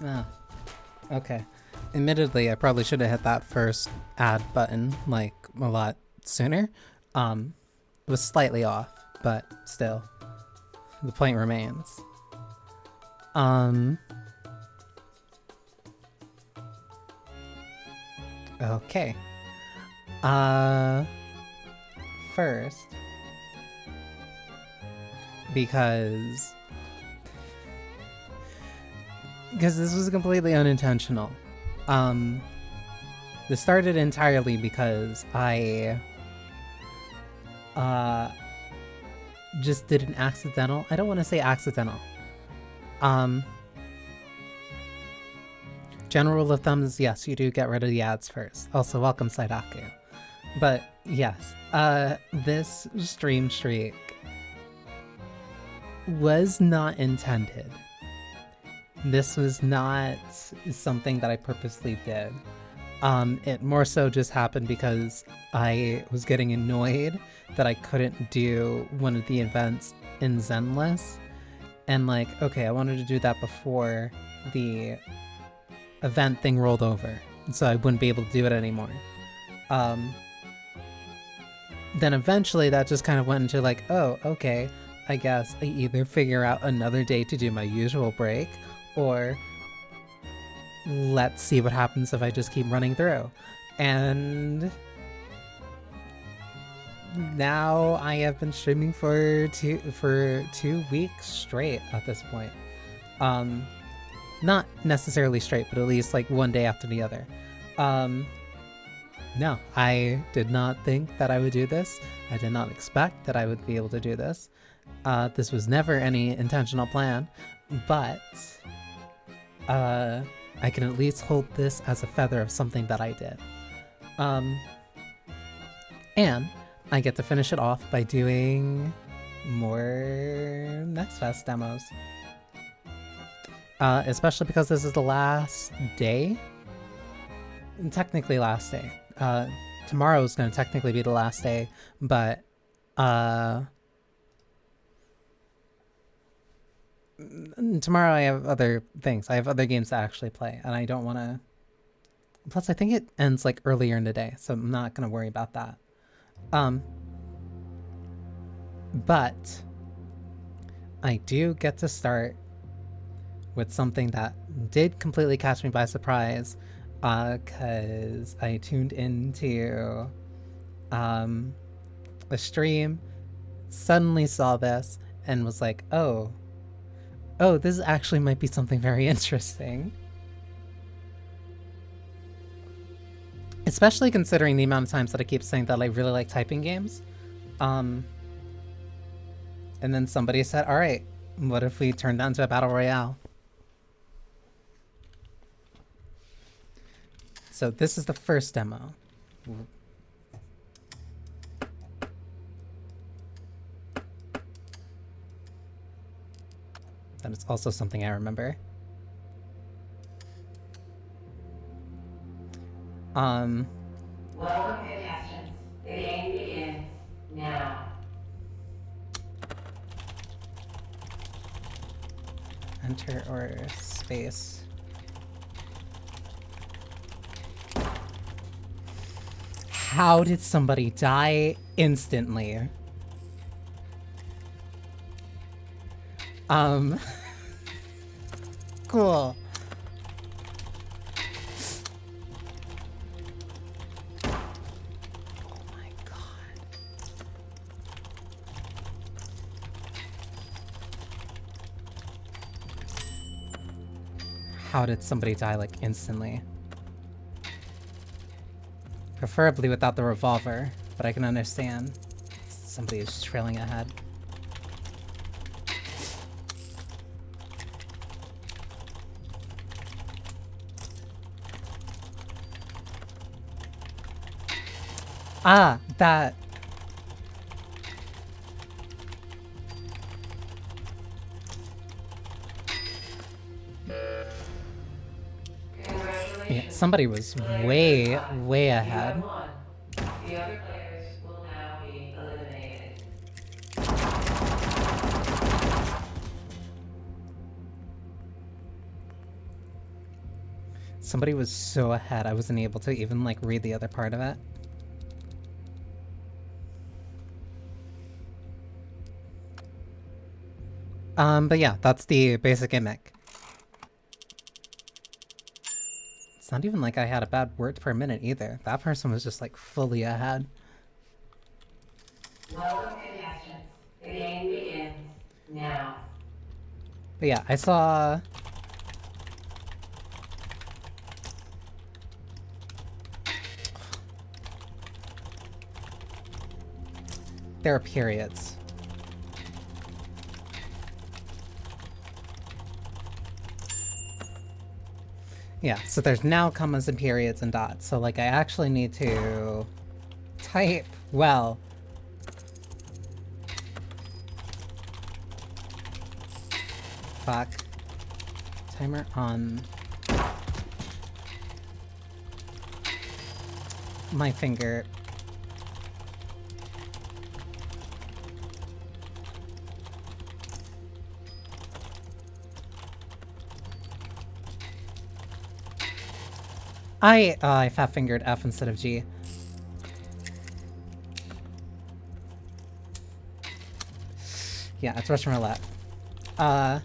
Oh, okay. Admittedly, I probably should have hit that first add button, like, a lot sooner. It was slightly off, but still. The point remains. Okay. First, because this was completely unintentional. This started entirely because I just did an accidental. I don't want to say accidental. General rule of thumb is yes, you do get rid of the ads first. Also, welcome Saidaku. But yes, this stream streak was not intended. This was not something that I purposely did. It more so just happened because I was getting annoyed that I couldn't do one of the events in Zenless. And like, okay, I wanted to do that before the event thing rolled over, so I wouldn't be able to do it anymore. Then eventually that just kind of went into like, oh, okay, I guess I either figure out another day to do my usual break, or let's see what happens if I just keep running through. And now I have been streaming for 2 weeks straight at this point. Not necessarily straight, but at least like one day after the other. No, I did not think that I would do this. I did not expect that I would be able to do this. This was never any intentional plan, but I can at least hold this as a feather of something that I did. And I get to finish it off by doing more Next Fest demos. Especially because this is the last day. Technically last day. Tomorrow is going to technically be the last day, but tomorrow I have other things. I have other games to actually play, and I don't want to... Plus, I think it ends like earlier in the day, so I'm not going to worry about that. But I do get to start with something that did completely catch me by surprise, because I tuned into a stream, suddenly saw this, and was like, oh, this actually might be something very interesting. Especially considering the amount of times that I keep saying that I really like typing games. And then somebody said, alright, what if we turn that into a battle royale? So this is the first demo. That is also something I remember. Welcome contestants. The game begins now. Enter or space. How did somebody die instantly? Cool. Oh my god. How did somebody die like instantly? Preferably without the revolver, but I can understand. Somebody is trailing ahead. Ah, that... Yeah, somebody was way ahead. The other players will now be eliminated. Somebody was so ahead, I wasn't able to even, like, read the other part of it. But yeah, that's the basic gimmick. It's not even like I had a bad word per minute either. That person was just, like, fully ahead. Welcome, contestants. The game begins now. But yeah, I saw... There are periods. Yeah, so there's now commas and periods and dots. So, like, I actually need to type well. Fuck. Timer on my finger. I fat-fingered F instead of G. Yeah, it's Russian roulette. Bang,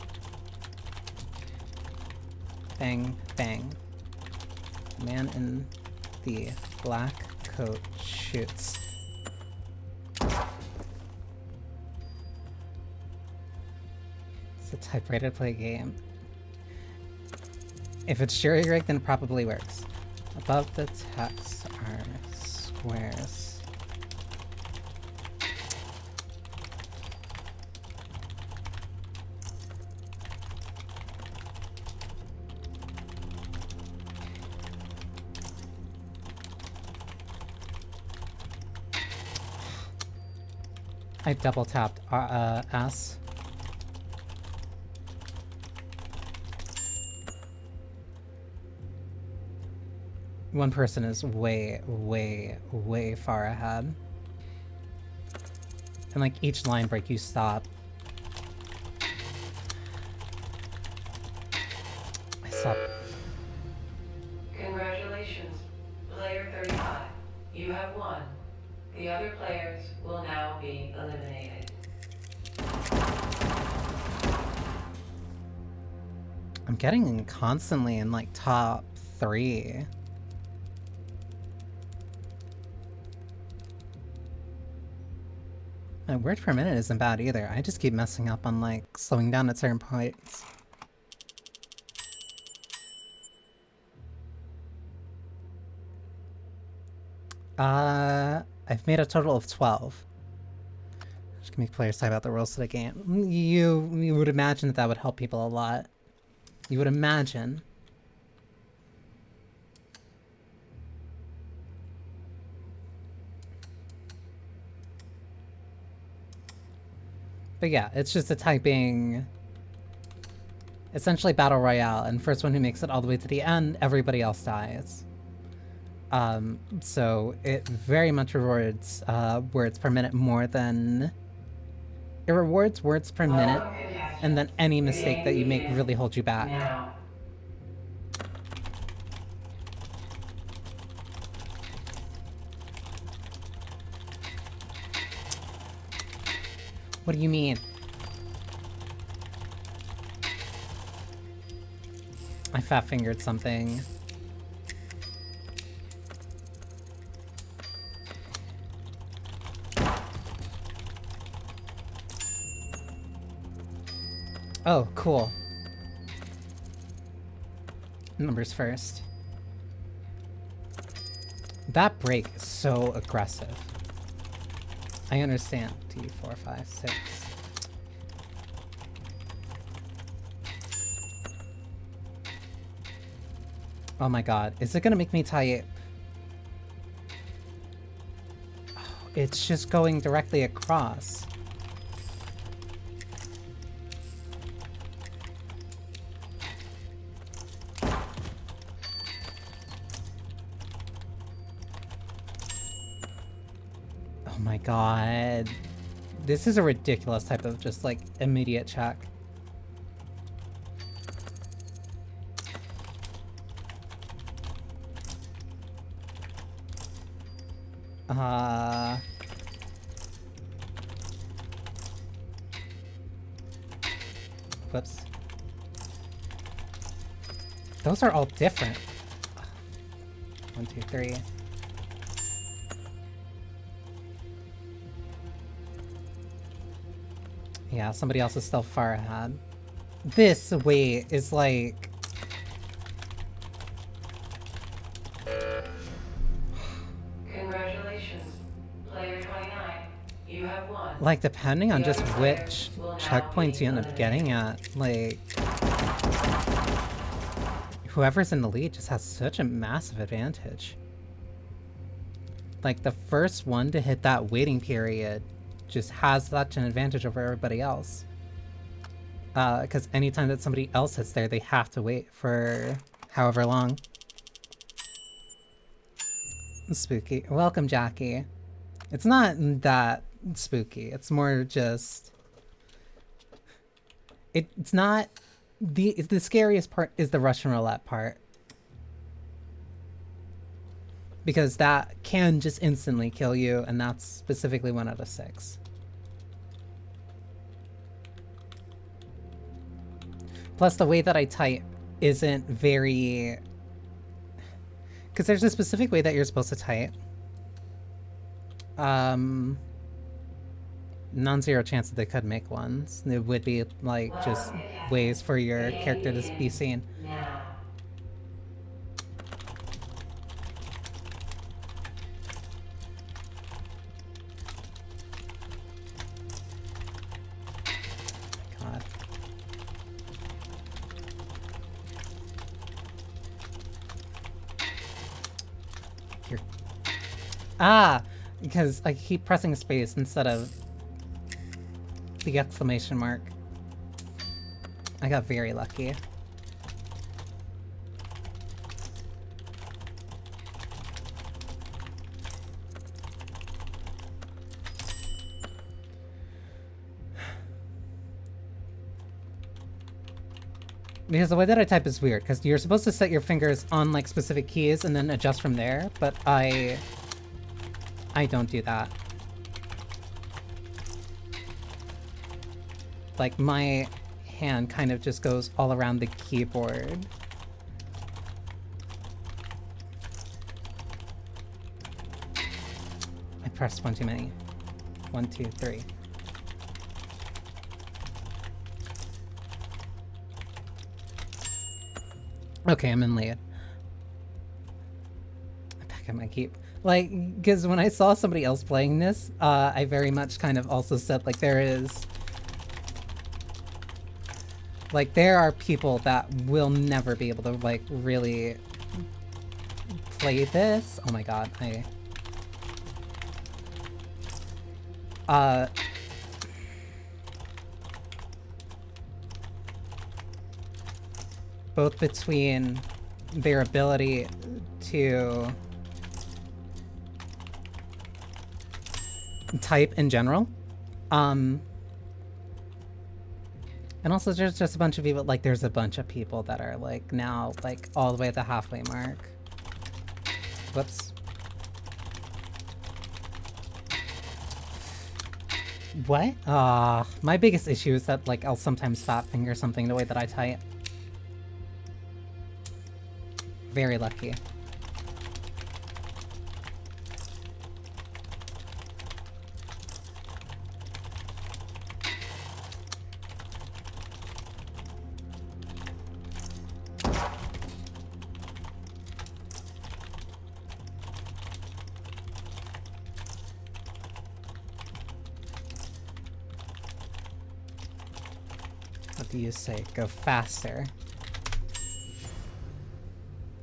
bang. Man in the black coat shoots. It's a typewriter play game. If it's jury-rigged, then it probably works. Above the text are squares. I double tapped S. One person is way, way, way far ahead. And like each line break you stop. I stop. Congratulations, player 35. You have won. The other players will now be eliminated. I'm getting constantly in like top 3. My word per minute isn't bad either. I just keep messing up on like slowing down at certain points. I've made a total of 12. Just gonna make players type out the rules to the game. You would imagine that would help people a lot. You would imagine. But yeah, it's just a typing... essentially battle royale, and first one who makes it all the way to the end, everybody else dies. So it very much rewards words per minute more than... It rewards words per minute, and then any mistake that you make really holds you back. Now. What do you mean? I fat-fingered something. Oh, cool. Numbers first. That break is so aggressive. I understand. 2, 4, 5, 6. Oh my god. Is it gonna make me type? Oh, it's just going directly across. Oh my god. This is a ridiculous type of just like immediate check. Whoops. Those are all different. 1, 2, 3. Yeah, somebody else is still far ahead. This wait is like... Congratulations. Player 29, you have won. Like, depending on The just other which players will now checkpoints be you end up eliminated. getting at, like... Whoever's in the lead just has such a massive advantage. Like, the first one to hit that waiting period just has such an advantage over everybody else. Because anytime that somebody else hits there, they have to wait for however long. Spooky. Welcome, Jackie. It's not that spooky. It's more just... It's not... The scariest part is the Russian roulette part. Because that can just instantly kill you, and that's specifically 1 out of 6. Plus, the way that I type isn't very... Because there's a specific way that you're supposed to type. Non-zero chance that they could make ones. It would be, like, just ways for your character to be seen. Now. God. You're... Ah! Because I keep pressing space instead of the exclamation mark. I got very lucky. Because the way that I type is weird, because you're supposed to set your fingers on, like, specific keys and then adjust from there, but I don't do that. Like, my hand kind of just goes all around the keyboard. I pressed one too many. 1, 2, 3. Okay, I'm in lead. I'm back at my keep. Like, because when I saw somebody else playing this, I very much kind of also said, like, there are people that will never be able to, like, really play this. Oh my god, both between their ability to type in general, and also there's just a bunch of people, like, there's a bunch of people that are, like, now, like, all the way at the halfway mark. Whoops. What? My biggest issue is that, like, I'll sometimes fat finger something the way that I type. Very lucky. What do you say? Go faster.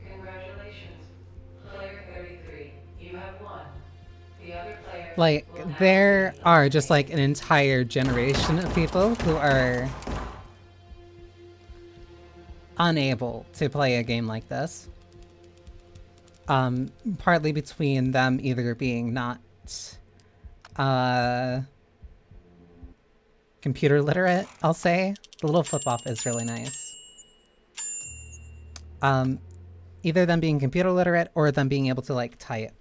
Congratulations. Player 33, you have won. The other players Like, will now there be are just, like, eliminated. an entire generation of people who are unable to play a game like this. Partly between them either being not, computer literate, I'll say. The little flip-off is really nice. Either them being computer literate or them being able to, like, type.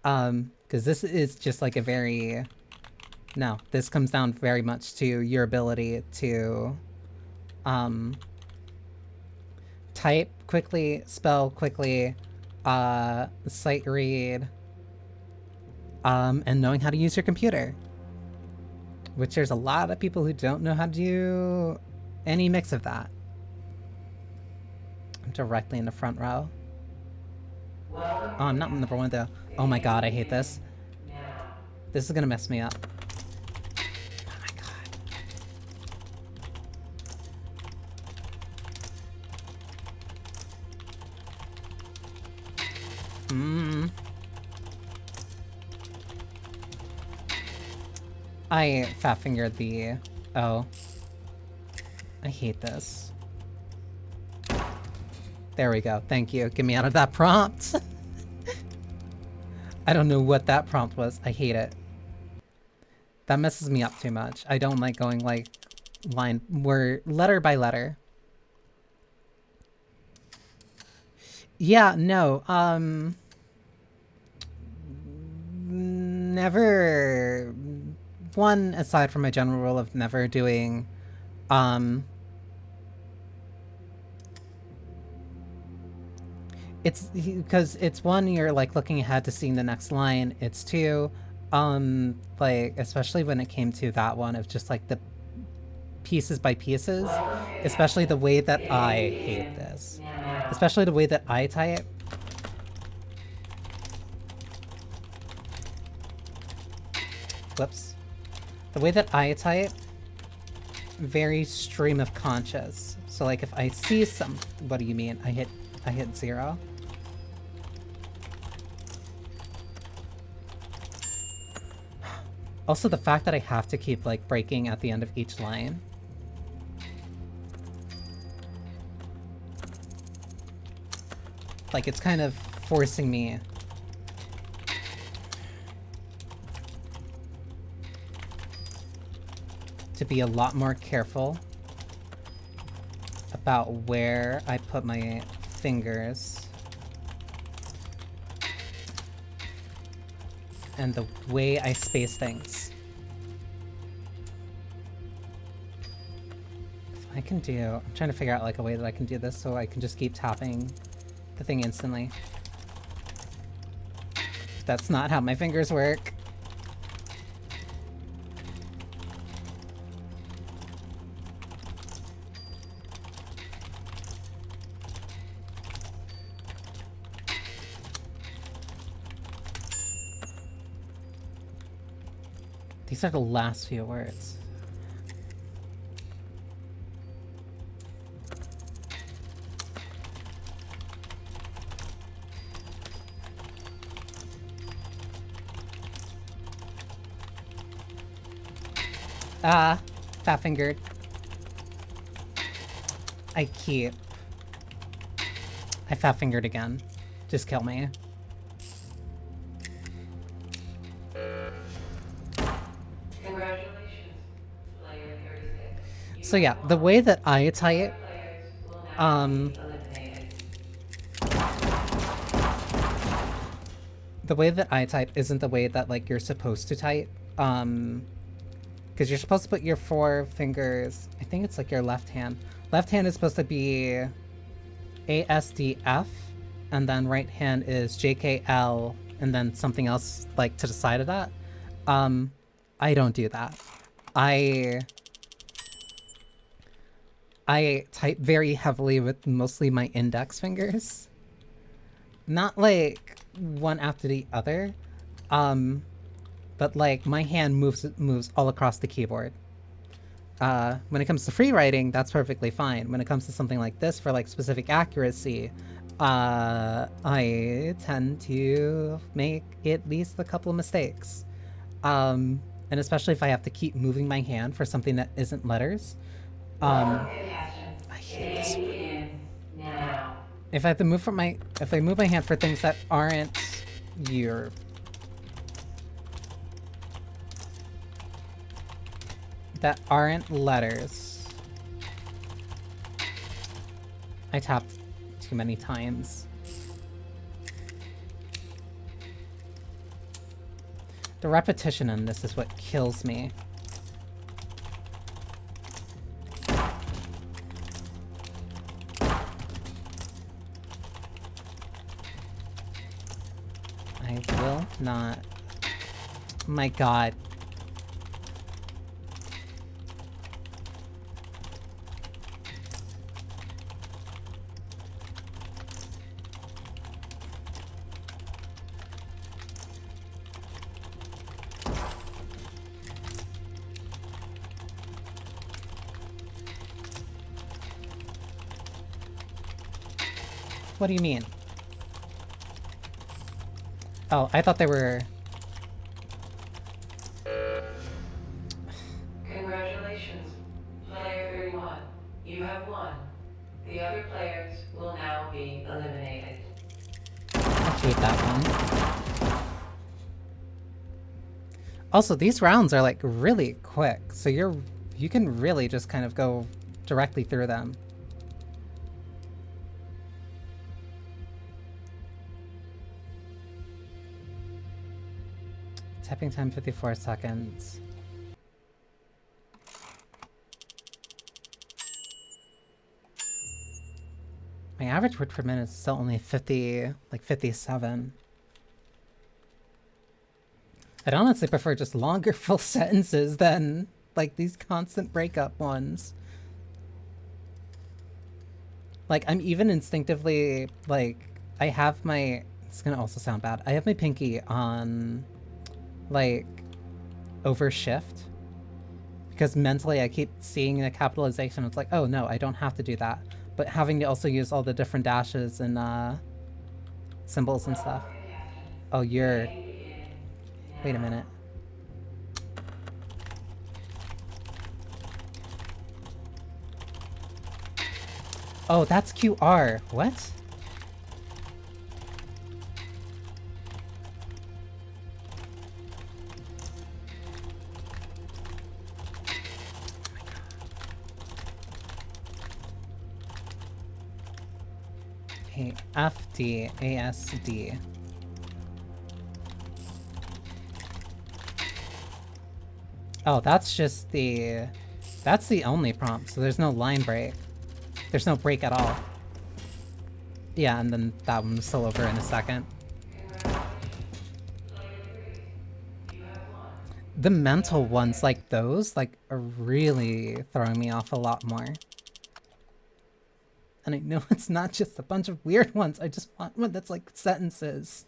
Because Because this is just like a very... No, this comes down very much to your ability to type quickly, spell quickly, sight read, and knowing how to use your computer. Which there's a lot of people who don't know how to do any mix of that. I'm directly in the front row. Oh, I'm not in number one though. Oh my god, I hate this. This is gonna mess me up. Oh my god. I fat fingered the... Oh. I hate this. There we go. Thank you. Get me out of that prompt. I don't know what that prompt was. I hate it. That messes me up too much. I don't like going like letter by letter. Yeah, no. Never... One, aside from my general rule of never doing, it's because it's one, you're like looking ahead to seeing the next line. It's two, like, especially when it came to that one of just like the pieces by pieces, especially the way that I hate this, especially the way that I type. Whoops. The way that I type, very stream of conscious. So like if I see some, what do you mean? I hit 0. Also the fact that I have to keep like breaking at the end of each line. Like it's kind of forcing me to be a lot more careful about where I put my fingers and the way I space things. If I can do... I'm trying to figure out like a way that I can do this so I can just keep tapping the thing instantly. That's not how my fingers work. These are the last few words. Fat-fingered. I fat-fingered again. Just kill me. So yeah, the way that I type, the way that I type isn't the way that like you're supposed to type, because you're supposed to put your 4 fingers, I think it's like your left hand. Left hand is supposed to be ASDF, and then right hand is JKL, and then something else like to the side of that. I don't do that. I type very heavily with mostly my index fingers. Not like one after the other. But like my hand moves all across the keyboard. When it comes to free writing, that's perfectly fine. When it comes to something like this for like specific accuracy, I tend to make at least a couple of mistakes. And especially if I have to keep moving my hand for something that isn't letters. I hate this one. If I have to move if I move my hand for things that aren't letters, I tapped too many times. The repetition in this is what kills me. I will not. My god. What do you mean? Oh, I thought they were... Congratulations, player 31. You have won. The other players will now be eliminated. I hate that one. Also, these rounds are like really quick, so you can really just kind of go directly through them. Typing time 54 seconds. My average word per minute is still only 50, like 57. I'd honestly prefer just longer full sentences than like these constant breakup ones. Like, I'm even instinctively, like, I have my, it's gonna also sound bad, I have my pinky on, like, over shift. Because mentally I keep seeing the capitalization, it's like, oh no, I don't have to do that. But having to also use all the different dashes and, symbols and stuff. Oh, you're... Wait a minute. Oh, that's QR. What? Hey, FDASD. Oh, that's just the... That's the only prompt, so there's no line break. There's no break at all. Yeah, and then that one's still over in a second. The mental ones like those, like, are really throwing me off a lot more. And I know it's not just a bunch of weird ones, I just want one that's like sentences.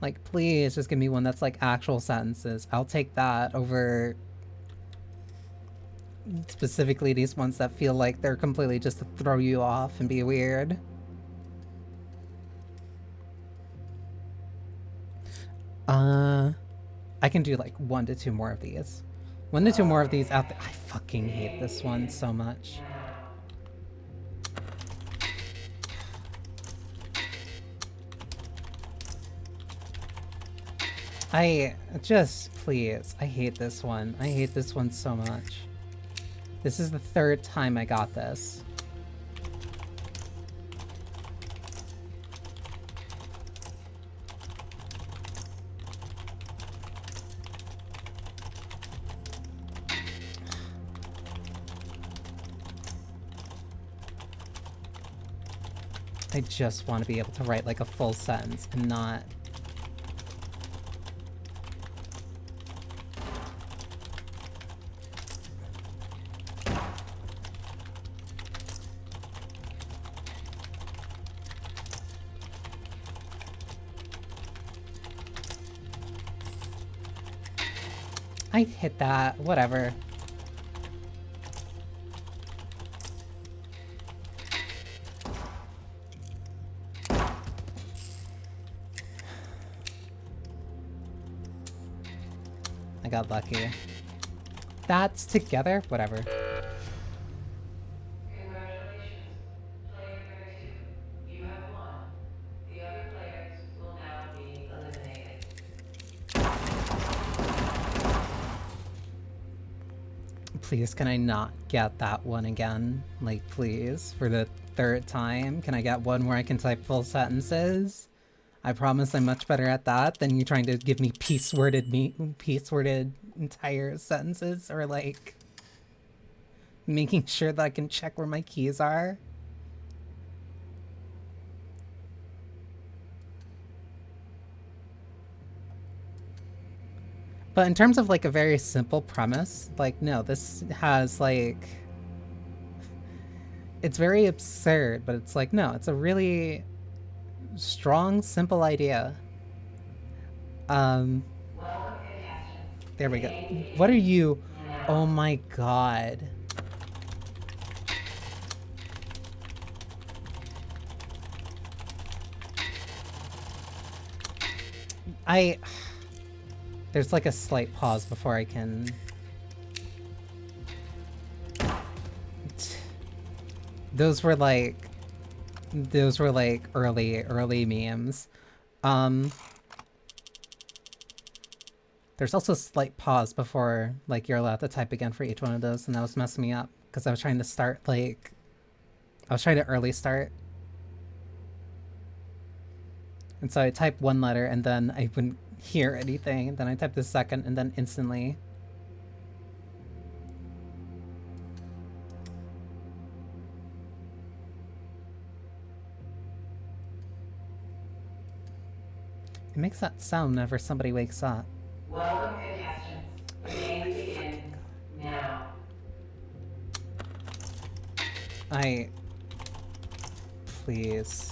Like, please just give me one that's like actual sentences. I'll take that over specifically these ones that feel like they're completely just to throw you off and be weird. I can do like 1 to 2 more of these. 1 to 2 more of these out there. I fucking hate this one so much. Please, I hate this one. I hate this one so much. This is the 3rd time I got this. I just want to be able to write like a full sentence and not... I hit that, whatever. I got lucky. That's together? Whatever. Congratulations, player 32. You have won. The other players will now be eliminated. Please, can I not get that one again? Like, please, for the third time? Can I get one where I can type full sentences? I promise I'm much better at that than you trying to give me piece-worded entire sentences, or like making sure that I can check where my keys are. But in terms of like a very simple premise, like no, this has like, it's very absurd, but it's like, no, it's a really strong, simple idea. There we go. What are you? Oh my god. There's like a slight pause before I can... Those were like early memes. There's also a slight pause before like you're allowed to type again for each one of those, and that was messing me up because I was trying to start like, I was trying to early start. And so I type one letter and then I wouldn't hear anything, and then I type the second and then instantly. It makes that sound whenever somebody wakes up. Welcome, contestants. The game begins now. Please.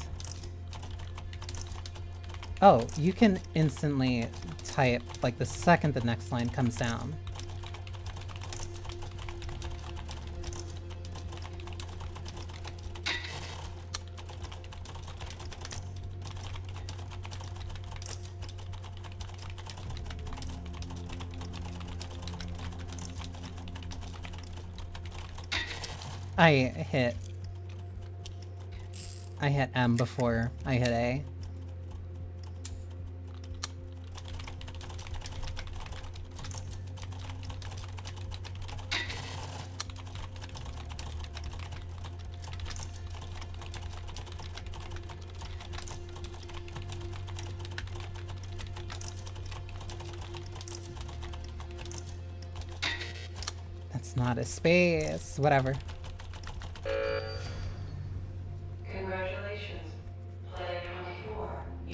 Oh, you can instantly type, like, the second the next line comes down. I hit M before I hit A. That's not a space. Whatever. Congratulations. Player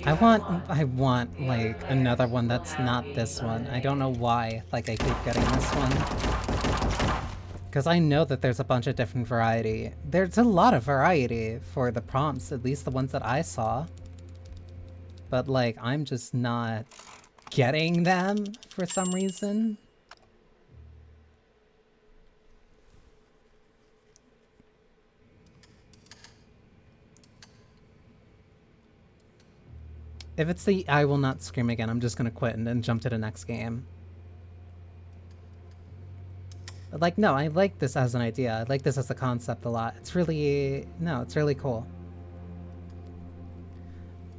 24. I want like another one that's not this one. I don't know why like I keep getting this one. Because I know that there's a bunch of different variety. There's a lot of variety for the prompts, at least the ones that I saw. But like I'm just not getting them for some reason. If it's the I will not scream again, I'm just gonna quit and then jump to the next game. But like, no, I like this as an idea. I like this as a concept a lot. It's really, no, it's really cool.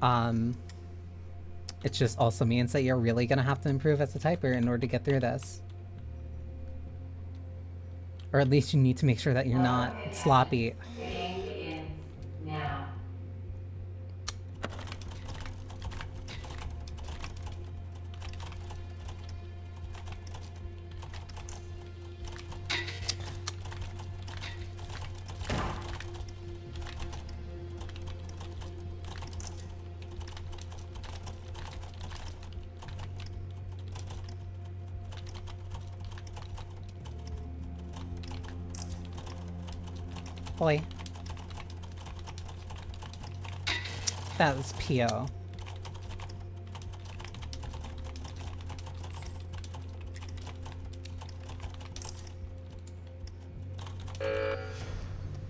It just also means that you're really gonna have to improve as a typer in order to get through this. Or at least you need to make sure that you're not sloppy. The game begins now. Boy. That was PO.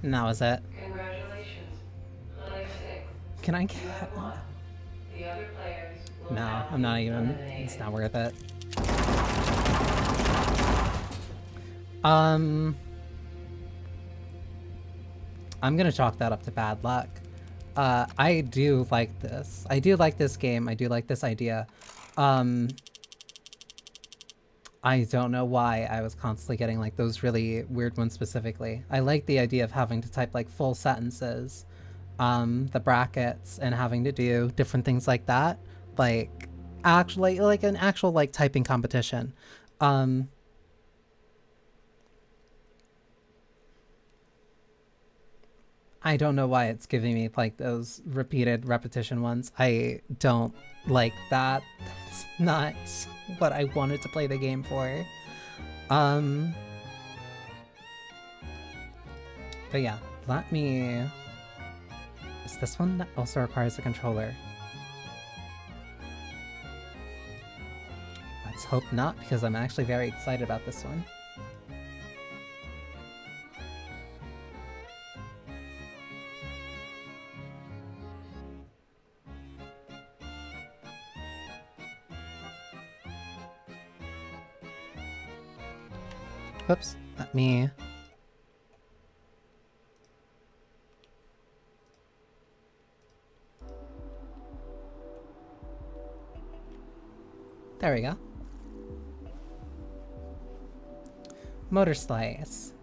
And that was it. Congratulations. Player 6. Can I You get... have won. The other players will No, now I'm not be even... eliminated. It's not worth it. I'm gonna chalk that up to bad luck. I do like this. I do like this game. I do like this idea. I don't know why I was constantly getting like those really weird ones specifically. I like the idea of having to type like full sentences, the brackets, and having to do different things like that. Like actually like an actual like typing competition. I don't know why it's giving me like those repeated repetition ones. I don't like that. That's not what I wanted to play the game for. Um but yeah, let me... Is this one that also requires a controller? Let's hope not, because I'm actually very excited about this one. Whoops, let me... There we go. Motor slice.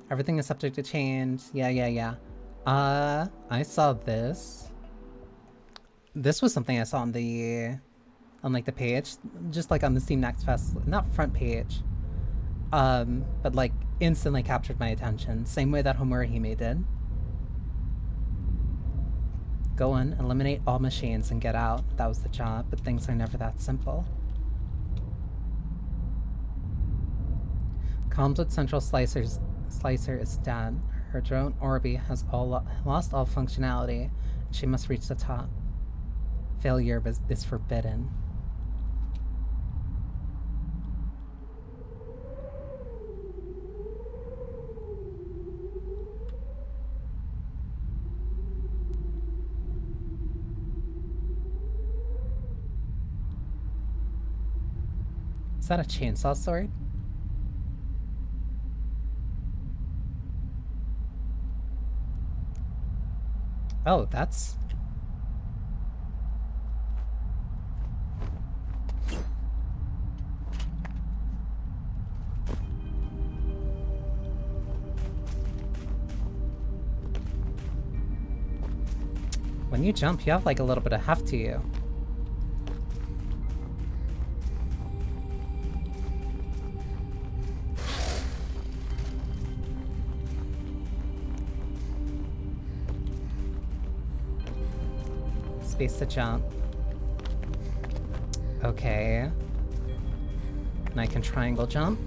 Everything is subject to change. Yeah. I saw this. This was something I saw on the... on like the page. Just like on the Steam Next Fest, not front page. But like instantly captured my attention. Same way that Homurihime did. Go in, eliminate all machines, and get out. That was the job, but things are never that simple. Comms Central Slicer is dead. Her drone Orby has lost all functionality. She must reach the top. Failure is forbidden. Is that a chainsaw sword? Oh, that's... When you jump, you have like a little bit of heft to you. Space to jump. Okay. And I can triangle jump.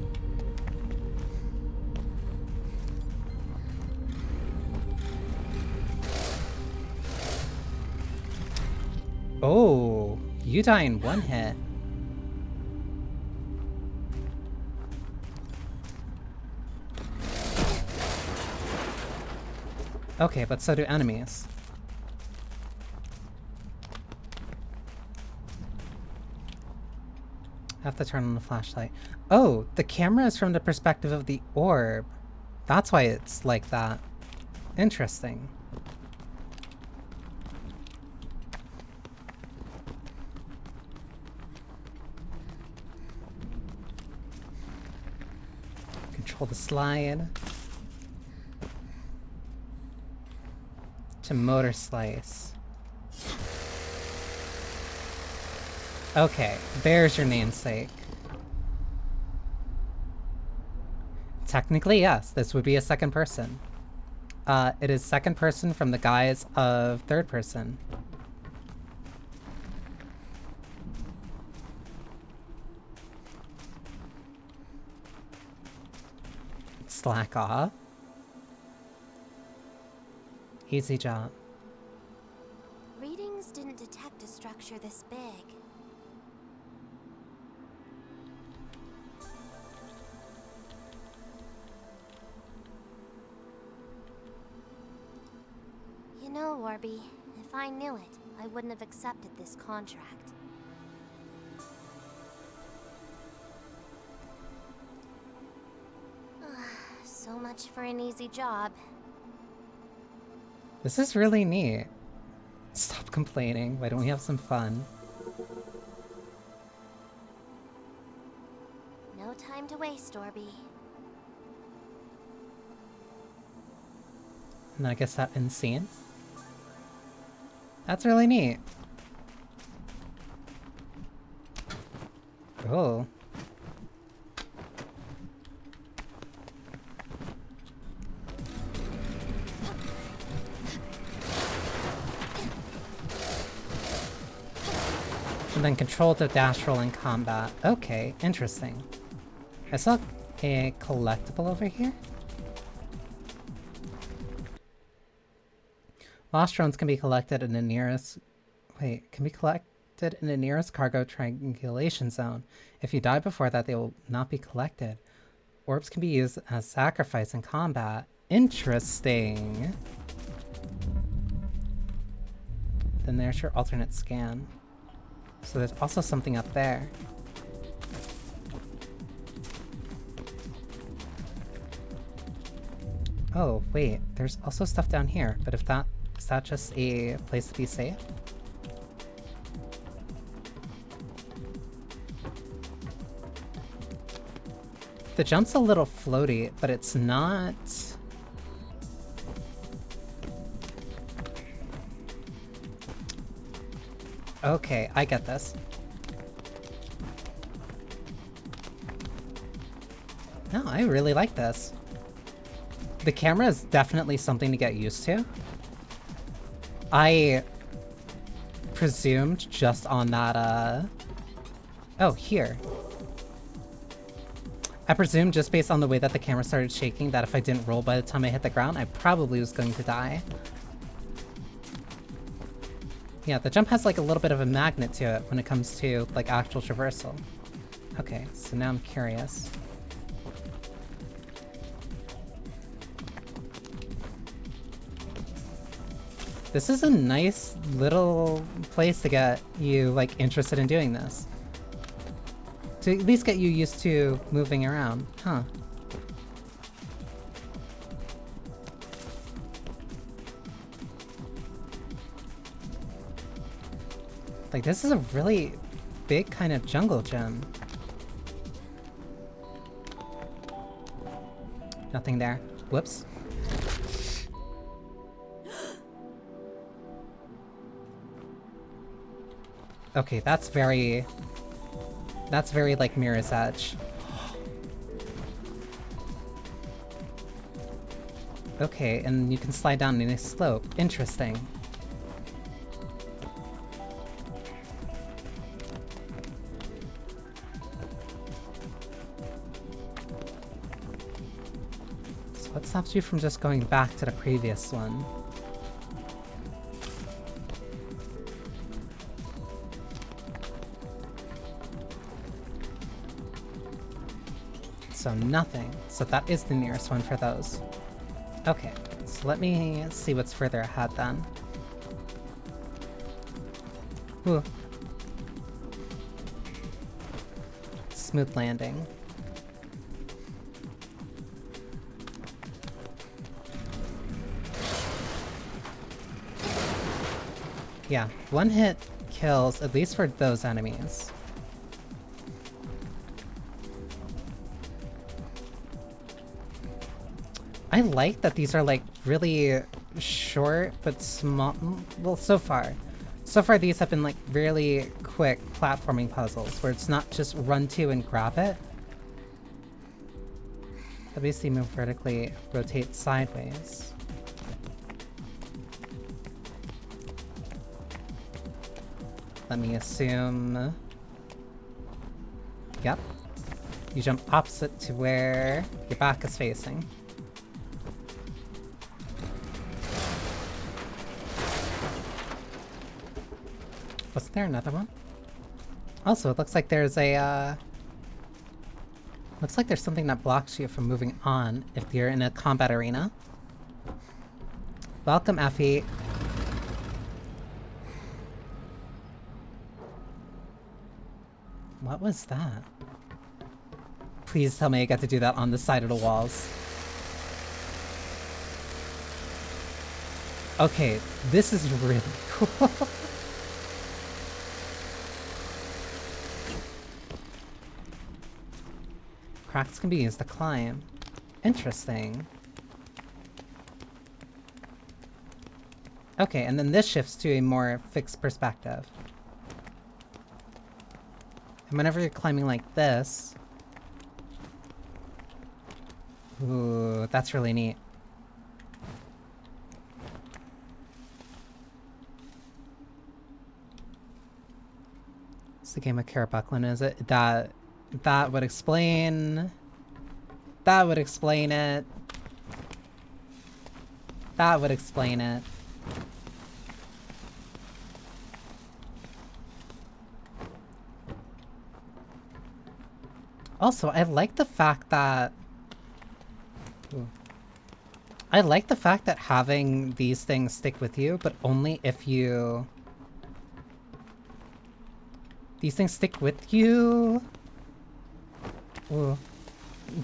Oh, you die in one hit. Okay, but so do enemies. I have to turn on the flashlight. Oh, the camera is from the perspective of the orb. That's why it's like that. Interesting. Control the slide. To motor slice. Okay, there's your namesake. Technically, yes, this would be a second person. It is second person from the guise of third person. Slack off. Easy job. Readings didn't detect a structure this big. You know, Warby, if I knew it, I wouldn't have accepted this contract. So much for an easy job. This is really neat. Stop complaining. Why don't we have some fun? No waste, Orby. And then I guess that ends scene. That's really neat. Oh. And then control the dash roll in combat. Okay, interesting. I saw a collectible over here. Lost drones can be collected in the nearest... Wait, can be collected in the nearest cargo triangulation zone. If you die before that, they will not be collected. Orbs can be used as sacrifice in combat. Interesting. Then there's your alternate scan. So there's also something up there. Oh, wait, there's also stuff down here, but if that... Is that just a place to be safe? The jump's a little floaty, but it's not... Okay, I get this. No, I really like this. The camera is definitely something to get used to. I presumed just on that, Oh, here. I presumed just based on the way that the camera started shaking that if I didn't roll by the time I hit the ground, I probably was going to die. Yeah, the jump has like a little bit of a magnet to it when it comes to like actual traversal. Okay, so now I'm curious. This is a nice little place to get you like interested in doing this. To at least get you used to moving around, huh? Like, this is a really big kind of jungle gym. Nothing there. Whoops. Okay, that's very like Mirror's Edge. Okay, and you can slide down in a slope. Interesting. So what stops you from just going back to the previous one? So nothing. So that is the nearest one for those. Okay, so let me see what's further ahead then. Ooh. Smooth landing. Yeah, one hit kills, at least for those enemies. I like that these are like really short but small. Well, so far these have been like really quick platforming puzzles where it's not just run to and grab it. Obviously move vertically, rotate sideways. Let me assume... Yep. You jump opposite to where your back is facing. Wasn't there another one? Also, it looks like there's a, looks like there's something that blocks you from moving on if you're in a combat arena. Welcome, Effie. What was that? Please tell me I get to do that on the side of the walls. Okay, this is really cool. Cracks can be used to climb. Interesting. Okay, and then this shifts to a more fixed perspective. And whenever you're climbing like this... Ooh, that's really neat. It's the game of Kara Buckland, is it? That would explain... That would explain it. That would explain it. Also, I like the fact that... Ooh. I like the fact that having these things stick with you, but only if you... These things stick with you... Ooh.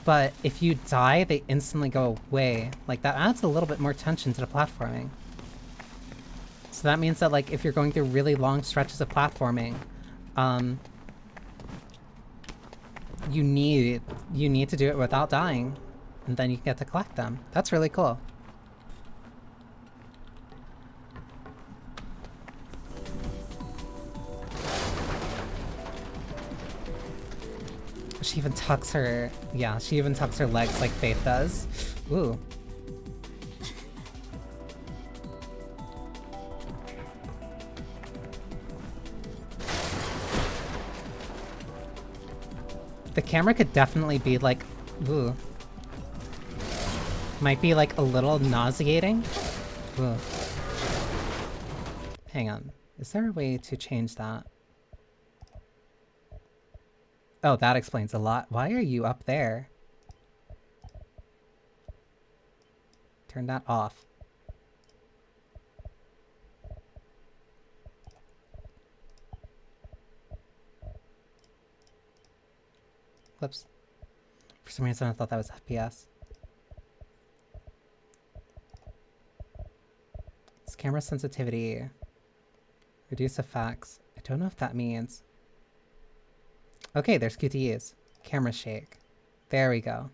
But if you die, they instantly go away. Like, that adds a little bit more tension to the platforming. So that means that, like, if you're going through really long stretches of platforming, you need to do it without dying, and then you can get to collect them. That's really cool. She even tucks her... Yeah, she even tucks her legs like Faith does. Ooh. The camera could definitely be like... Ooh. Might be like a little nauseating. Ooh. Hang on. Is there a way to change that? Oh, that explains a lot. Why are you up there? Turn that off. Whoops. For some reason I thought that was FPS. It's camera sensitivity. Reduce effects. I don't know if that means... Okay, there's QTEs. Camera shake. There we go.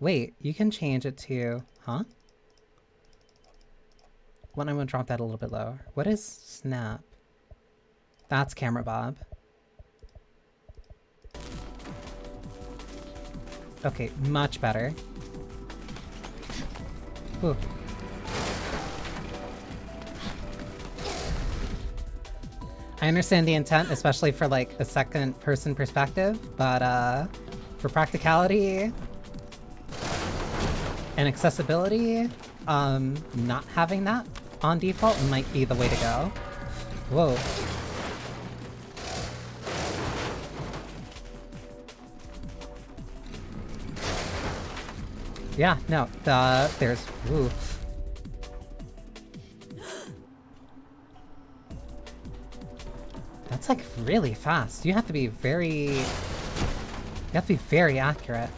Wait, you can change it to... Huh? Well, I'm gonna drop that a little bit lower. What is snap? That's camera bob. Okay, much better. Ooh. I understand the intent, especially for like a second person perspective, but for practicality and accessibility, not having that on default might be the way to go. Whoa. Yeah, no, there's... Ooh. That's like really fast. You have to be very... You have to be very accurate.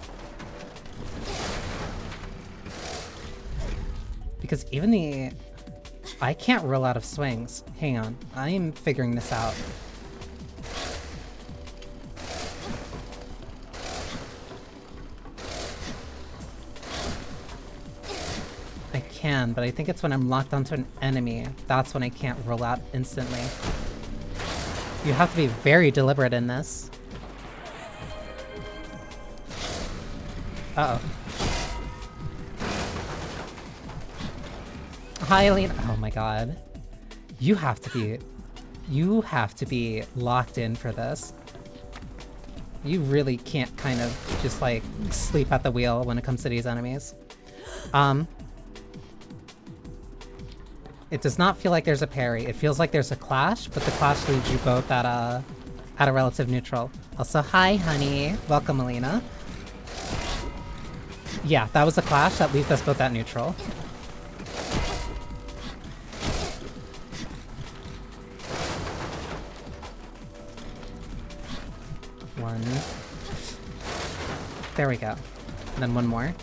Because even the... I can't roll out of swings. Hang on, I'm figuring this out. I can, but I think it's when I'm locked onto an enemy. That's when I can't roll out instantly. You have to be very deliberate in this. Uh-oh. Hi, Alina. Oh my god. You have to be locked in for this. You really can't kind of just like sleep at the wheel when it comes to these enemies. It does not feel like there's a parry. It feels like there's a clash, but the clash leaves you both at a relative neutral. Also, hi, honey. Welcome, Alina. Yeah, that was a clash that leaves us both at neutral. One. There we go. And then one more.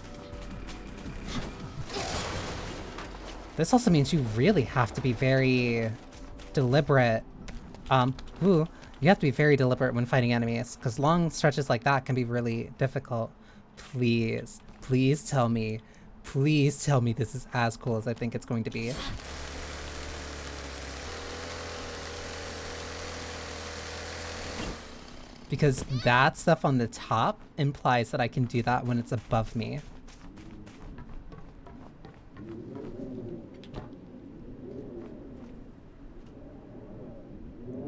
This also means you really have to be very deliberate. You have to be very deliberate when fighting enemies, because long stretches like that can be really difficult. Please, please tell me this is as cool as I think it's going to be. Because that stuff on the top implies that I can do that when it's above me.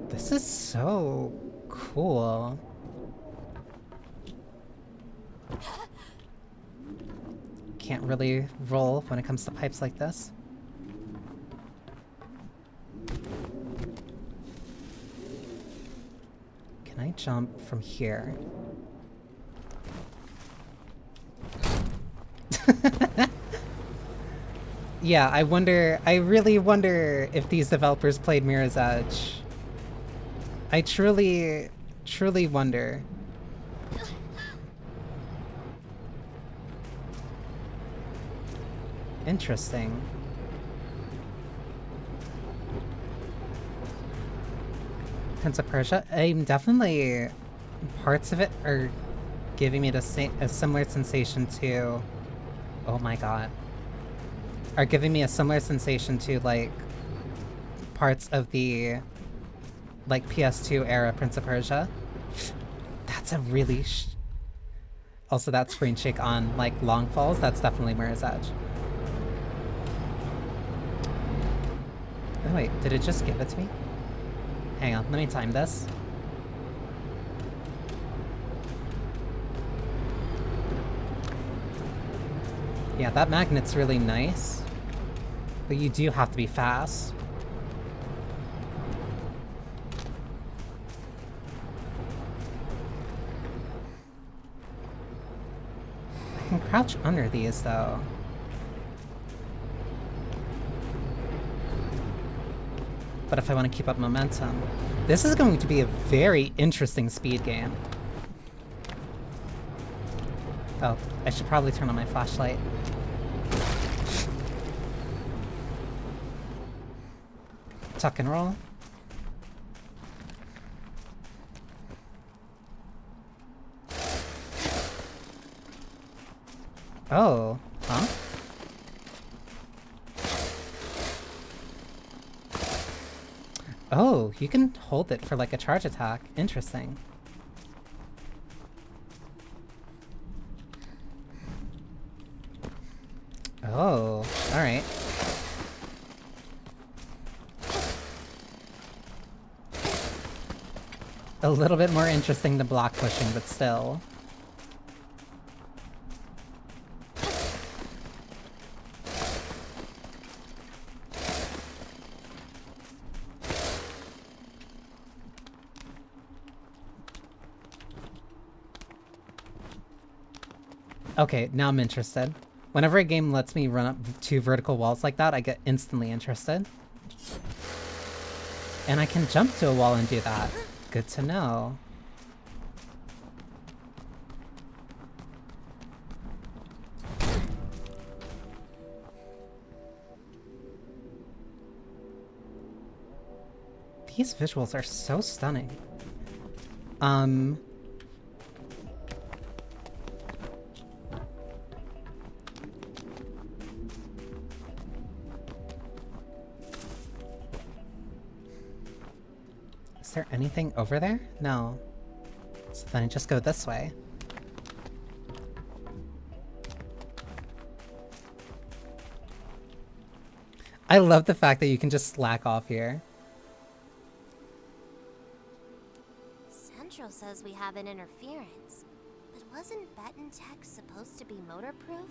This is so cool. Can't really roll when it comes to pipes like this. Can I jump from here? Yeah, I really wonder if these developers played Mirror's Edge. I truly wonder. Interesting. Prince of Persia? I'm definitely... Parts of it are giving me a similar sensation to... Oh my god. Are giving me a similar sensation to, like, parts of the... like, PS2 era Prince of Persia. That's a really... Also, that screen shake on, like, Long Falls, that's definitely Mirror's Edge. Oh wait, did it just give it to me? Hang on, let me time this. Yeah, that magnet's really nice. But you do have to be fast. I can crouch under these, though. But if I want to keep up momentum... This is going to be a very interesting speed game. Oh, I should probably turn on my flashlight. Tuck and roll. Oh, huh? Oh, you can hold it for like a charge attack. Interesting. Oh, alright. A little bit more interesting than block pushing, but still. Okay, now I'm interested. Whenever a game lets me run up 2 vertical walls like that, I get instantly interested. And I can jump to a wall and do that. Good to know. These visuals are so stunning. Is there anything over there? No. So then I just go this way. I love the fact that you can just slack off here. Central says we have an interference, but wasn't Beton Tech supposed to be motor-proof?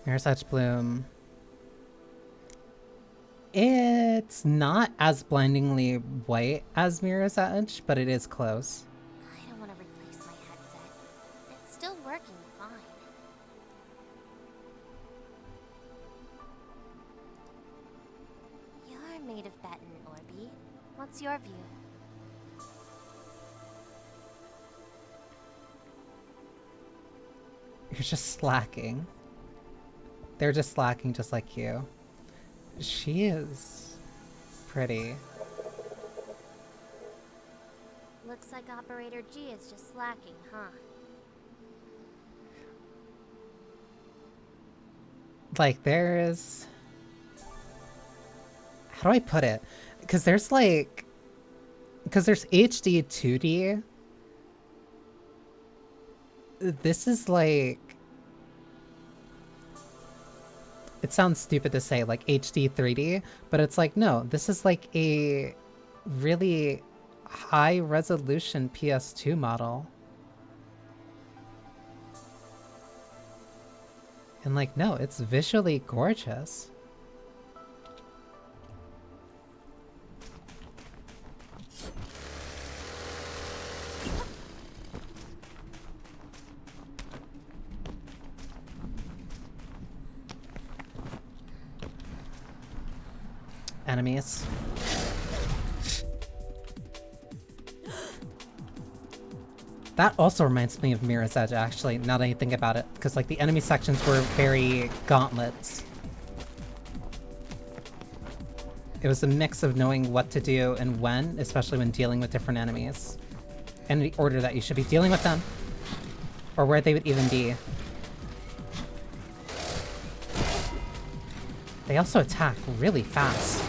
Mirror's Edge Bloom. It's not as blindingly white as Mirror's Edge, but it is close. I don't want to replace my headset. It's still working fine. You're made of Beton, Orby. What's your view? You're just slacking. They're just slacking just like you. She is pretty. Looks like Operator G is just slacking, huh? Like, there's... How do I put it? Because there's like... Because there's HD 2D. This is like... It sounds stupid to say, like, HD 3D, but it's like, no, this is like a really high-resolution PS2 model. And like, no, it's visually gorgeous. Enemies. That also reminds me of Mirror's Edge, actually, now that I think about it. Because, like, the enemy sections were very gauntlets. It was a mix of knowing what to do and when, especially when dealing with different enemies. And the order that you should be dealing with them. Or where they would even be. They also attack really fast.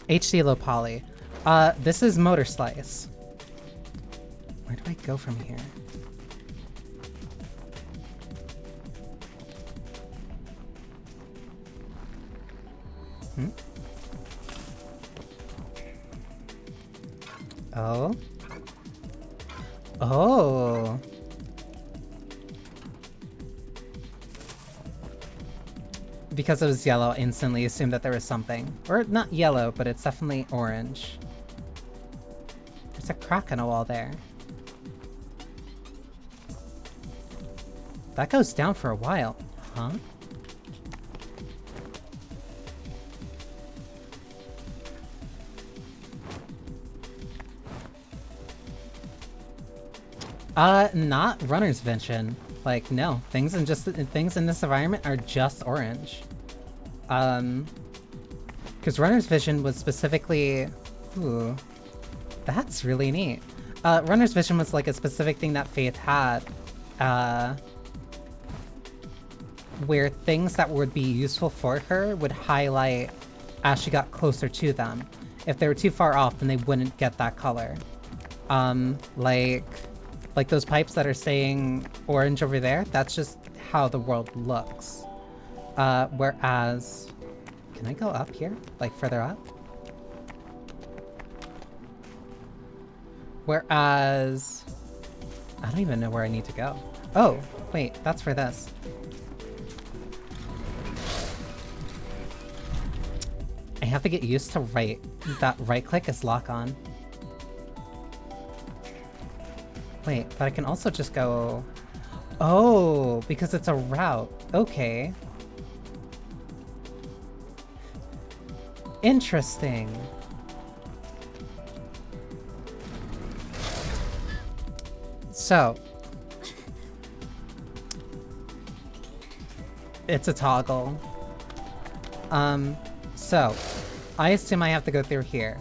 HD low poly. This is Motor Slice. Where do I go from here? Hmm? Oh. Oh. Because it was yellow, I instantly assumed that there was something. Or not yellow, but it's definitely orange. There's a crack in a wall there. That goes down for a while, huh? Not runner's vision. Like, no, things in this environment are just orange. Because runner's vision was specifically... Ooh, that's really neat. Runner's vision was like a specific thing that Faith had, where things that would be useful for her would highlight as she got closer to them. If they were too far off, then they wouldn't get that color. Like those pipes that are saying orange over there, that's just how the world looks. Whereas... Can I go up here? Like, further up? Whereas... I don't even know where I need to go. Oh, wait, that's for this. I have to get used to that right click is lock on. Wait, but I can also just go... Oh, because it's a route. Okay. Interesting. So. It's a toggle. So. I assume I have to go through here.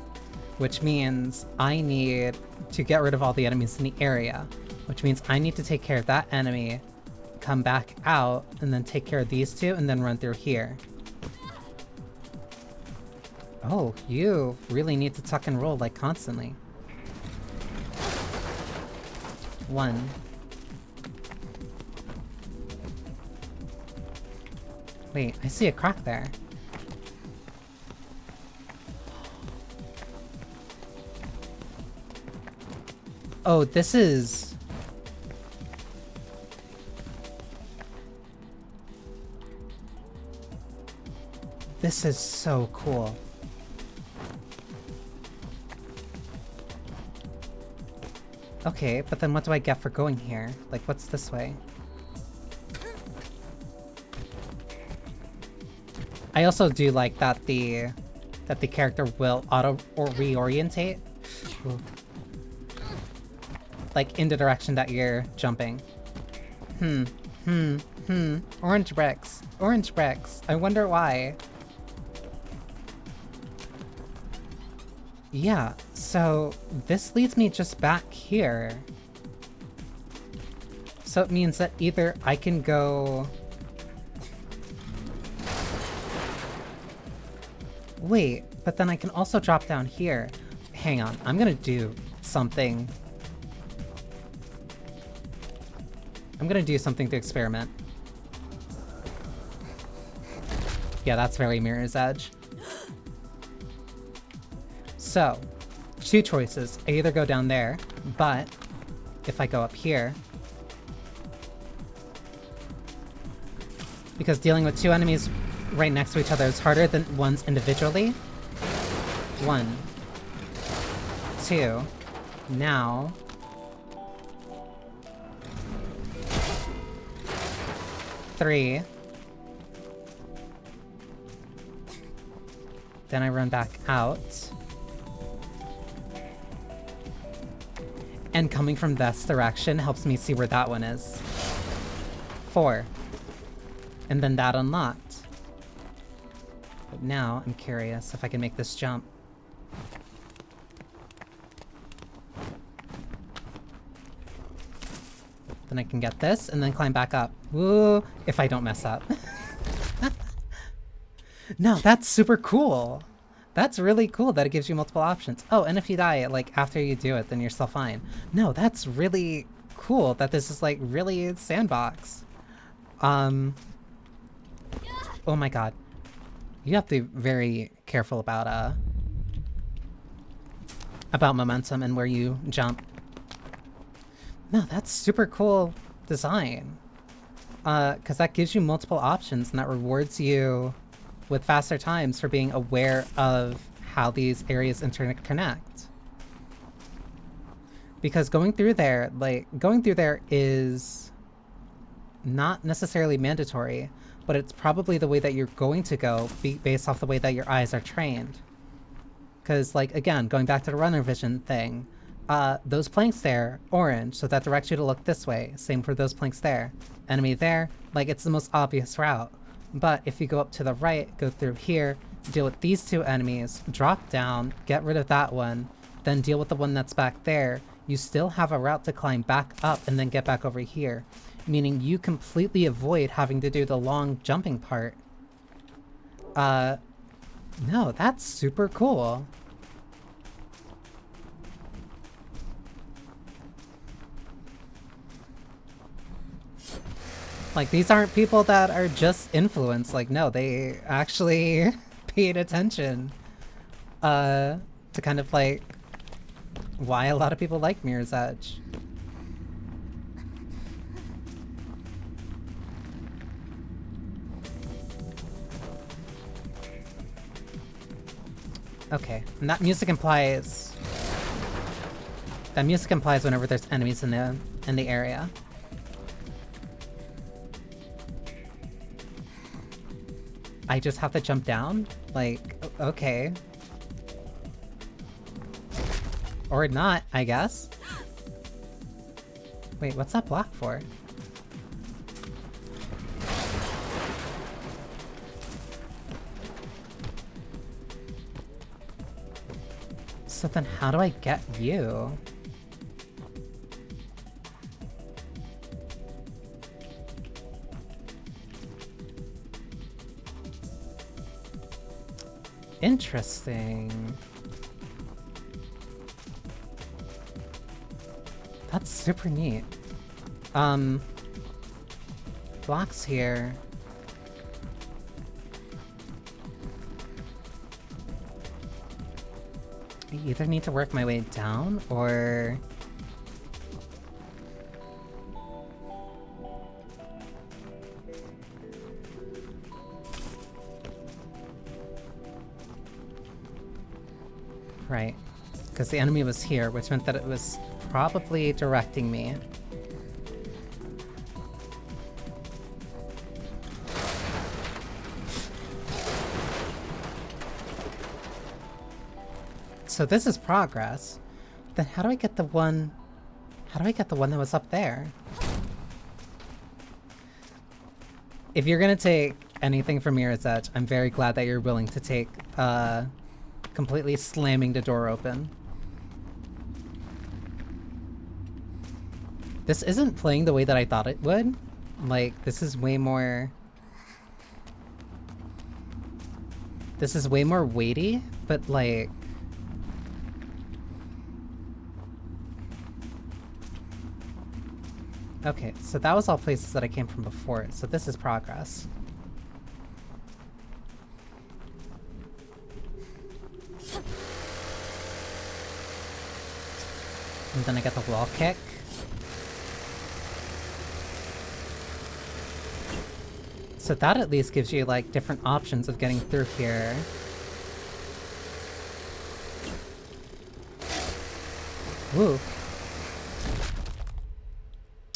Which means I need to get rid of all the enemies in the area. Which means I need to take care of that enemy, come back out, and then take care of these two, and then run through here. Oh, you really need to tuck and roll, like, constantly. 1. Wait, I see a crack there. Oh, this is... This is so cool. Okay, but then what do I get for going here? Like, what's this way? I also do like that the character will auto or reorientate. Ooh. Like, in the direction that you're jumping. Orange bricks. Orange bricks. I wonder why. Yeah, so this leads me just back here. So it means that either I can go... Wait, but then I can also drop down here. Hang on, I'm gonna do something. I'm gonna do something to experiment. Yeah, that's very Mirror's Edge. So, two choices. I either go down there, but if I go up here... Because dealing with two enemies right next to each other is harder than ones individually. 1, 2, now... 3. Then I run back out. And coming from this direction helps me see where that one is. 4. And then that unlocked. But now I'm curious if I can make this jump. Then I can get this and then climb back up. Woo! If I don't mess up. No, that's super cool. That's really cool that it gives you multiple options. Oh, and if you die, like, after you do it, then you're still fine. No, that's really cool that this is, like, really sandbox. Oh my god. You have to be very careful about momentum and where you jump. No, that's super cool design. Because that gives you multiple options and that rewards you with faster times for being aware of how these areas interconnect. Because going through there is not necessarily mandatory, but it's probably the way that you're going to go based off the way that your eyes are trained. Because, like, again, going back to the runner vision thing, those planks there, orange, so that directs you to look this way. Same for those planks there. Enemy there, like, it's the most obvious route. But if you go up to the right, go through here, deal with these two enemies, drop down, get rid of that one, then deal with the one that's back there, you still have a route to climb back up and then get back over here. Meaning you completely avoid having to do the long jumping part. No, that's super cool. Like, these aren't people that are just influenced. Like, no, they actually paid attention to kind of, like, why a lot of people like Mirror's Edge. Okay, and that music implies whenever there's enemies in the area. I just have to jump down? Like, okay. Or not, I guess. Wait, what's that block for? So then how do I get you? Interesting. That's super neat. Blocks here. I either need to work my way down, or... Right. Because the enemy was here, which meant that it was probably directing me. So this is progress. Then how do I get the one... How do I get the one that was up there? If you're gonna take anything from Mirror's Edge, I'm very glad that you're willing to take, completely slamming the door open. This isn't playing the way that I thought it would. Like, this is way more weighty, but like... Okay, so that was all places that I came from before, so this is progress. And then I get the wall kick. So that at least gives you, like, different options of getting through here. Woo.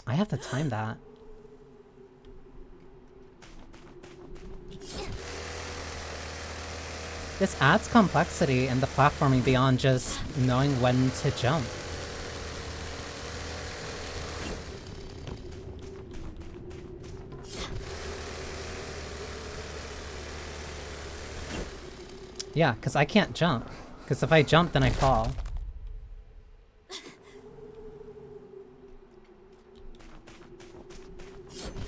I have to time that. This adds complexity in the platforming beyond just knowing when to jump. Yeah, because I can't jump. Because if I jump, then I fall.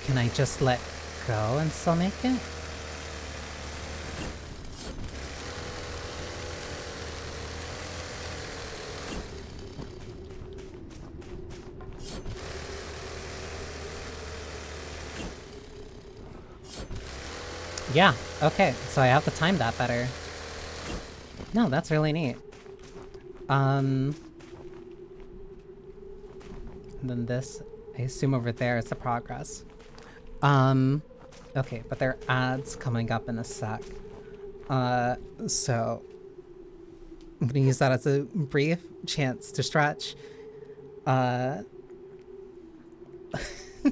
Can I just let go and still make it? Yeah, okay, so I have to time that better. No, that's really neat. And then this, I assume over there is the progress. Okay, but there are ads coming up in a sec. So I'm gonna use that as a brief chance to stretch.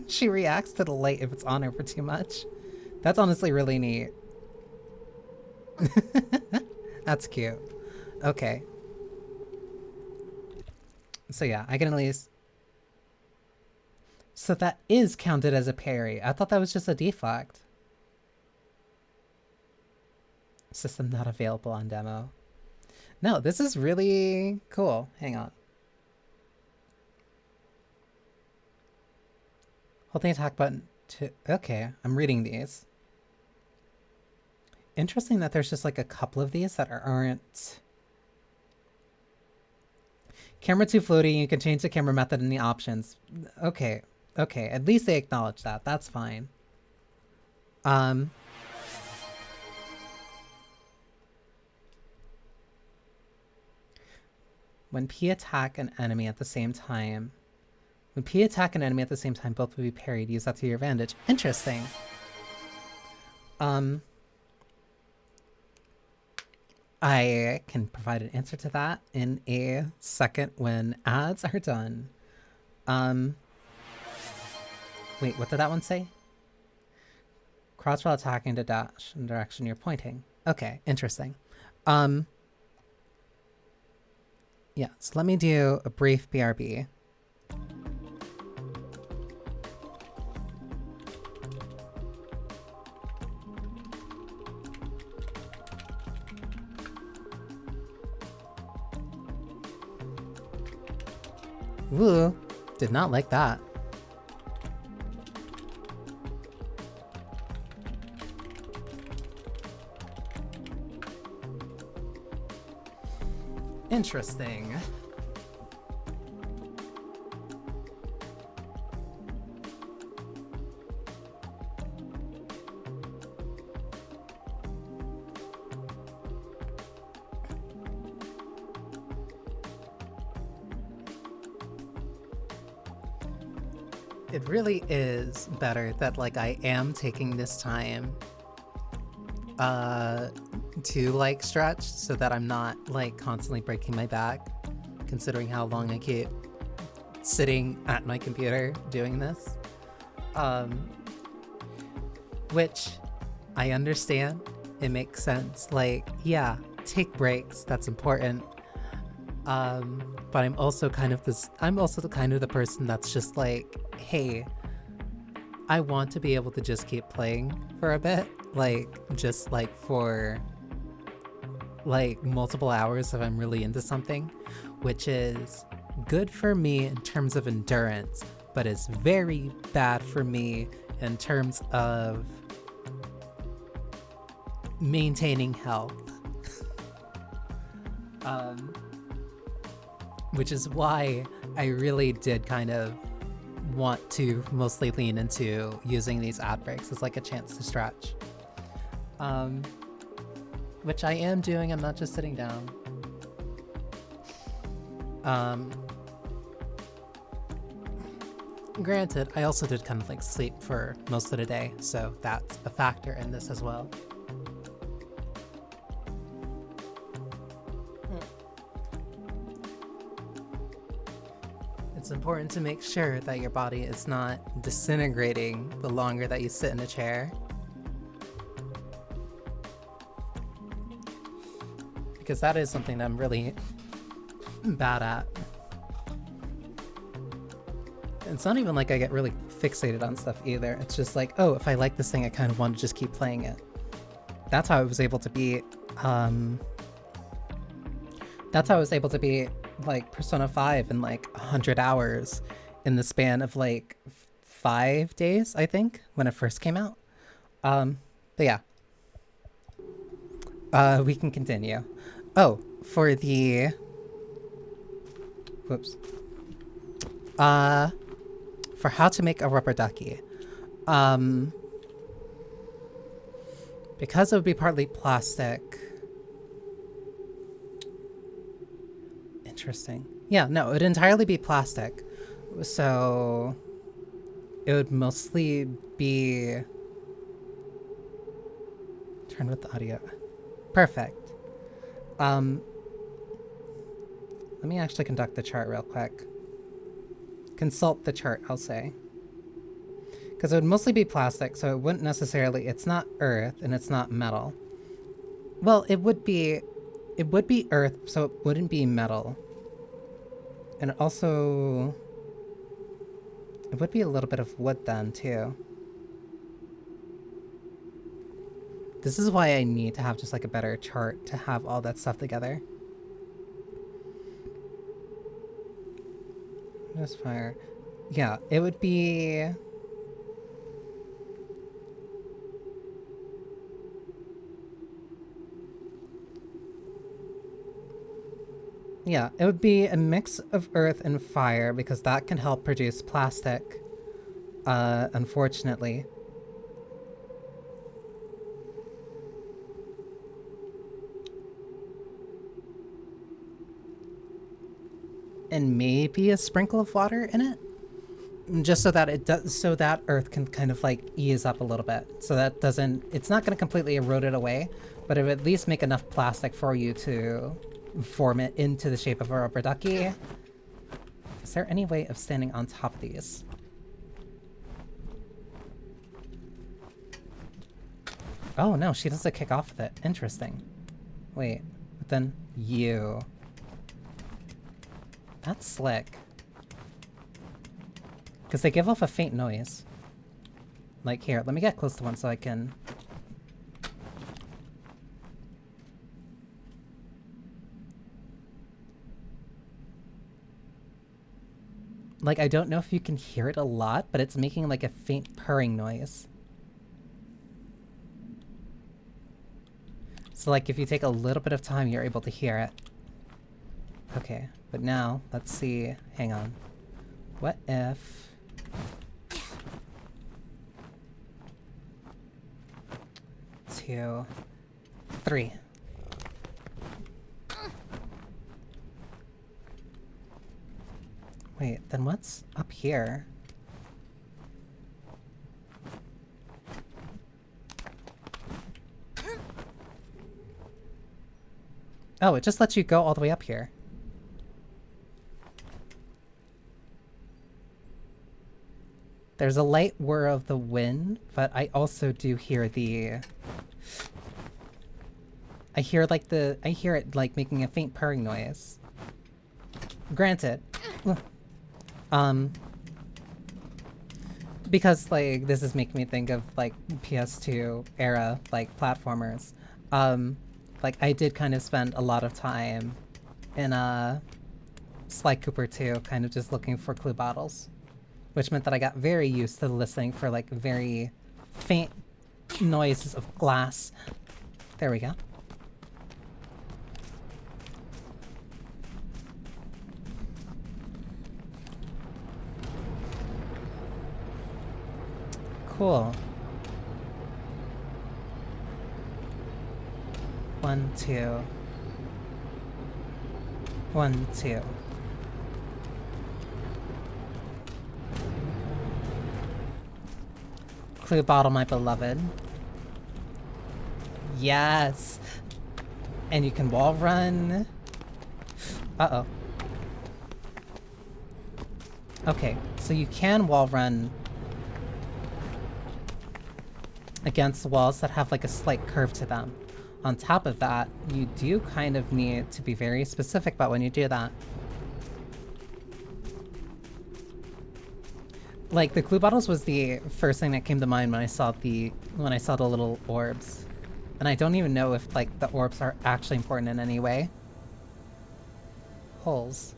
She reacts to the light if it's on her for too much. That's honestly really neat. That's cute. Okay. So yeah, I can at least... So that is counted as a parry. I thought that was just a deflect. System not available on demo. No, this is really cool. Hang on. Hold the attack button to... Okay, I'm reading these. Interesting that there's just like a couple of these that aren't... Camera too floaty, you can change the camera method in the options. Okay, okay, at least they acknowledge that. That's fine. When P attack an enemy at the same time... When P attack an enemy at the same time, both will be parried. Use that to your advantage. Interesting. I can provide an answer to that in a second when ads are done. Wait, what did that one say? Crouch while attacking to dash in the direction you're pointing. Okay, interesting. Yeah, so let me do a brief BRB. Woo, did not like that. Interesting. It really is better that, like, I am taking this time to, like, stretch so that I'm not, like, constantly breaking my back, considering how long I keep sitting at my computer doing this. Which I understand. It makes sense. Like, yeah, take breaks. That's important. But I'm also kind of the person that's just like, hey, I want to be able to just keep playing for a bit, like, just like for like multiple hours if I'm really into something, which is good for me in terms of endurance, but is very bad for me in terms of maintaining health. Which is why I really did kind of want to mostly lean into using these ad breaks as like a chance to stretch. Which I am doing, I'm not just sitting down. Granted, I also did kind of like sleep for most of the day, so that's a factor in this as well. It's important to make sure that your body is not disintegrating the longer that you sit in a chair. Because that is something that I'm really bad at. It's not even like I get really fixated on stuff either. It's just like, oh, if I like this thing, I kind of want to just keep playing it. That's how I was able to beat, like Persona 5 in like 100 hours in the span of like 5 days, I think, when it first came out. But yeah. We can continue. Oh, for the... Whoops. For how to make a rubber ducky. Because it would be partly plastic... Interesting. Yeah, no, it would entirely be plastic. So it would mostly be... Turn with the audio. Perfect. Let me actually conduct the chart real quick. Consult the chart, I'll say. Because it would mostly be plastic, so it wouldn't necessarily... It's not earth, and it's not metal. Well, it would be earth, so it wouldn't be metal. And also... It would be a little bit of wood then, too. This is why I need to have just like a better chart to have all that stuff together. Just fire. Yeah, it would be... Yeah, it would be a mix of earth and fire because that can help produce plastic, unfortunately. And maybe a sprinkle of water in it, just so that it does, so that earth can kind of like ease up a little bit, so that doesn't, it's not going to completely erode it away, but it would at least make enough plastic for you to form it into the shape of a rubber ducky. Is there any way of standing on top of these? Oh no, she doesn't kick off with it. Interesting. Wait, but then you. That's slick. Because they give off a faint noise. Like here, let me get close to one so I can... Like, I don't know if you can hear it a lot, but it's making like a faint purring noise. So like if you take a little bit of time, you're able to hear it. Okay, but now, let's see, hang on. What if... 2, 3. Wait, then what's up here? Oh, it just lets you go all the way up here. There's a light whir of the wind, but I also do hear the... I hear it like making a faint purring noise. Granted. Because like this is making me think of like PS2 era like platformers. Like, I did kind of spend a lot of time in Sly Cooper 2, kind of just looking for clue bottles, which meant that I got very used to listening for like very faint noises of glass. There we go. Cool. 1, 2. 1, 2. Clue bottle, my beloved. Yes! And you can wall run. Uh-oh. Okay, so you can wall run against walls that have like a slight curve to them. On top of that, you do kind of need to be very specific about when you do that. Like, the clue bottles was the first thing that came to mind when I saw the little orbs. And I don't even know if like the orbs are actually important in any way. Holes.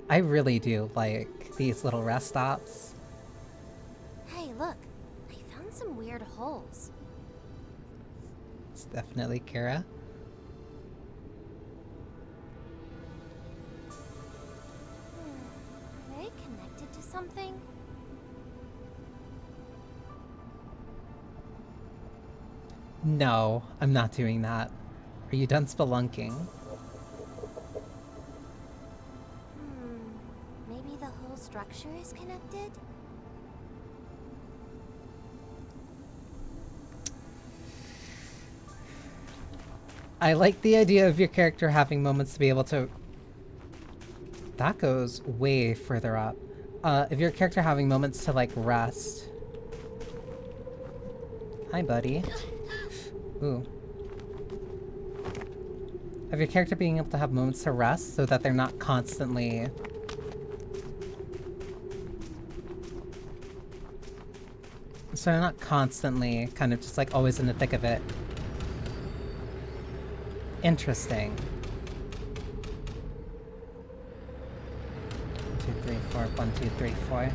I really do like these little rest stops. Hey, look. I found some weird holes. It's definitely Kara. Are they connected to something? No, I'm not doing that. Are you done spelunking? Maybe the whole structure is connected? I like the idea of your character having moments to be able to... That goes way further up. If your character having moments to, like, rest. Hi, buddy. Ooh. Of your character being able to have moments to rest so that they're not constantly... So they're not constantly kind of just, like, always in the thick of it. Interesting. 1, 2, 3, 4. 1, 2, 3, 4.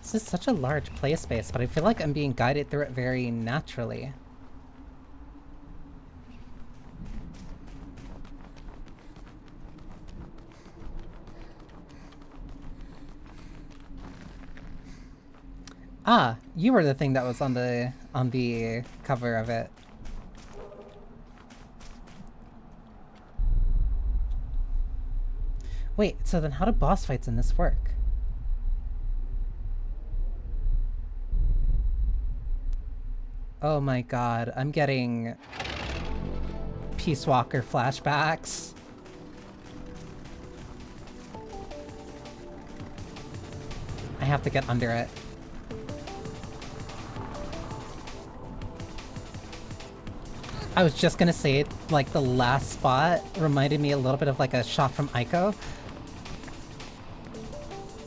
This is such a large play space, but I feel like I'm being guided through it very naturally. Ah, you were the thing that was on the cover of it. Wait, so then how do boss fights in this work? Oh my god, I'm getting Peace Walker flashbacks. I have to get under it. I was just gonna say, like, the last spot reminded me a little bit of like a shot from Ico.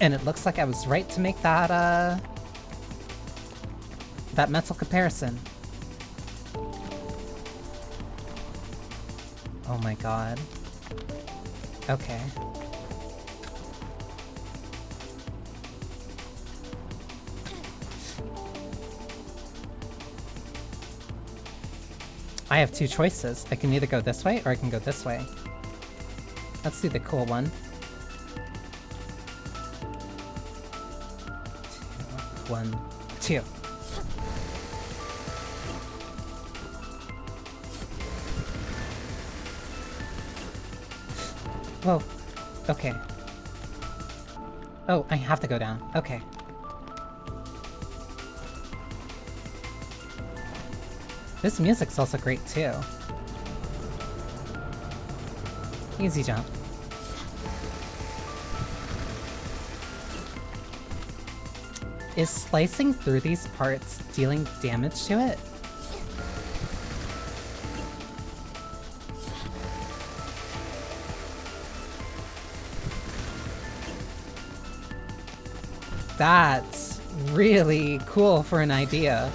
And it looks like I was right to make that, that mental comparison. Oh my god. Okay. I have two choices. I can either go this way or I can go this way. Let's do the cool one. 2, 1, 2. Whoa. Okay. Oh, I have to go down. Okay. This music's also great too. Easy jump. Is slicing through these parts dealing damage to it? That's really cool for an idea.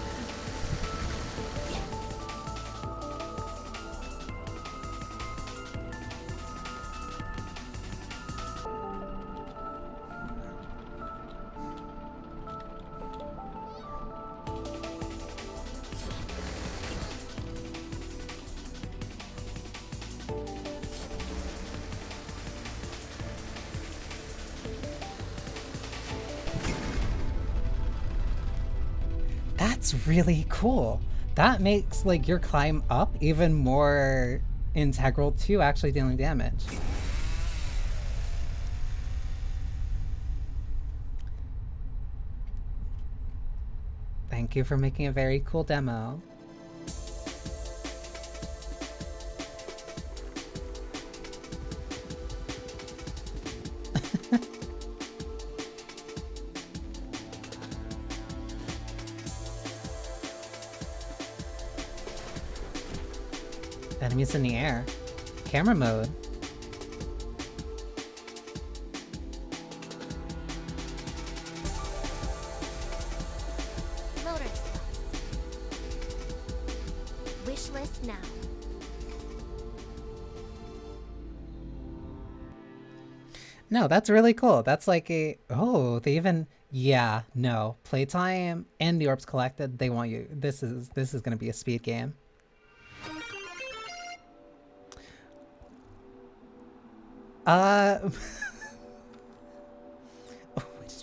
That's really cool. That makes like your climb up even more integral to actually dealing damage. Thank you for making a very cool demo. Enemies in the air. Camera mode. Motor slice. Wish list now. No, that's really cool. That's like a, oh, they even, yeah, no. Playtime and the orbs collected, they want you. This is gonna be a speed game.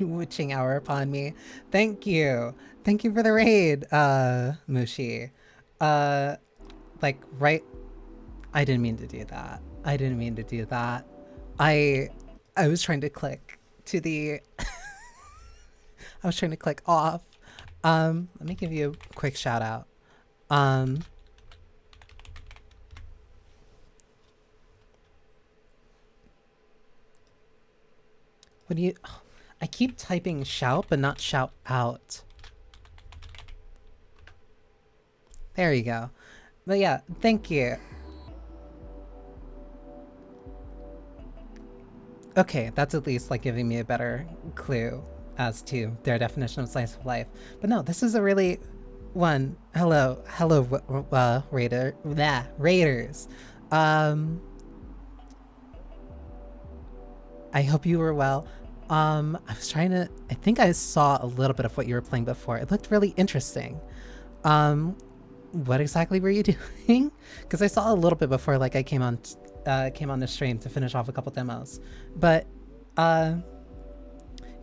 Witching hour upon me. Thank you. Thank you for the raid, Mushi. Like, right... I didn't mean to do that. I didn't mean to do that. I was trying to click to the... I was trying to click off. Let me give you a quick shout out. What do you... Oh, I keep typing shout, but not shout out. There you go. But yeah, thank you. Okay, that's at least like giving me a better clue as to their definition of slice of life. But no, this is a really one. Hello, raiders. I hope you were well. I was trying to, I think I saw a little bit of what you were playing before. It looked really interesting. What exactly were you doing? Because I saw a little bit before, like I came on the stream to finish off a couple demos. But,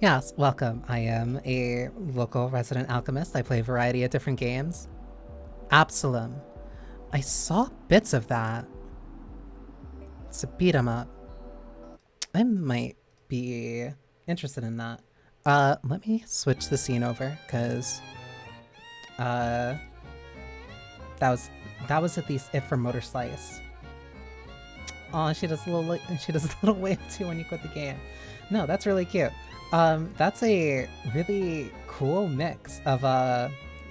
yes, welcome. I am a local resident alchemist. I play a variety of different games. Absalom. I saw bits of that. It's a beat 'em up. I might be interested in that. Let me switch the scene over, because that was at least it for Motor Slice. Oh, she does a little wave too when you quit the game. No, that's really cute. That's a really cool mix of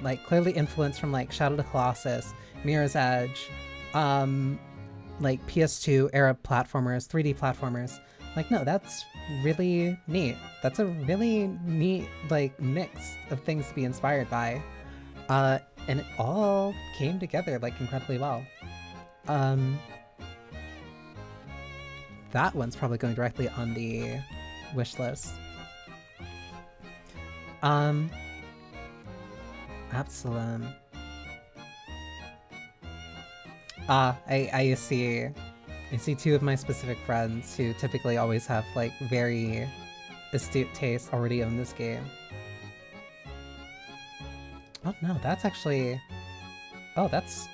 like clearly influenced from like Shadow of the Colossus, Mirror's Edge, like PS2 era platformers, 3D platformers. Like, no, that's really neat. That's a really neat, like, mix of things to be inspired by. And it all came together, like, incredibly well. That one's probably going directly on the wish list. Absalom. I see two of my specific friends who typically always have like very astute taste already own this game. Oh no, that's actually... Oh, that's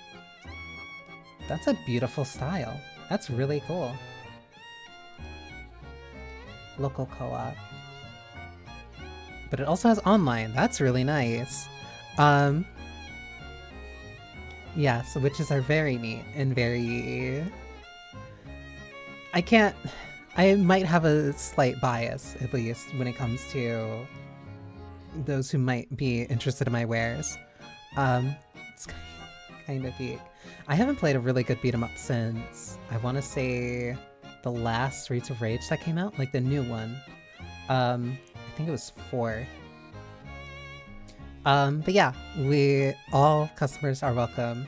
a beautiful style. That's really cool. Local co-op. But it also has online. That's really nice. Yeah, so witches are very neat and very... I might have a slight bias, at least, when it comes to those who might be interested in my wares. It's kind of big. I haven't played a really good beat 'em up since, I want to say, the last Streets of Rage that came out, like the new one. I think it was 4. But yeah, all customers are welcome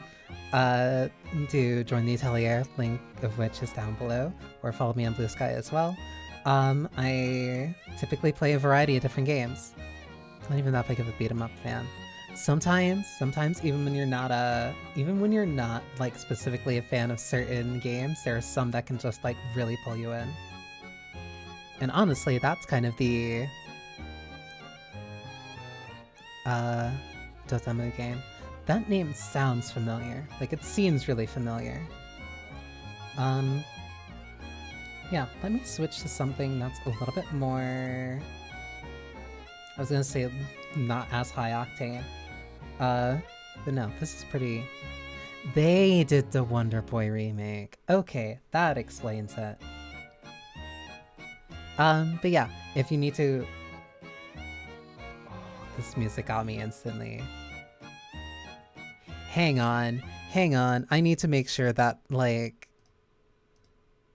to join the Atelier, link of which is down below, or follow me on Blue Sky as well. I typically play a variety of different games. I'm not even that big of a beat 'em up fan. Sometimes even when you're not like specifically a fan of certain games, there are some that can just like really pull you in. And honestly, that's kind of the Dotemu game. That name sounds familiar. Like, it seems really familiar. Yeah, let me switch to something that's a little bit more... I was gonna say not as high octane. But no, this is pretty... They did the Wonder Boy remake. Okay, that explains it. But yeah, if you need to... Oh, this music got me instantly. Hang on, I need to make sure that, like,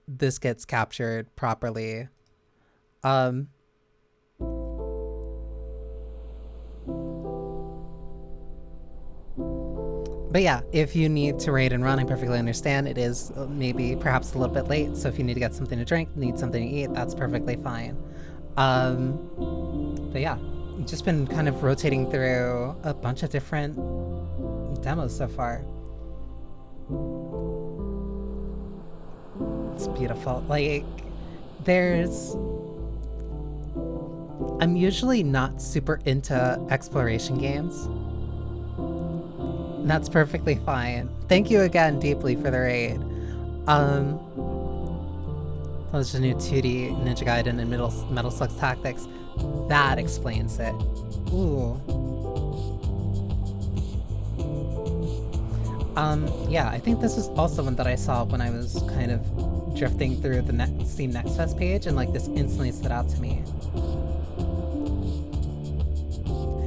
this gets captured properly. But yeah, if you need to raid and run, I perfectly understand. It is maybe perhaps a little bit late, so if you need to get something to drink, need something to eat, that's perfectly fine. But yeah, just been kind of rotating through a bunch of different demos so far. It's beautiful. Like, I'm usually not super into exploration games. That's perfectly fine. Thank you again deeply for the raid. There's a new 2D Ninja Gaiden and Metal Slug Tactics. That explains it. Ooh. Yeah, I think this is also one that I saw when I was kind of drifting through the Steam Next Fest page, and like this instantly stood out to me.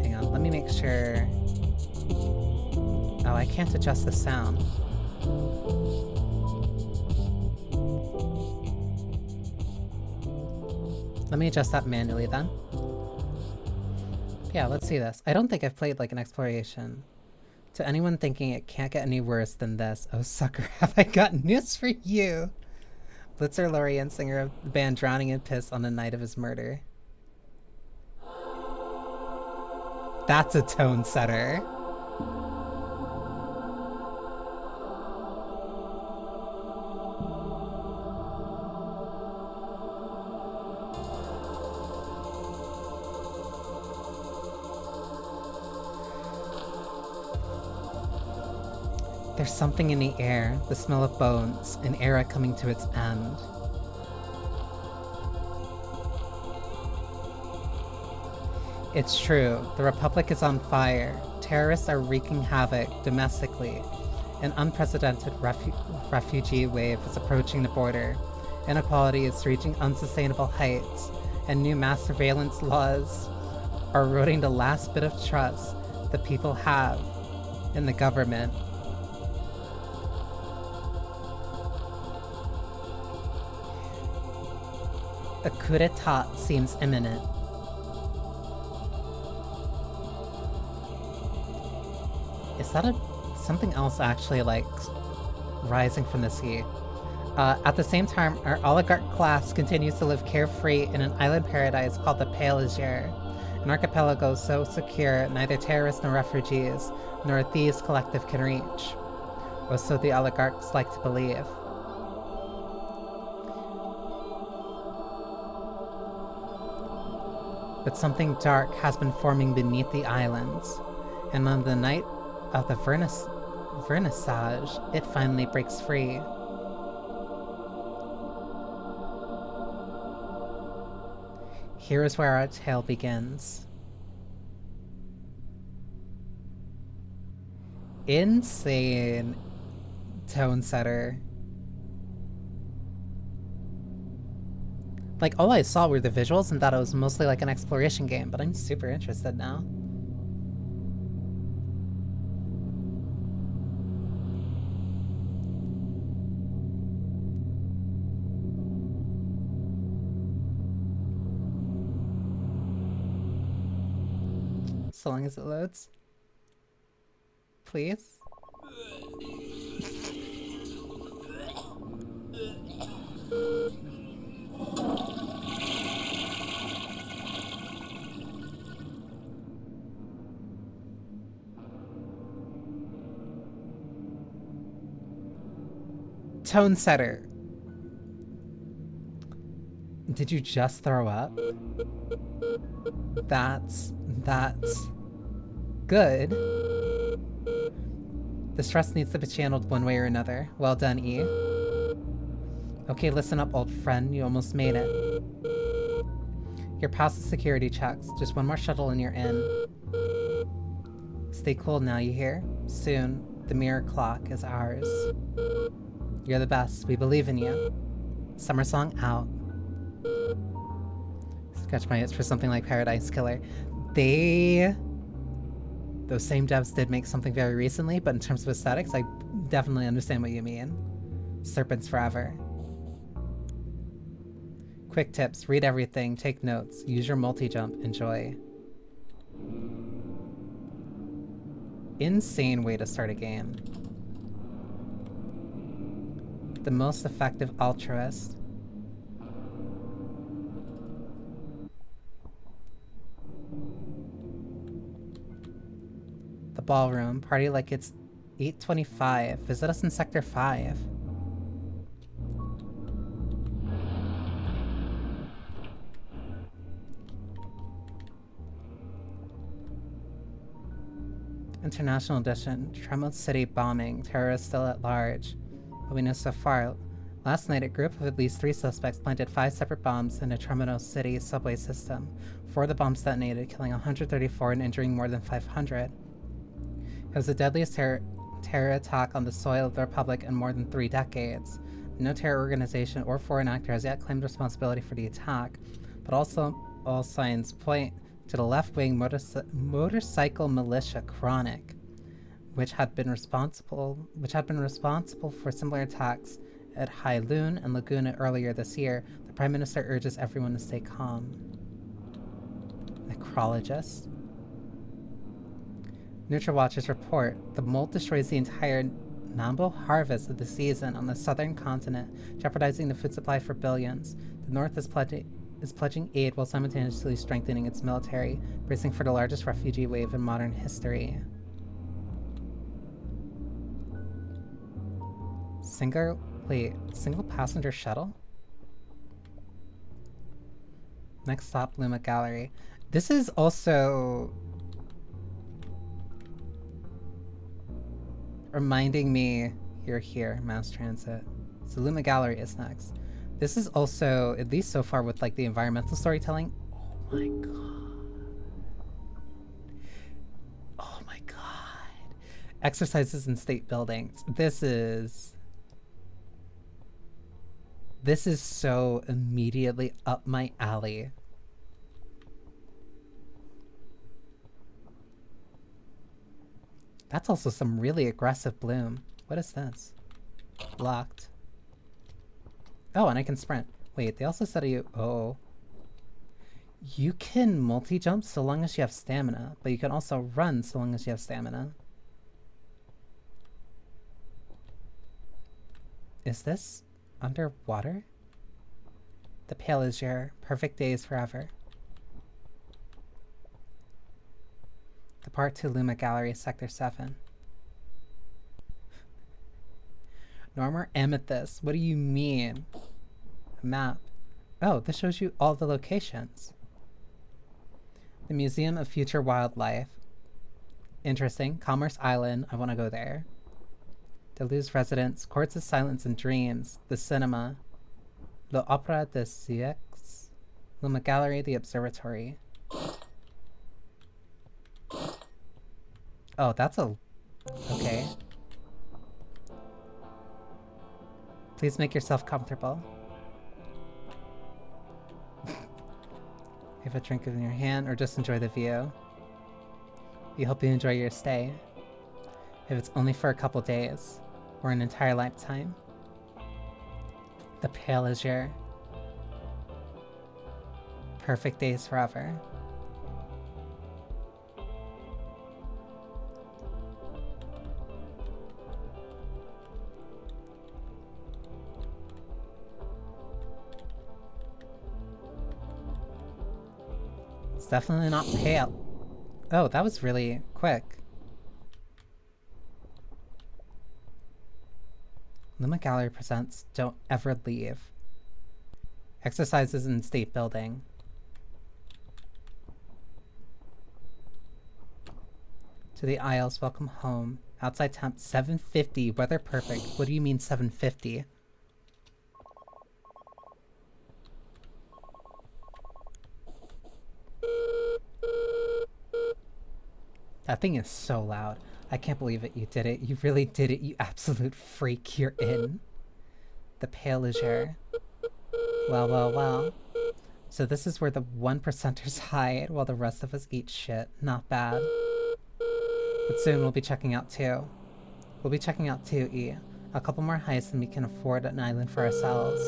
Hang on, let me make sure. Oh, I can't adjust the sound. Let me adjust that manually then. Yeah, let's see this. I don't think I've played like an exploration. To anyone thinking it can't get any worse than this, oh sucker, have I got news for you! Blitzer Lorien, singer of the band Drowning in Piss on the night of his murder. That's a tone setter. There's something in the air, the smell of bones, an era coming to its end. It's true, the Republic is on fire. Terrorists are wreaking havoc domestically. An unprecedented refugee wave is approaching the border. Inequality is reaching unsustainable heights, and new mass surveillance laws are eroding the last bit of trust the people have in the government. A coup d'etat seems imminent. Is that something else actually, like, rising from the sea? At the same time, our oligarch class continues to live carefree in an island paradise called the Pale Azure, an archipelago so secure neither terrorists nor refugees, nor a thieves collective can reach. Or so the oligarchs like to believe. But something dark has been forming beneath the islands, and on the night of the vernissage, it finally breaks free. Here is where our tale begins. Insane tone setter. Like, all I saw were the visuals and thought it was mostly like an exploration game, but I'm super interested now. So long as it loads. Please. Tone setter. Did you just throw up? That's good. The stress needs to be channeled one way or another. Well done, E. Okay, listen up, old friend. You almost made it. You're past the security checks. Just one more shuttle and you're in. Stay cool now, you hear? Soon, the mirror clock is ours. You're the best. We believe in you. Summer song out. Scratch my itch for something like Paradise Killer. Those same devs did make something very recently, but in terms of aesthetics, I definitely understand what you mean. Serpents forever. Quick tips, read everything, take notes, use your multi-jump, enjoy. Insane way to start a game. The most effective altruist. The ballroom, party like it's 8:25. Visit us in Sector 5. International edition. Tremont City bombing. Terrorists still at large. What we know so far. Last night, a group of at least 3 suspects planted 5 separate bombs in a Tremont City subway system. 4 of the bombs detonated, killing 134 and injuring more than 500. It was the deadliest terror attack on the soil of the Republic in more than 3 decades. No terror organization or foreign actor has yet claimed responsibility for the attack, but also all signs point to the left-wing motorcycle militia Chronic, which had been responsible for similar attacks at Hailoon and Laguna earlier this year. The Prime Minister urges everyone to stay calm. Necrologist. NutriWatchers report the mold destroys the entire Nambo harvest of the season on the southern continent, jeopardizing the food supply for billions. The North is pledging aid while simultaneously strengthening its military, bracing for the largest refugee wave in modern history. Single passenger shuttle? Next stop, Luma Gallery. This is also reminding me, you're here, mass transit. So Luma Gallery is next. This is also, at least so far with like the environmental storytelling. Oh my god. Oh my god. Exercises in state buildings. This is so immediately up my alley. That's also some really aggressive bloom. What is this? Locked. Oh, and I can sprint. Wait, they also said you can multi-jump so long as you have stamina, but you can also run so long as you have stamina. Is this underwater? The Pale Azure, perfect days forever. Depart to Luma Gallery, Sector 7. Normer Amethyst, what do you mean? A map. Oh, this shows you all the locations. The Museum of Future Wildlife. Interesting. Commerce Island, I want to go there. Deleuze Residence, Courts of Silence and Dreams, the cinema, L'Opera des Siècles, Luma Gallery, the observatory. Oh, that's a... okay. Please make yourself comfortable. Give a drink in your hand or just enjoy the view. We hope you enjoy your stay. If it's only for a couple days or an entire lifetime. The Pale Azure. Perfect days forever. It's definitely not pale. Oh, that was really quick. Luma Gallery presents Don't Ever Leave. Exercises in State Building. To the Isles, welcome home. Outside temp 750, weather perfect. What do you mean 750? That thing is so loud. I can't believe it. You did it. You really did it. You absolute freak. You're in. The Pale Azure. Well, well, well. So this is where the 1%ers hide while the rest of us eat shit. Not bad. But soon we'll be checking out too. We'll be checking out too, E. A couple more heists and we can afford an island for ourselves.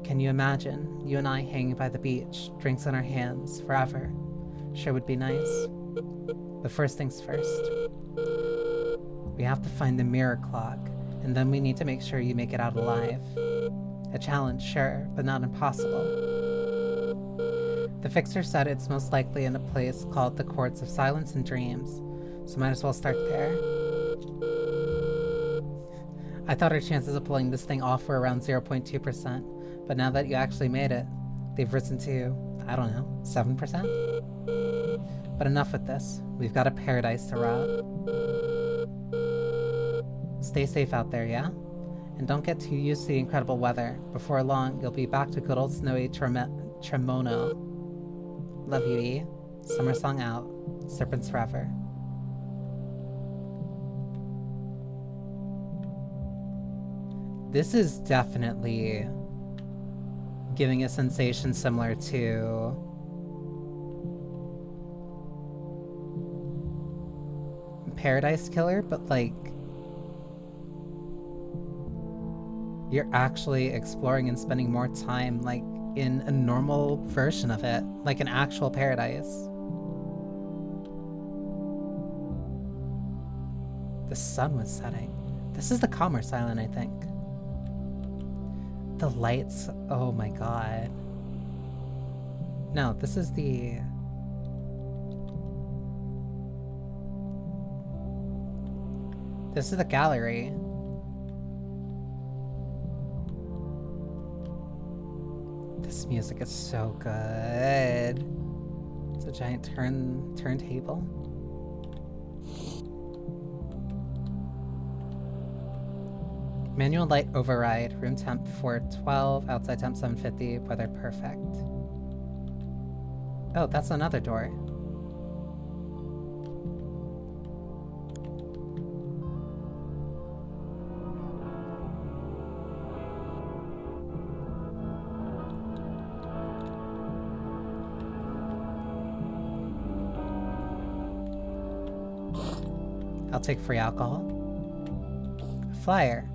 Can you imagine? You and I hanging by the beach, drinks in our hands, forever. Sure would be nice. But first things first. We have to find the mirror clock, and then we need to make sure you make it out alive. A challenge, sure, but not impossible. The fixer said it's most likely in a place called the Courts of Silence and Dreams, so might as well start there. I thought our chances of pulling this thing off were around 0.2%, but now that you actually made it, they've risen to, I don't know, 7%? But enough with this. We've got a paradise to rob. Stay safe out there, yeah? And don't get too used to the incredible weather. Before long, you'll be back to good old snowy Tremono. Love you, E. Summer song out. Serpents forever. This is definitely giving a sensation similar to Paradise Killer, but like you're actually exploring and spending more time like in a normal version of it, like an actual paradise. The sun was setting. This is the Commerce Island, I think. The lights, oh my god. No, this is the... This is the gallery. This music is so good. It's a giant turntable. Manual light override. Room temp 412. Outside temp 750. Weather perfect. Oh, that's another door. I'll take free alcohol. Flyer.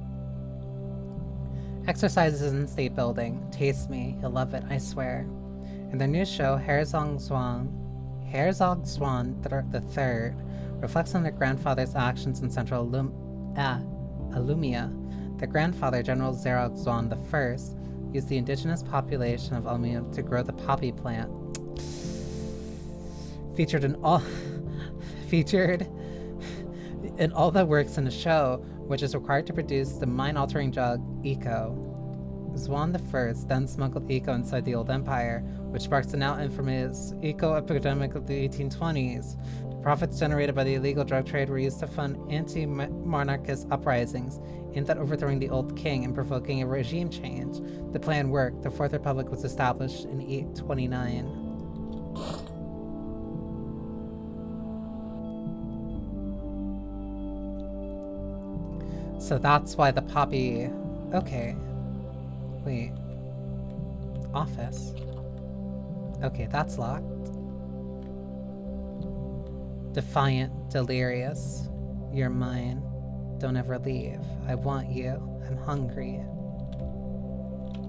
Exercises in State Building. Taste me. You'll love it, I swear. In their new show, Herzog Swan the Third reflects on their grandfather's actions in Central Alumia. Their grandfather, General Zerog Zwan I, used the indigenous population of Alumia to grow the poppy plant. Featured in all the works in the show, which is required to produce the mind-altering drug Eco. Zwan I then smuggled Eco inside the Old Empire, which sparks the now infamous Eco epidemic of the 1820s. The profits generated by the illegal drug trade were used to fund anti-monarchist uprisings, aimed at overthrowing the old king and provoking a regime change. The plan worked. The Fourth Republic was established in 829. So that's why the poppy... Okay. Wait. Office. Okay, that's locked. Defiant, delirious. You're mine. Don't ever leave. I want you. I'm hungry.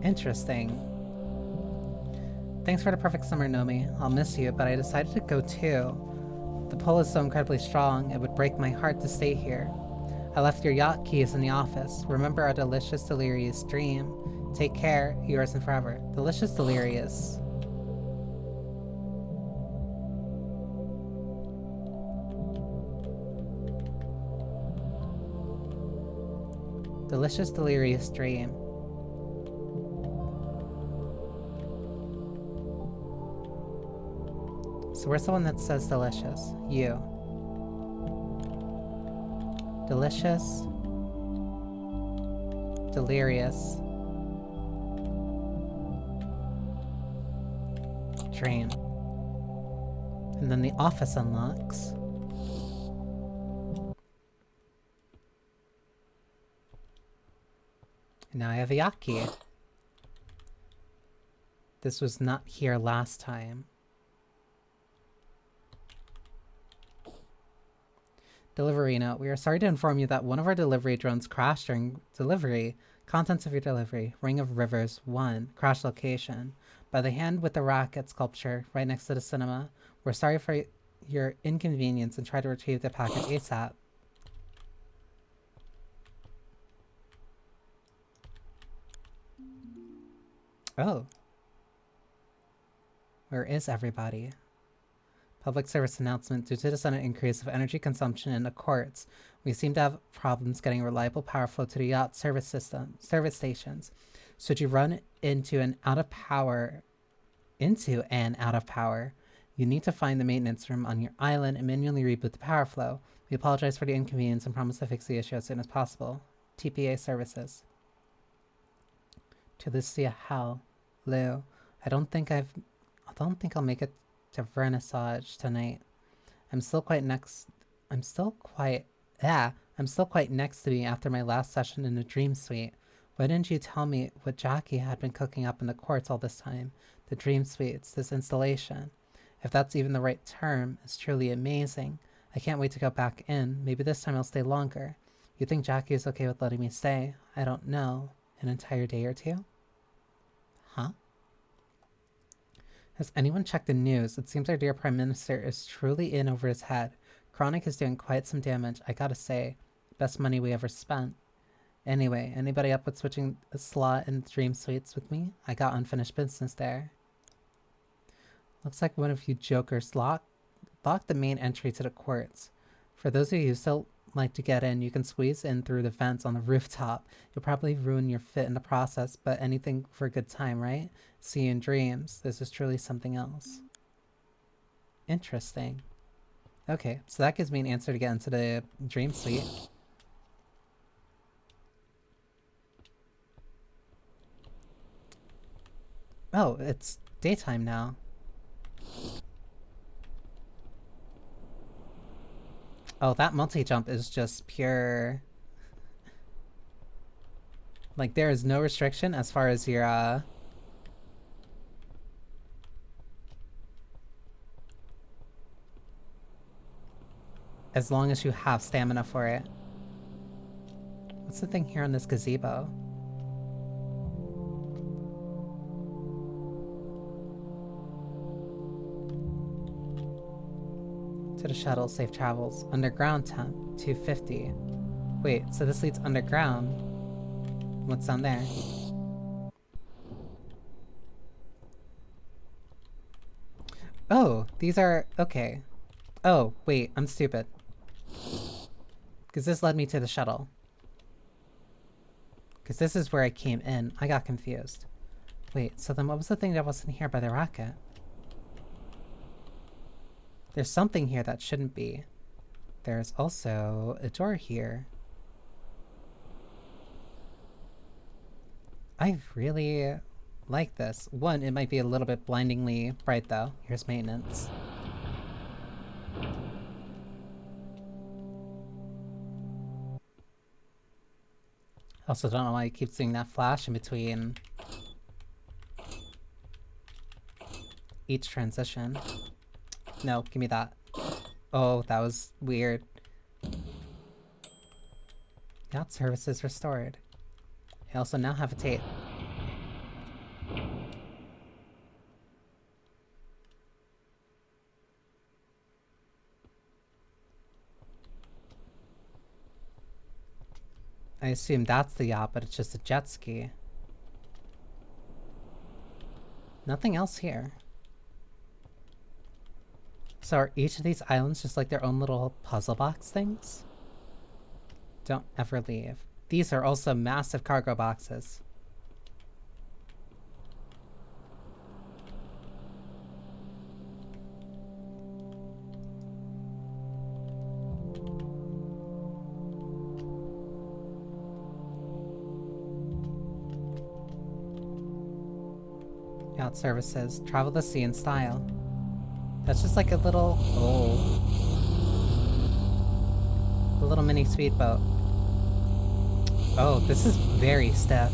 Interesting. Thanks for the perfect summer, Nomi. I'll miss you, but I decided to go too. The pull is so incredibly strong, it would break my heart to stay here. I left your yacht keys in the office. Remember our delicious, delirious dream. Take care, yours and forever. Delicious, delirious. Delicious, delirious dream. So where's the one that says delicious? You. Delicious. Delirious. Dream. And then the office unlocks. And now I have a Yaki. This was not here last time. Delivery note. We are sorry to inform you that one of our delivery drones crashed during delivery. Contents of your delivery. Ring of Rivers 1. Crash location. By the hand with the rocket sculpture right next to the cinema. We're sorry for your inconvenience and try to retrieve the packet ASAP. Oh. Where is everybody? Public service announcement. Due to the sudden increase of energy consumption in the courts, we seem to have problems getting reliable power flow to the yacht service stations. Should you run into an out of power, you need to find the maintenance room on your island and manually reboot the power flow. We apologize for the inconvenience and promise to fix the issue as soon as possible. TPA services. Talicia Hal. Lou. I don't think I'll make it to Vernissage tonight. I'm still quite next to me after my last session in the Dream Suite. Why didn't you tell me what Jackie had been cooking up in the courts all this time? The Dream Suites, this installation. If that's even the right term, is truly amazing. I can't wait to go back in. Maybe this time I'll stay longer. You think Jackie is okay with letting me stay? I don't know. An entire day or two? Huh? Has anyone checked the news? It seems our dear Prime Minister is truly in over his head. Chronic is doing quite some damage, I gotta say. Best money we ever spent. Anyway, anybody up with switching a slot in Dream Suites with me? I got unfinished business there. Looks like one of you jokers locked the main entry to the courts. For those of you who still like to get in, you can squeeze in through the vents on the rooftop. You'll probably ruin your fit in the process, but anything for a good time, right? See you in dreams. This is truly something else. Interesting. Okay, so that gives me an answer to get into the Dream Suite. Oh, it's daytime now. Oh, that multi-jump is just pure... Like, there is no restriction as far as your, as long as you have stamina for it. What's the thing here on this gazebo? To the shuttle, safe travels. Underground temp, 250. Wait, so this leads underground. What's down there? Oh, these are... okay. Oh, wait, I'm stupid. Because this led me to the shuttle. Because this is where I came in. I got confused. Wait, so then what was the thing that wasn't here by the rocket? There's something here that shouldn't be. There's also a door here. I really like this. One, it might be a little bit blindingly bright though. Here's maintenance. Also don't know why it keeps doing that flash in between each transition. No, give me that. Oh, that was weird. Yacht services restored. I also now have a tape. I assume that's the yacht, but it's just a jet ski. Nothing else here. So are each of these islands just like their own little puzzle box things? Don't ever leave. These are also massive cargo boxes. Yacht services. Travel the sea in style. That's just like a little... Oh. A little mini speedboat. Oh, this is very stiff.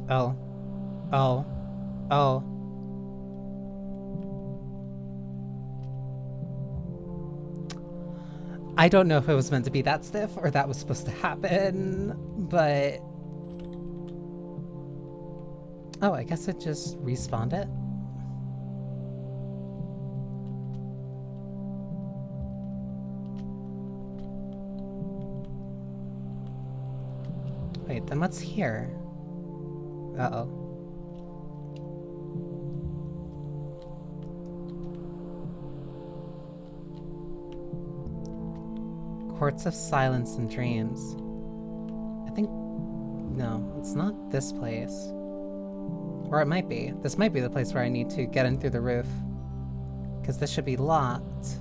Oh. Oh. Oh. I don't know if it was meant to be that stiff or that was supposed to happen, but... Oh, I guess it just respawned it? Wait, then what's here? Uh-oh. Courts of Silence and Dreams. I think... No, it's not this place. Or it might be. This might be the place where I need to get in through the roof. Because this should be locked.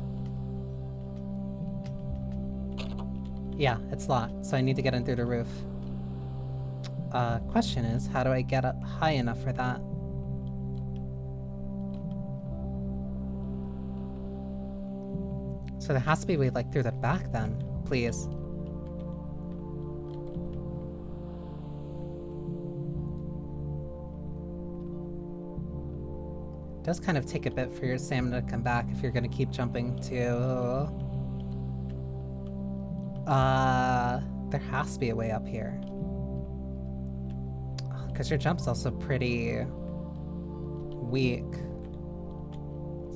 Yeah, it's locked, so I need to get in through the roof. Question is, how do I get up high enough for that? So there has to be a way, like, through the back then. Please. It does kind of take a bit for your stamina to come back if you're gonna keep jumping to... there has to be a way up here. Because your jump's also pretty... weak.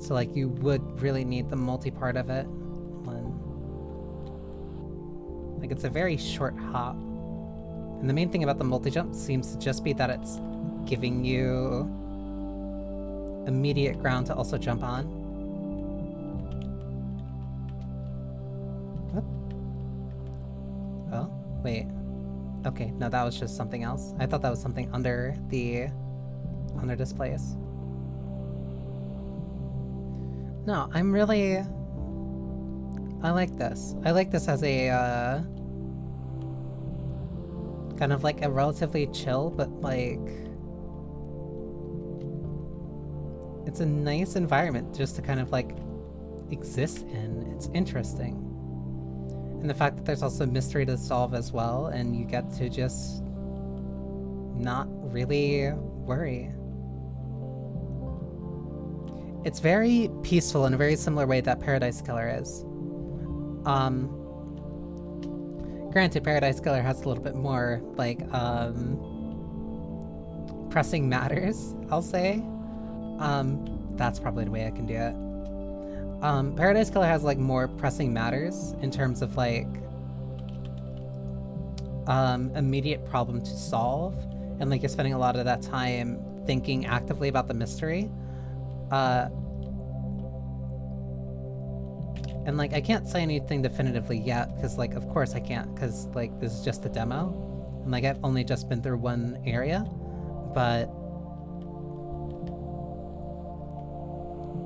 So, like, you would really need the multi-part of it. Like, it's a very short hop. And the main thing about the multi-jump seems to just be that it's giving you immediate ground to also jump on. What? Oh, wait. Okay, no, that was just something else. I thought that was something under this place. No, I'm really... I like this. I like this as a, kind of like a relatively chill, but like... It's a nice environment just to kind of like exist in. It's interesting. And the fact that there's also mystery to solve as well, and you get to just not really worry. It's very peaceful in a very similar way that Paradise Killer is. Granted, Paradise Killer has a little bit more, like, pressing matters, I'll say. That's probably the way I can do it. Paradise Killer has, like, more pressing matters in terms of, like, immediate problem to solve. And, like, you're spending a lot of that time thinking actively about the mystery. And, like, I can't say anything definitively yet, because, like, of course I can't, because, like, this is just a demo. And, like, I've only just been through one area. But...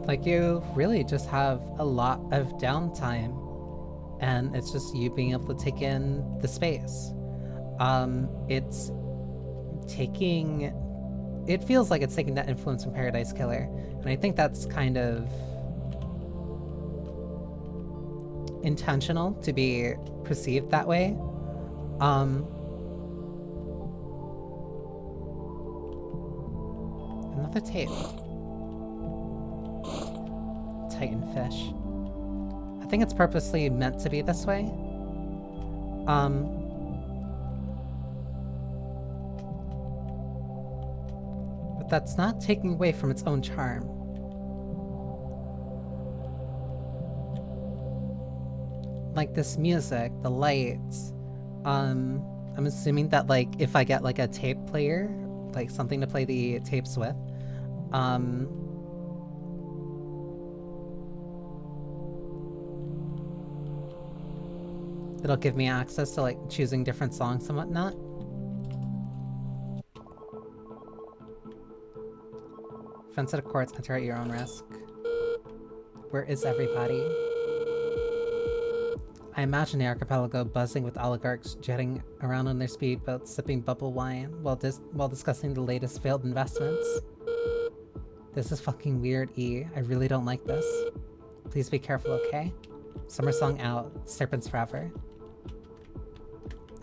like, you really just have a lot of downtime. And it's just you being able to take in the space. It's taking... It feels like it's taking that influence from Paradise Killer. And I think that's kind of intentional to be perceived that way. Another tape. Titan fish. I think it's purposely meant to be this way. But that's not taking away from its own charm. Like this music, the lights. I'm assuming that like if I get like a tape player, like something to play the tapes with, it'll give me access to like choosing different songs and whatnot. Offensive courts, enter at your own risk. Where is everybody? I imagine the archipelago buzzing with oligarchs jetting around on their speedboats, sipping bubble wine while discussing the latest failed investments. This is fucking weird, E. I really don't like this. Please be careful, okay? Summer song out. Serpents forever.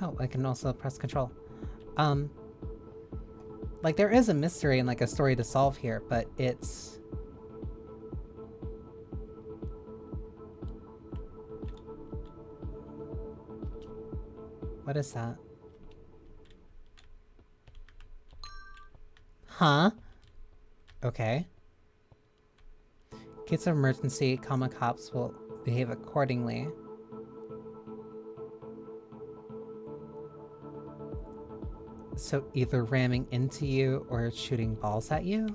Oh, I can also press control. Like there is a mystery and like a story to solve here, but it's... What is that? Huh? Okay. In case of emergency, common cops will behave accordingly. So either ramming into you or shooting balls at you?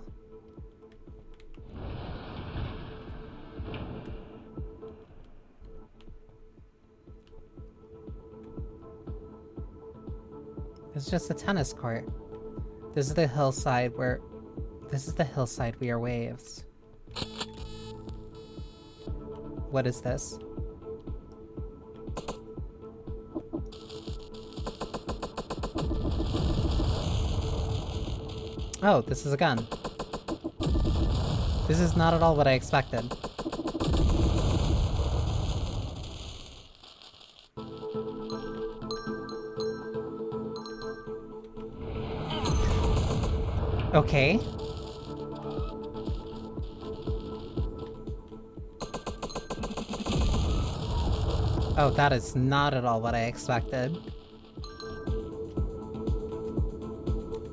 It's just a tennis court. This is the hillside where... This is the hillside we are waves. What is this? Oh, this is a gun. This is not at all what I expected. Okay. Oh, that is not at all what I expected.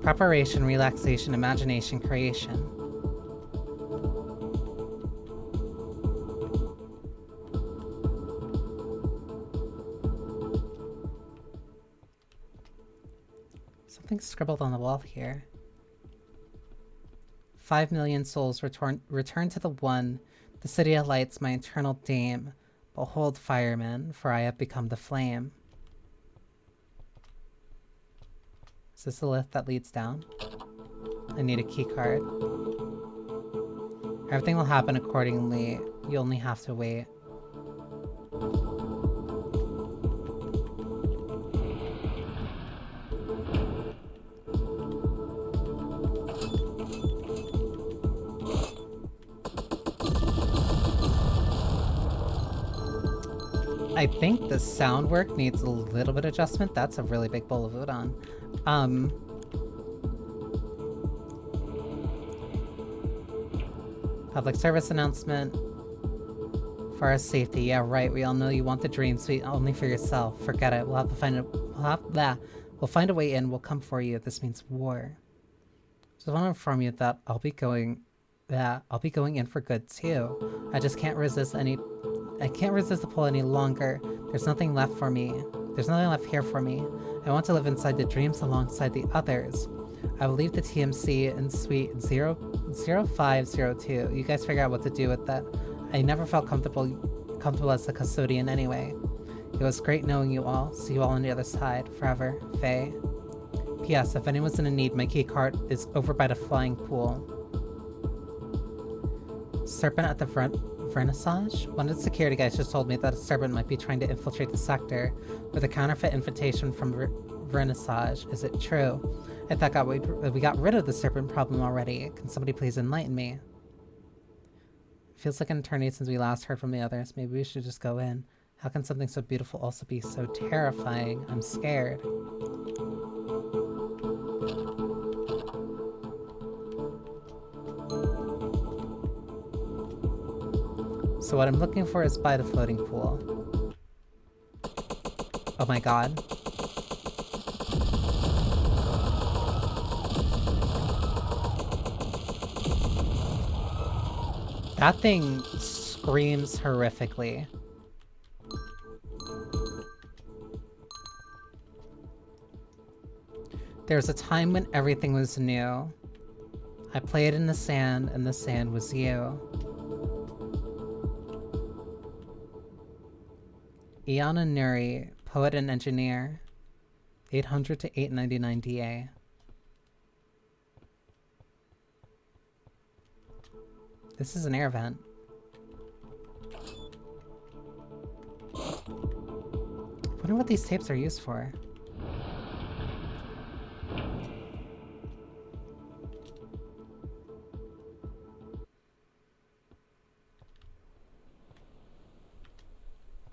Preparation, relaxation, imagination, creation. Something's scribbled on the wall here. 5 million souls return to the One, the city of lights, my eternal dame. Behold, fireman, for I have become the flame. Is this the lift that leads down? I need a key card. Everything will happen accordingly. You only have to wait. I think the sound work needs a little bit of adjustment. That's a really big bowl of udon. Public service announcement. For our safety, yeah, right. We all know you want the dream suite only for yourself. Forget it. We'll find a way in. We'll come for you. This means war. Just want to inform you that I'll be going in for good too. I just can't resist the pull any longer. There's nothing left for me. There's nothing left here for me. I want to live inside the dreams alongside the others. I will leave the TMC in suite 0502. You guys figure out what to do with that. I never felt comfortable as a custodian anyway. It was great knowing you all. See you all on the other side. Forever, Faye. P.S. If anyone's in need, my key card is over by the flying pool. Serpent at the Vernissage? One of the security guys just told me that a serpent might be trying to infiltrate the sector with a counterfeit invitation from Vernissage. Is it true? I thought we got rid of the serpent problem already. Can somebody please enlighten me? Feels like an eternity since we last heard from the others. Maybe we should just go in. How can something so beautiful also be so terrifying? I'm scared. So what I'm looking for is by the floating pool. Oh my god. That thing screams horrifically. There was a time when everything was new. I played in the sand, and the sand was you. Iana Nuri, poet and engineer. 800 to 899 DA. This is an air vent. Wonder what these tapes are used for.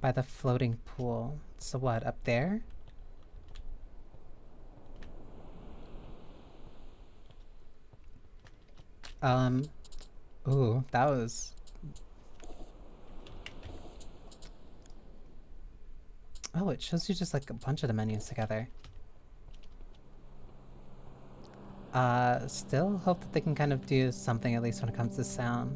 By the floating pool. So what, up there? Ooh, that was... Oh, it shows you just like a bunch of the menus together. Still hope that they can kind of do something at least when it comes to sound.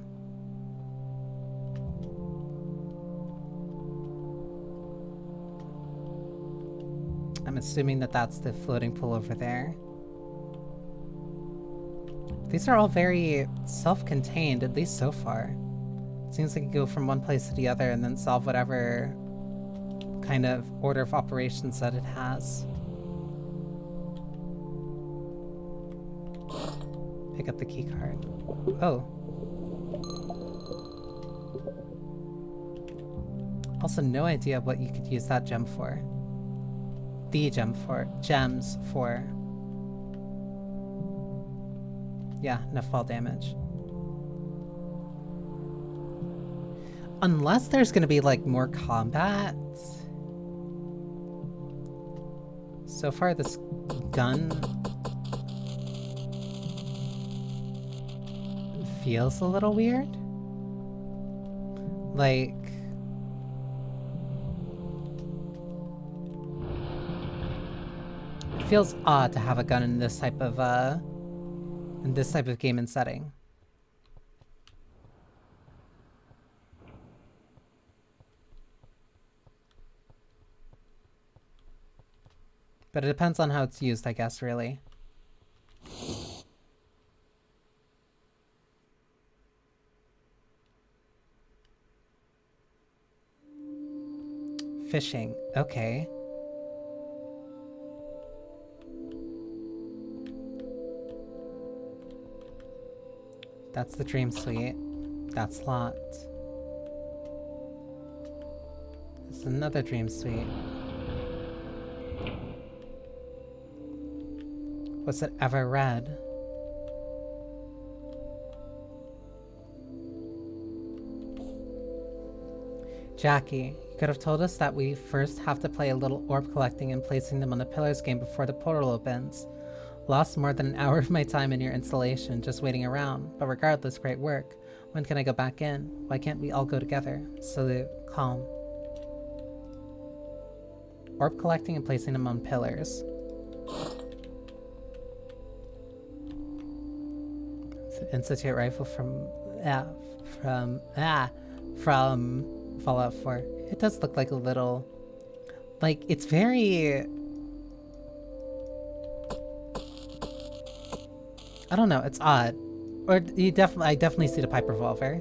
I'm assuming that that's the floating pool over there. These are all very self-contained, at least so far. It seems like you go from one place to the other and then solve whatever kind of order of operations that it has. Pick up the key card. Oh. Also, no idea what you could use that gem for. The gem for. Gems for. Yeah, no fall damage. Unless there's gonna be like more combat. So far this gun feels a little weird. Like it feels odd to have a gun in this type of game and setting. But it depends on how it's used, I guess, really. Fishing. Okay. That's the dream suite. That's locked. There's another dream suite. Was it ever read? Jackie, you could have told us that we first have to play a little orb collecting and placing them on the pillars game before the portal opens. Lost more than an hour of my time in your installation just waiting around, but regardless, great work. When can I go back in? Why can't we all go together? Salute, calm. Orb collecting and placing them on pillars. Institute rifle from Fallout 4. It does look like a little, like, it's very, I don't know, it's odd. Or I definitely see the pipe revolver.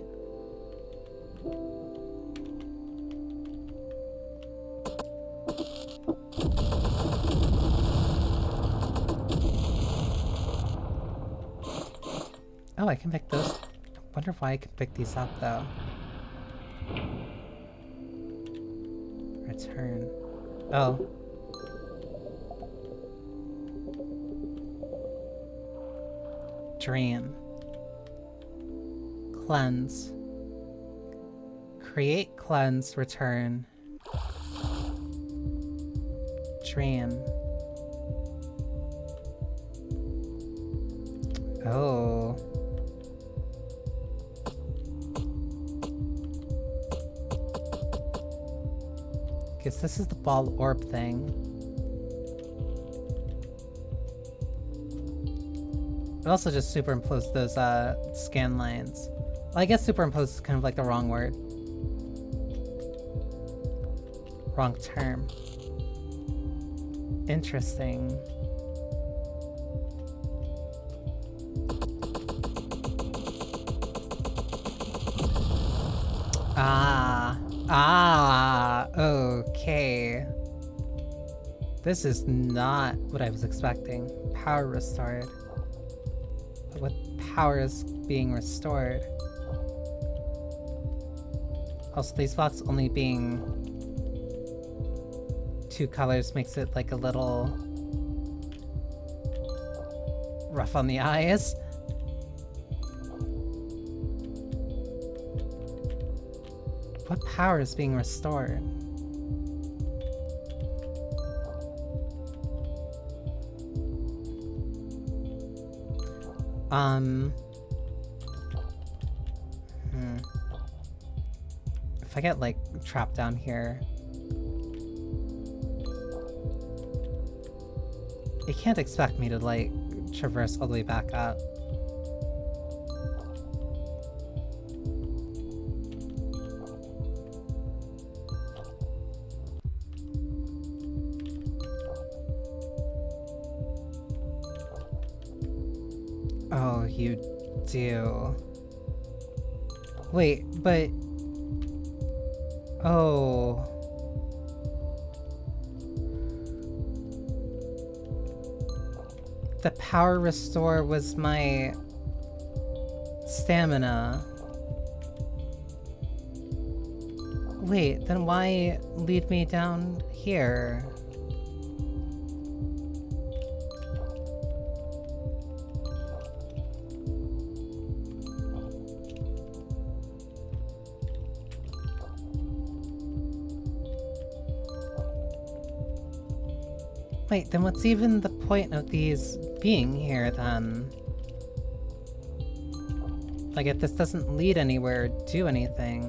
Oh, I can pick those. I wonder why I can pick these up, though. Return. Oh. Drain. Cleanse. Create, cleanse, return. stream. Oh. Guess this is the ball orb thing. It also just superimposed those scan lines. Well, I guess superimpose is kind of like the wrong word. Wrong term. Interesting. Okay. This is not what I was expecting. Power restored. But what power is being restored? Also, these blocks only being 2 colors makes it like a little rough on the eyes. What power is being restored? If I get like trapped down here, you can't expect me to like traverse all the way back up. Oh, you do. Wait, but... Oh... The power restore was my... stamina. Wait, then why lead me down here? Wait, then what's even the point of these being here, then? Like, if this doesn't lead anywhere or do anything...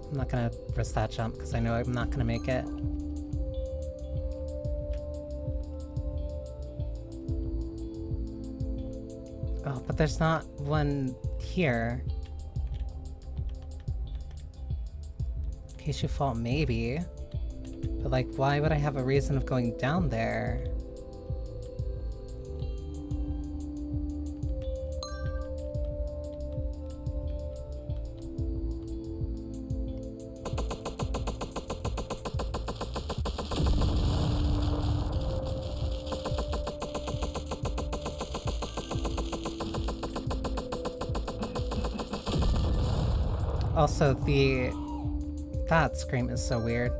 I'm not gonna risk that jump, because I know I'm not gonna make it. Oh, but there's not one here. In case you fall, maybe. But like, why would I have a reason of going down there? Also, that scream is so weird.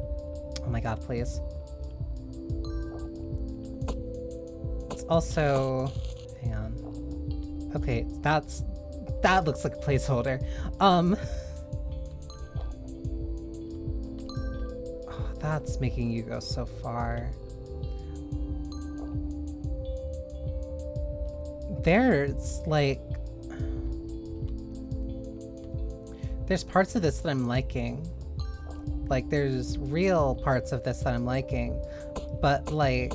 Oh my god, please. It's also... Hang on. Okay, that looks like a placeholder. Oh, that's making you go so far. There's, like... There's parts of this that I'm liking. Like, there's real parts of this that I'm liking. But, like...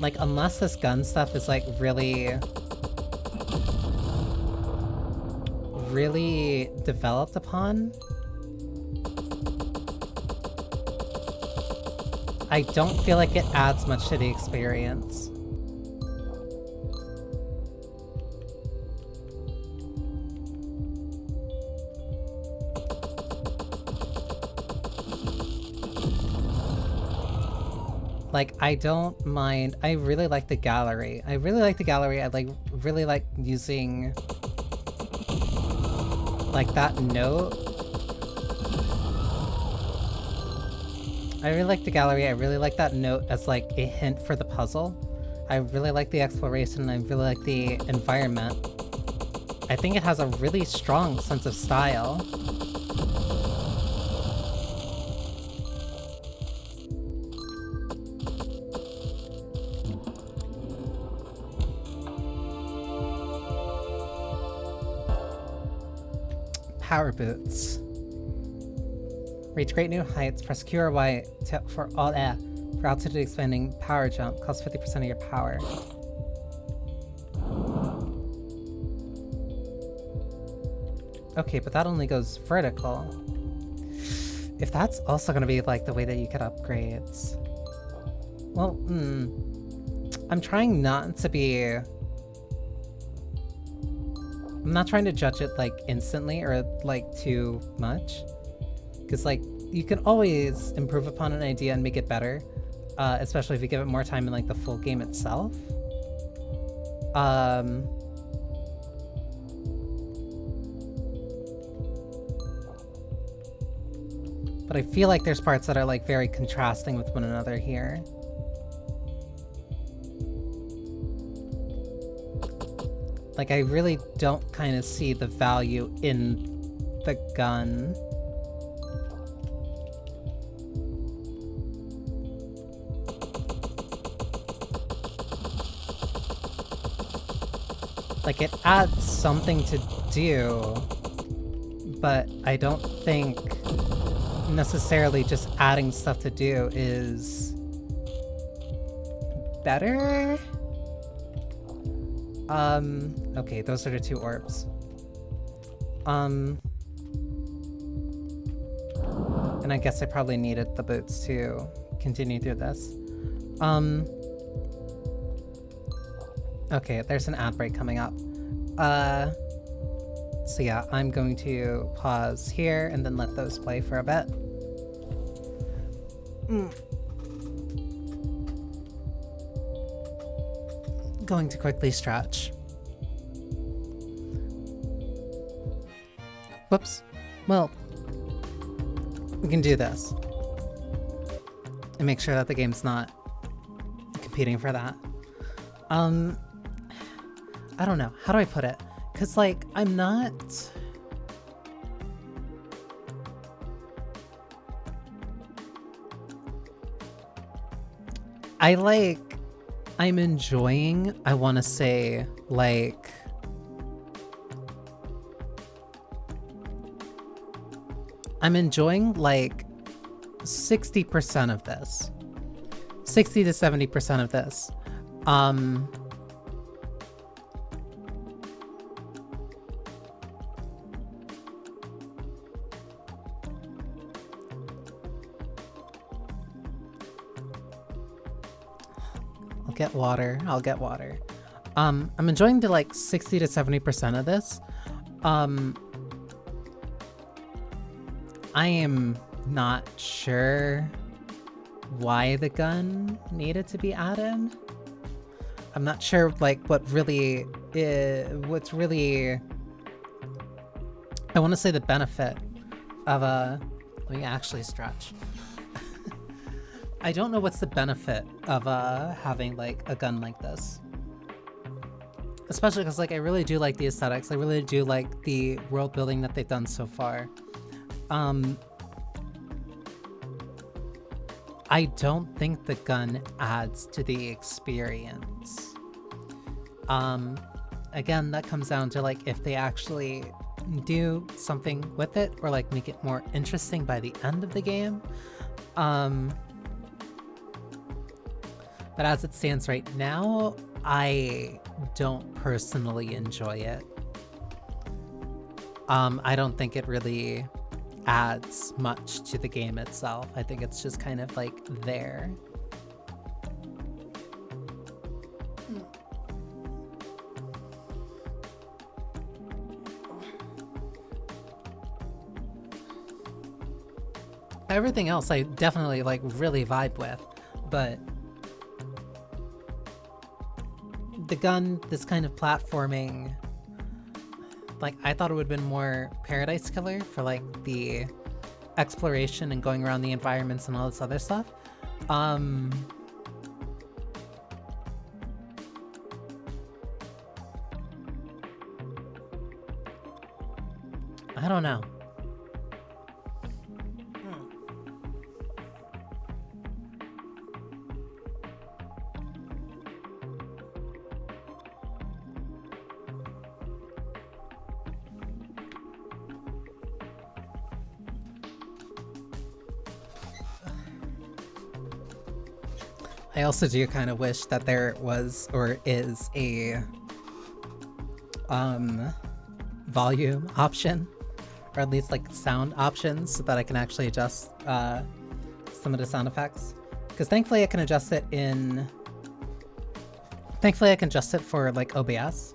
Like, unless this gun stuff is, like, really developed upon, I don't feel like it adds much to the experience. Like, I don't mind. I really like the gallery. I really like the gallery. I really like using like that note. I really like the gallery. I really like that note as like a hint for the puzzle. I really like the exploration, and I really like the environment. I think it has a really strong sense of style. Power boots. Reach great new heights. Press Q or Y for altitude expanding power jump. Costs 50% of your power. Okay, but that only goes vertical. If that's also gonna be like the way that you get upgrades. Well, I'm trying not to be... I'm not trying to judge it like instantly or like too much. Because like, you can always improve upon an idea and make it better. Especially if you give it more time in like the full game itself. But I feel like there's parts that are like very contrasting with one another here. Like I really don't kind of see the value in the gun. Like it adds something to do, but I don't think necessarily just adding stuff to do is better. Okay, those are the two orbs. And I guess I probably needed the boots to continue through this. Okay, there's an ad break coming up. So yeah, I'm going to pause here and then let those play for a bit. Going to quickly stretch. Whoops. Well, we can do this. And make sure that the game's not competing for that. I don't know. How do I put it? Because, like, I'm not... I'm enjoying, I want to say, like... I'm enjoying, like, 60% of this. 60 to 70% of this. I'll get water. I'm enjoying the like 60 to 70% of this. I am not sure why the gun needed to be added. I'm not sure like what's really I want to say the benefit of let me actually stretch. I don't know what's the benefit of having like a gun like this. Especially because like I really do like the aesthetics. I really do like the world building that they've done so far. I don't think the gun adds to the experience. Again, that comes down to like if they actually do something with it or like make it more interesting by the end of the game. But as it stands right now, I don't personally enjoy it. I don't think it really adds much to the game itself. I think it's just kind of like there. Everything else I definitely like really vibe with, but the gun, this kind of platforming, Like, I thought it would have been more Paradise Killer for, like, the exploration and going around the environments and all this other stuff. I don't know. I also do kind of wish that there was or is a volume option, or at least like sound options, so that I can actually adjust some of the sound effects. Because thankfully I can adjust it for like OBS.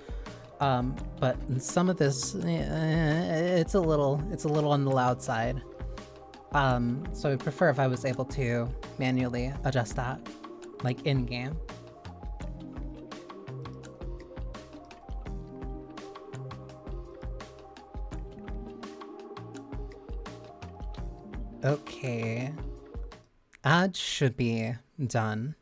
But in some of this, it's a little on the loud side. So I prefer if I was able to manually adjust that, like in-game. Okay. Ad should be done.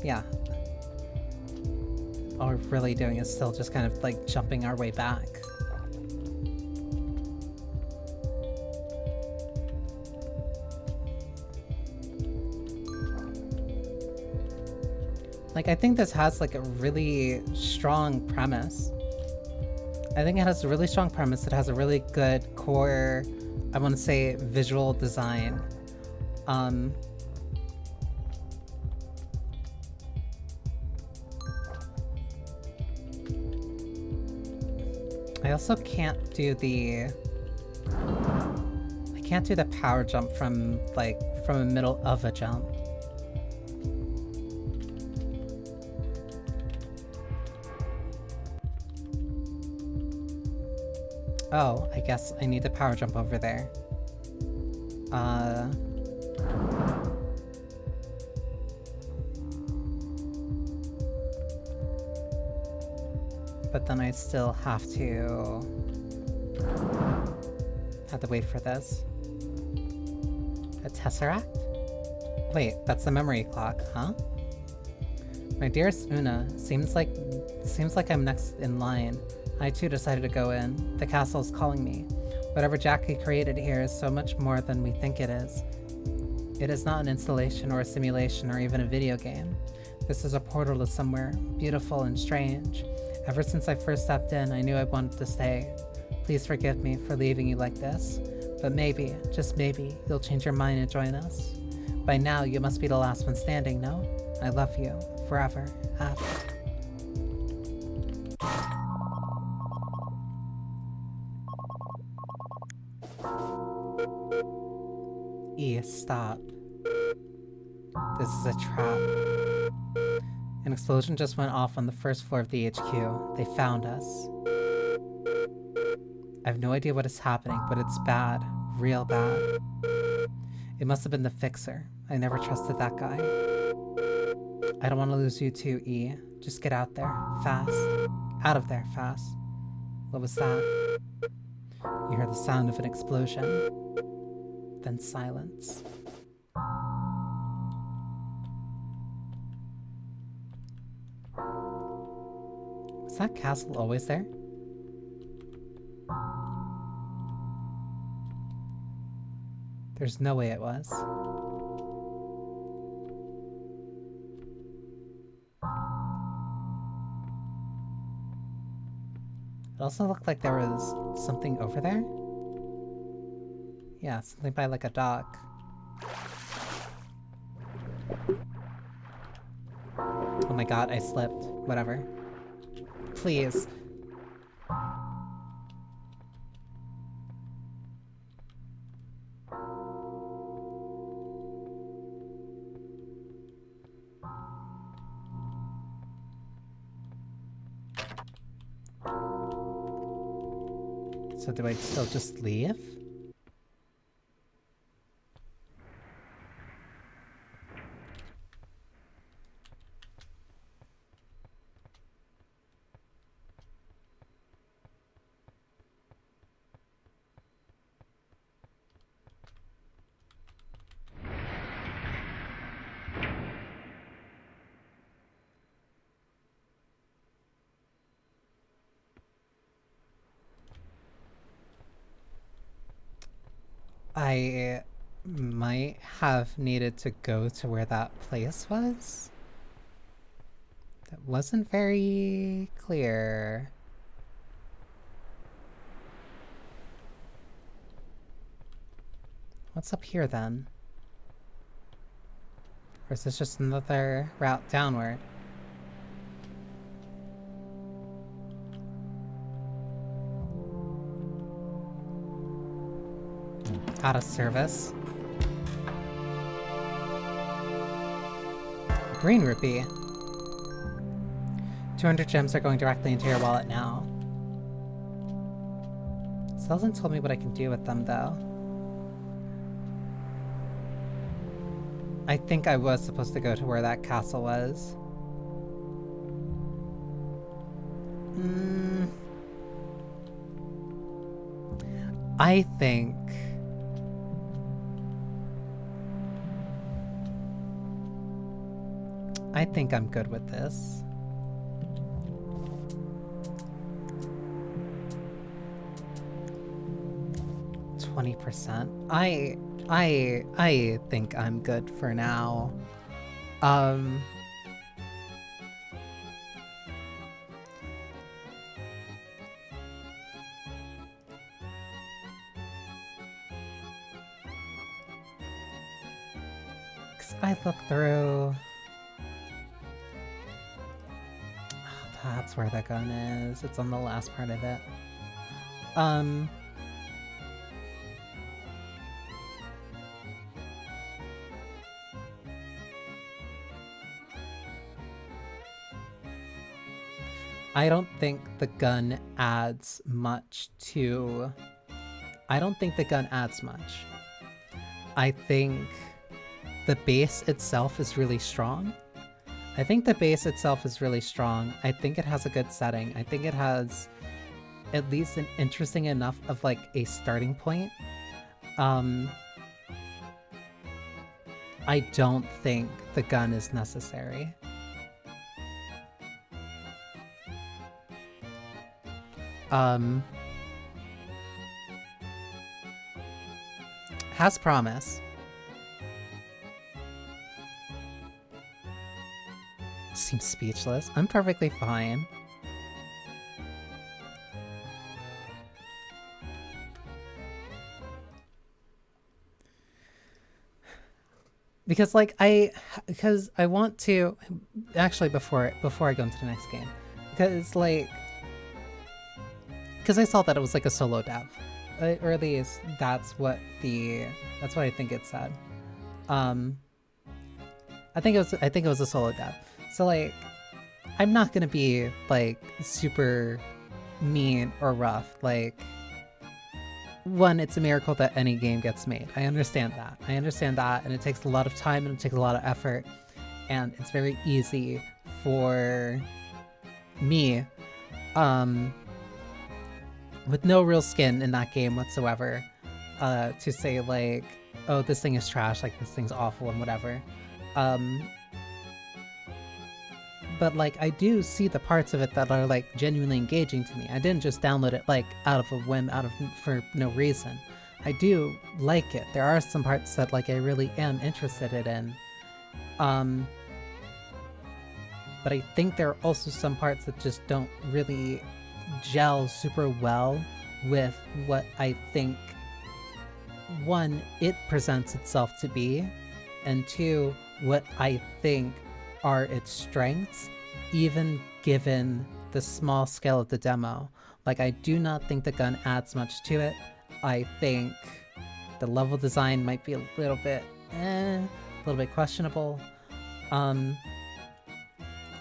Yeah. All we're really doing is still just kind of like jumping our way back. Like, I think this has like a really strong premise. I think it has a really strong premise. It has a really good core, I want to say, visual design. I also can't do the power jump from the middle of a jump. Oh, I guess I need the power jump over there. But then I still have to wait for this. A tesseract? Wait, that's the memory clock, huh? My dearest Una, seems like I'm next in line. I too decided to go in. The castle is calling me. Whatever Jackie created here is so much more than we think it is. It is not an installation or a simulation or even a video game. This is a portal to somewhere beautiful and strange. Ever since I first stepped in, I knew I wanted to stay. Please forgive me for leaving you like this, but maybe, just maybe, you'll change your mind and join us. By now, you must be the last one standing, no? I love you. Forever. F. E, stop. This is a trap. An explosion just went off on the first floor of the HQ. They found us. I have no idea what is happening, but it's bad. Real bad. It must have been the Fixer. I never trusted that guy. I don't want to lose you too, E. Just get out there. Fast. Out of there, fast. What was that? You heard the sound of an explosion. Then silence. Was that castle always there? There's no way it was. It also looked like there was something over there. Yeah, something by like a dock. Oh my god, I slipped. Whatever. Please. So do I still just leave? I might have needed to go to where that place was. That wasn't very clear. What's up here then? Or is this just another route downward? Out of service. Green rupee. 200 gems are going directly into your wallet now. Still hasn't told me what I can do with them though. I think I was supposed to go to where that castle was. I think... I'm good with this. I think I'm good for now. Cause I look through. That's where the gun is. It's on the last part of it. I don't think the gun adds much to... I don't think the gun adds much. I think the base itself is really strong. I think the base itself is really strong. I think it has a good setting. I think it has at least an interesting enough of like a starting point. I don't think the gun is necessary. Has promise. Seems speechless. I'm perfectly fine. Because like I want to actually before I go into the next game, because I saw that it was like a solo dev, or at least that's what I think it said. I think it was a solo dev. So like, I'm not gonna be like super mean or rough. Like, one, it's a miracle that any game gets made. I understand that. And it takes a lot of time and it takes a lot of effort. And it's very easy for me, with no real skin in that game whatsoever, to say like, oh, this thing is trash, like this thing's awful and whatever. But like, I do see the parts of it that are like genuinely engaging to me. I didn't just download it like out of a whim, for no reason. I do like it. There are some parts that like I really am interested in. But I think there are also some parts that just don't really gel super well with what I think, one, it presents itself to be, and two, what I think are its strengths, even given the small scale of the demo. Like, I do not think the gun adds much to it. I think the level design might be a little bit questionable.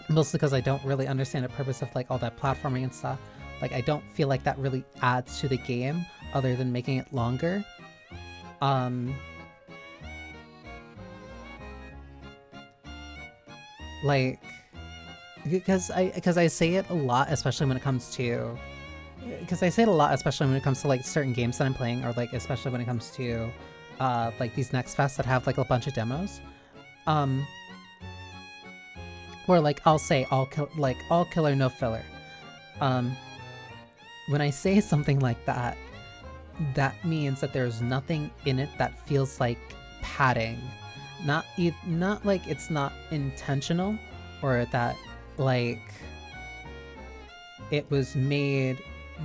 Mostly because I don't really understand the purpose of like all that platforming and stuff. Like, I don't feel like that really adds to the game other than making it longer. Like, because I say it a lot, especially when it comes to, like certain games that I'm playing, or like especially when it comes to like these next fests that have like a bunch of demos, where like I'll say all killer no filler. When I say something like that, that means that there's nothing in it that feels like padding. Not like it's not intentional, or that like it was made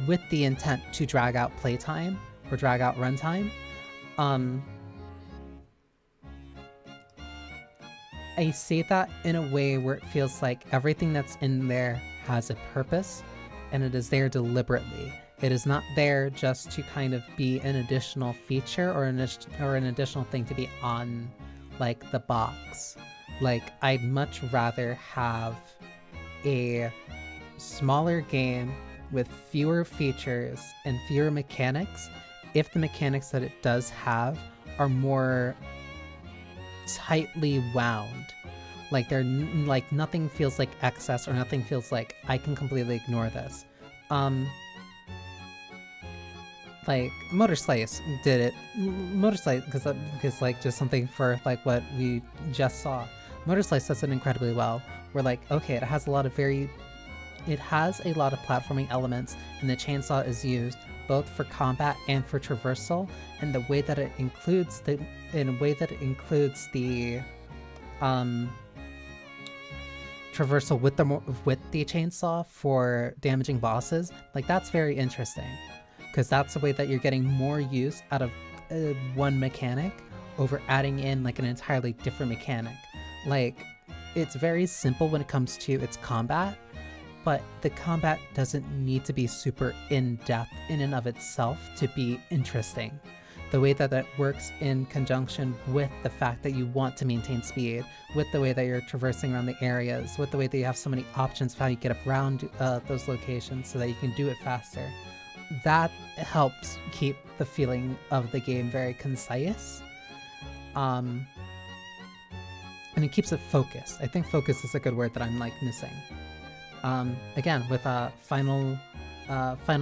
with the intent to drag out playtime or drag out runtime. I say that in a way where it feels like everything that's in there has a purpose, and it is there deliberately. It is not there just to kind of be an additional feature or an additional thing to be on like the box. Like, I'd much rather have a smaller game with fewer features and fewer mechanics if the mechanics that it does have are more tightly wound. Like, they're like nothing feels like excess, or nothing feels like I can completely ignore this. Like Motor Slice did it. Motor Slice, because like just something for like what we just saw. Motor Slice does it incredibly well. We're like, okay, it has a lot of platforming elements, and the chainsaw is used both for combat and for traversal, and the way that it includes the traversal with the chainsaw for damaging bosses, like that's very interesting, because that's the way that you're getting more use out of one mechanic over adding in like an entirely different mechanic. Like, it's very simple when it comes to its combat, but the combat doesn't need to be super in-depth in and of itself to be interesting. The way that works in conjunction with the fact that you want to maintain speed, with the way that you're traversing around the areas, with the way that you have so many options of how you get around those locations so that you can do it faster. That helps keep the feeling of the game very concise. And it keeps it focused. I think focus is a good word that I'm like missing. Again, with a final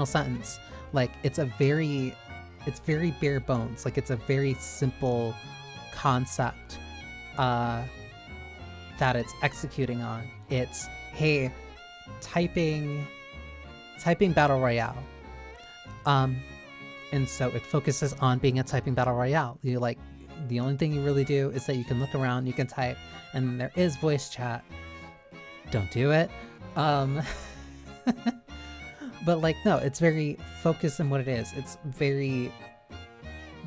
sentence, like it's very bare bones. Like, it's a very simple concept that it's executing on. It's, hey, typing battle royale. And so it focuses on being a typing battle royale. You like, the only thing you really do is that you can look around, you can type, and there is voice chat. Don't do it. But like, no, it's very focused in what it is. It's very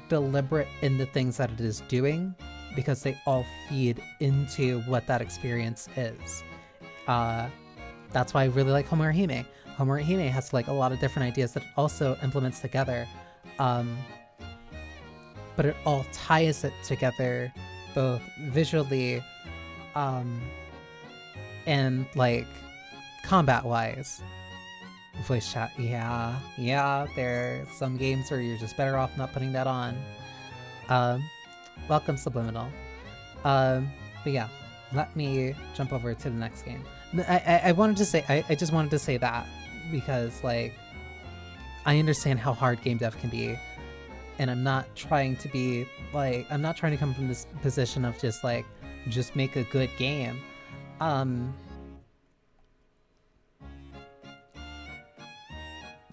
deliberate in the things that it is doing, because they all feed into what that experience is. That's why I really like Homoehime. Homoehime has like a lot of different ideas that it also implements together. But it all ties it together both visually and like combat-wise. Voice chat, yeah, there are some games where you're just better off not putting that on. Welcome, Subliminal. But yeah, let me jump over to the next game. I wanted to say, I just wanted to say that, because like, I understand how hard game dev can be, and I'm not trying to be like, I'm not trying to come from this position of just like, just make a good game.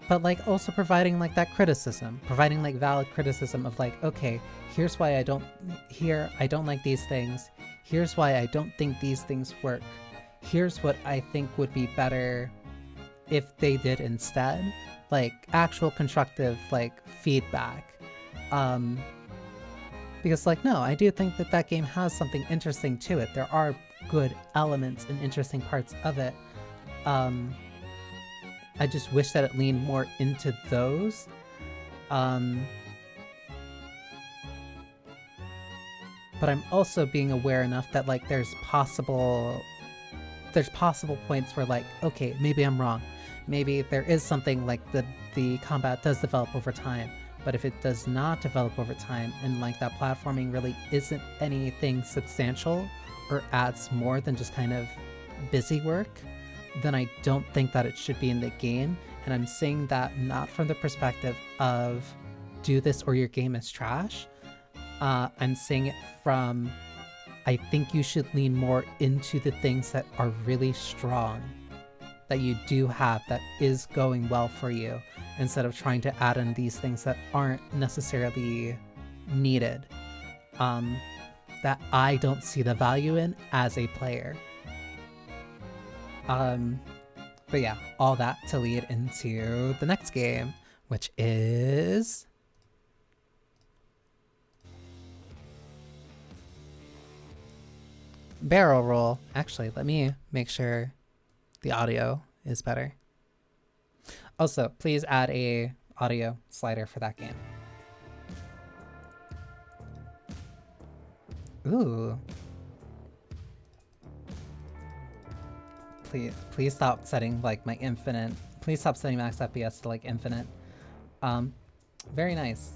But like also providing like that criticism, providing like valid criticism of like, okay, here's why I don't like these things. Here's why I don't think these things work. Here's what I think would be better if they did instead. Like actual constructive like feedback. Because like, no, I do think that that game has something interesting to it. There are good elements and interesting parts of it. I just wish that it leaned more into those. But I'm also being aware enough that like there's possible points where like, okay, maybe I'm wrong. Maybe there is something like the combat does develop over time. But if it does not develop over time, and like that platforming really isn't anything substantial or adds more than just kind of busy work, then I don't think that it should be in the game. And I'm saying that not from the perspective of do this or your game is trash. I'm saying it from, I think you should lean more into the things that are really strong, that you do have, that is going well for you, instead of trying to add in these things that aren't necessarily needed, that I don't see the value in as a player. But yeah, all that to lead into the next game, which is barrel roll. Actually, let me make sure the audio is better. Also, please add a audio slider for that game. Ooh. Please stop setting like my infinite. Please stop setting max FPS to like infinite. Very nice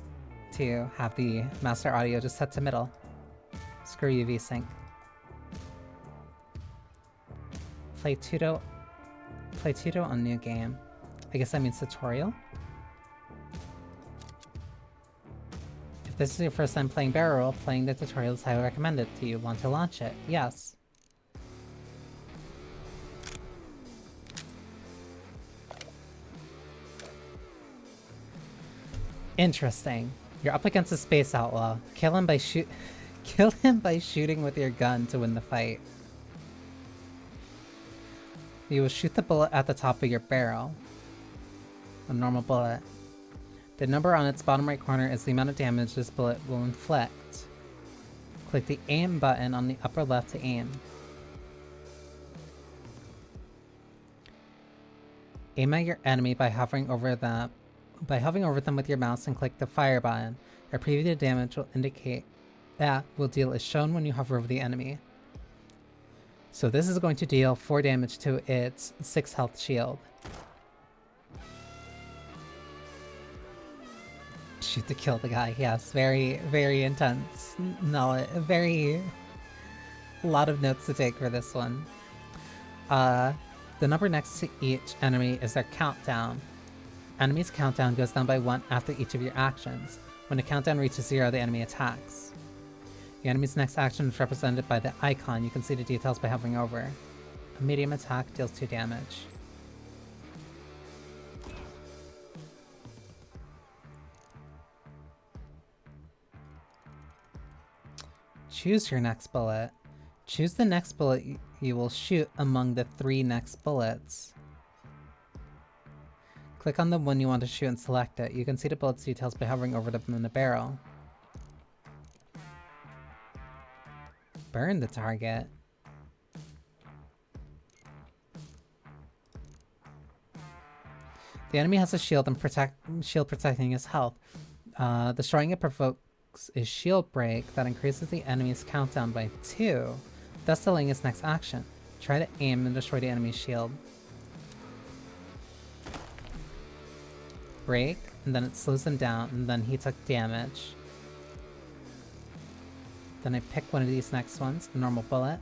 to have the master audio just set to middle. Screw you, VSync. Play Tuto on new game. I guess that means tutorial. If this is your first time playing barrel roll, playing the tutorial is highly recommended. Do you want to launch it? Yes. Interesting. You're up against a space outlaw. Kill him by shooting with your gun to win the fight. You will shoot the bullet at the top of your barrel. A normal bullet. The number on its bottom right corner is the amount of damage this bullet will inflict. Click the aim button on the upper left to aim. Aim at your enemy by hovering over them with your mouse and click the fire button. A preview damage will indicate that will deal is shown when you hover over the enemy. So this is going to deal 4 damage to its 6 health shield. Shoot to kill the guy. Yes, very, very intense. No, a lot of notes to take for this one. The number next to each enemy is their countdown. Enemy's countdown goes down by 1 after each of your actions. When the countdown reaches 0, the enemy attacks. The enemy's next action is represented by the icon. You can see the details by hovering over. A medium attack deals 2 damage. Choose your next bullet. Choose the next bullet you will shoot among the 3 next bullets. Click on the one you want to shoot and select it. You can see the bullet's details by hovering over them in the barrel. Burn the target. The enemy has a shield and shield protecting his health. Destroying it provokes a shield break that increases the enemy's countdown by 2, thus delaying his next action. Try to aim and destroy the enemy's shield. Break, and then it slows them down, and then he took damage. Then I pick one of these next ones, a normal bullet.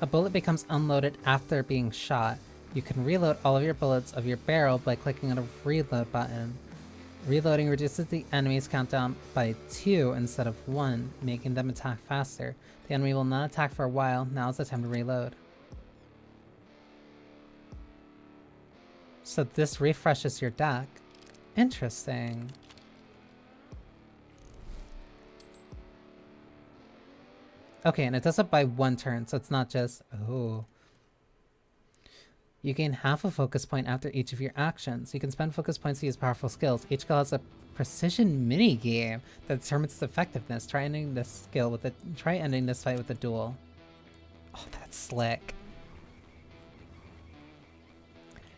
A bullet becomes unloaded after being shot. You can reload all of your bullets of your barrel by clicking on a reload button. Reloading reduces the enemy's countdown by 2 instead of 1, making them attack faster. The enemy will not attack for a while. Now is the time to reload. So this refreshes your deck. Interesting. Okay, and it does it by 1 turn, so it's not just... Oh. You gain half a focus point after each of your actions. You can spend focus points to use powerful skills. Each skill has a precision mini-game that determines its effectiveness. Try ending this fight with a duel. Oh, that's slick.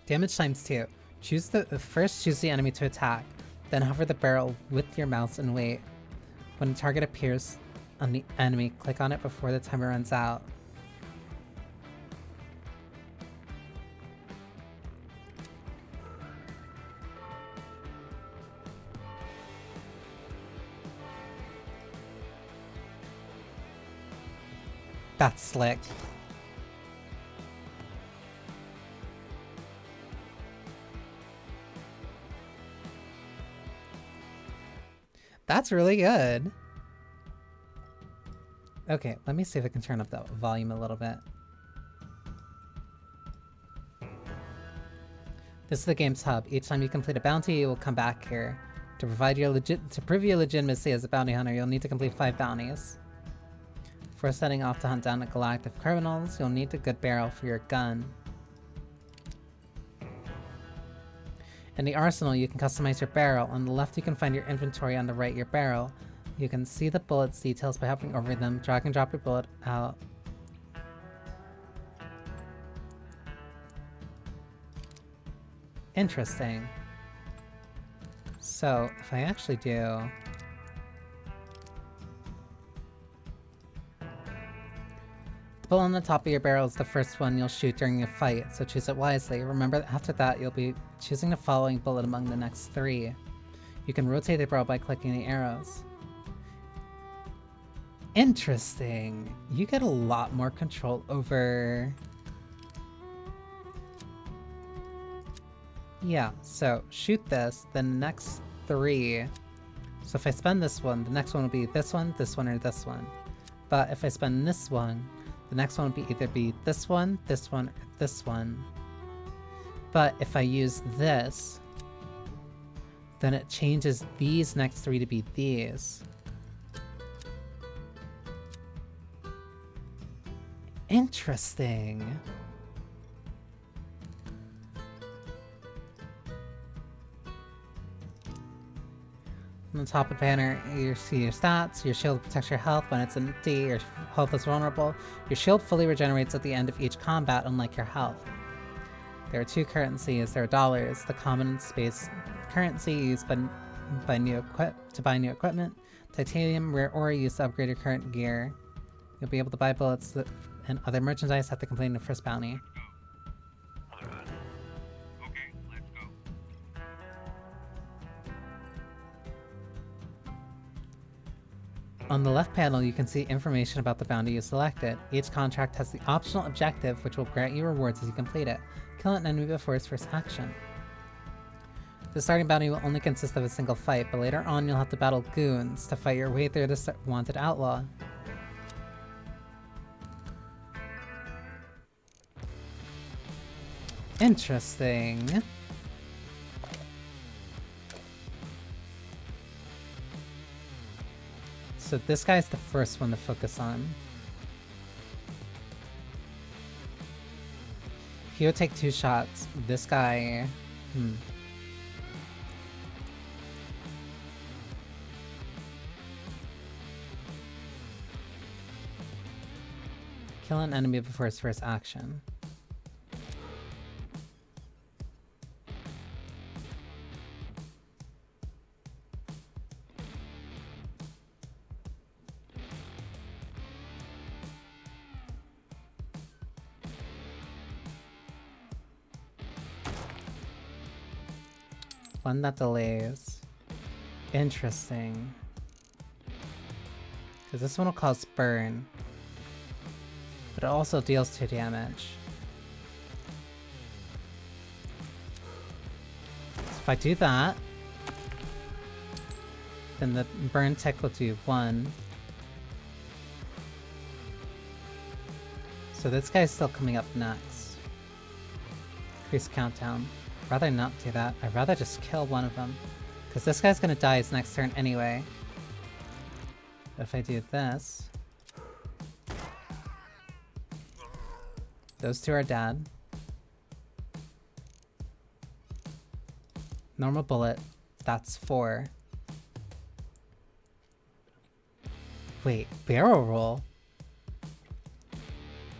Damage times 2. First choose the enemy to attack. Then hover the barrel with your mouse and wait. When a target appears on the enemy, click on it before the timer runs out. That's slick. That's really good. Okay, let me see if I can turn up the volume a little bit. This is the game's hub. Each time you complete a bounty, you will come back here. To prove your legitimacy as a bounty hunter, you'll need to complete 5 bounties. Before setting off to hunt down galactic criminals, you'll need a good barrel for your gun. In the arsenal, you can customize your barrel. On the left, you can find your inventory. On the right, your barrel. You can see the bullets details by hovering over them. Drag and drop your bullet out. Interesting. So, if I actually do... The bullet on the top of your barrel is the first one you'll shoot during your fight, so choose it wisely. Remember that after that, you'll be choosing the following bullet among the next 3. You can rotate the barrel by clicking the arrows. Interesting! You get a lot more control over... Yeah, so shoot this, then the next 3. So if I spend this one, the next one will be this one, or this one. But if I spend this one, the next one will be either this one, or this one. But if I use this, then it changes these next 3 to be these. Interesting. On the top of the banner, you see your stats. Your shield protects your health when it's empty. Your health is vulnerable. Your shield fully regenerates at the end of each combat, unlike your health. There are 2 currencies. There are dollars, the common space currency used to buy new equipment, titanium, rare ore used to upgrade your current gear. You'll be able to buy bullets and other merchandise after completing the first bounty. On the left panel, you can see information about the bounty you selected. Each contract has the optional objective, which will grant you rewards as you complete it. Kill an enemy before its first action. The starting bounty will only consist of a single fight, but later on you'll have to battle goons to fight your way through the wanted outlaw. Interesting. So this guy's the first one to focus on. He would take 2 shots. This guy... Kill an enemy before his first action. One that delays. Interesting. Because this one will cause burn. But it also deals 2 damage. So if I do that, then the burn tick will do 1. So this guy's still coming up next. Increase countdown. I'd rather not do that. I'd rather just kill one of them. Because this guy's gonna die his next turn anyway. But if I do this... Those 2 are dead. Normal bullet. That's 4. Wait, barrel roll?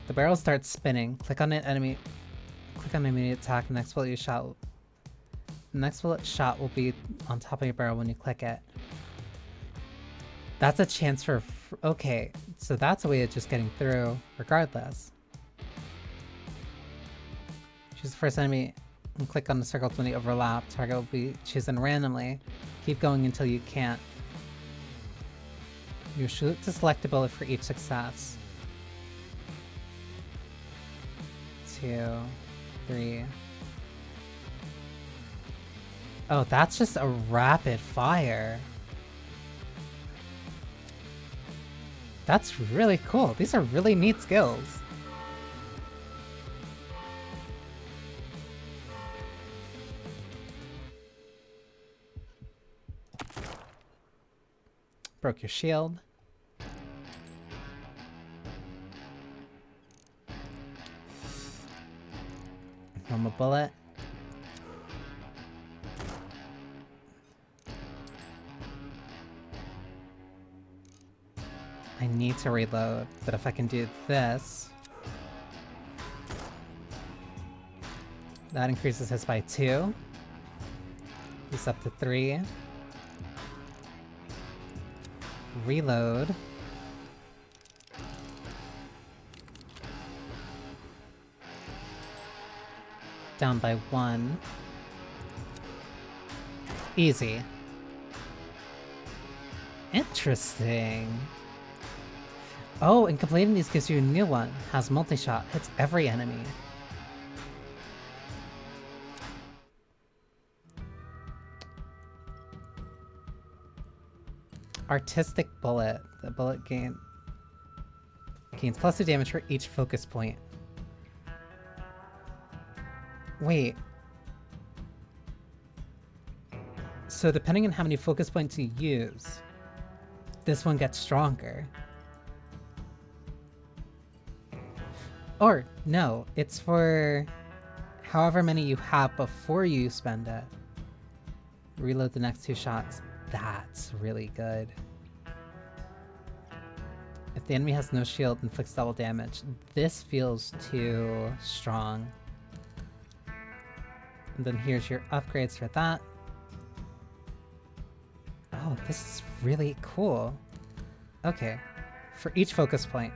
The barrel starts spinning. Click on an enemy. Click on immediate attack. The next bullet you shot. The next bullet shot will be on top of your barrel when you click it. That's a chance for... Okay, so that's a way of just getting through regardless. Choose the first enemy and click on the circles when they overlap. Target will be chosen randomly. Keep going until you can't. You shoot to select a bullet for each success. 2, 3. Oh, that's just a rapid fire. That's really cool. These are really neat skills. broke your shield. Normal bullet. I need to reload, but if I can do this, that increases his by 2. He's up to 3. Reload. Down by 1. Easy. Interesting. Oh, and completing these gives you a new one. Has multi-shot. Hits every enemy. Artistic bullet. The bullet gains +2 damage for each focus point. Wait. So depending on how many focus points you use, this one gets stronger. Or, no, it's for however many you have before you spend it. Reload the next 2 shots. That's really good. If the enemy has no shield, inflicts double damage. This feels too strong. And then here's your upgrades for that. Oh, this is really cool. Okay. For each focus point.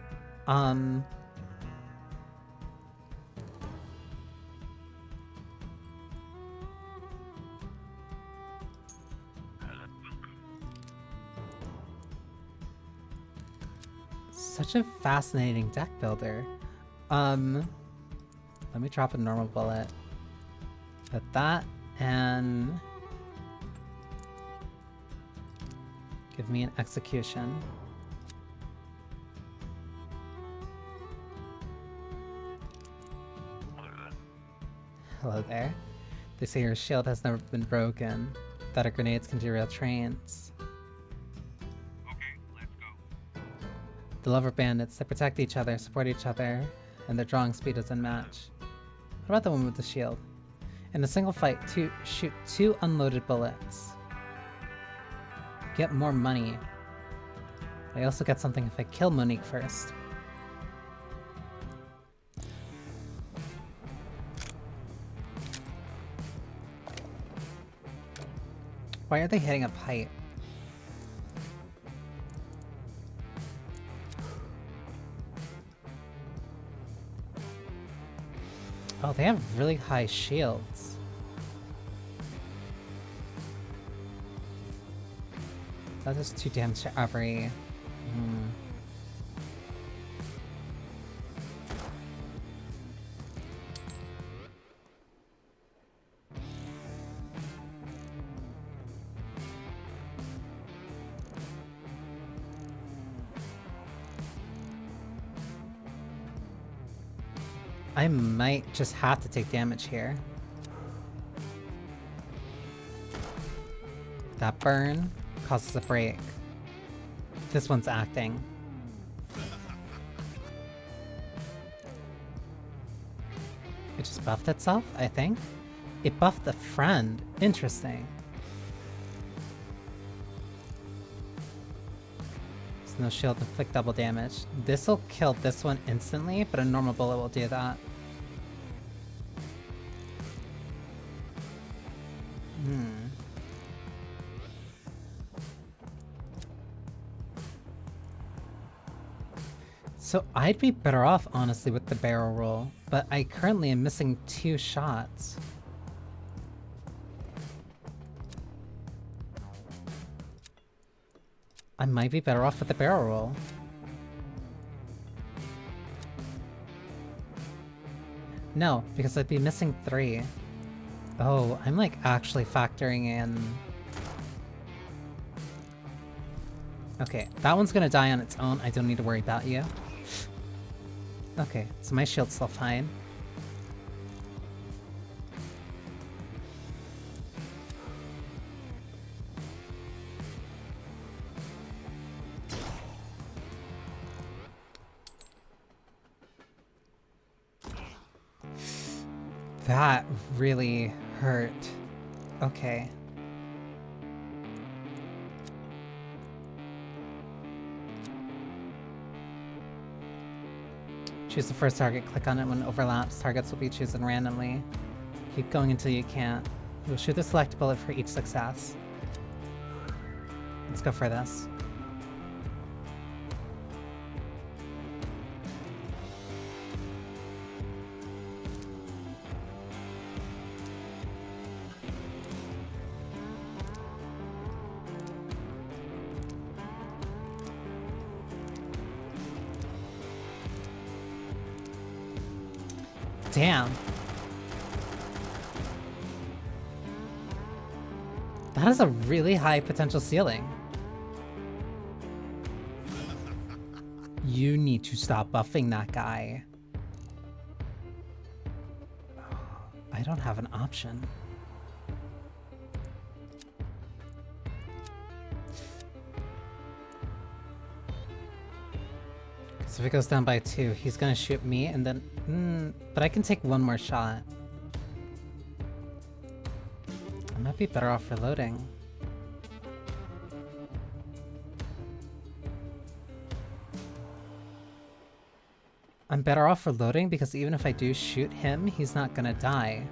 Such a fascinating deck builder. Let me drop a normal bullet. Put that, and give me an execution. Hello there. They say your shield has never been broken. That our grenades can derail trains. The lover bandits, they protect each other, support each other, and their drawing speed is unmatched. What about the one with the shield? In a single fight, shoot 2 unloaded bullets. Get more money. I also get something if I kill Monique first. Why are they hitting a pipe? Oh, they have really high shields. That does 2 damage to every... I might just have to take damage here. That burn causes a break. This one's acting. It just buffed itself, I think. It buffed a friend. Interesting. There's no shield to inflict double damage. This'll kill this one instantly, but a normal bullet will do that. So I'd be better off, honestly, with the barrel roll, but I currently am missing 2 shots. I might be better off with the barrel roll. No, because I'd be missing 3. Oh, I'm like actually factoring in... Okay, that one's gonna die on its own. I don't need to worry about you. Okay, so my shield's still fine. That really hurt. Okay. Choose the first target, click on it when it overlaps. Targets will be chosen randomly. Keep going until you can't. You'll shoot the select bullet for each success. Let's go for this. Damn. That is a really high potential ceiling. You need to stop buffing that guy. I don't have an option. So if it goes down by 2, he's gonna shoot me and then... but I can take one more shot. I might be better off reloading. I'm better off reloading because even if I do shoot him, he's not gonna die.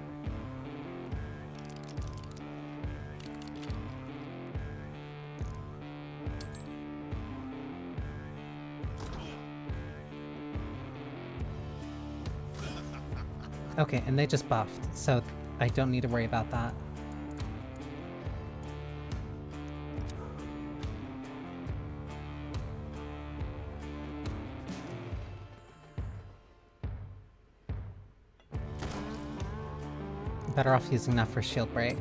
Okay, and they just buffed, so I don't need to worry about that. Better off using that for shield break.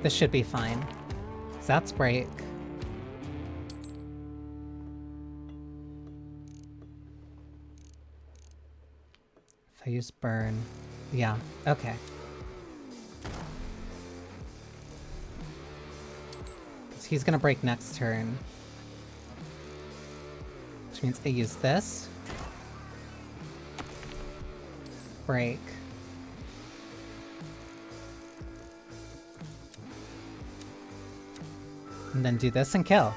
This should be fine. 'Cause that's break. If I use burn. Yeah, okay. He's gonna break next turn. Which means I use this. Break. And then do this and kill.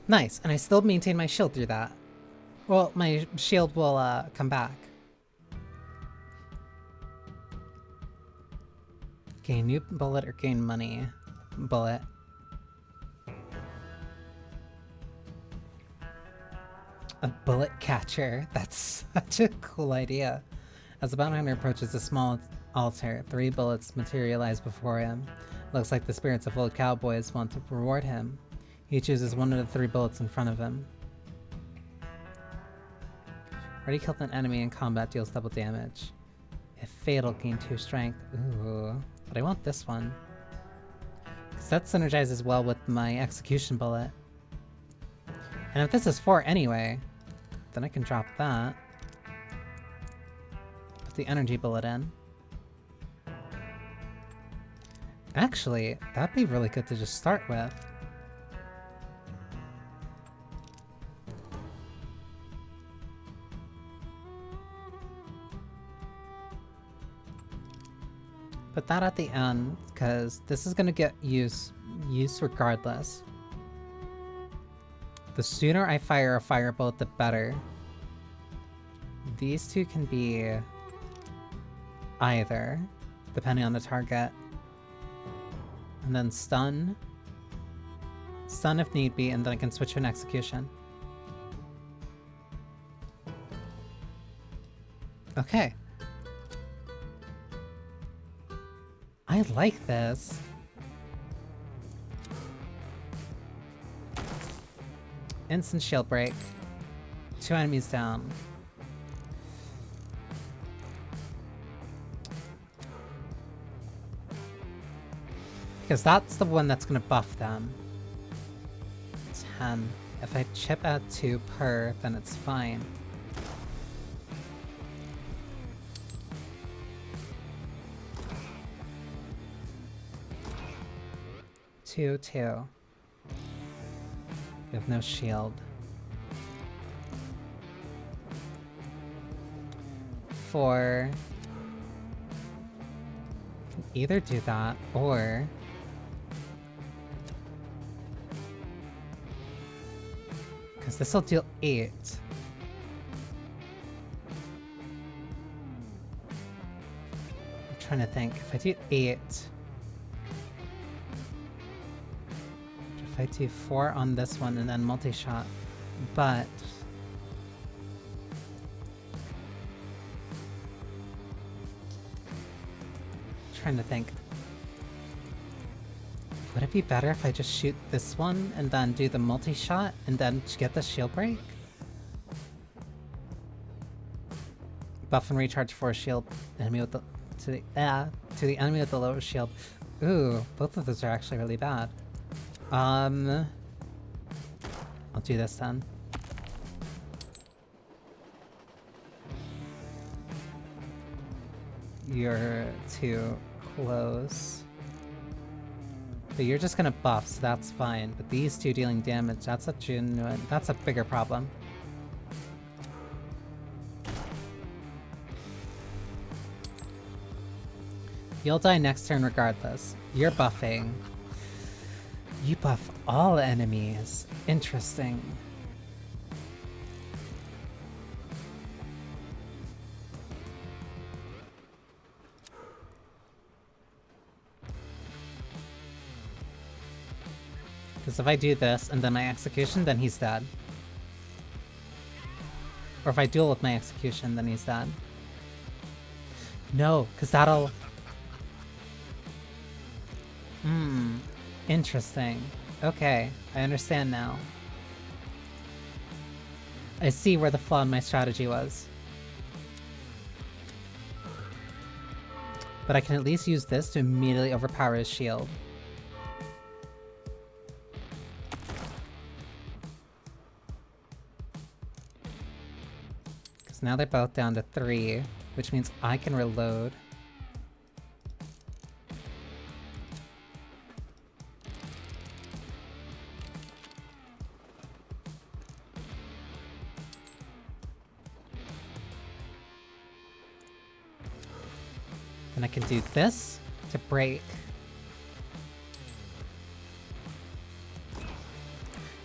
Nice, and I still maintain my shield through that. Well, my shield will come back. Gain new bullet or gain money? Bullet. A bullet catcher. That's such a cool idea. As the bounty hunter approaches a small altar, 3 bullets materialize before him. Looks like the spirits of old cowboys want to reward him. He chooses one of the 3 bullets in front of him. Already killed an enemy in combat, deals double damage. If fatal, gain 2 strength. Ooh, but I want this one. Because that synergizes well with my execution bullet. And if this is 4 anyway, then I can drop that. Put the energy bullet in. Actually, that'd be really good to just start with. Put that at the end, because this is going to get use regardless. The sooner I fire a firebolt, the better. These 2 can be either, depending on the target. And then stun. Stun if need be, and then I can switch to an execution. Okay. I like this. Instant shield break. 2 enemies down. Because that's the one that's gonna buff them. 10. If I chip out 2 per, then it's fine. Two. You have no shield. 4. Can either do that or because this will deal 8. I'm trying to think. If I do 8, if I do 4 on this one and then multi-shot, but trying to think. Would it be better if I just shoot this one and then do the multi-shot and then get the shield break? Buff and recharge for shield enemy with the to the enemy with the lowest shield. Ooh, both of those are actually really bad. I'll do this then. You're too close. But you're just gonna buff, so that's fine. But these two dealing damage, that's a bigger problem. You'll die next turn regardless. You're buffing. You buff all enemies. Interesting. Because if I do this and then my execution, then he's dead. Or if I duel with my execution, then he's dead. No, because that'll... Interesting. Okay, I understand now. I see where the flaw in my strategy was. But I can at least use this to immediately overpower his shield. Because now they're both down to 3, which means I can reload. And I can do this to break.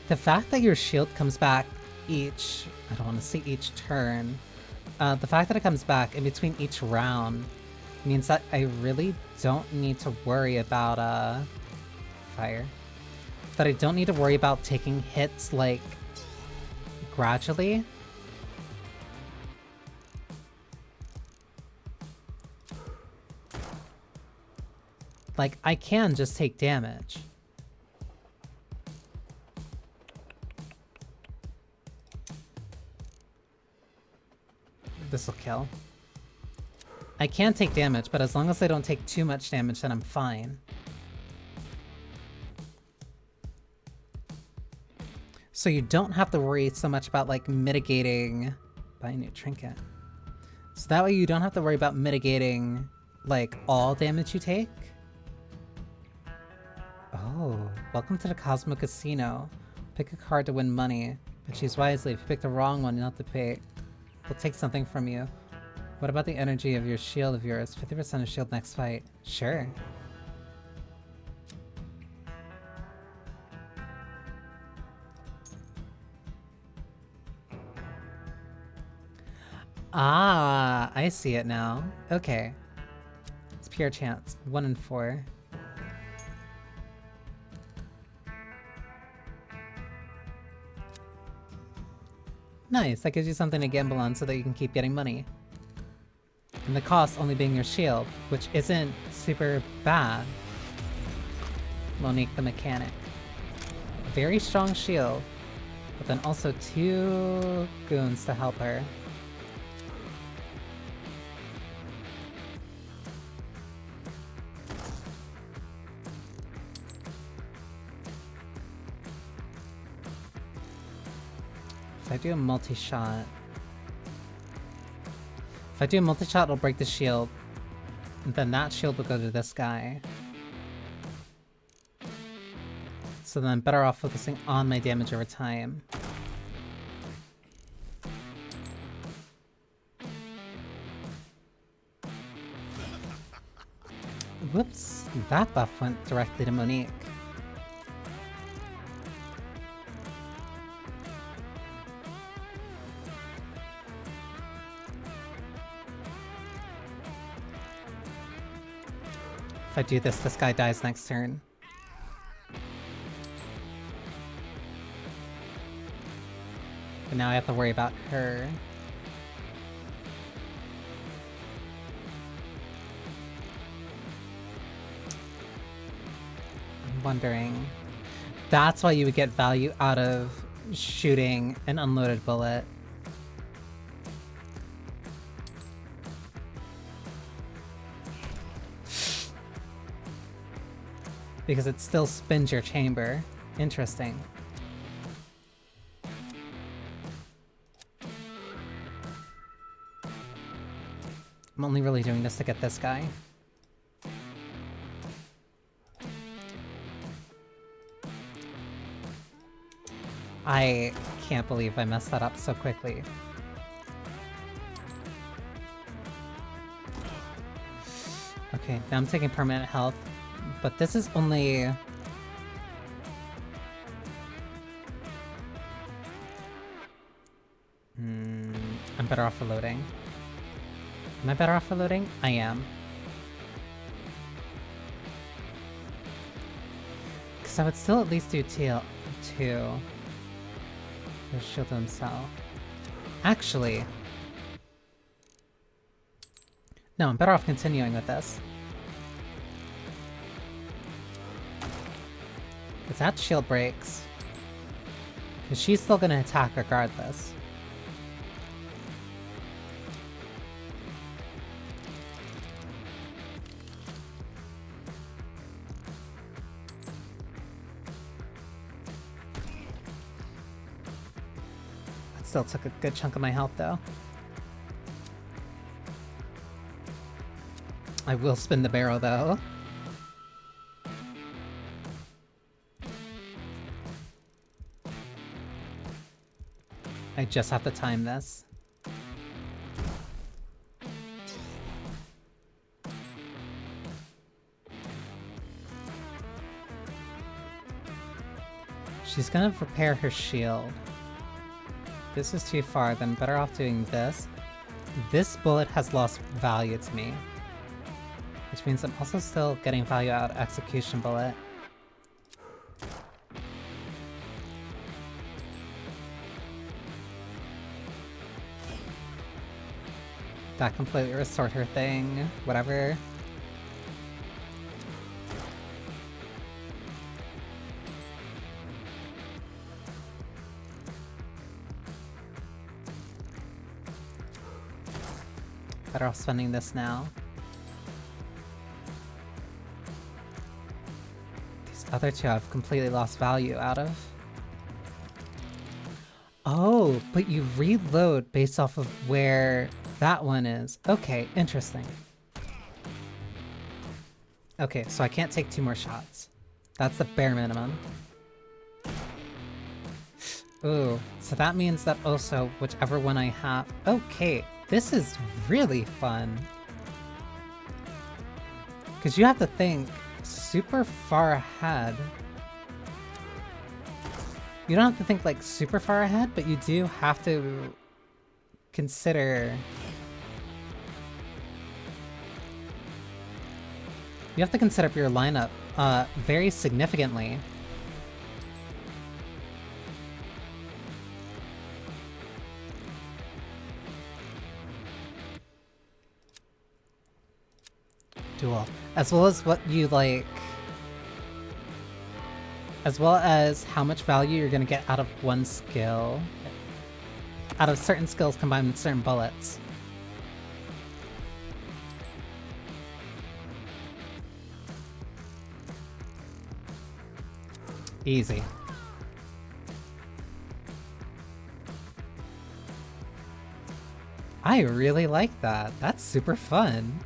The fact that your shield comes back each... I don't want to say each turn. The fact that it comes back in between each round means that I really don't need to worry about, fire. That I don't need to worry about taking hits, like, gradually. Like, I can just take damage. This'll kill. I can take damage, but as long as I don't take too much damage, then I'm fine. So you don't have to worry so much about, like, mitigating... Buy a new trinket. So that way you don't have to worry about mitigating, like, all damage you take. Oh, welcome to the Cosmo Casino. Pick a card to win money, but choose wisely. If you pick the wrong one, you'll have to pay. We'll take something from you. What about the energy of your shield of yours? 50% of shield next fight. Sure. Ah, I see it now. Okay. It's pure chance. 1 in 4. Nice, that gives you something to gamble on so that you can keep getting money. And the cost only being your shield, which isn't super bad. Monique the Mechanic. A very strong shield, but then also 2 goons to help her. If I do a multi-shot... If I do a multi-shot, it'll break the shield. Then that shield will go to this guy. So then I'm better off focusing on my damage over time. Whoops, that buff went directly to Monique. If I do this, this guy dies next turn. But now I have to worry about her. I'm wondering... That's why you would get value out of shooting an unloaded bullet. Because it still spins your chamber. Interesting. I'm only really doing this to get this guy. I can't believe I messed that up so quickly. Okay, now I'm taking permanent health, but this is only... I'm better off reloading. Am I better off reloading? I am. Because I would still at least do two. He'll shield himself. Actually... No, I'm better off continuing with this. Because that shield breaks. Because she's still gonna attack regardless. That still took a good chunk of my health though. I will spin the barrel though. I just have to time this. She's gonna repair her shield. This is too far, then better off doing this. This bullet has lost value to me. Which means I'm also still getting value out of Execution Bullet. That completely restored her thing. Whatever. Better off spending this now. Other two I've completely lost value out of. Oh, but you reload based off of where that one is. Okay, interesting. Okay, so I can't take 2 more shots. That's the bare minimum. Ooh, so that means that also whichever one I have... Okay, this is really fun. Because you have to think super far ahead. You don't have to think like super far ahead, but you do have to consider... You have to consider your lineup very significantly. Duel. As well as what you like... As well as how much value you're gonna get out of one skill. Out of certain skills combined with certain bullets. Easy. I really like that. That's super fun.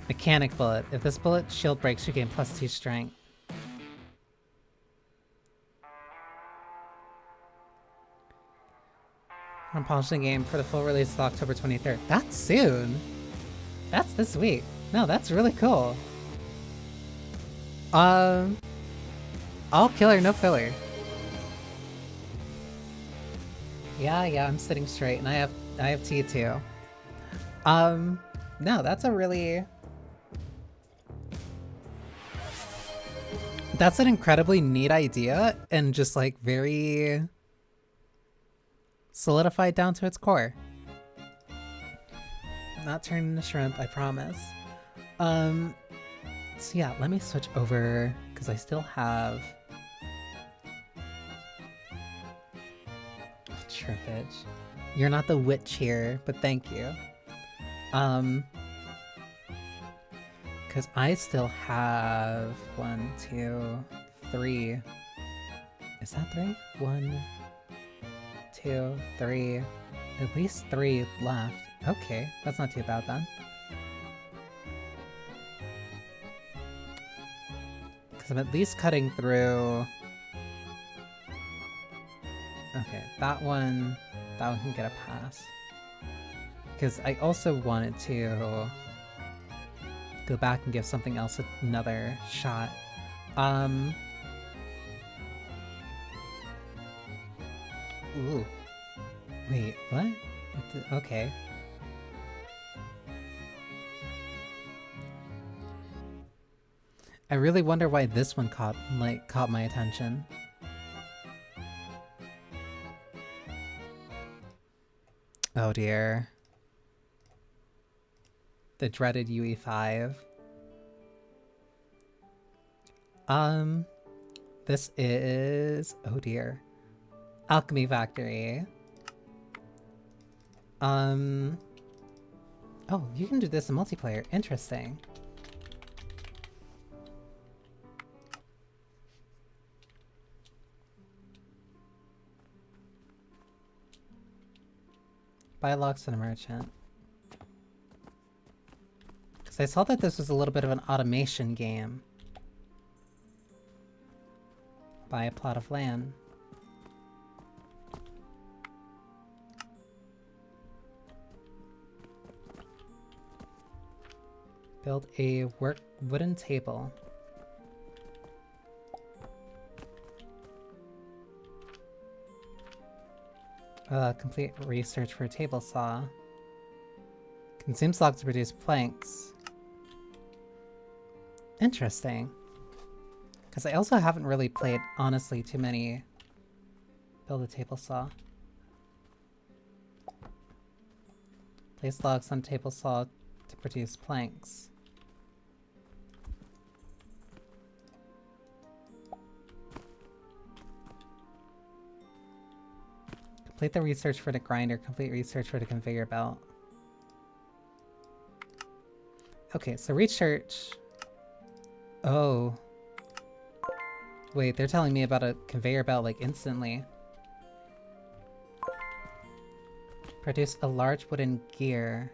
Mechanic bullet. If this bullet shield breaks, you gain +2 strength. I'm polishing the game for the full release of October 23rd. That's soon. That's this week. No, that's really cool. All killer, no filler. Yeah, I'm sitting straight, and I have tea too. No, that's an incredibly neat idea, and just like very solidified down to its core. Not turning into shrimp, I promise. So yeah, let me switch over, because I still have shrimpage. You're not the witch here, but thank you. Because I still have 1, 2, 3. Is that 3? 1, 2, 3. At least 3 left. Okay, that's not too bad then. Because I'm at least cutting through. Okay, that one can get a pass. Because I also wanted to go back and give something else another shot. Ooh. Wait, what? Okay. I really wonder why this one caught my attention. Oh dear. The dreaded UE5. This is... oh dear. Alchemy Factory. Oh, you can do this in multiplayer. Interesting. Buy locks and a merchant. Because I saw that this was a little bit of an automation game. Buy a plot of land. Build a wooden table. Complete research for a table saw. Consumes log to produce planks. Interesting. Because I also haven't really played, honestly, too many build a table saw. Place logs on table saw to produce planks. Complete the research for the grinder, complete research for the conveyor belt. Okay, so research. Oh. Wait, they're telling me about a conveyor belt like instantly. Produce a large wooden gear.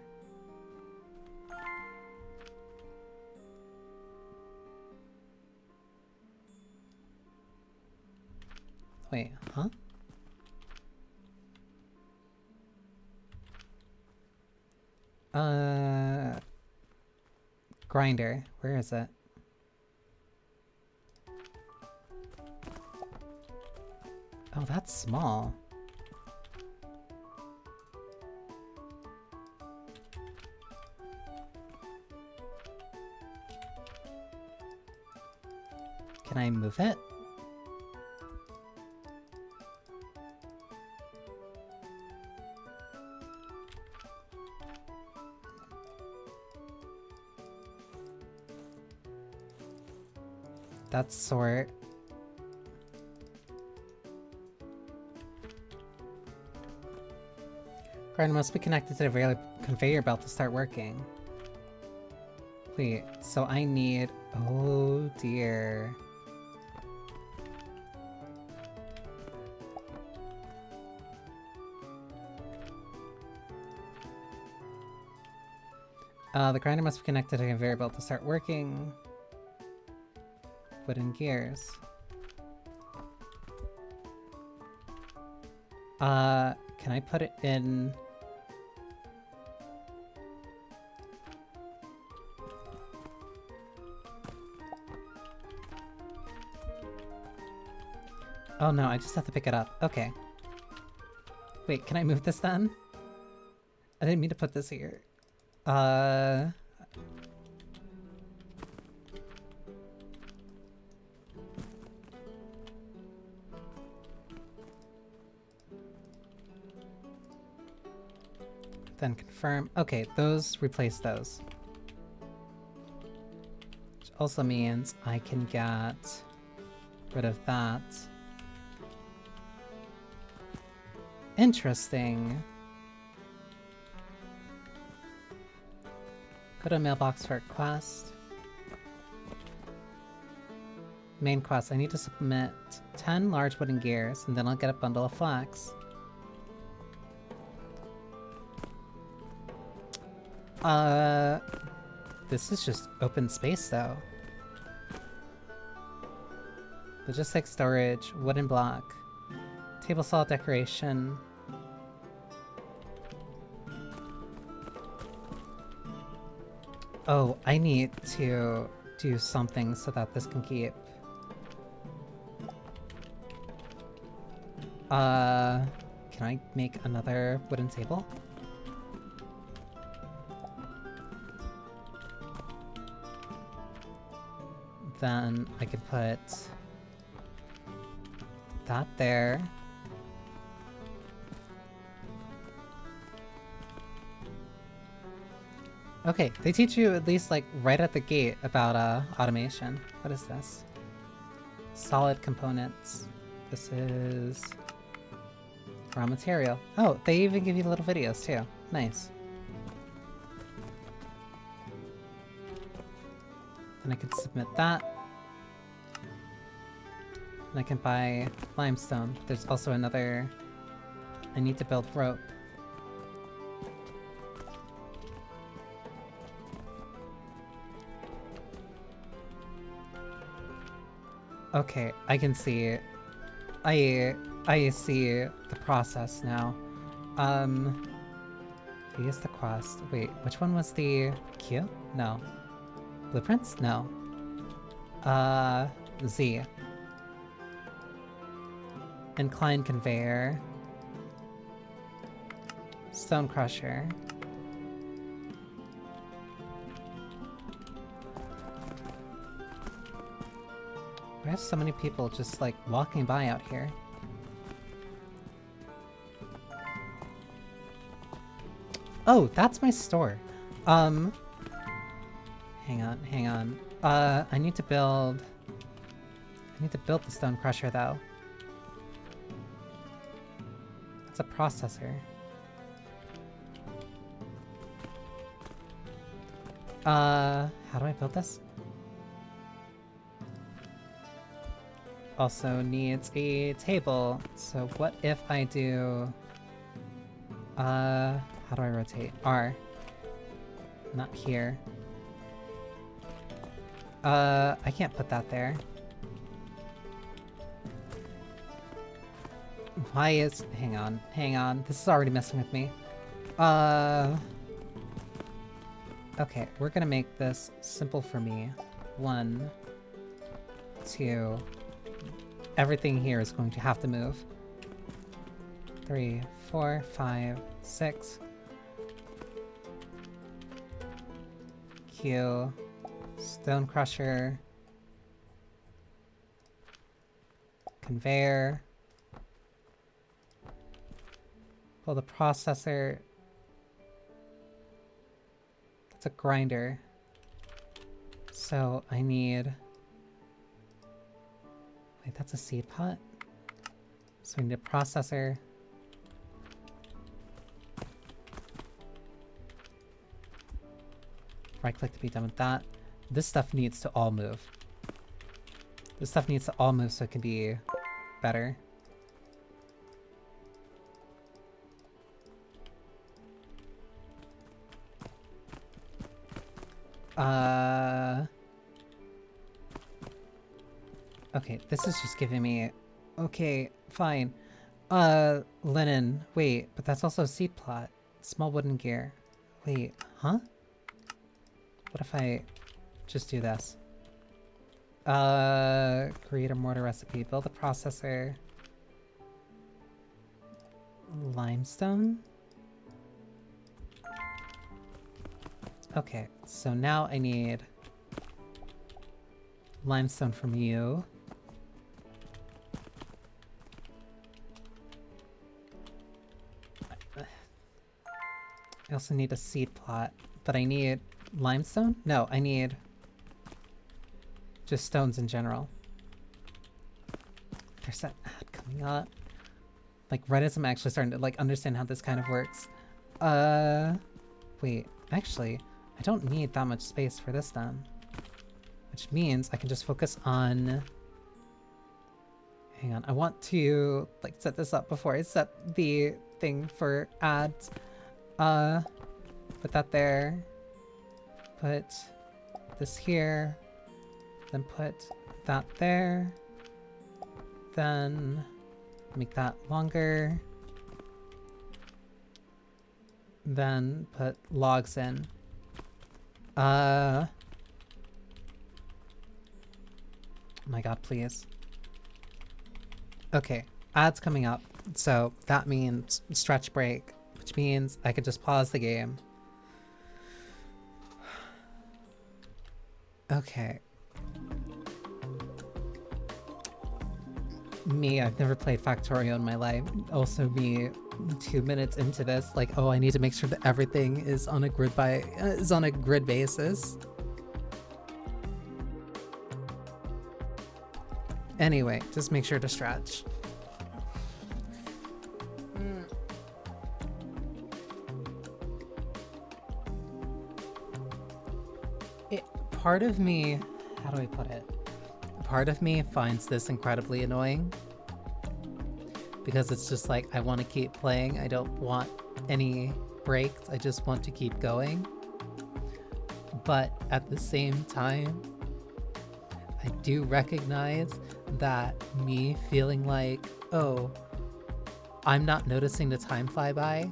Wait, huh? Grinder. Where is it? Oh, that's small. Can I move it? That's sort. Grinder must be connected to the conveyor belt to start working. Wait, so I need... oh dear. The grinder must be connected to a conveyor belt to start working. Wooden gears. Can I put it in? Oh no, I just have to pick it up. Okay. Wait, can I move this then? I didn't mean to put this here. Then confirm. Okay, those replace those. Which also means I can get rid of that. Interesting. Go to a mailbox for a quest. Main quest. I need to submit 10 large wooden gears, and then I'll get a bundle of flax. This is just open space though. Logistics storage, wooden block, table saw decoration. Oh, I need to do something so that this can keep. Can I make another wooden table? Then I can put that there. Okay, they teach you at least like right at the gate about automation. What is this? Solid components. This is raw material. Oh, they even give you little videos too. Nice. Then I can submit that. And I can buy limestone. There's also another... I need to build rope. Okay, I can see... I see the process now. V is the quest. Wait, which one was the Q? No. Blueprints? No. Z. Incline conveyor. Stone crusher. Why are so many people just like walking by out here? Oh, that's my store. Hang on. I need to build the stone crusher though. It's a processor. How do I build this? Also needs a table. So what if I do... how do I rotate? R. Not here. I can't put that there. Why is... Hang on. This is already messing with me. Okay, we're gonna make this simple for me. 1, 2... Everything here is going to have to move. 3, 4, 5, 6. Q. Stone crusher. Conveyor. Pull the processor. It's a grinder. So I need... Wait, that's a seed pot? So we need a processor. Right click to be done with that. This stuff needs to all move. This stuff needs to all move so it can be better. Okay, this is just giving me... Okay, fine. Linen. Wait, but that's also a seed plot. Small wooden gear. Wait, huh? What if I just do this? Create a mortar recipe. Build a processor. Limestone? Okay, so now I need limestone from you. I also need a seed plot, but I need limestone? No, I need just stones in general. There's that ad coming up. Like, right as I'm actually starting to, like, understand how this kind of works. Wait, actually, I don't need that much space for this then. Which means I can just focus on... Hang on, I want to, like, set this up before I set the thing for ads. Put that there. Put this here. Then put that there. Then make that longer. Then put logs in. Oh my god, please. Okay, ads coming up. So that means stretch break, which means I could just pause the game. Okay. Me, I've never played Factorio in my life. Also me, 2 minutes into this, like, oh, I need to make sure that everything is on a grid basis. Anyway, just make sure to stretch. Part of me, how do I put it? Part of me finds this incredibly annoying because it's just like, I want to keep playing. I don't want any breaks. I just want to keep going. But at the same time, I do recognize that me feeling like, oh, I'm not noticing the time fly by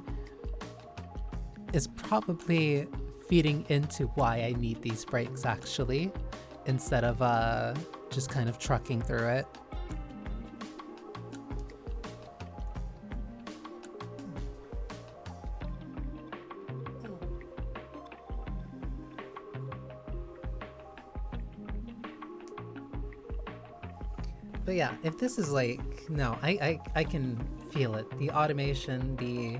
is probably feeding into why I need these breaks actually, instead of just kind of trucking through it. But yeah, if this is like, no, I can feel it. The automation, the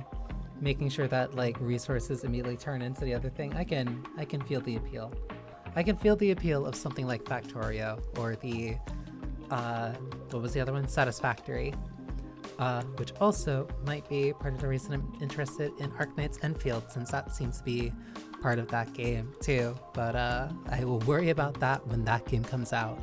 making sure that like resources immediately turn into the other thing, I can feel the appeal. I can feel the appeal of something like Factorio or the what was the other one? Satisfactory. Which also might be part of the reason I'm interested in Arknight's Enfield, since that seems to be part of that game too. But I will worry about that when that game comes out.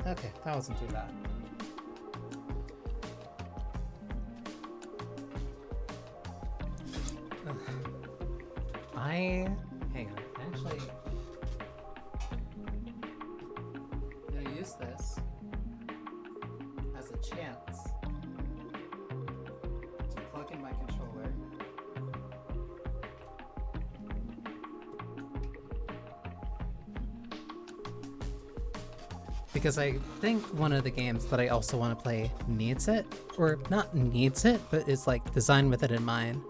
Okay, that wasn't too bad. Hang on, actually, I'm gonna use this as a chance to plug in my controller. Because I think one of the games that I also want to play needs it, or not needs it, but is like designed with it in mind.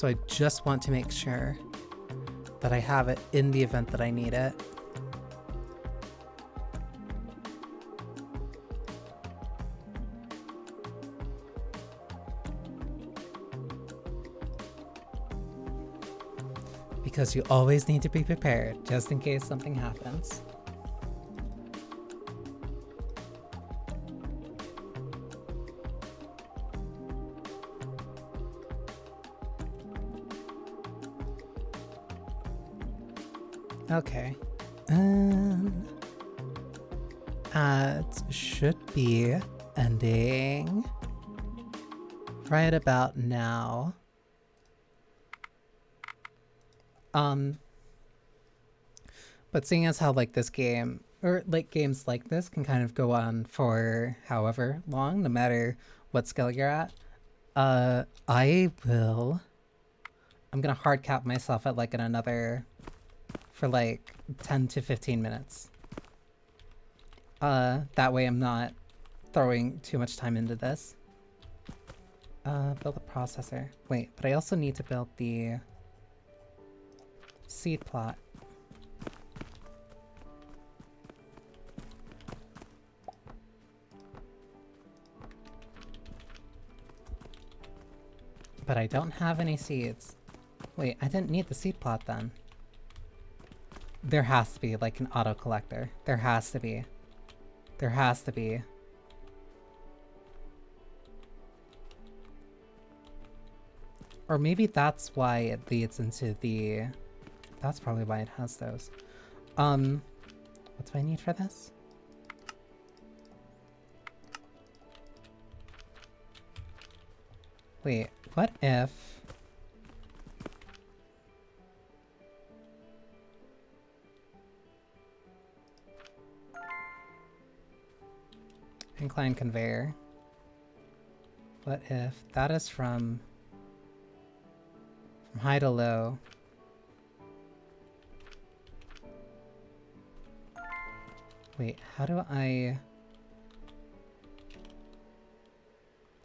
So I just want to make sure that I have it in the event that I need it. Because you always need to be prepared, just in case something happens. Okay. It should be ending right about now. But seeing as how like this game, or like games like this can kind of go on for however long, no matter what skill you're at, I'm gonna hard cap myself at like another, for like 10 to 15 minutes. That way I'm not throwing too much time into this. Build a processor. Wait, but I also need to build the seed plot. But I don't have any seeds. Wait, I didn't need the seed plot then. There has to be like an auto collector. There has to be. There has to be. Or maybe that's why it leads into the... That's probably why it has those. What do I need for this? Wait, what if... Incline conveyor. What if that is from high to low? Wait, how do I...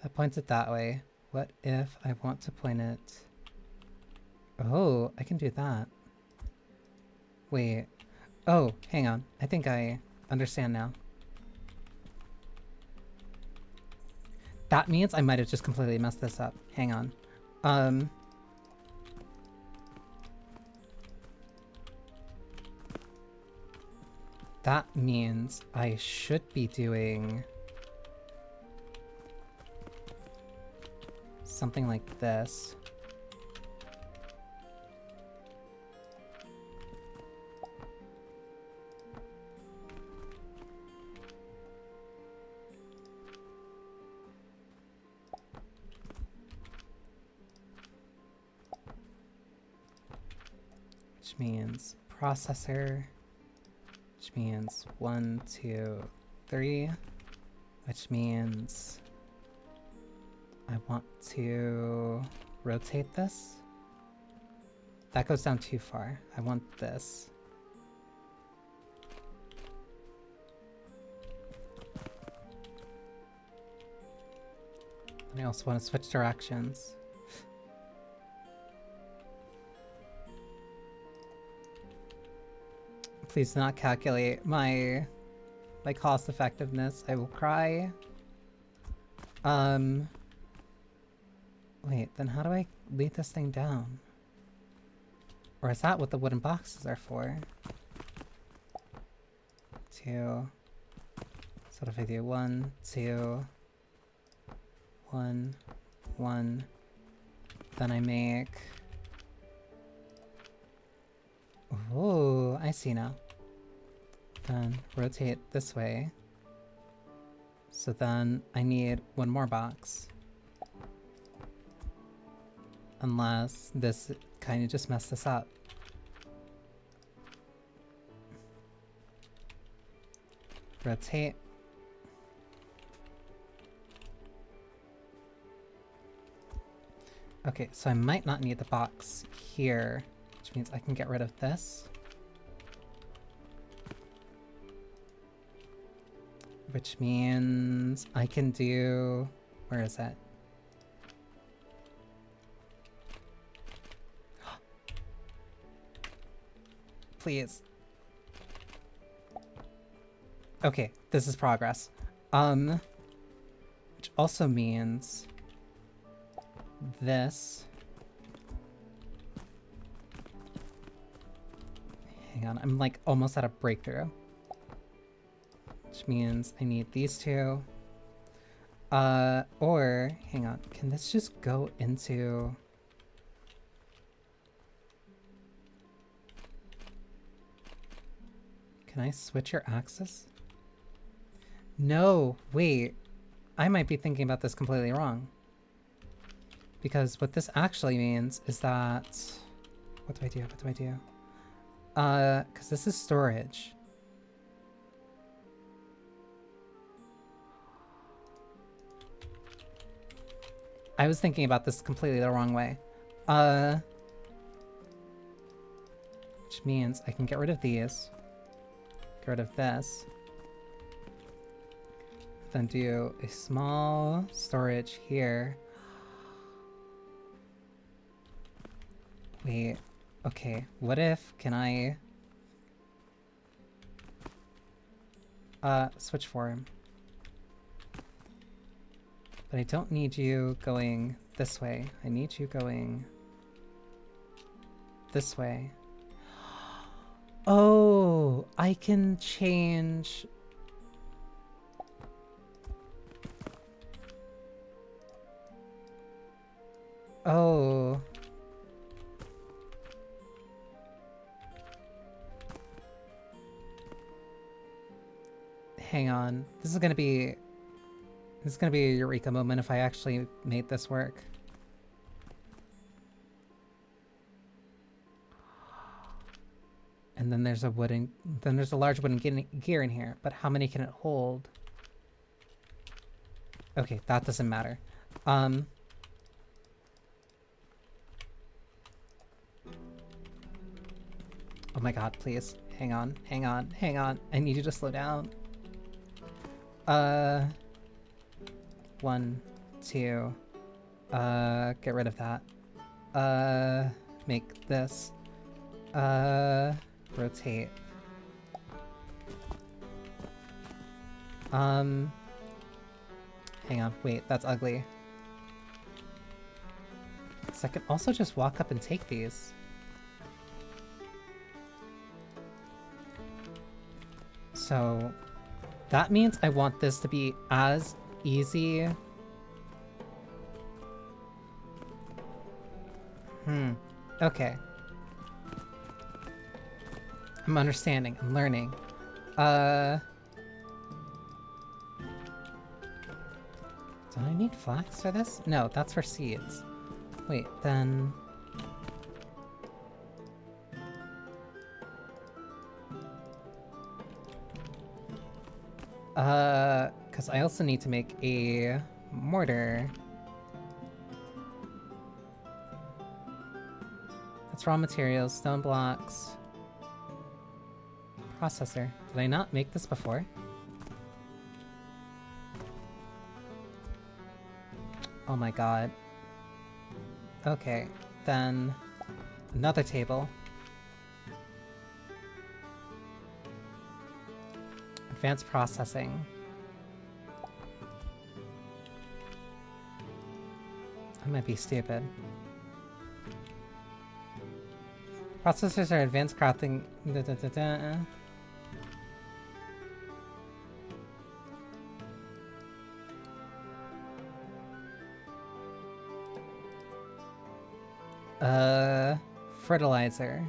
That points it that way. What if I want to point it... Oh, I can do that. Wait. Oh, hang on. I think I understand now. That means I might have just completely messed this up. Hang on. That means I should be doing something like this. Which means processor, which means 1, 2, 3, which means I want to rotate this. That goes down too far. I want this. And I also want to switch directions. Please do not calculate my cost effectiveness. I will cry. Wait, then how do I lead this thing down? Or is that what the wooden boxes are for? 2. So what if I do 1, 2, 1, 1, then I make... Oh, I see now. Then rotate this way. So then I need one more box. Unless this kind of just messed this up. Rotate. Okay, so I might not need the box here, which means I can get rid of this. Which means I can do... Where is it? please. Okay, this is progress. Which also means this. Hang on, I'm like almost at a breakthrough. Which means I need these two. Or, hang on, can this just go into... Can I switch your axis? No, wait. I might be thinking about this completely wrong. Because what this actually means is that... What do I do? What do I do? Because this is storage. I was thinking about this completely the wrong way. Which means I can get rid of these. Get rid of this. Then do a small storage here. Wait, okay, what if, can I... switch form. But I don't need you going this way. I need you going this way. Oh, I can change... Oh. Hang on. This is gonna be a eureka moment if I actually made this work. And then there's a large wooden gear in here, but how many can it hold? Okay, that doesn't matter. Oh my god, please. Hang on, hang on, hang on. I need you to slow down. 1, 2. Get rid of that. Make this. Rotate. Hang on, wait, that's ugly. So I can also just walk up and take these. So that means I want this to be as easy. Okay. I'm understanding. I'm learning. Do I need flax for this? No, that's for seeds. Wait, then... because I also need to make a mortar. That's raw materials, stone blocks. Processor. Did I not make this before? Oh my god. Okay, then another table. Advanced processing. I might be stupid. Processors are advanced crafting. Fertilizer.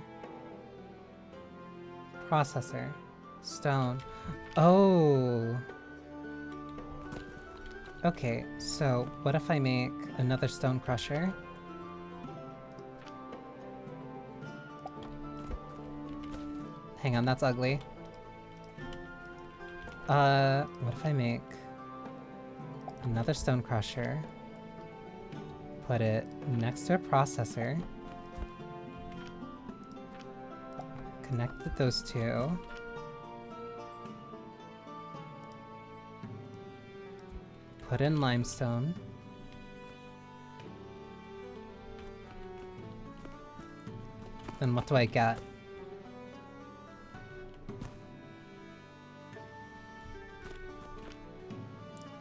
Processor. Stone. Oh. Okay, so what if I make another stone crusher? Hang on, that's ugly. What if I make another stone crusher? Put it next to a processor. Connected those two. Put in limestone. Then what do I get?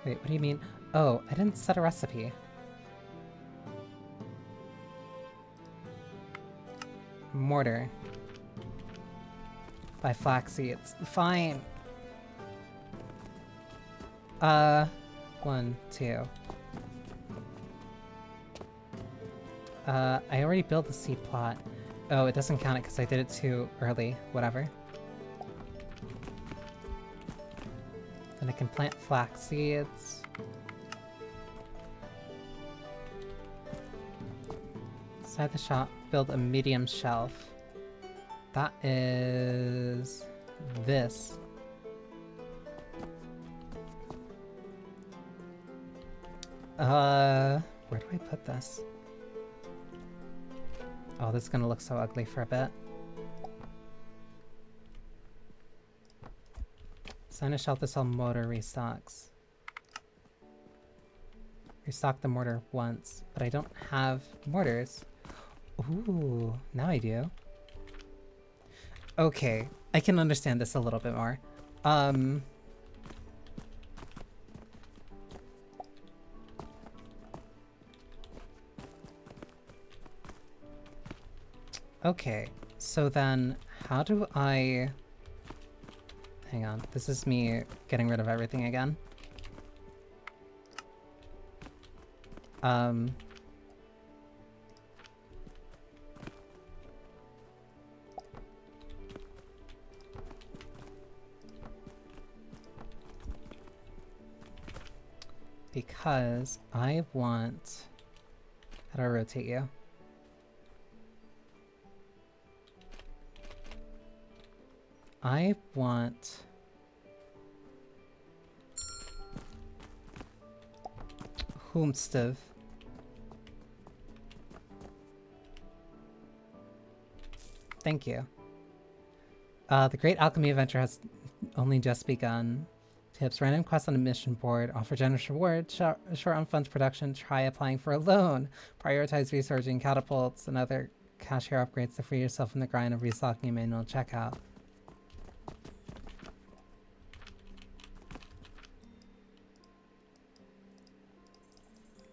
Wait, what do you mean? Oh, I didn't set a recipe. Mortar. By flax seeds. Fine. 1, 2. I already built the seed plot. Oh, it doesn't count it because I did it too early. Whatever. Then I can plant flax seeds. Inside the shop, build a medium shelf. That is... this. Where do I put this? Oh, this is gonna look so ugly for a bit. Sign a shelf to sell mortar restocks. Restock the mortar once, but I don't have mortars. Ooh, now I do. Okay, I can understand this a little bit more. Okay, so then how do I... Hang on, this is me getting rid of everything again. Because I want... How do I rotate you? I want... Whomstov. Thank you. The Great Alchemy Adventure has only just begun. Tips: random quests on a mission board. Offer generous reward. Short on funds production. Try applying for a loan. Prioritize researching catapults and other cashier upgrades to free yourself from the grind of restocking a manual checkout.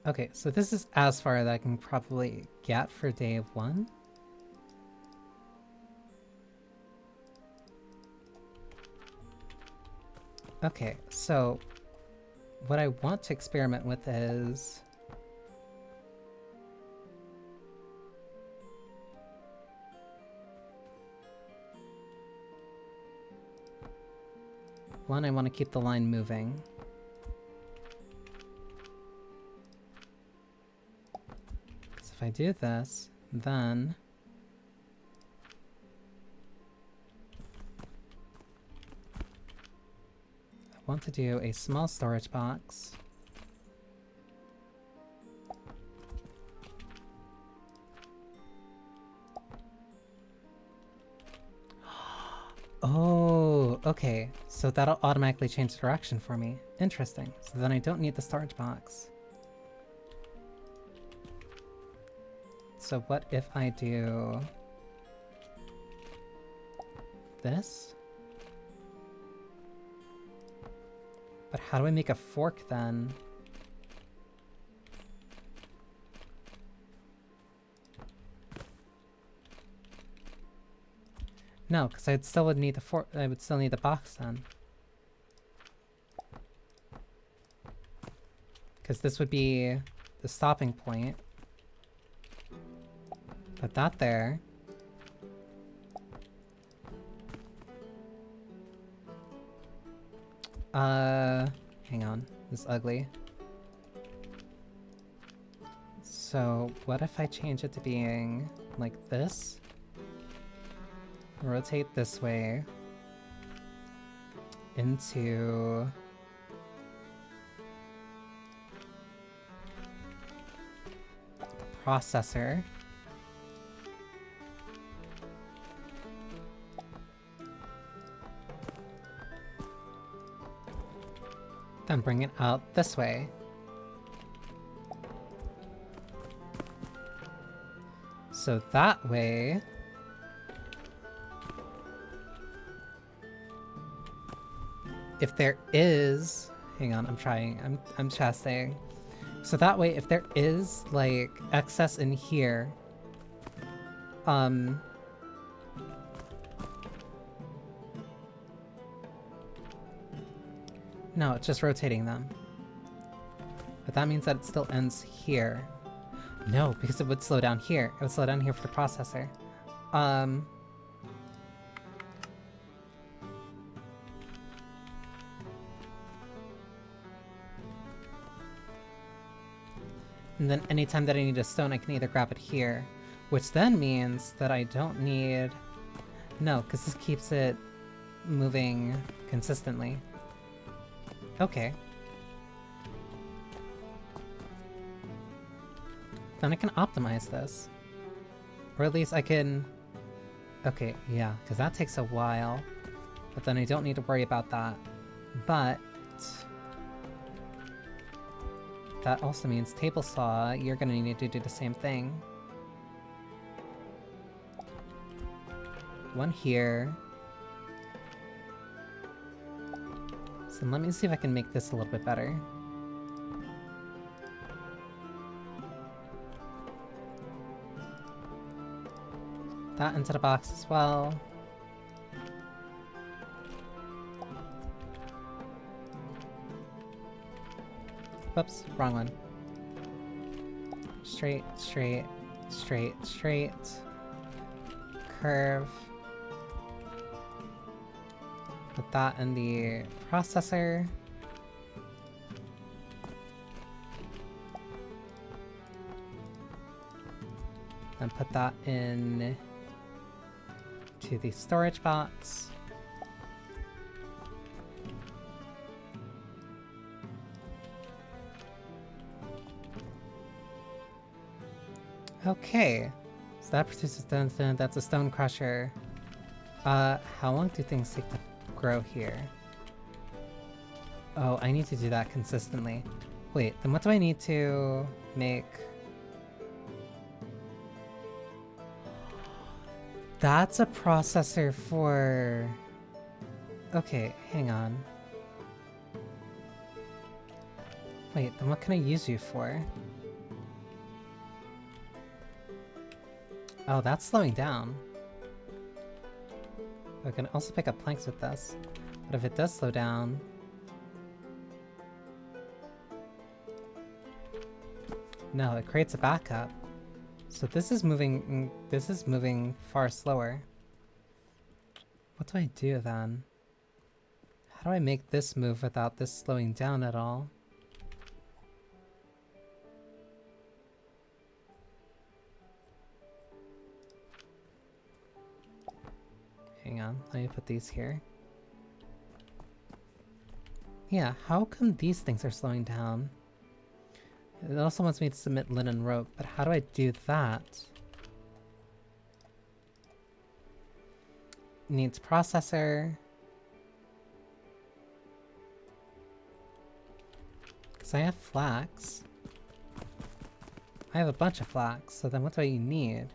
Okay, so this is as far as I can probably get for day 1. Okay, so what I want to experiment with is... One, I want to keep the line moving. If I do this, then... I want to do a small storage box. Oh, okay. So that'll automatically change the direction for me. Interesting. So then I don't need the storage box. So what if I do this? But how do I make a fork then? No, because I still would need the fork. I would still need the box then. Because this would be the stopping point. Put that there. Hang on. This is ugly. So, what if I change it to being like this? Rotate this way. Into... the processor. Then bring it out this way. So that way... if there is Hang on, I'm trying. I'm testing. So that way, if there is, like, excess in here, no, it's just rotating them. But that means that it still ends here. No, because it would slow down here. It would slow down here for the processor. And then anytime that I need a stone, I can either grab it here, which then means that I don't need... No, because this keeps it moving consistently. Okay. Then I can optimize this. Or at least I can... Okay, yeah, because that takes a while. But then I don't need to worry about that. But... that also means table saw, you're gonna need to do the same thing. One here. So let me see if I can make this a little bit better. That into the box as well. Whoops, wrong one. Straight, straight, straight, straight. Curve. Put that in the processor. Then put that in to the storage box. Okay, so that produces that's a stone crusher. How long do things take to grow here? Oh, I need to do that consistently. Wait, then what do I need to make? That's a processor for... Okay, hang on. Wait, then what can I use you for? Oh, that's slowing down. I can also pick up planks with this. But if it does slow down... No, it creates a backup. So this is moving far slower. What do I do then? How do I make this move without this slowing down at all? Hang on, let me put these here. Yeah, how come these things are slowing down? It also wants me to submit linen rope, but how do I do that? Needs processor. Because I have flax. I have a bunch of flax, so then what do I need?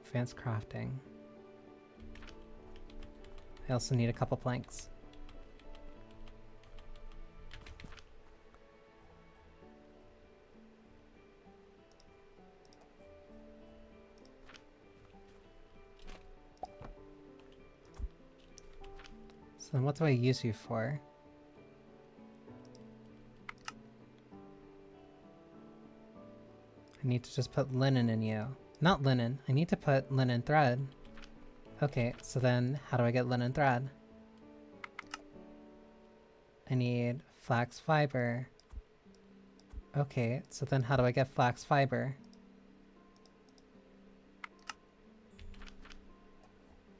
Advanced crafting. I also need a couple planks. So then what do I use you for? I need to just put linen in you. Not linen, I need to put linen thread. Okay, so then how do I get linen thread? I need flax fiber. Okay, so then how do I get flax fiber?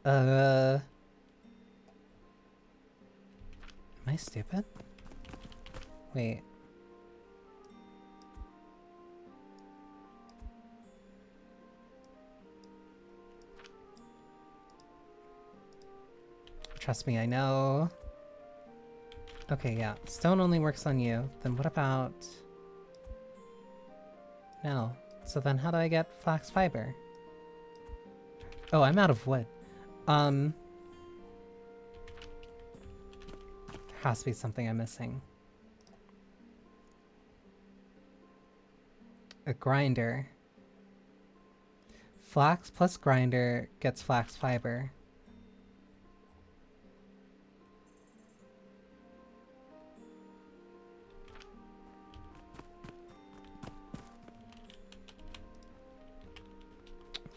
Am I stupid? Wait. Trust me, I know. Okay, yeah. Stone only works on you. Then what about... No. So then how do I get flax fiber? Oh, I'm out of wood. has to be something I'm missing. A grinder. Flax plus grinder gets flax fiber.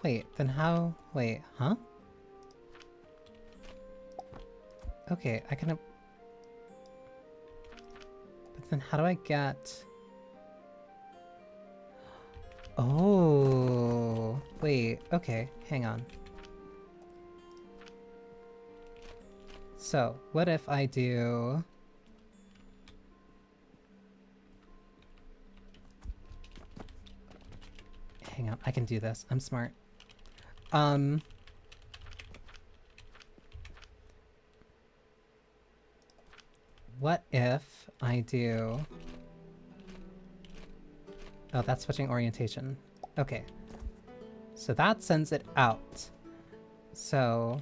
Wait, then how? Wait, huh? Okay, I can... But then how do I get... Oh, wait, okay, hang on. So, what if I do... Hang on, I can do this. I'm smart. What if I do... Oh, that's switching orientation. Okay. So that sends it out. So...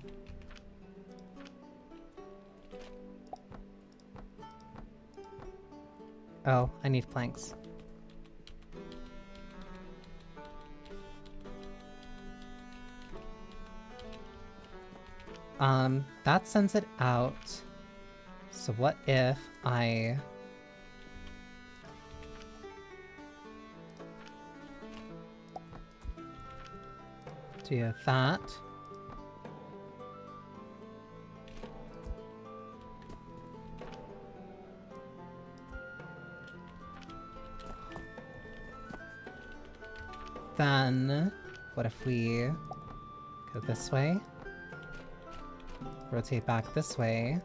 Oh, I need planks. That sends it out. So what if I... do that. Then, what if we go this way? Rotate back this way.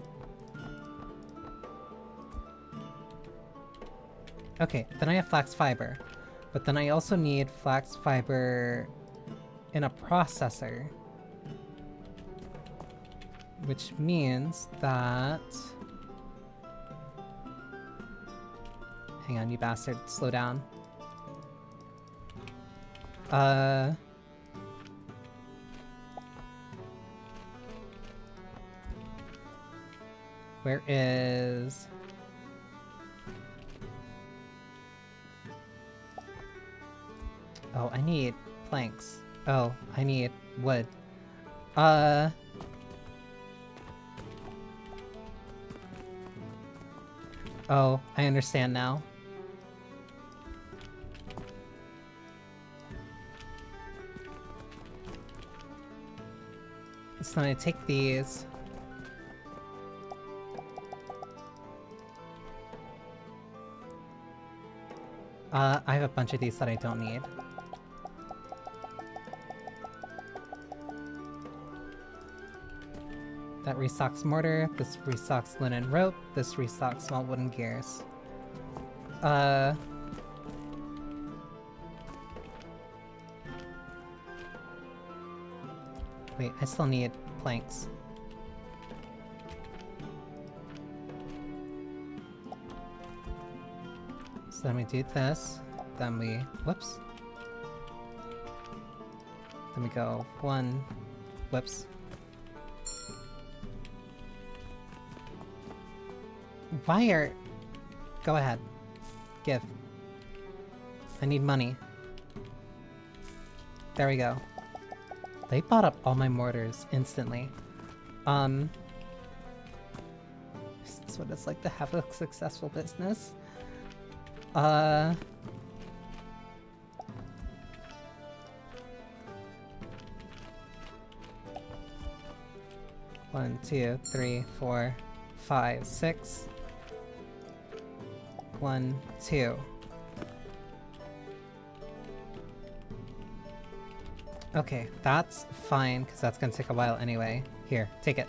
Okay, then I have flax fiber. But then I also need flax fiber in a processor. Which means that... Hang on, you bastard. Slow down. Where is... Oh, I need planks. Oh, I need wood. Oh, I understand now. So I'm gonna take these. I have a bunch of these that I don't need. That restocks mortar, this restocks linen rope, this restocks small wooden gears. Wait, I still need planks. So then we do this, then we... whoops. Then we go 1, whoops. Wire! Go ahead. Give. I need money. There we go. They bought up all my mortars instantly. Is this what it's like to have a successful business? 1, 2, 3, 4, 5, 6. 1, 2. Okay, that's fine, because that's gonna take a while anyway. Here, take it.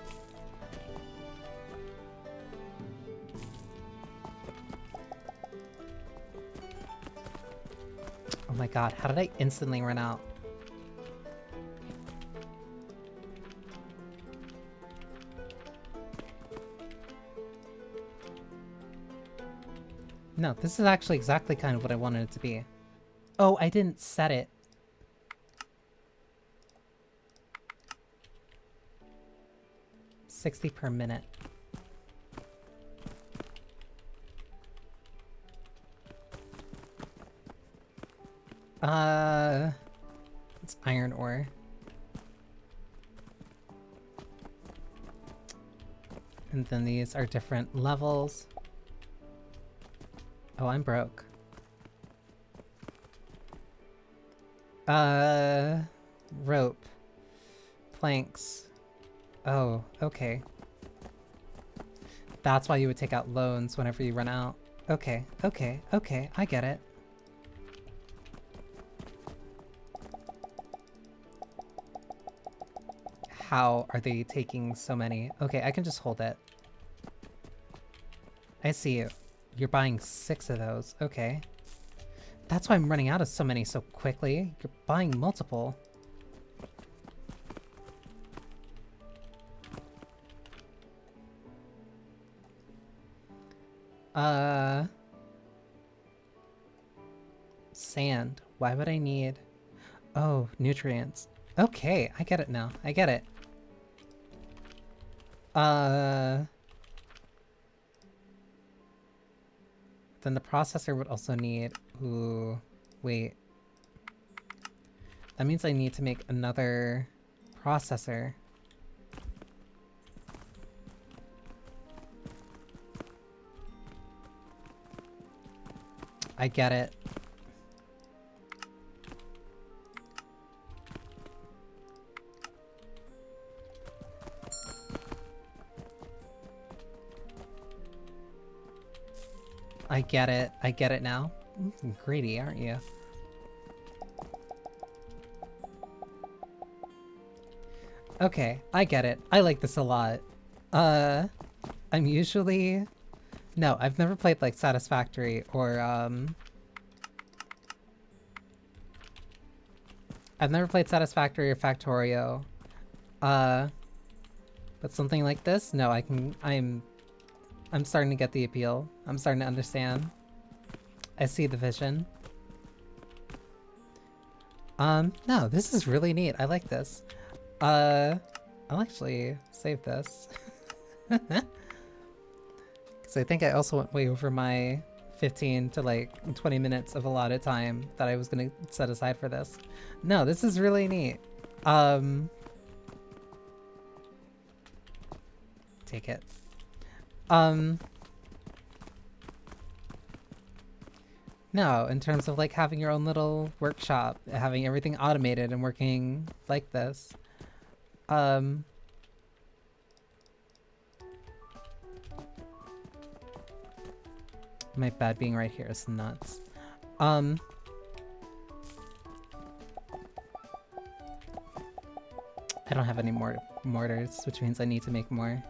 Oh my god, how did I instantly run out? No, this is actually exactly kind of what I wanted it to be. Oh, I didn't set it. $60 per minute. It's iron ore. And then these are different levels. Oh, I'm broke. Rope. Planks. Oh, okay. That's why you would take out loans whenever you run out. Okay, okay, okay, I get it. How are they taking so many? Okay, I can just hold it. I see you. You're buying 6 of those. Okay. That's why I'm running out of so many so quickly. You're buying multiple. Sand. Why would I need... Oh, nutrients. Okay, I get it now. I get it. Then the processor would also need... Ooh, wait. That means I need to make another processor. I get it. I get it. I get it now. Greedy, aren't you? Okay, I get it. I like this a lot. I'm usually... No, I've never played like Satisfactory or I've never played Satisfactory or Factorio. But something like this? No, I'm starting to get the appeal. I'm starting to understand. I see the vision. No, this is really neat. I like this. I'll actually save this. Because I think I also went way over my 15 to like 20 minutes of allotted time that I was gonna set aside for this. No, this is really neat. Take it. No, in terms of like having your own little workshop, having everything automated and working like this. My bed being right here is nuts. I don't have any more mortars, which means I need to make more.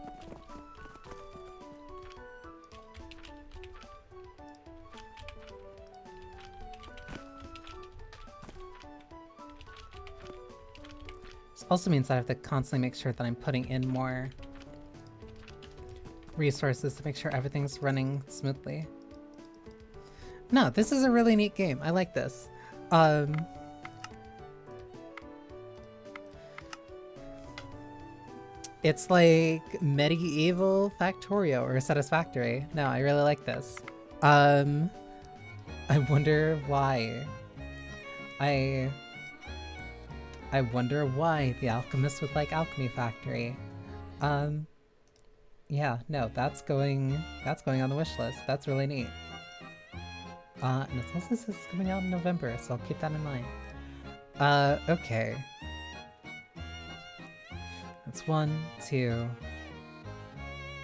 This also means I have to constantly make sure that I'm putting in more resources to make sure everything's running smoothly. No, this is a really neat game. I like this. It's like medieval Factorio or Satisfactory. No, I really like this. I wonder why. I wonder why the Alchemist would like Alchemy Factory. Yeah, no, that's going on the wish list. That's really neat. And it also says it's coming out in November, so I'll keep that in mind. Okay. That's 1, 2.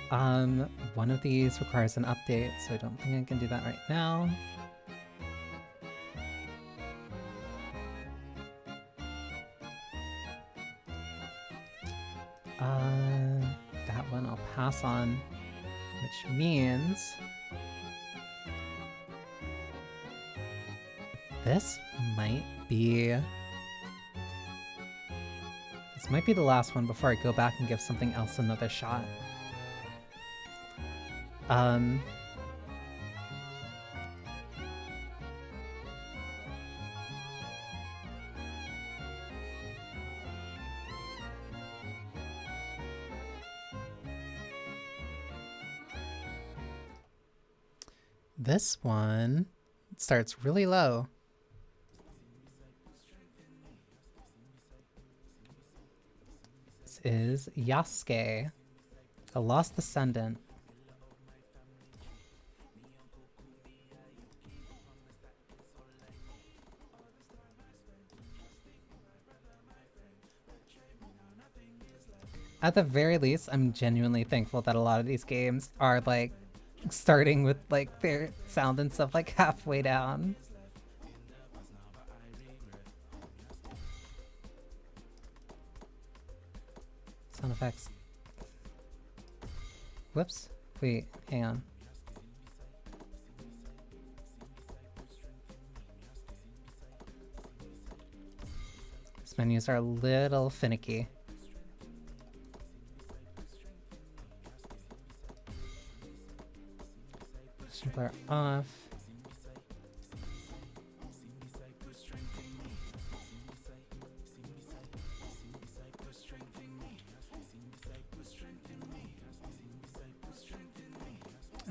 One of these requires an update, so I don't think I can do that right now. That one I'll pass on, which means this might be the last one before I go back and give something else another shot. This one starts really low. is Yasuke, a lost descendant. At the very least, I'm genuinely thankful that a lot of these games are like starting with like their sound and stuff like halfway down. Sound effects. Whoops. Wait, hang on. These menus are a little finicky. Blur off.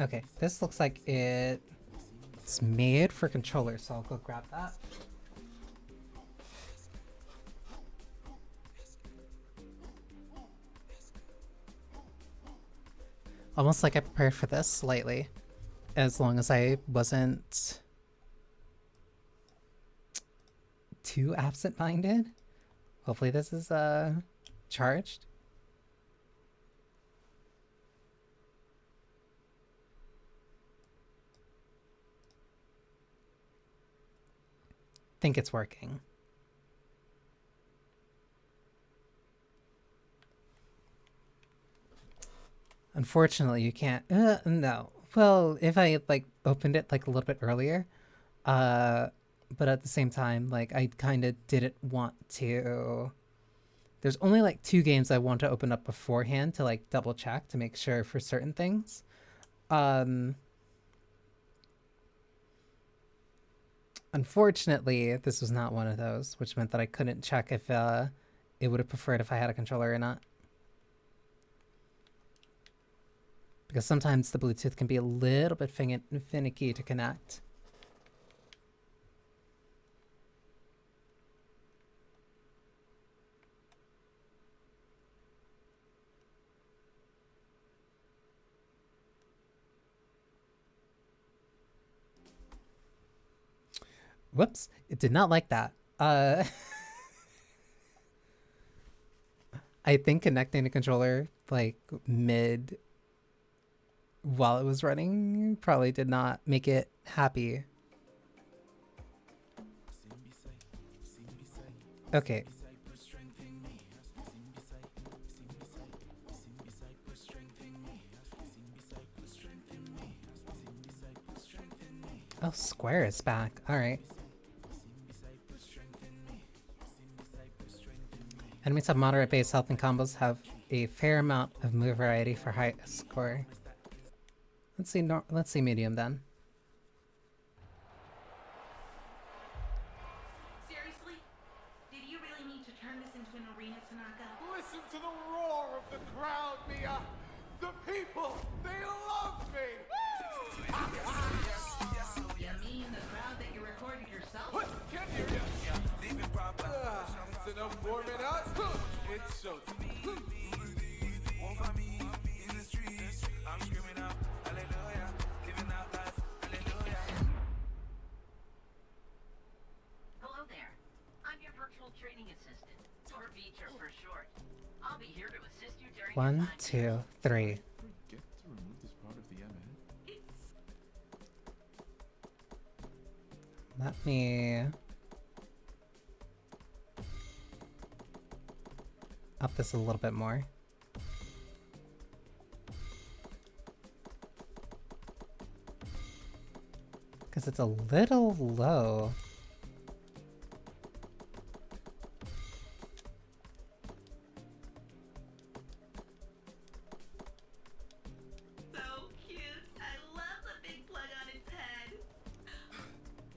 Okay, this looks like it's made for controllers, so I'll go grab that. Almost like I prepared for this slightly. As long as I wasn't too absent-minded. Hopefully this is charged. Think it's working. Unfortunately, you can't. No. Well, if I like opened it like a little bit earlier, but at the same time, like I kind of didn't want to. There's only like 2 games I want to open up beforehand to like double check to make sure for certain things. Unfortunately, this was not one of those, which meant that I couldn't check if it would have preferred if I had a controller or not. Because sometimes the Bluetooth can be a little bit finicky to connect. Whoops, it did not like that. I think connecting the controller like mid while it was running probably did not make it happy. Okay. Oh, Square is back. Alright. Enemies have moderate base health and combos have a fair amount of move variety for high score. Let's see medium then. Seriously? Did you really need to turn this into an arena, Tanaka? Listen to the roar of the crowd, Mia! The people, they love me! You mean the crowd that you recorded yourself? What? Can't hear ya! It's enough warming up. It's showtime. I'm screaming out, hallelujah, living out life, hallelujah. Hello there. I'm your virtual training assistant, or Beecher for short. I'll be here to assist you during 1, 2, 3. Forget to remove this part of the MN. Let me up this a little bit more. Because it's a little low. So cute. I love the big plug on its head.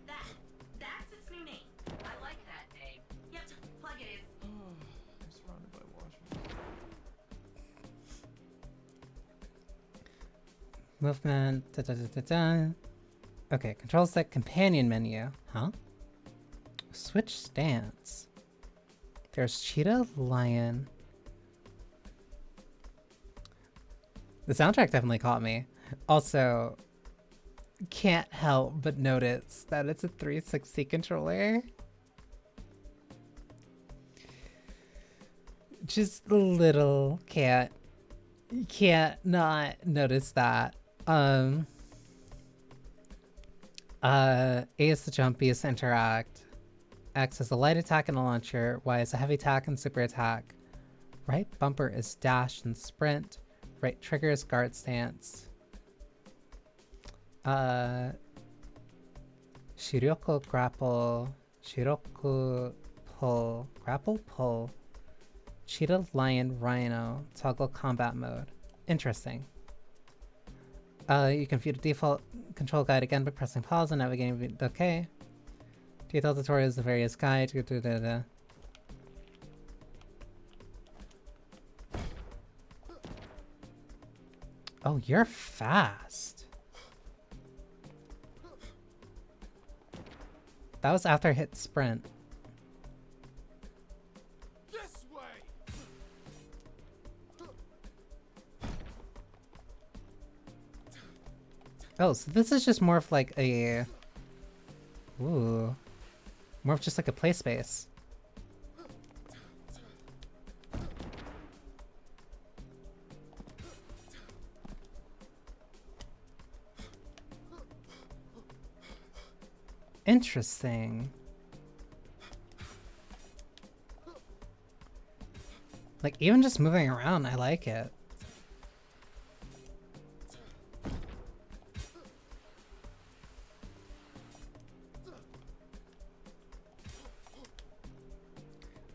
That's its new name. I like that name. Yep, plug it is. I'm surrounded by washers. Movement. Da, da, da, da, da. Okay, control stick companion menu. Huh? Switch stance. There's cheetah, lion, The soundtrack definitely caught me. Also, can't help but notice that it's a 360 controller. Just a little can't not notice that. A is to jump, B is to interact. X is a light attack and a launcher. Y is a heavy attack and super attack. Right bumper is dash and sprint. Right trigger is guard stance. Shiroko grapple. Shiroku pull. Grapple pull. Cheetah, lion, rhino. Toggle combat mode. Interesting. You can view the default control guide again by pressing pause and navigating. Okay. Detailed tutorials, the various guides. Oh, you're fast. That was after I hit sprint. This way. Oh, so this is just more of like a... Ooh. More of just like a play space. Interesting. Like, even just moving around, I like it.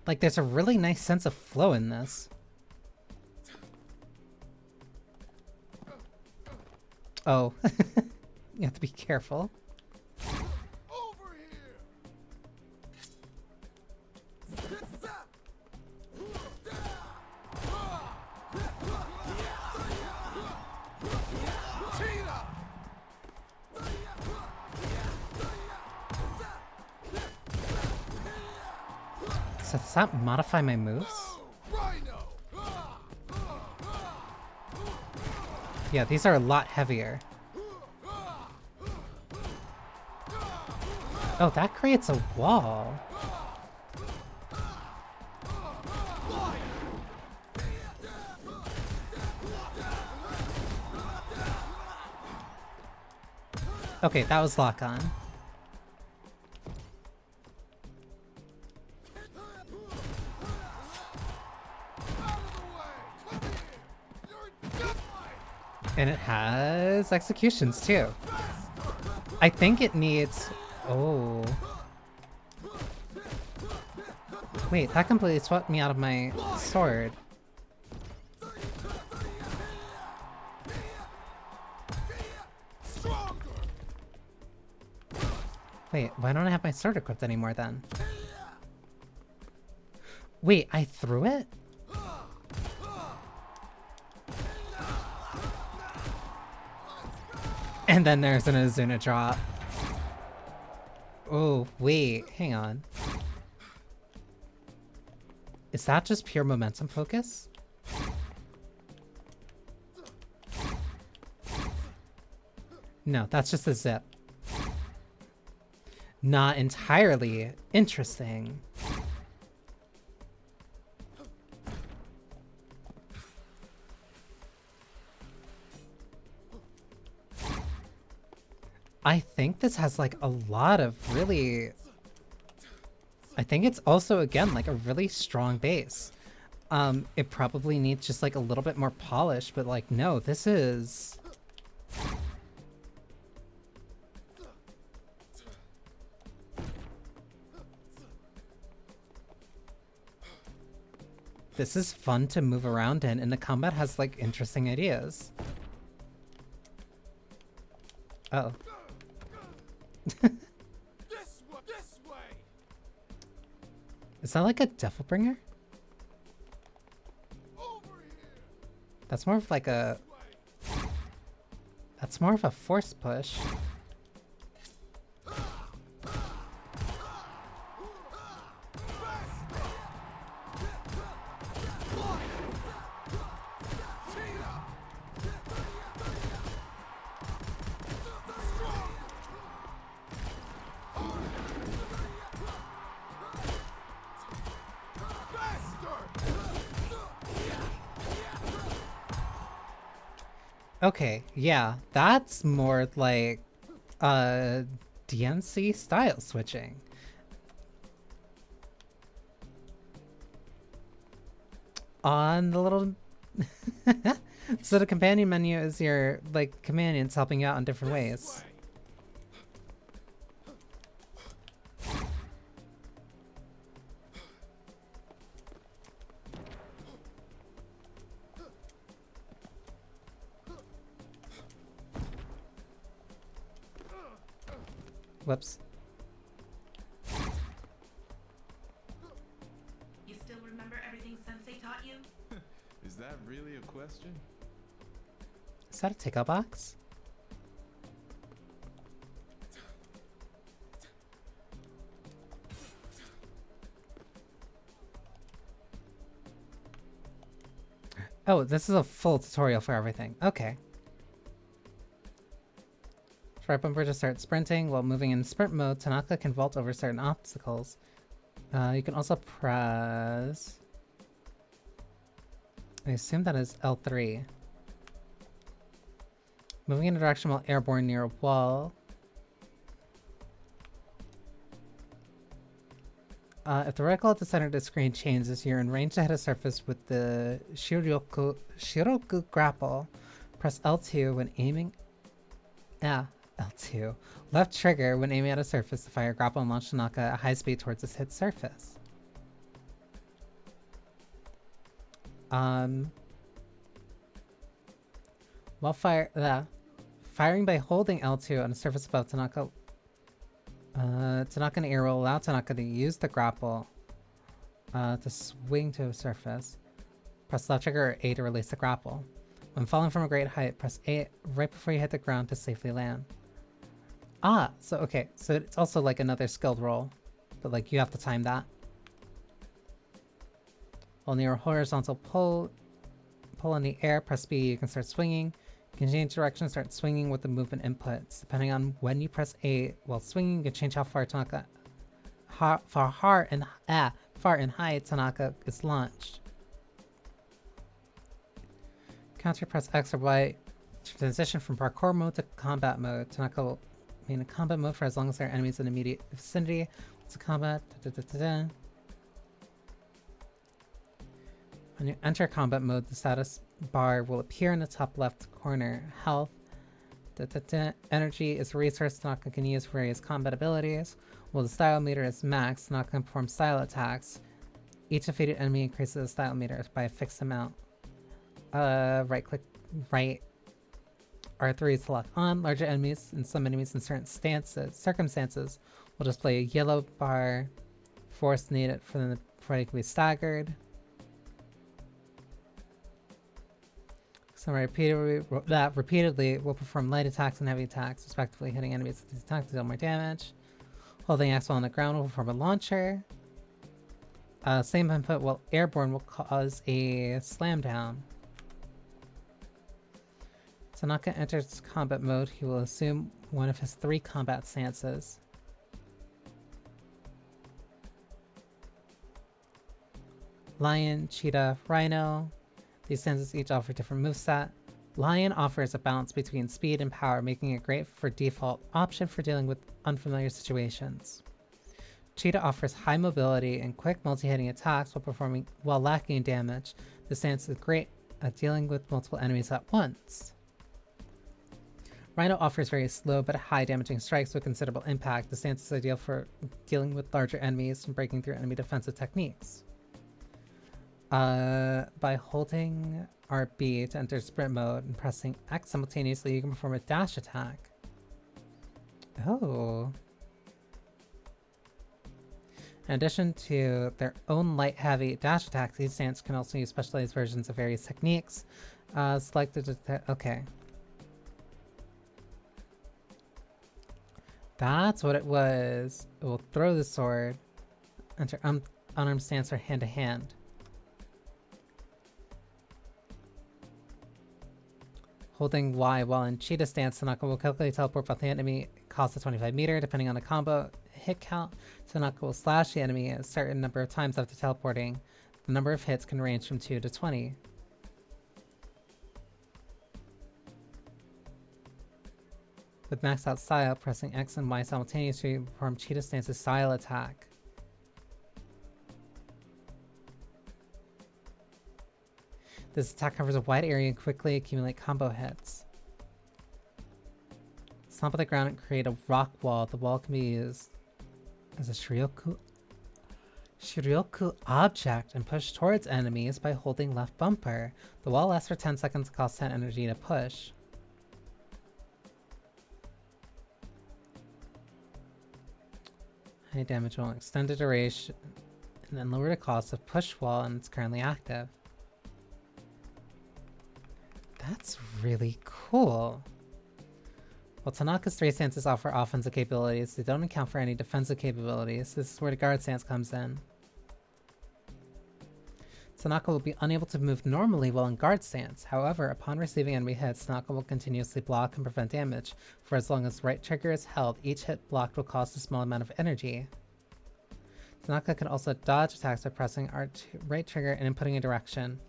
Like, there's a really nice sense of flow in this. Oh. You have to be careful. Over here. So does that modify my moves? Yeah, these are a lot heavier. Oh, that creates a wall. Okay, that was lock on. And it has executions too. I think it needs... Oh. Wait, that completely swept me out of my sword. Wait, why don't I have my sword equipped anymore then? Wait, I threw it? And then there's an Azuna drop. Oh, wait, hang on. Is that just pure momentum focus? No, that's just a zip. Not entirely interesting. I think this has like a lot of really... I think it's also, again, like a really strong base. It probably needs just like a little bit more polish, but like, no, this is... This is fun to move around in, and the combat has like interesting ideas. Oh. This way. Is that like a devil bringer? Over here. That's more of like a... That's more of a force push. Okay, yeah, that's more like DNC style switching. On the little so the companion menu is your like companions helping you out in different ways. Whoops. You still remember everything Sensei taught you? Is that really a question? Is that a tickle box? Oh, this is a full tutorial for everything. Okay. Right bumper to start sprinting. While moving in sprint mode, Tanaka can vault over certain obstacles. You can also press... I assume that is L3. Moving in a direction while airborne near a wall. If the reticle at the center of the screen changes, you're in range to hit a surface with the Shiroku grapple. Press L2 when aiming... L2. Left trigger when aiming at a surface to fire grapple and launch Tanaka at high speed towards its hit surface. While firing by holding L2 on a surface above Tanaka, Tanaka and air will allow Tanaka to use the grapple to swing to a surface. Press left trigger or A to release the grapple. When falling from a great height, press A right before you hit the ground to safely land. Ah, so okay, so it's also like another skilled roll, but like you have to time that. While near a horizontal pull in the air, press B, you can start swinging. You can change direction and start swinging with the movement inputs. Depending on when you press A while swinging, you can change how far Tanaka, far and high Tanaka is launched. Counter press X or Y to transition from parkour mode to combat mode. Tanaka will be in combat mode for as long as there are enemies in immediate vicinity. It's a combat. When you enter combat mode, the status bar will appear in the top left corner. Health. Energy is a resource Tanaka can use for various combat abilities. While the style meter is max, Tanaka can perform style attacks. Each defeated enemy increases the style meter by a fixed amount. Right click, right R3 is to lock on. Larger enemies and some enemies in certain circumstances will display a yellow bar. Force needed for them before they can be staggered. Some repeatedly will perform light attacks and heavy attacks, respectively, hitting enemies with these attacks to deal more damage. Holding X while on the ground will perform a launcher. Same input while airborne will cause a slam down. Tanaka enters combat mode. He will assume one of his 3 combat stances. Lion, Cheetah, Rhino. These stances each offer different moveset. Lion offers a balance between speed and power, making it great for default option for dealing with unfamiliar situations. Cheetah offers high mobility and quick multi-hitting attacks while lacking damage. The stance is great at dealing with multiple enemies at once. Rhino offers very slow but high damaging strikes with considerable impact. The stance is ideal for dealing with larger enemies and breaking through enemy defensive techniques. By holding RB to enter sprint mode and pressing X simultaneously, you can perform a dash attack. Oh. In addition to their own light-heavy dash attacks, these stances can also use specialized versions of various techniques. Select the okay. That's what it was. It will throw the sword. Enter unarmed stance or hand-to-hand. Holding Y while in Cheetah stance, Tanaka will calculate teleport by the enemy. Cost of 25 meter, depending on the combo hit count. Tanaka will slash the enemy a certain number of times after teleporting. The number of hits can range from 2 to 20. With maxed out style, pressing X and Y simultaneously perform cheetah stance's style attack. This attack covers a wide area and quickly accumulate combo hits. Stomp on the ground and create a rock wall. The wall can be used as a Shiryoku object and push towards enemies by holding left bumper. The wall lasts for 10 seconds and costs 10 energy to push. High damage will extend the duration and then lower the cost of push wall, and it's currently active. That's really cool. While Tanaka's 3 stances offer offensive capabilities, they don't account for any defensive capabilities. This is where the guard stance comes in. Tanaka will be unable to move normally while in guard stance. However, upon receiving enemy hits, Tanaka will continuously block and prevent damage. For as long as right trigger is held, each hit blocked will cost a small amount of energy. Tanaka can also dodge attacks by pressing right trigger and inputting a direction.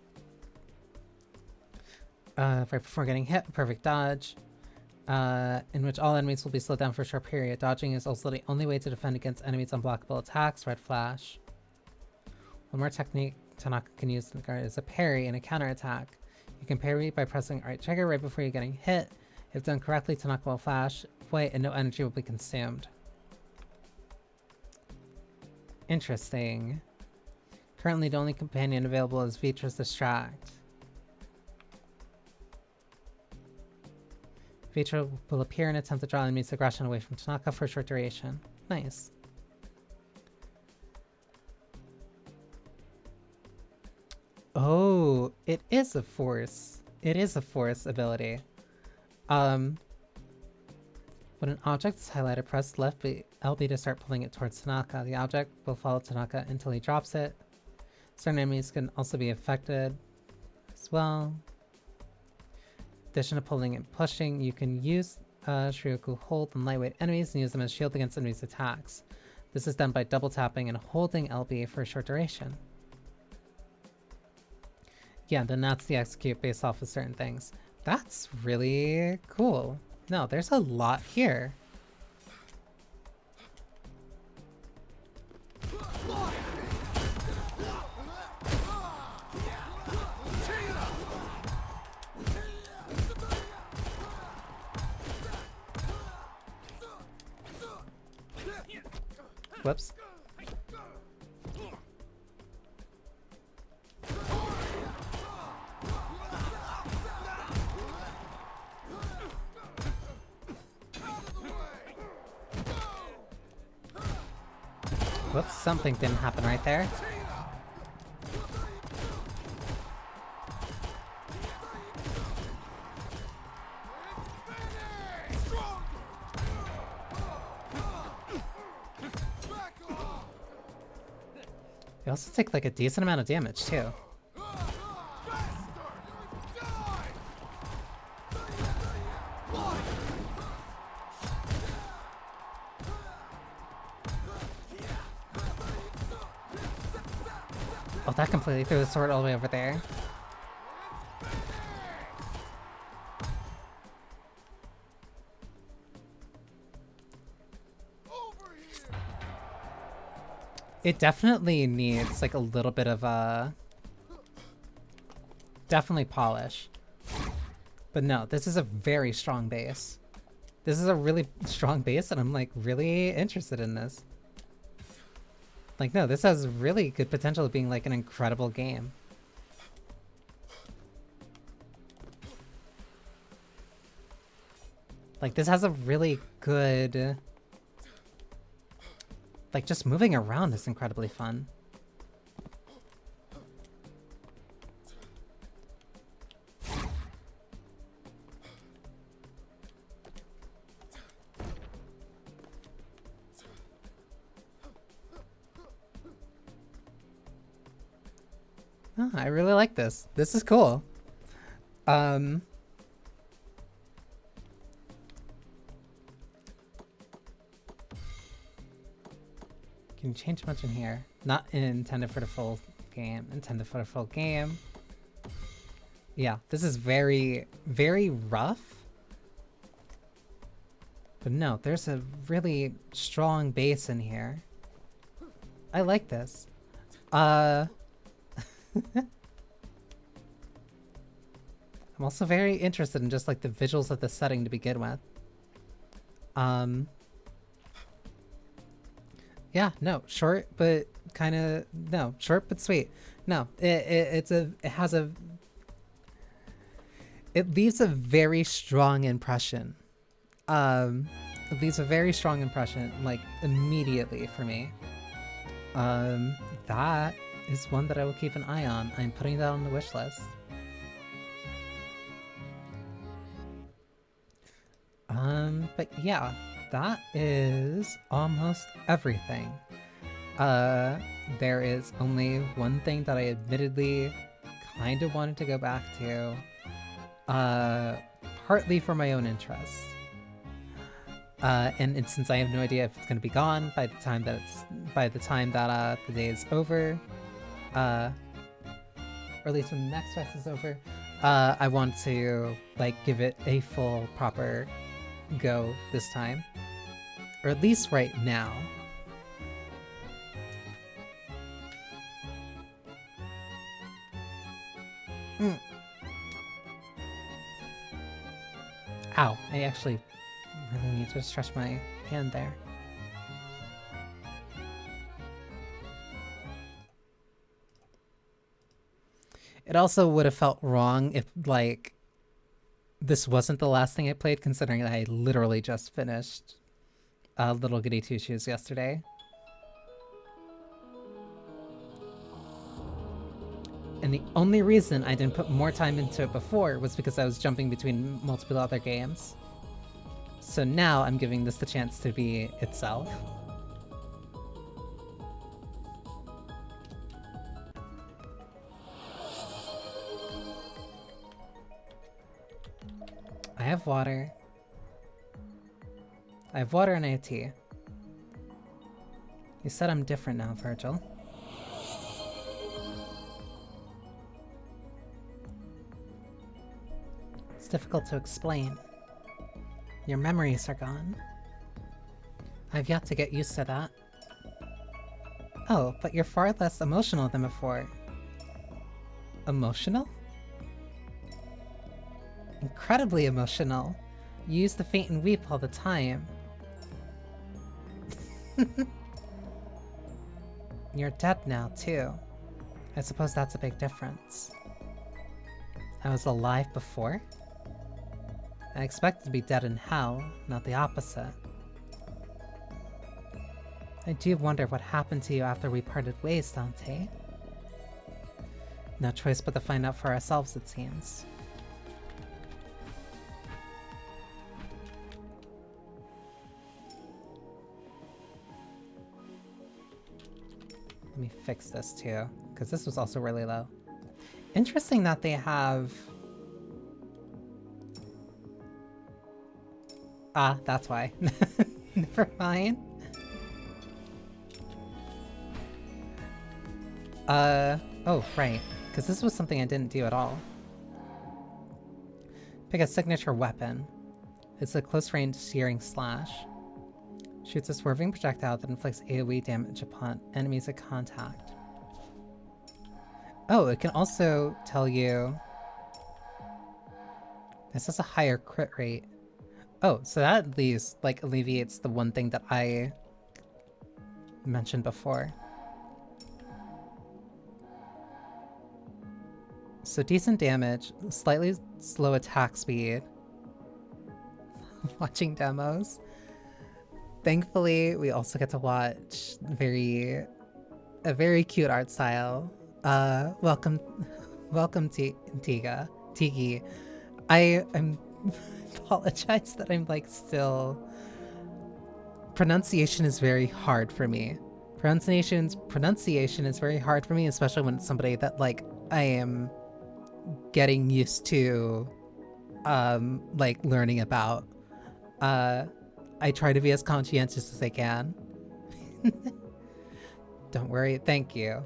Right before getting hit, a perfect dodge, in which all enemies will be slowed down for a short period. Dodging is also the only way to defend against enemies' unblockable attacks. Red flash. One more technique Tanaka can use in the guard is a parry and a counterattack. You can parry by pressing right trigger right before you're getting hit. If done correctly, Tanaka will flash away and no energy will be consumed. Interesting. Currently, the only companion available is Vitra's Distract. Vitra will appear and attempt to draw enemies' aggression away from Tanaka for a short duration. Nice. Oh, it is a force. It is a force ability. When an object is highlighted, press left LB to start pulling it towards Tanaka. The object will follow Tanaka until he drops it. Certain enemies can also be affected as well. In addition to pulling and pushing, you can use Shiryoku hold on lightweight enemies and use them as shield against enemies' attacks. This is done by double tapping and holding LB for a short duration. Yeah, then that's the execute based off of certain things. That's really cool. No, there's a lot here. Whoops. Whoops, something didn't happen right there. They also take like a decent amount of damage too. Oh, that completely threw the sword all the way over there. It definitely needs like a little bit of definitely polish. But no, this is a very strong base. This is a really strong base and I'm like really interested in this. Like no, this has really good potential of being like an incredible game. Like this has a really good... Like, just moving around is incredibly fun. Oh, I really like this. This is cool. Can you change much in here? Not intended for the full game. Intended for the full game. Yeah, this is very, very rough. But no, there's a really strong base in here. I like this. I'm also very interested in just like the visuals of the setting to begin with. Yeah, no, short but kind of no, short but sweet. No, it leaves a very strong impression. It leaves a very strong impression, like immediately for me. That is one that I will keep an eye on. I'm putting that on the wish list. But yeah, that is almost everything. There is only one thing that I admittedly kind of wanted to go back to, partly for my own interest. And since I have no idea if it's gonna be gone by the time that the day is over, or at least when the next fest is over, I want to like give it a full proper go this time, or at least right now. Ow, I actually really need to stretch my hand there. It also would have felt wrong if, like, this wasn't the last thing I played, considering that I literally just finished Little Goody Two Shoes yesterday. And the only reason I didn't put more time into it before was because I was jumping between multiple other games. So now I'm giving this the chance to be itself. I have water. I have water and I have tea. You said I'm different now, Virgil. It's difficult to explain. Your memories are gone. I've yet to get used to that. Oh, but you're far less emotional than before. Emotional? Incredibly emotional. You use the faint and weep all the time. You're dead now, too. I suppose that's a big difference. I was alive before? I expected to be dead in hell, not the opposite. I do wonder what happened to you after we parted ways, Dante. No choice but to find out for ourselves, it seems. Let me fix this too, because this was also really low. Interesting that they have... Ah, that's why. Never mind. Oh, right. Because this was something I didn't do at all. Pick a signature weapon. It's a close-range searing slash. Shoots a swerving projectile that inflicts AoE damage upon enemies at contact. Oh, it can also tell you... This has a higher crit rate. Oh, so that at least, like, alleviates the one thing that I mentioned before. So decent damage, slightly slow attack speed. Watching demos. Thankfully, we also get to watch a very cute art style. Welcome Tiki. I'm apologize that I'm like still... Pronunciation is very hard for me. Pronunciation is very hard for me, especially when it's somebody that like I am getting used to like learning about. I try to be as conscientious as I can. Don't worry, thank you.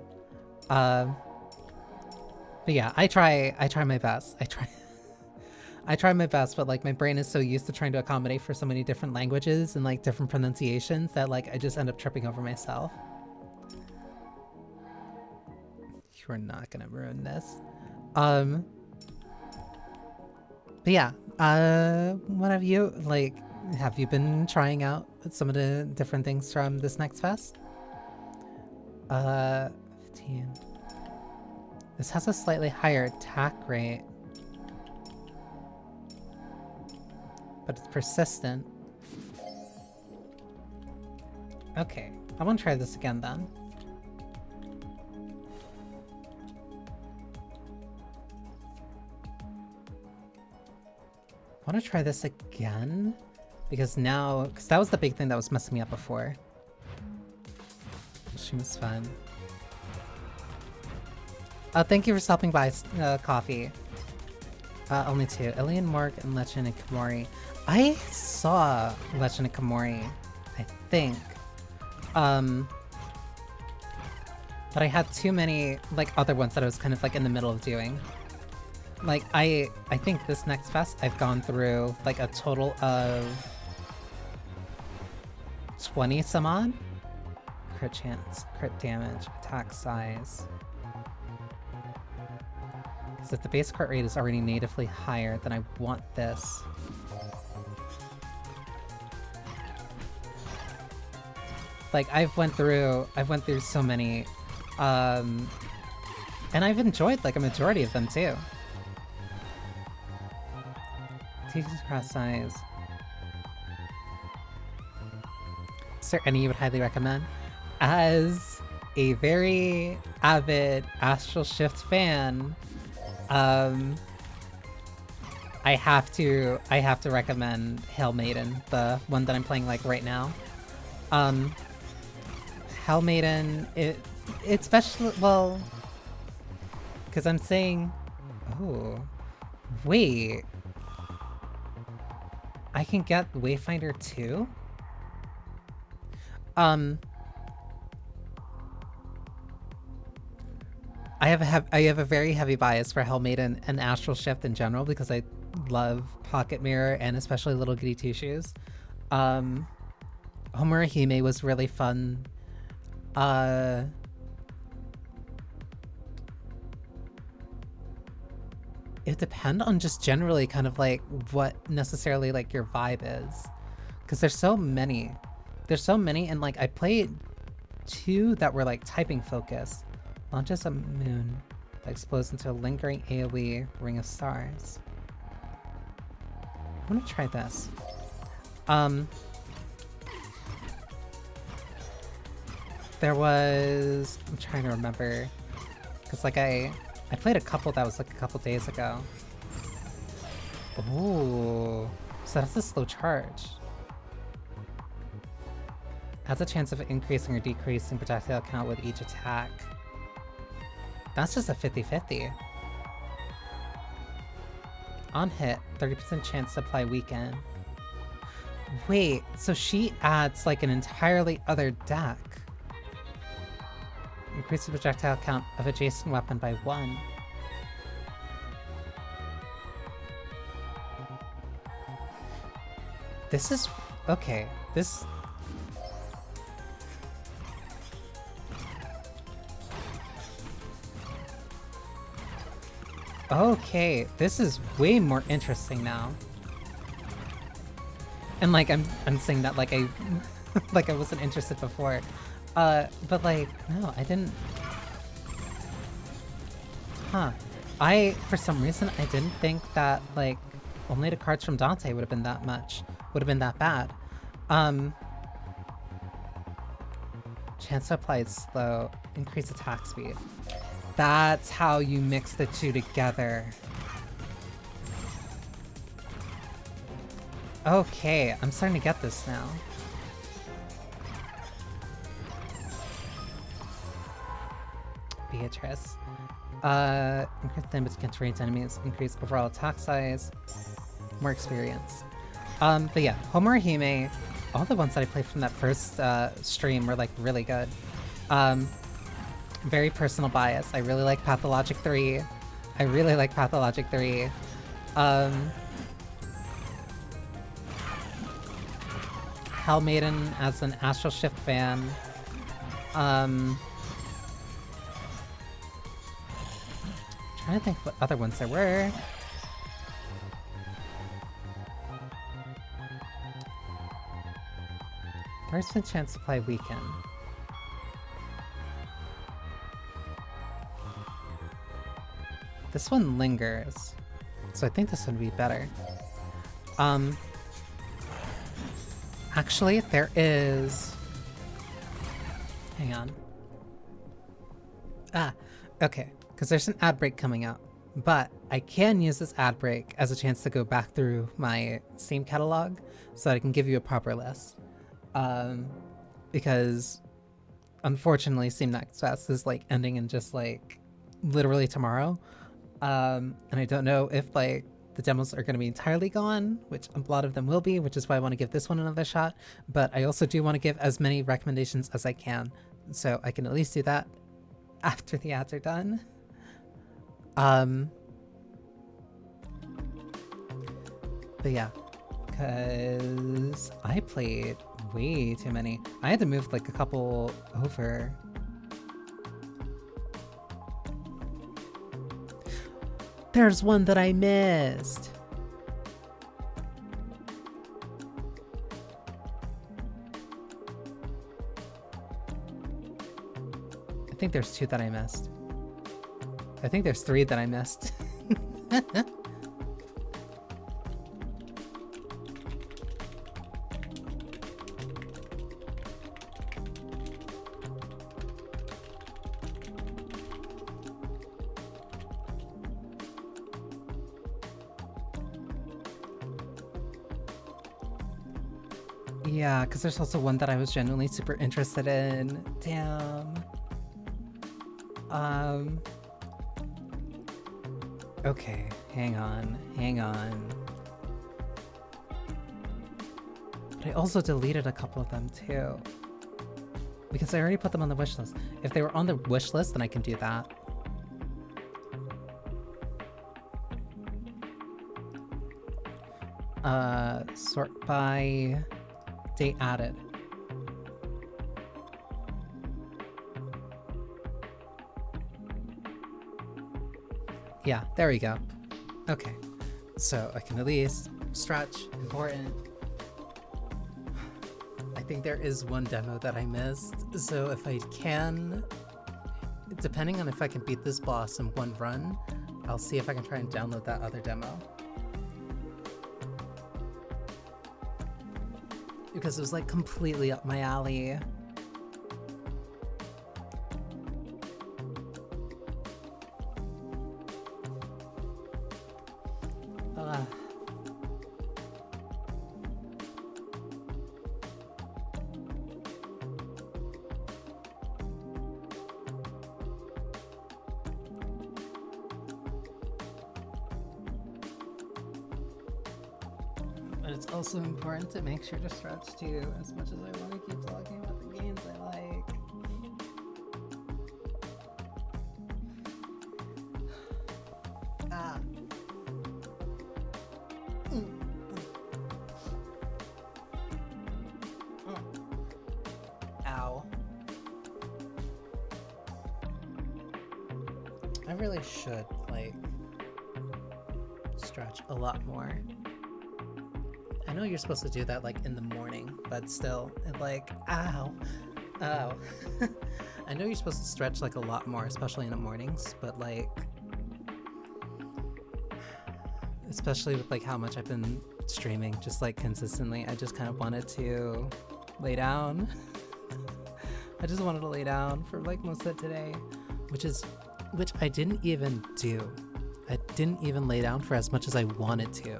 But yeah, I try my best. I try my best, but like my brain is so used to trying to accommodate for so many different languages and like different pronunciations that like I just end up tripping over myself. You're not gonna ruin this. But yeah, what have you, like, have you been trying out some of the different things from this next fest? 15. This has a slightly higher attack rate, but it's persistent. Okay, I want to try this again then. I want to try this again because now, because that was the big thing that was messing me up before. She was fun. Thank you for stopping by, Coffee. Only 2. Ilian, Morg, and Lechin and Komori. I saw Lechin and Komori, I think. But I had too many, like, other ones that I was kind of, like, in the middle of doing. Like, I think this next fest, I've gone through, like, a total of 20 some odd? Crit chance, crit damage, attack size. Because if the base crit rate is already natively higher, then I want this. Like, I've went through so many, and I've enjoyed, like, a majority of them, too. Takes cross size. Is there any you would highly recommend? As a very avid Astral Shift fan, I have to recommend Hail Maiden, the one that I'm playing like right now. Hail Maiden, it's special, well, because I'm saying, oh, wait. I can get Wayfinder too? I have a very heavy bias for Hail Maiden and Astral Shift in general because I love Pocket Mirror and especially Little Goody Two Shoes. Homura Hime was really fun. It depends on just generally kind of like what necessarily like your vibe is, because there's so many and like I played 2 that were like typing focused. Launches a moon that explodes into a lingering AoE ring of stars. I want to try this. There was, I'm trying to remember, because like I played a couple that was like a couple days ago. Ooh, so that's a slow charge. Has a chance of increasing or decreasing projectile count with each attack. That's just a 50-50. On hit, 30% chance to apply weaken. Wait, so she adds like an entirely other deck. Increase the projectile count of adjacent weapon by 1. This is... okay, this... okay, this is way more interesting now. And like, I'm saying that like I... like I wasn't interested before. But like, no, I didn't... Huh. For some reason, I didn't think that, like, only the cards from Dante would have been that bad. Chance to apply is slow. Increase attack speed. That's how you mix the 2 together. Okay, I'm starting to get this now. Beatrice. Increase damage against ranged enemies, increase overall attack size, more experience. But yeah, Homura Hime, all the ones that I played from that first stream were like really good. Very personal bias. I really like Pathologic 3. Hell Maiden as an Astral Shift fan. Trying to think what other ones there were. There's been a chance to play Weekend. This one lingers, so I think this would be better. Actually, there is... Hang on. Okay, because there's an ad break coming up, but I can use this ad break as a chance to go back through my Steam catalog so that I can give you a proper list. Because unfortunately Steam Next Fest is like ending in just like literally tomorrow. And I don't know if like the demos are going to be entirely gone, which a lot of them will be, which is why I want to give this one another shot. But I also do want to give as many recommendations as I can, so I can at least do that after the ads are done. But yeah, because I played way too many. I had to move like a couple over. There's one that I missed. I think there's 2 that I missed. I think there's 3 that I missed. Yeah, because there's also one that I was genuinely super interested in. Damn. Okay, hang on. But I also deleted a couple of them too, because I already put them on the wish list. If they were on the wish list, then I can do that. Sort by date added. Yeah, there we go. Okay, so I can at least stretch. Important. I think there is one demo that I missed, so if I can, depending on if I can beat this boss in one run, I'll see if I can try and download that other demo. Because it was like completely up my alley. But it's also important to make sure to stretch too, as much as I want to keep talking about the games I like. Ow. I really should, like, stretch a lot more. I know you're supposed to do that, like, in the morning, but still, like, ow. I know you're supposed to stretch, like, a lot more, especially in the mornings, but, like, especially with, like, how much I've been streaming, just, like, consistently, I just kind of wanted to lay down. I just wanted to lay down for, like, most of today, which I didn't even do. I didn't even lay down for as much as I wanted to.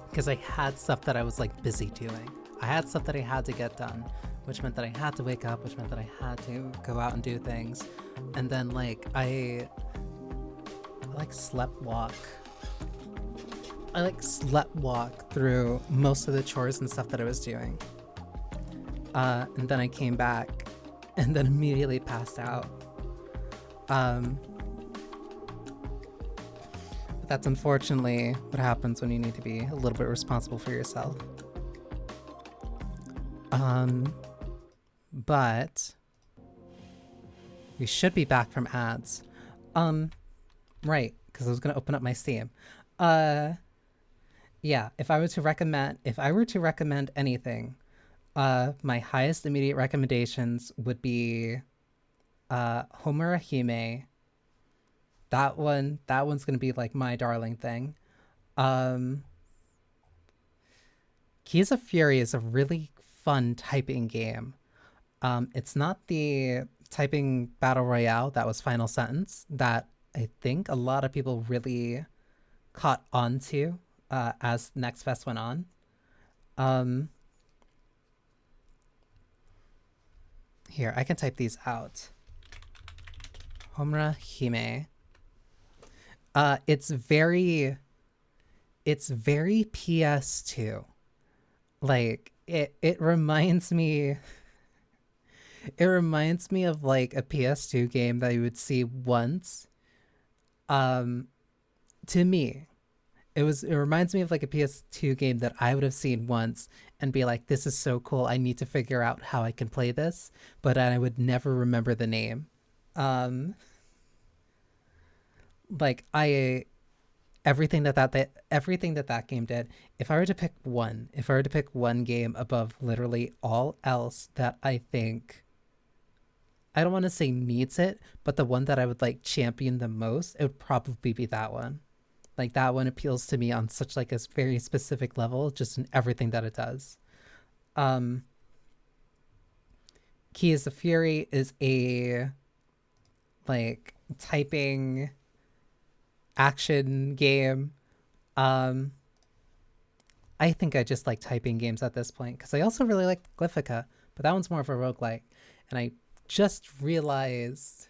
Because I had stuff that I was like busy doing. I had stuff that I had to get done, which meant that I had to wake up, which meant that I had to go out and do things. And then like I slept walk through most of the chores and stuff that I was doing. And then I came back and then immediately passed out. That's unfortunately what happens when you need to be a little bit responsible for yourself. But we should be back from ads. Right, because I was gonna open up my Steam. Yeah, if I were to recommend anything, my highest immediate recommendations would be Homura Hime. That one's gonna be like my darling thing. Keys of Fury is a really fun typing game. It's not the typing battle royale that was Final Sentence that I think a lot of people really caught on to as Next Fest went on. Here, I can type these out. Homura Hime. It's very PS2. Like it reminds me of like a PS2 game that you would see once. To me, it reminds me of like a PS2 game that I would have seen once and be like, this is so cool, I need to figure out how I can play this, but I would never remember the name. Like everything that game did, if I were to pick one game above literally all else that I think, I don't want to say needs it, but the one that I would like champion the most, it would probably be that one. Like that one appeals to me on such like a very specific level, just in everything that it does. Keys of Fury is a like typing action game. I think I just like typing games at this point because I also really like Glyphica, but that one's more of a roguelike. And I just realized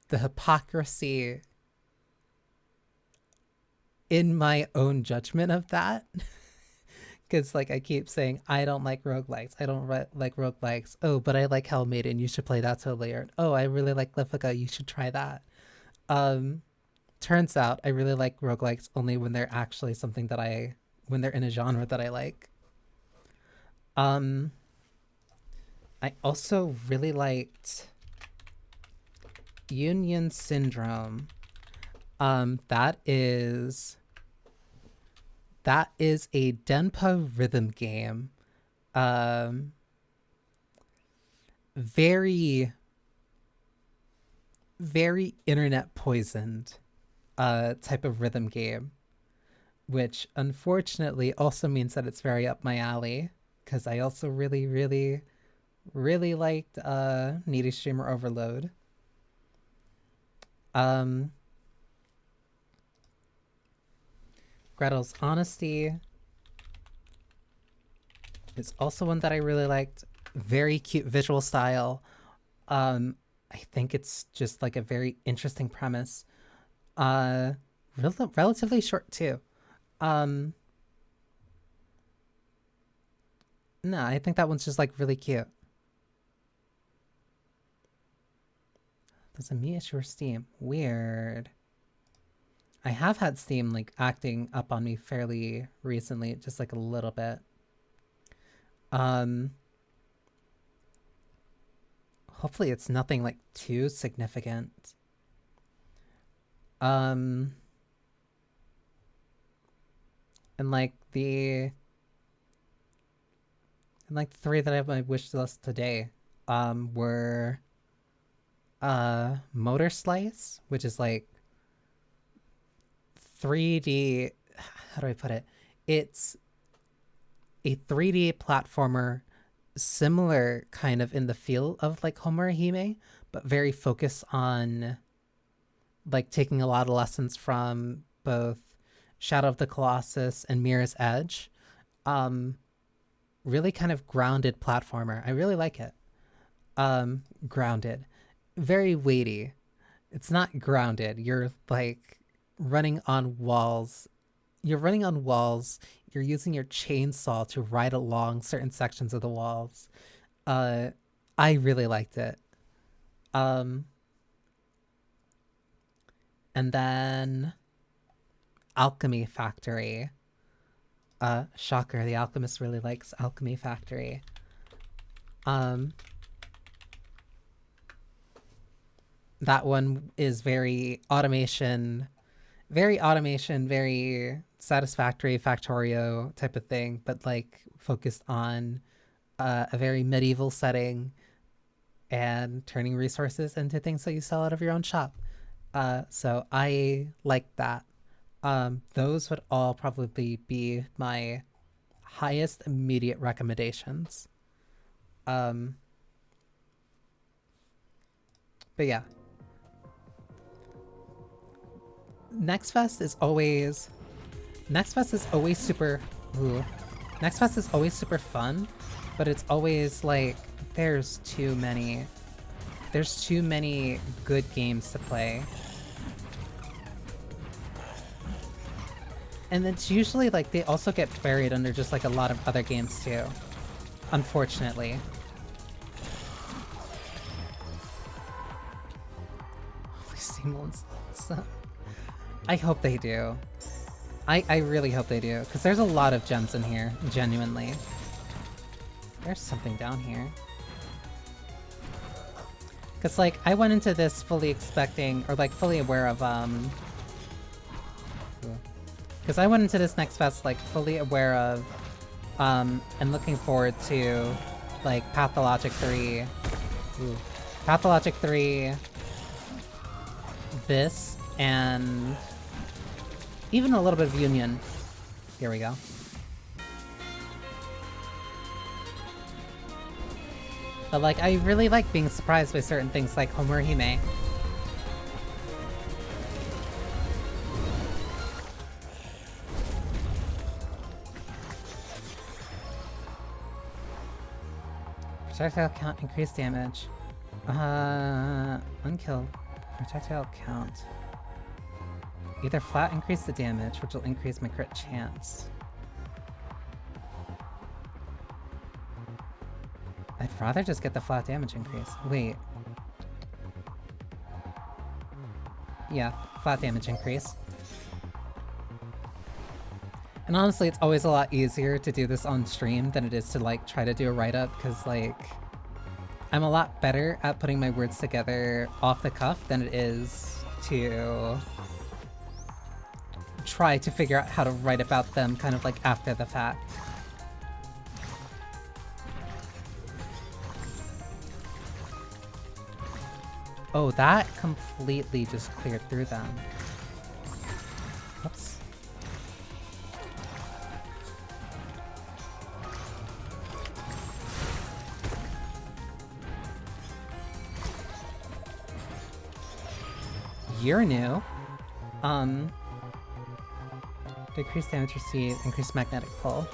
the hypocrisy in my own judgment of that. Because like I keep saying, I don't like roguelikes. Like roguelikes. Oh, but I like Hell Maiden. You should play that totally. Or, oh, I really like Glyphica. You should try that. Turns out I really like roguelikes only when they're actually something that when they're in a genre that I like. I also really liked Union Syndrome. That is a Denpa rhythm game. Very, very internet poisoned type of rhythm game, which unfortunately also means that it's very up my alley because I also really, really, really liked Needy Streamer Overload. Gretel's Honesty is also one that I really liked. Very cute visual style. I think it's just like a very interesting premise. Relatively short too. No, I think that one's just like really cute. There's a me issue or Steam. Weird. I have had Steam like acting up on me fairly recently, just like a little bit. Hopefully it's nothing like too significant. And like the three that I have on my wish list today were Motor Slice, which is like 3D, how do I put it? It's a 3D platformer similar kind of in the feel of like Homura Hime, but very focused on like taking a lot of lessons from both Shadow of the Colossus and Mirror's Edge. Really kind of grounded platformer. I really like it. Grounded. Very weighty. It's not grounded. You're like running on walls. You're using your chainsaw to ride along certain sections of the walls. I really liked it. And then Alchemy Factory. Shocker, the Alchemist really likes Alchemy Factory. That one is very automation, very satisfactory Factorio type of thing, but like focused on a very medieval setting and turning resources into things that you sell out of your own shop. So I like that. Those would all probably be my highest immediate recommendations. But yeah. Next Fest is always super Next Fest is always super fun, but it's always like there's too many good games to play. And it's usually like they also get buried under just like a lot of other games too, unfortunately. I hope they do. I really hope they do, because there's a lot of gems in here, genuinely. There's something down here. Because, like, I went into this fully expecting, or, like, fully aware of, because I went into this next fest, like, fully aware of, and looking forward to, like, Pathologic 3. Pathologic 3, this, and even a little bit of Union. Here we go. But like, I really like being surprised by certain things like Homerhime. Projectile count, increase damage. Unkill. Projectile count. Either flat increase the damage, which will increase my crit chance. I'd rather just get the flat damage increase. Wait. Yeah, flat damage increase. And honestly, it's always a lot easier to do this on stream than it is to like try to do a write-up, because like I'm a lot better at putting my words together off the cuff than it is to try to figure out how to write about them kind of like after the fact. Oh, that completely just cleared through them. Oops. You're new. Decrease damage received, increase magnetic pull.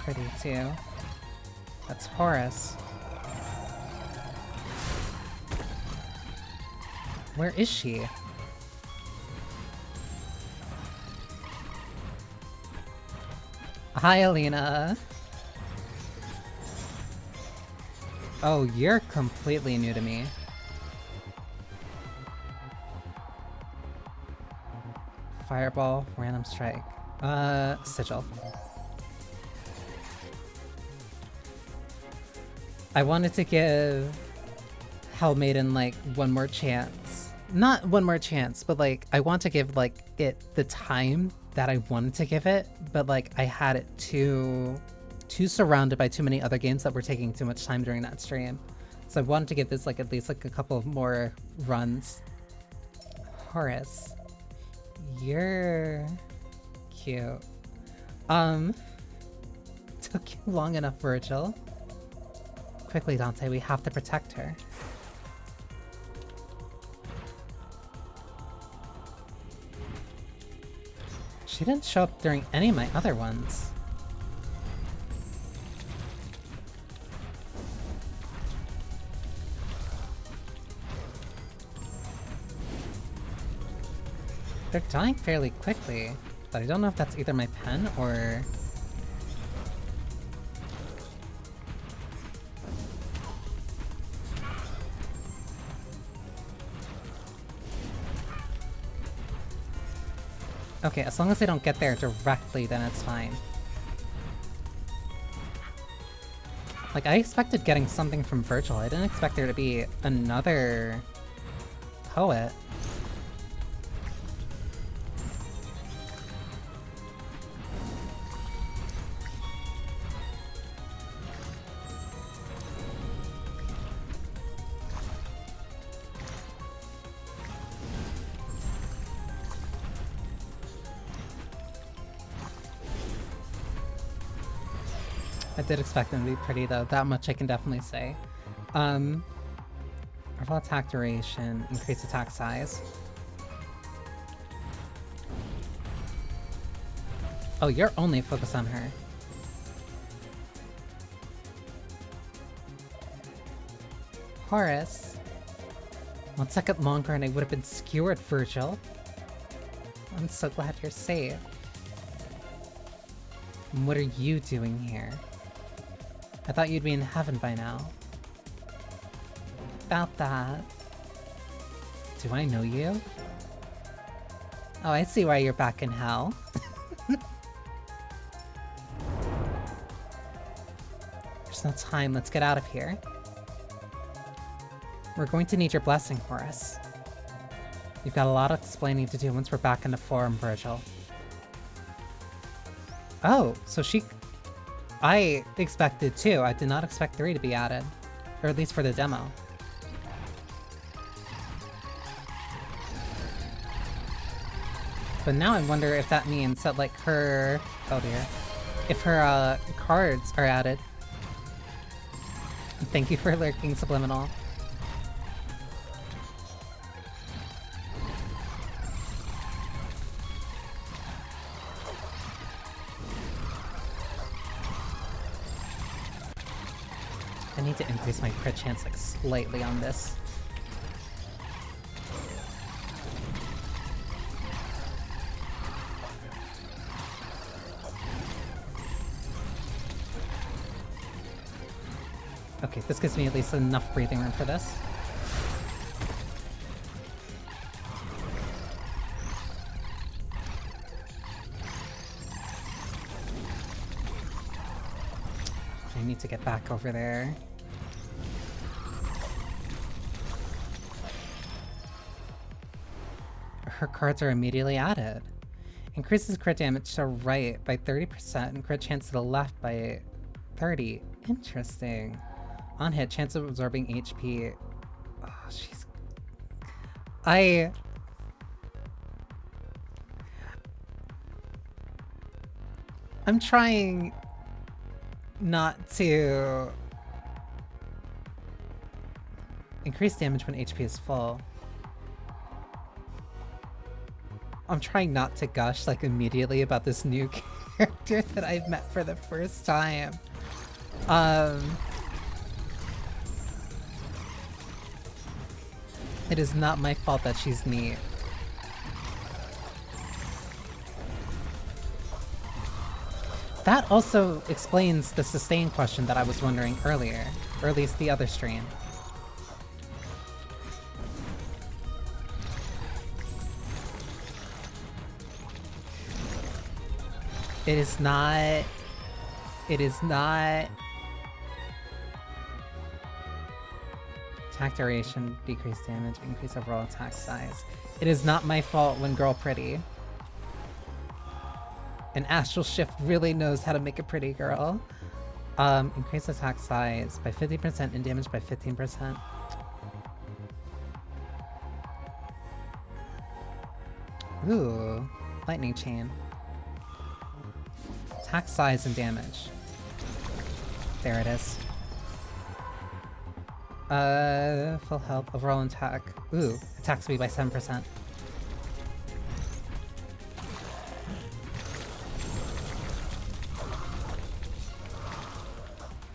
32. That's Horus. Where is she? Hi, Alina. Oh, you're completely new to me. Fireball, random strike. Sigil. I wanted to give Hell Maiden like one more chance. Not one more chance, but like I want to give like it the time that I wanted to give it, but like I had it too surrounded by too many other games that were taking too much time during that stream. So I wanted to give this like at least like a couple more runs. Horus. You're cute. Took you long enough, Virgil. Quickly, Dante, we have to protect her. She didn't show up during any of my other ones. They're dying fairly quickly, but I don't know if that's either my pen or... Okay, as long as they don't get there directly, then it's fine. Like, I expected getting something from Virgil. I didn't expect there to be another poet. I did expect them to be pretty though, that much I can definitely say. Overall attack duration, increase attack size. Oh, you're only focused on her. Horace. 1 second longer and I would have been skewered, Virgil. I'm so glad you're safe. And what are you doing here? I thought you'd be in heaven by now. About that. Do I know you? Oh, I see why you're back in hell. There's no time, let's get out of here. We're going to need your blessing, Horace. You've got a lot of explaining to do once we're back in the forum, Virgil. Oh, so she... I expected 2. I did not expect 3 to be added. Or at least for the demo. But now I wonder if that means that, like, her... Oh dear. If her, cards are added. Thank you for lurking, Subliminal. I need to increase my crit chance, like, slightly on this. Okay, this gives me at least enough breathing room for this. I need to get back over there. Her cards are immediately added. Increases crit damage to right by 30% and crit chance to the left by 30. Interesting. On hit, chance of absorbing HP. Oh, she's... I'm trying not to increase damage when HP is full. I'm trying not to gush like immediately about this new character that I've met for the first time. It is not my fault that she's neat. That also explains the sustain question that I was wondering earlier, or at least the other stream. It is not... Attack duration, decrease damage, increase overall attack size. It is not my fault when girl pretty. And Astral Shift really knows how to make a pretty girl. Increase attack size by 50% and damage by 15%. Ooh, lightning chain. Attack size and damage. There it is. Full health, overall attack. Ooh, attack speed by 7%.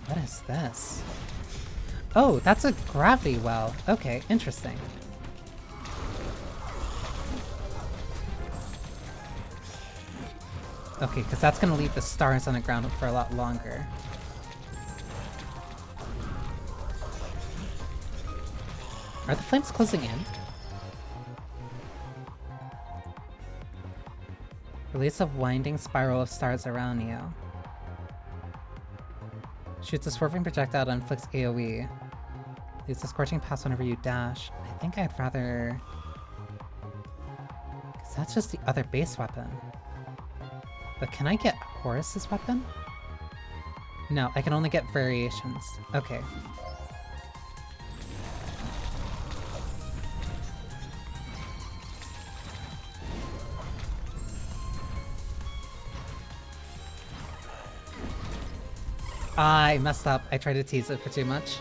What is this? Oh, that's a gravity well. Okay, interesting. Okay, because that's gonna leave the stars on the ground for a lot longer. Are the flames closing in? Release a winding spiral of stars around you. Shoots a swerving projectile that inflicts AoE. Leaves a scorching pass whenever you dash. I think I'd rather... Because that's just the other base weapon. But can I get Horus's weapon? No, I can only get variations. Okay. I messed up. I tried to tease it for too much.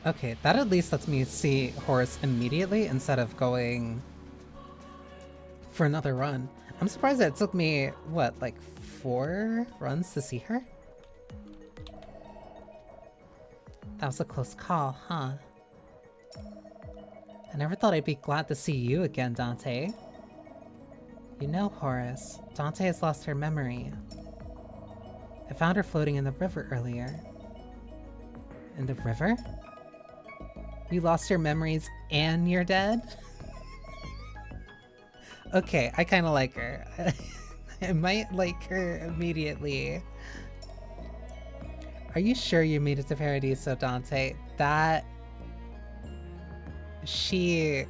Okay, that at least lets me see Horus immediately instead of going for another run. I'm surprised that it took me, what, like 4 runs to see her? That was a close call, huh? I never thought I'd be glad to see you again, Dante. You know, Horus, Dante has lost her memory. I found her floating in the river earlier. In the river? You lost your memories and you're dead? Okay, I kinda like her. I might like her immediately. Are you sure you made it to Paradiso, Dante? That... She...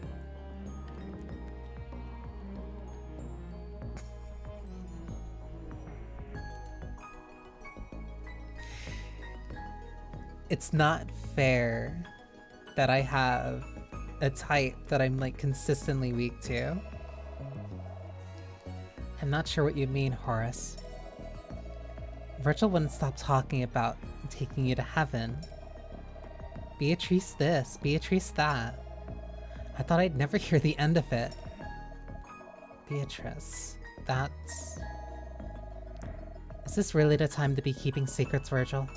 It's not fair that I have a type that I'm like consistently weak to. I'm not sure what you mean, Horus. Virgil wouldn't stop talking about taking you to heaven. Beatrice this, Beatrice that. I thought I'd never hear the end of it. Beatrice, that's... Is this really the time to be keeping secrets, Virgil?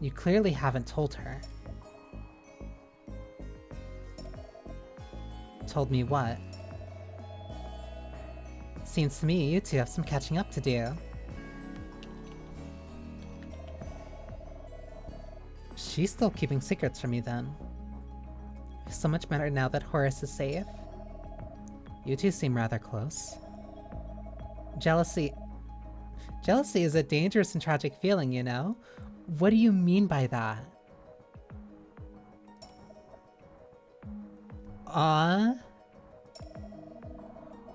You clearly haven't told her. Told me what? Seems to me you two have some catching up to do. She's still keeping secrets from me then. So much better now that Horus is safe. You two seem rather close. Jealousy is a dangerous and tragic feeling, you know? What do you mean by that?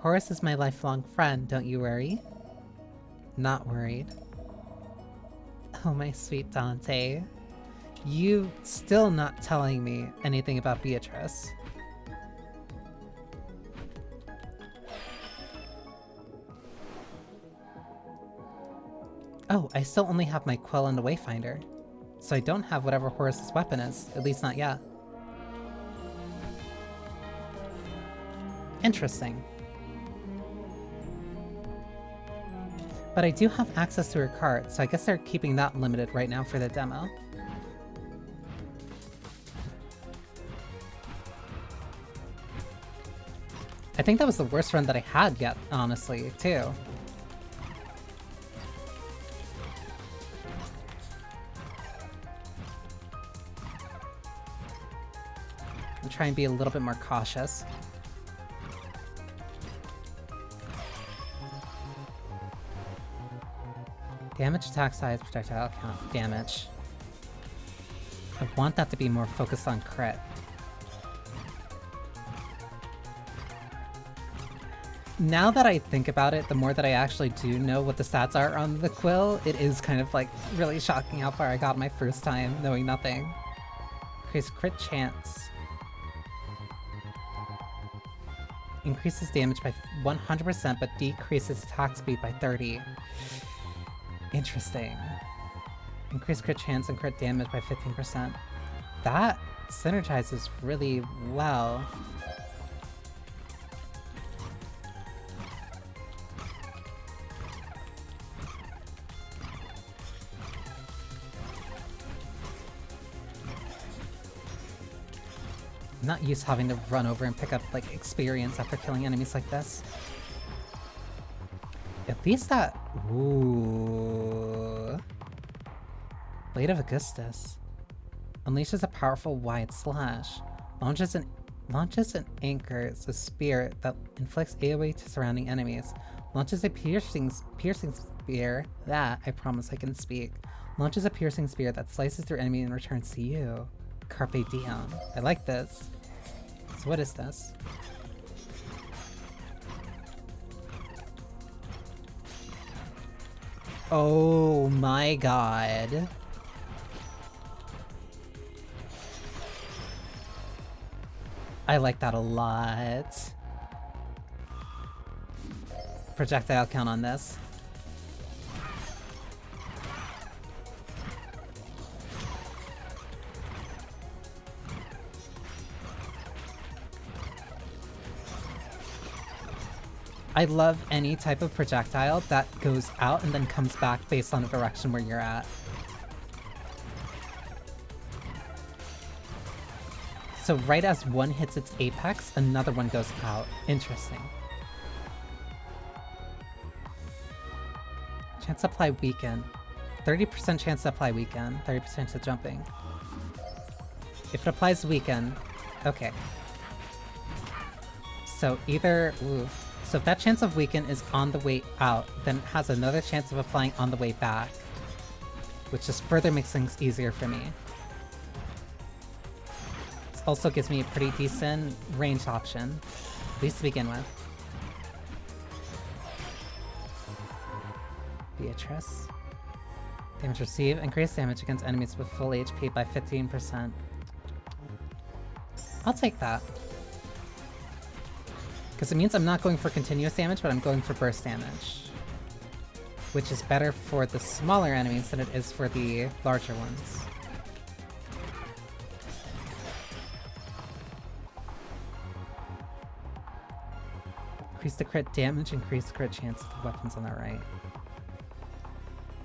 Horus is my lifelong friend, don't you worry. Not worried. Oh, my sweet Dante. You still not telling me anything about Beatrice. Oh, I still only have my quill and the Wayfinder. So I don't have whatever Horus's weapon is, at least not yet. Interesting. But I do have access to her card, so I guess they're keeping that limited right now for the demo. I think that was the worst run that I had yet, honestly, too. I'll try and be a little bit more cautious. Damage, attack size, projectile count, damage. I want that to be more focused on crit. Now that I think about it, the more that I actually do know what the stats are on the quill, it is kind of like really shocking how far I got my first time knowing nothing. Increase crit chance. Increases damage by 100% but decreases attack speed by 30. Interesting. Increase crit chance and crit damage by 15%. That synergizes really well. I'm not used to having to run over and pick up like experience after killing enemies like this. At least that... Ooh. Blade of Augustus. Unleashes a powerful wide slash. Launches an Launches and anchors a spear that inflicts AoE to surrounding enemies. Launches a piercing spear that, I promise I can speak. Launches a piercing spear that slices through enemy and returns to you. Carpe diem. I like this. So what is this? Oh my god. I like that a lot. Projectile count on this. I love any type of projectile that goes out and then comes back based on the direction where you're at. So right as one hits its apex, another one goes out. Interesting. Chance to apply weaken. 30% chance to apply weaken, 30% to jumping. If it applies weaken, okay. So either, ooh. So if that chance of weaken is on the way out, then it has another chance of applying on the way back, which just further makes things easier for me. This also gives me a pretty decent range option, at least to begin with. Beatrice. Damage received. Increase damage against enemies with full HP by 15%. I'll take that. Because it means I'm not going for continuous damage, but I'm going for burst damage. Which is better for the smaller enemies than it is for the larger ones. Increase the crit damage, increase the crit chance of the weapons on the right.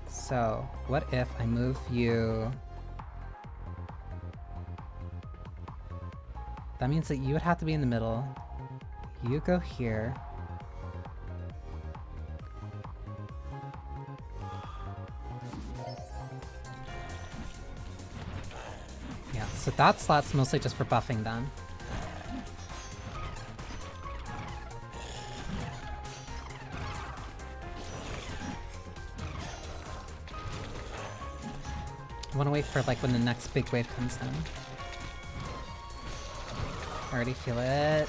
So, what if I move you... That means that you would have to be in the middle. You go here. Yeah, so that slot's mostly just for buffing then. I want to wait for like when the next big wave comes in. I already feel it.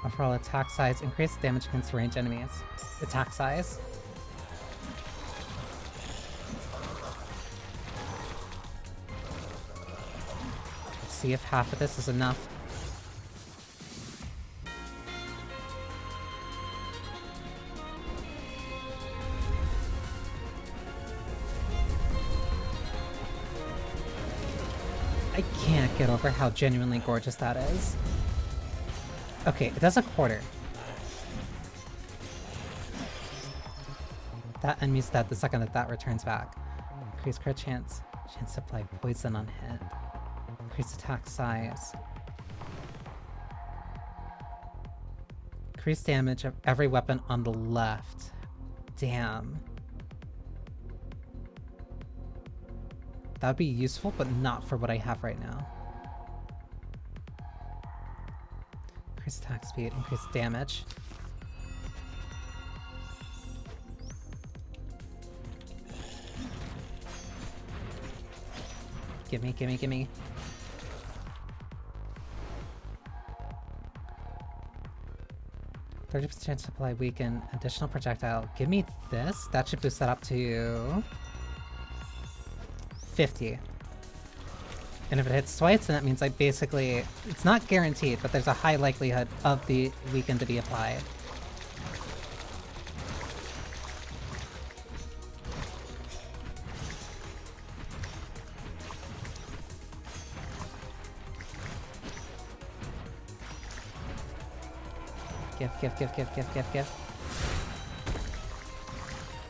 Overall attack size, increase damage against ranged enemies. Attack size. Let's see if half of this is enough. I can't get over how genuinely gorgeous that is. Okay, it does a quarter. That enemy's dead the second that that returns back. Increase crit chance. Chance to apply poison on hit. Increase attack size. Increase damage of every weapon on the left. Damn. That would be useful, but not for what I have right now. Increase attack speed, increase damage. Gimme, gimme, gimme. %30 chance to apply weaken, additional projectile. Give me this. That should boost that up to 50. And if it hits twice, then that means I basically... It's not guaranteed, but there's a high likelihood of the weaken to be applied. Give.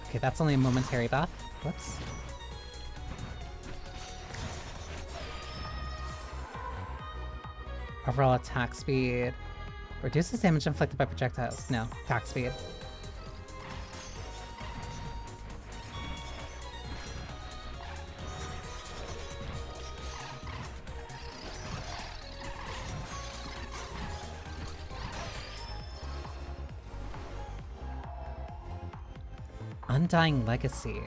Okay, that's only a momentary buff. Whoops. Overall attack speed. Reduces damage inflicted by projectiles. No, attack speed. Undying Legacy.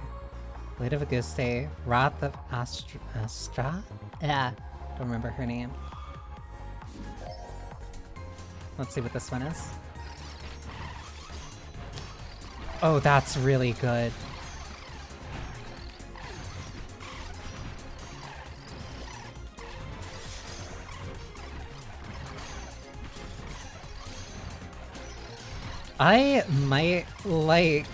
Blade of Auguste. Wrath of Astra? Yeah, don't remember her name. Let's see what this one is. Oh, that's really good. I might like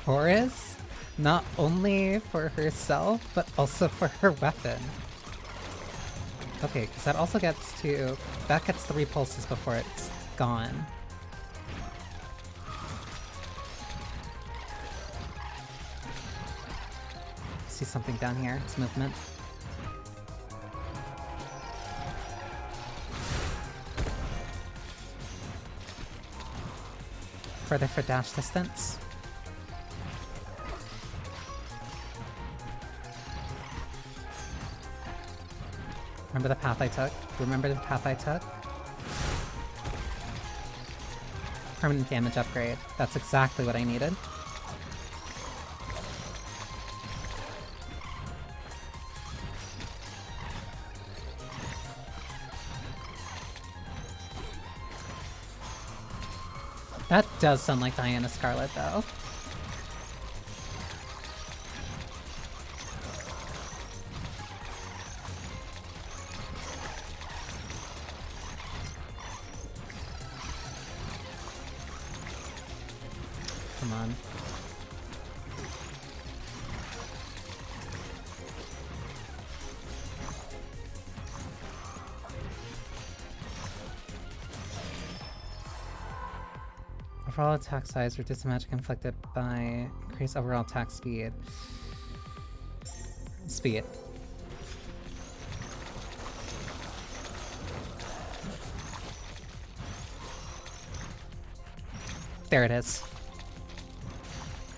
Horus, not only for herself, but also for her weapon. Okay, because that also gets to... that gets 3 pulses before it's gone. See something down here, it's movement. Further for dash distance. Remember the path I took? Remember the path I took? Permanent damage upgrade. That's exactly what I needed. That does sound like Diana Scarlet, though. Come on. Overall attack size, reduce the magic inflicted by increase overall attack speed. Speed. There it is.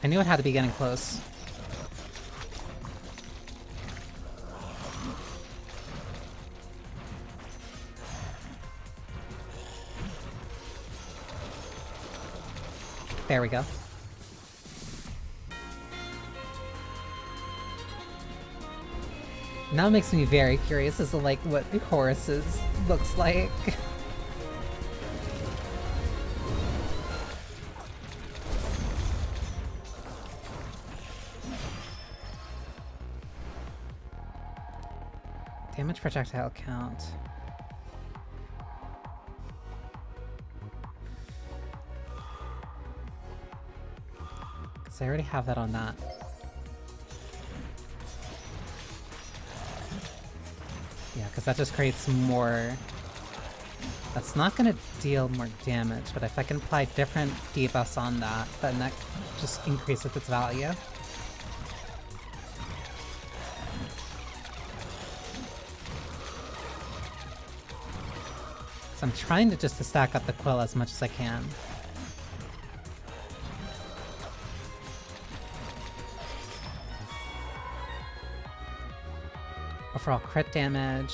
I knew it had to be getting close. There we go. Now it makes me very curious as to like what Horus's looks like. Damage projectile count. Because I already have that on that. Yeah, because that just creates more... That's not going to deal more damage, but if I can apply different debuffs on that, then that just increases its value. So I'm trying to just to stack up the quill as much as I can. Overall crit damage.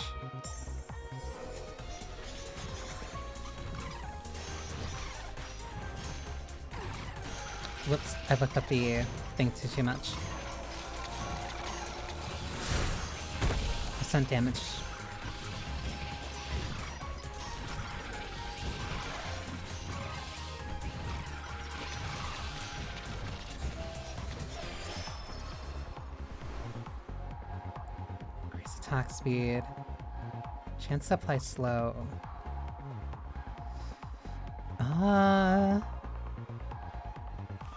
Whoops, I looked up the thing too much. Percent damage. Increase attack speed. Chance to apply slow.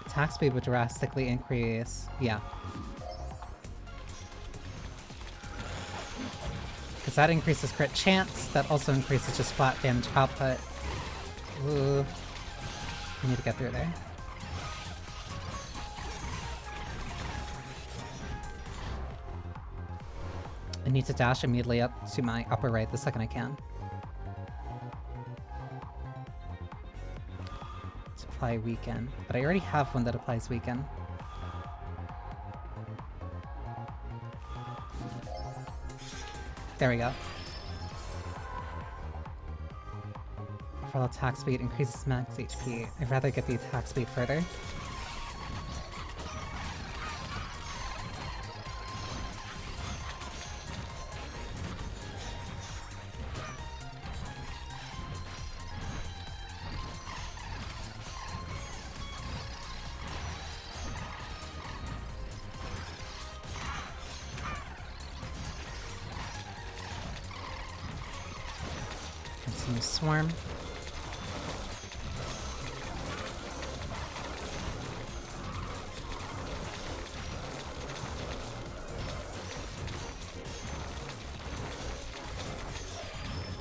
Attack speed would drastically increase. Yeah. Because that increases crit chance, that also increases just flat damage output. Ooh. I need to get through there. I need to dash immediately up to my upper right the second I can. Apply weaken, but I already have one that applies weaken. There we go. Overall attack speed increases max HP. I'd rather get the attack speed further. Can you swarm?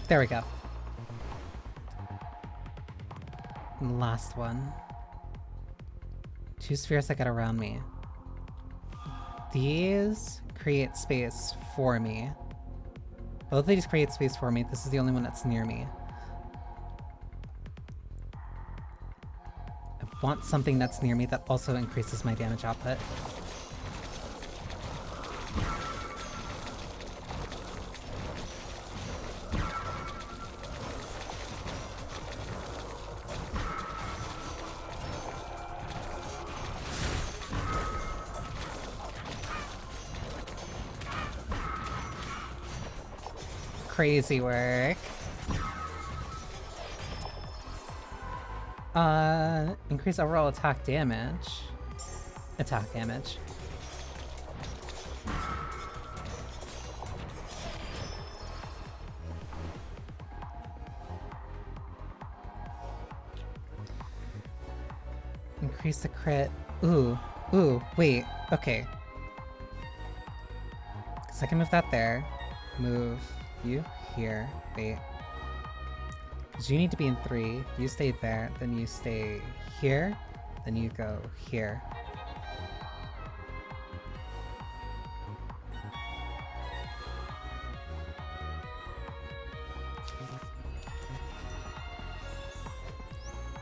There we go. And last one. 2 spheres that get around me. These create space for me. Both of these create space for me. This is the only one that's near me. I want something that's near me that also increases my damage output. Crazy work. Increase overall attack damage. Attack damage. Increase the crit. Ooh, wait, okay. So I can move that there. Move you here. Wait. Because you need to be in 3. You stay there, then you stay here, then you go here.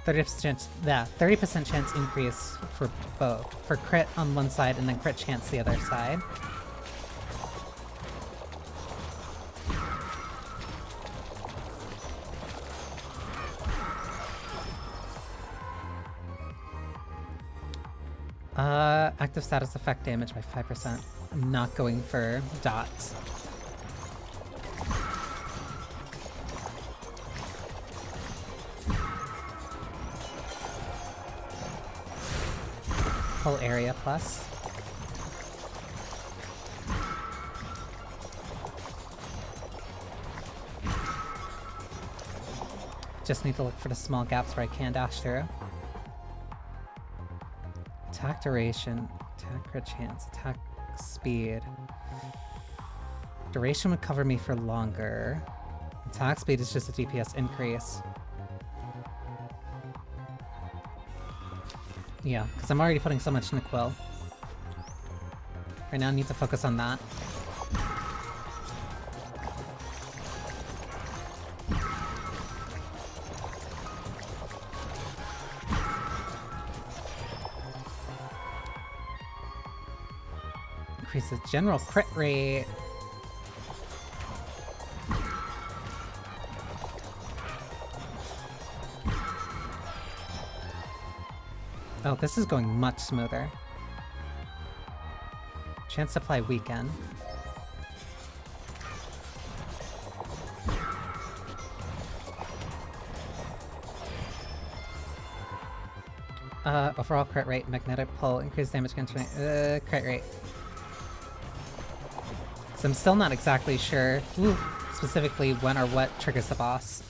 Yeah, 30% chance increase for both. For crit on one side and then crit chance the other side. Active status effect damage by 5%. I'm not going for dots. Whole area plus. Just need to look for the small gaps where I can dash through. Attack duration, attack crit chance, attack speed. Duration would cover me for longer. Attack speed is just a DPS increase. Yeah, because I'm already putting so much in the quill. Right now I need to focus on that. Increases general crit rate. Oh, this is going much smoother. Chance to apply weaken. Overall crit rate, magnetic pull, increased damage against crit rate. So I'm still not exactly sure specifically when or what triggers the boss.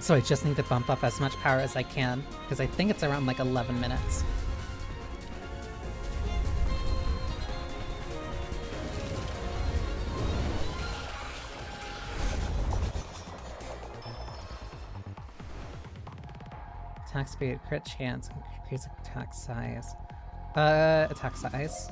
So I just need to bump up as much power as I can, because I think it's around like 11 minutes. Attack speed, crit chance, increase attack size. Attack size.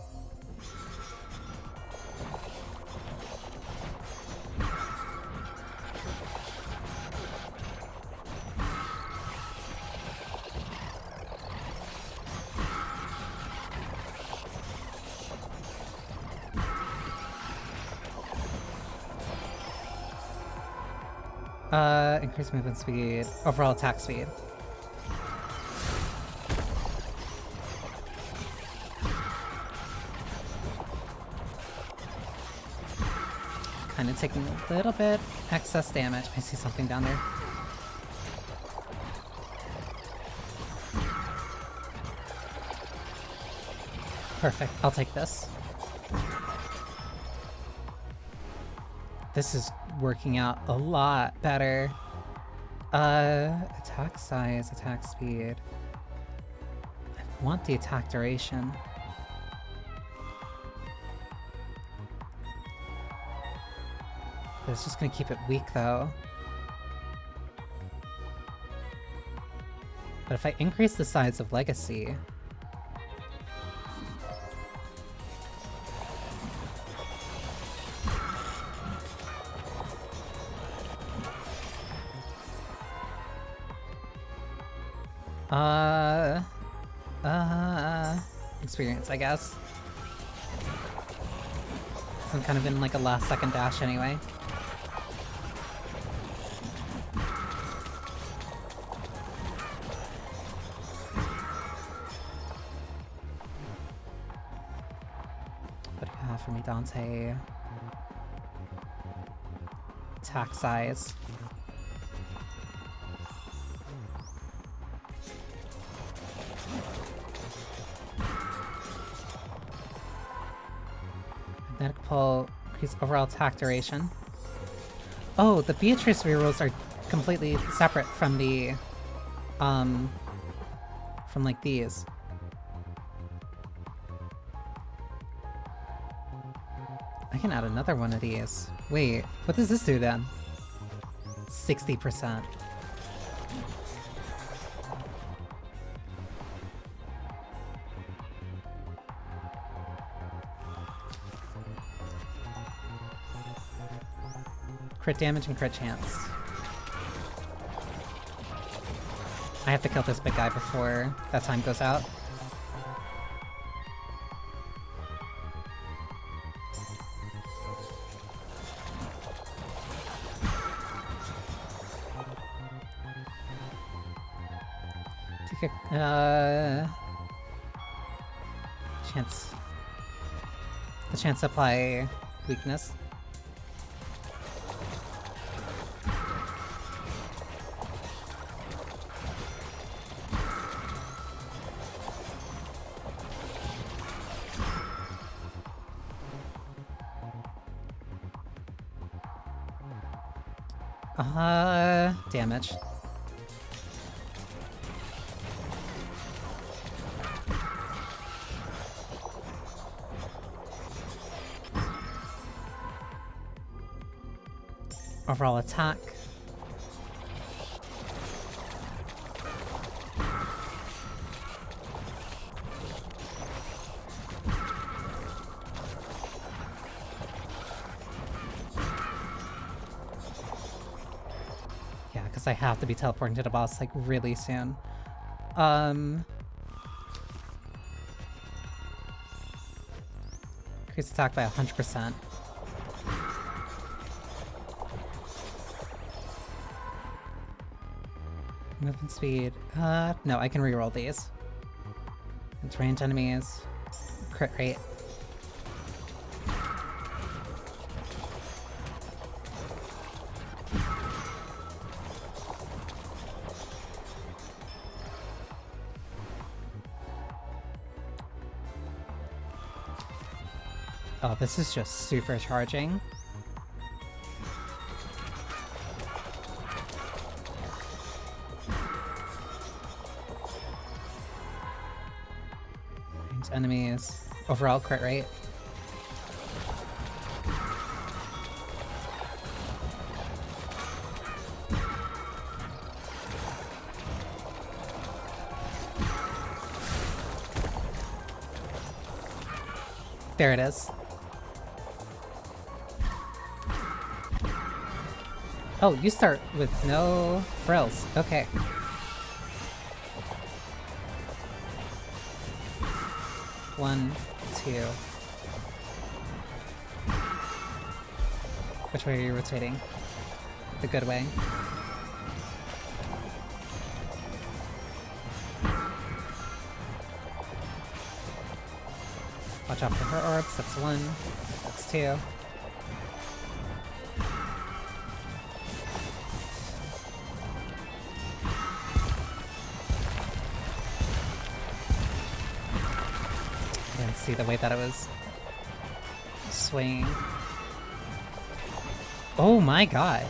Increase movement speed, overall attack speed. Kind of taking a little bit excess damage. I see something down there. Perfect, I'll take this. This is working out a lot better. Attack size, attack speed. I want the attack duration. But it's just gonna keep it weak though. But if I increase the size of Legacy... experience, I guess. So I'm kind of in like a last second dash anyway. What do you have for me, Dante? Attack size. Magnetic pull, increase overall attack duration. Oh, the Beatrice rerolls are completely separate from the, from like these. I can add another one of these. Wait, what does this do then? 60%. Crit damage and crit chance. I have to kill this big guy before that time goes out. Take a, chance. The chance to apply weakness. Damage. Overall attack. I have to be teleporting to the boss like really soon. Increase attack by 100%. Movement speed. No, I can reroll these. It's ranged enemies. Crit rate. Oh, this is just supercharging. Range enemies. Overall crit rate. There it is. Oh, you start with no frills. Okay. One, two. Which way are you rotating? The good way. Watch out for her orbs. That's one. That's two. See the way that it was swinging. Oh my god.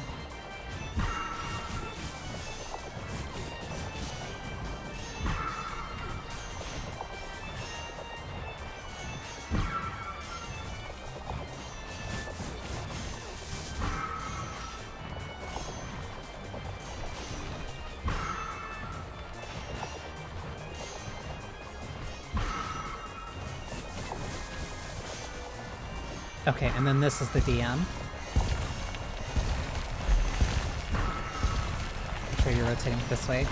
Okay, and then this is the DM. Make sure you're rotating this way.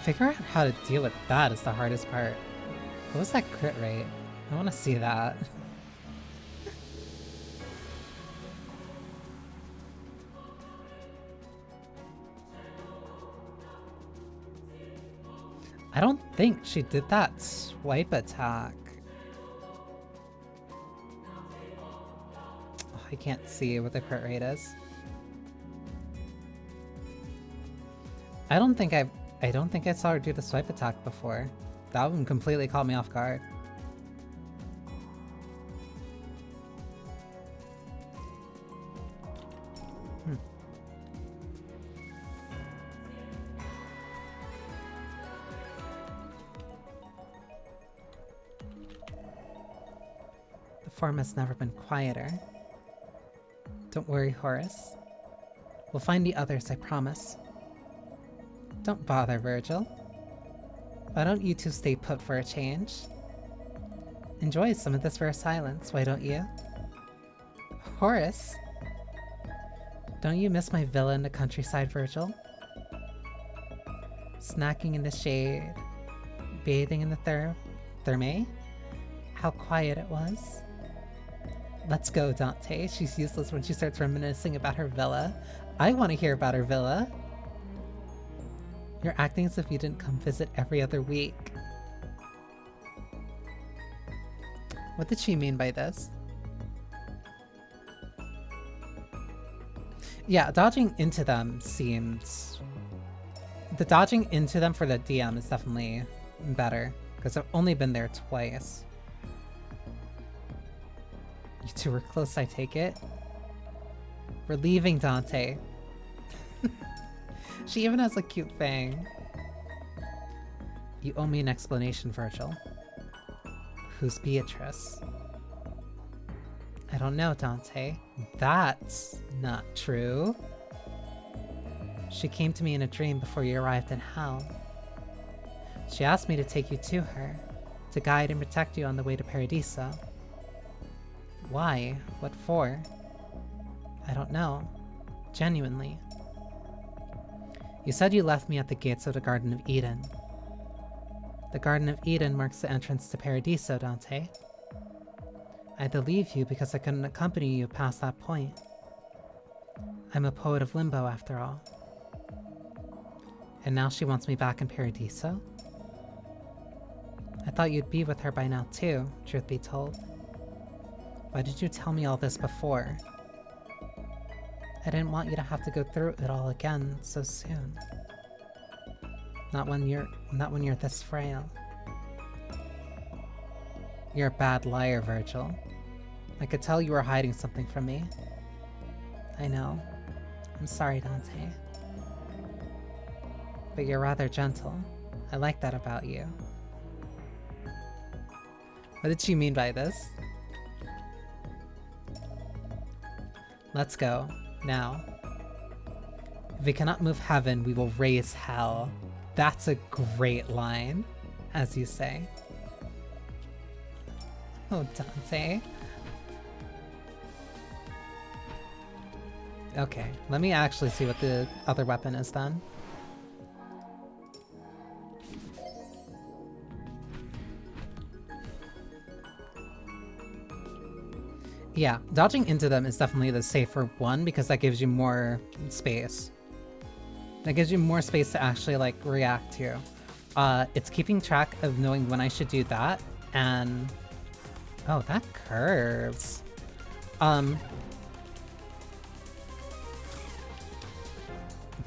Figure out how to deal with that is the hardest part. What was that crit rate? I want to see that. I don't think she did that swipe attack. Oh, I can't see what the crit rate is. I don't think I saw her do the swipe attack before. That one completely caught me off guard. The form has never been quieter. Don't worry, Horace. We'll find the others, I promise. Don't bother, Virgil. Why don't you two stay put for a change? Enjoy some of this rare silence, why don't you? Horace? Don't you miss my villa in the countryside, Virgil? Snacking in the shade, bathing in the therme? How quiet it was. Let's go, Dante. She's useless when she starts reminiscing about her villa. I want to hear about her villa. You're acting as if you didn't come visit every other week. What did she mean by this? Yeah, dodging into them seems... The dodging into them for the DM is definitely better, because I've only been there twice. You two were close, I take it? We're leaving, Dante. She even has a cute fang. You owe me an explanation, Virgil. Who's Beatrice? I don't know, Dante. That's not true. She came to me in a dream before you arrived in hell. She asked me to take you to her, to guide and protect you on the way to Paradiso. Why? What for? I don't know. Genuinely. You said you left me at the gates of the Garden of Eden. The Garden of Eden marks the entrance to Paradiso, Dante. I had to leave you because I couldn't accompany you past that point. I'm a poet of limbo, after all. And now she wants me back in Paradiso? I thought you'd be with her by now too, truth be told. Why did you tell me all this before? I didn't want you to have to go through it all again so soon. Not when you're this frail. You're a bad liar, Virgil. I could tell you were hiding something from me. I know. I'm sorry, Dante. But you're rather gentle. I like that about you. What did she mean by this? Let's go. Now. If we cannot move heaven, we will raise hell. That's a great line, as you say. Oh, Dante. Okay, let me actually see what the other weapon is then. Yeah, dodging into them is definitely the safer one because that gives you more space. That gives you more space to actually like react to. It's keeping track of knowing when I should do that and... Oh, that curves. But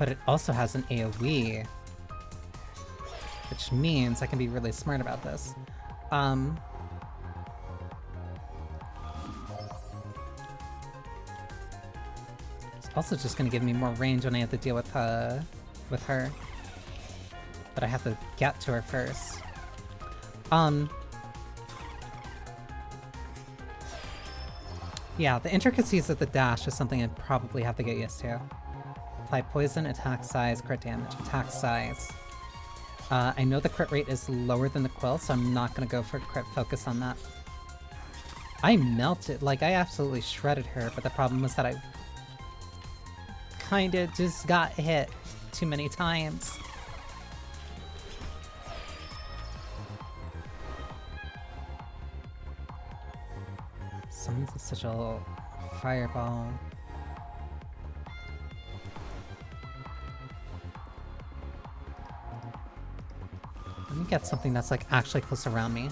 it also has an AoE. Which means I can be really smart about this. also just gonna give me more range when I have to deal with her. But I have to get to her first. Yeah, the intricacies of the dash is something I probably have to get used to. Apply poison, attack size, crit damage, attack size. I know the crit rate is lower than the quill, so I'm not gonna go for crit focus on that. I melted, like I absolutely shredded her, but the problem was that I kinda just got hit too many times. Summons a sigil fireball. Let me get something that's like actually close around me.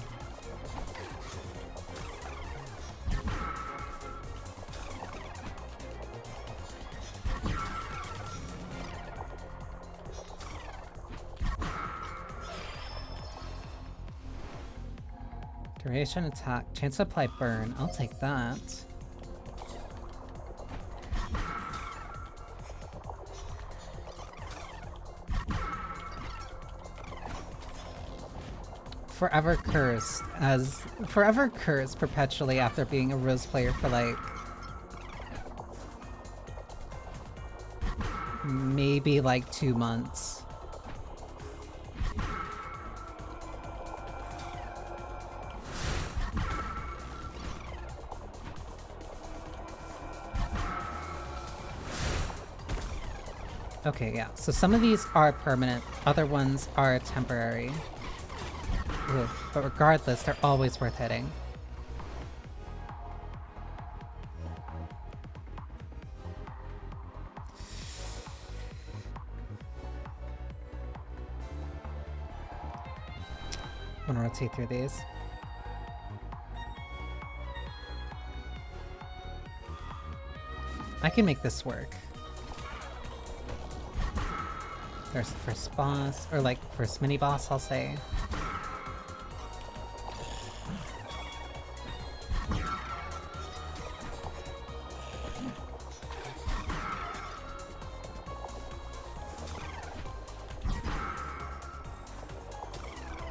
Duration attack, chance to apply burn. I'll take that. Forever cursed perpetually after being a Rose player for like maybe like 2 months. Okay, yeah, so some of these are permanent, other ones are temporary. Ugh, but regardless, they're always worth hitting. I'm gonna rotate through these. I can make this work. There's the first boss, or like first mini boss, I'll say.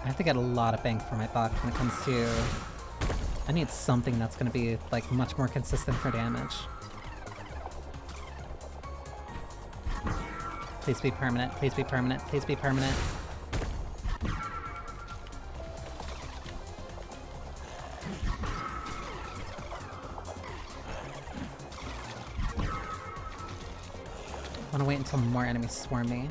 I have to get a lot of bang for my buck when it comes to... I need something that's gonna be like much more consistent for damage. Please be permanent, please be permanent, please be permanent. I wanna wait until more enemies swarm me.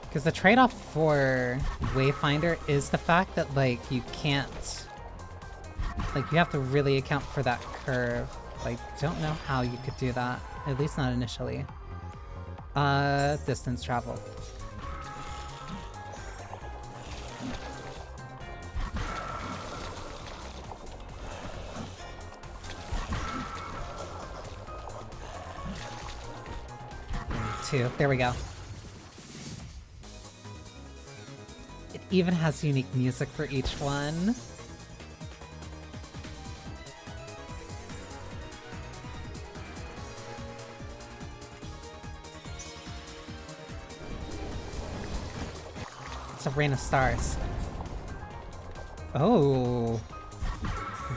Because the trade-off for Wayfinder is the fact that, like, you can't... Like, you have to really account for that curve. Like, don't know how you could do that. At least not initially. Distance travel. Two. There we go. Even has unique music for each one. It's a rain of stars. Oh.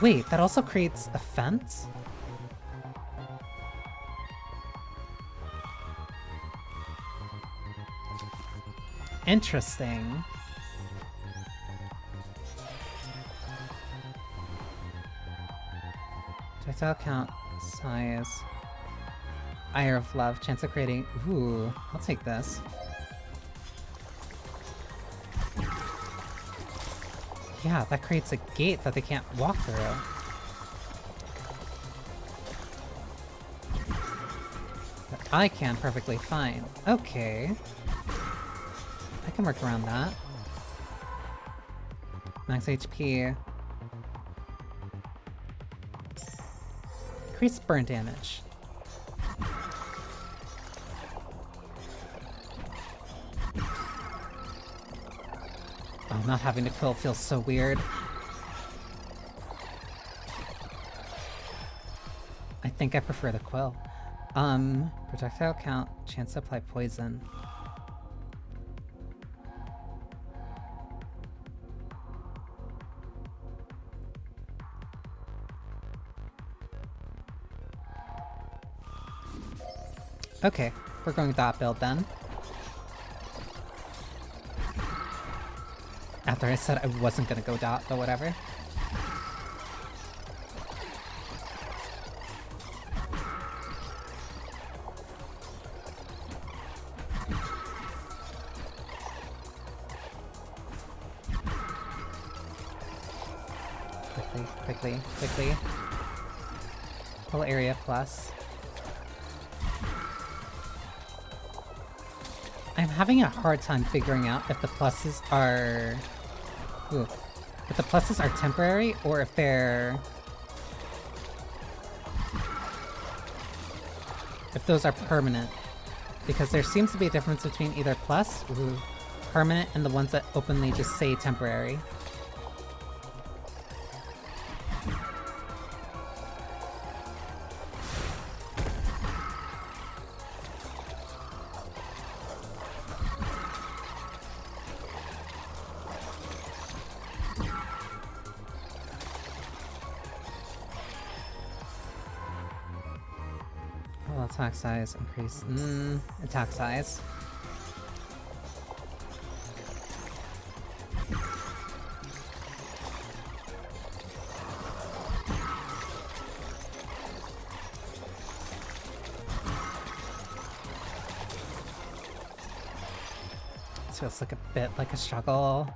Wait, that also creates a fence? Interesting. Projectile count, size, Ire of Love, chance of creating. Ooh, I'll take this. Yeah, that creates a gate that they can't walk through. But I can perfectly fine. Okay. I can work around that. Max HP. Increase burn damage. Oh, not having to quill feels so weird. I think I prefer the quill. Projectile count, chance to apply poison. Okay, we're going with that build then. After I said I wasn't gonna go dot, but whatever. Quickly. Whole area plus. I'm having a hard time figuring out if the pluses are... Ooh. If the pluses are temporary, or if they're... If those are permanent. Because there seems to be a difference between either plus, ooh, permanent, and the ones that openly just say temporary. Attack size increase. Attack size. This feels like a bit like a struggle.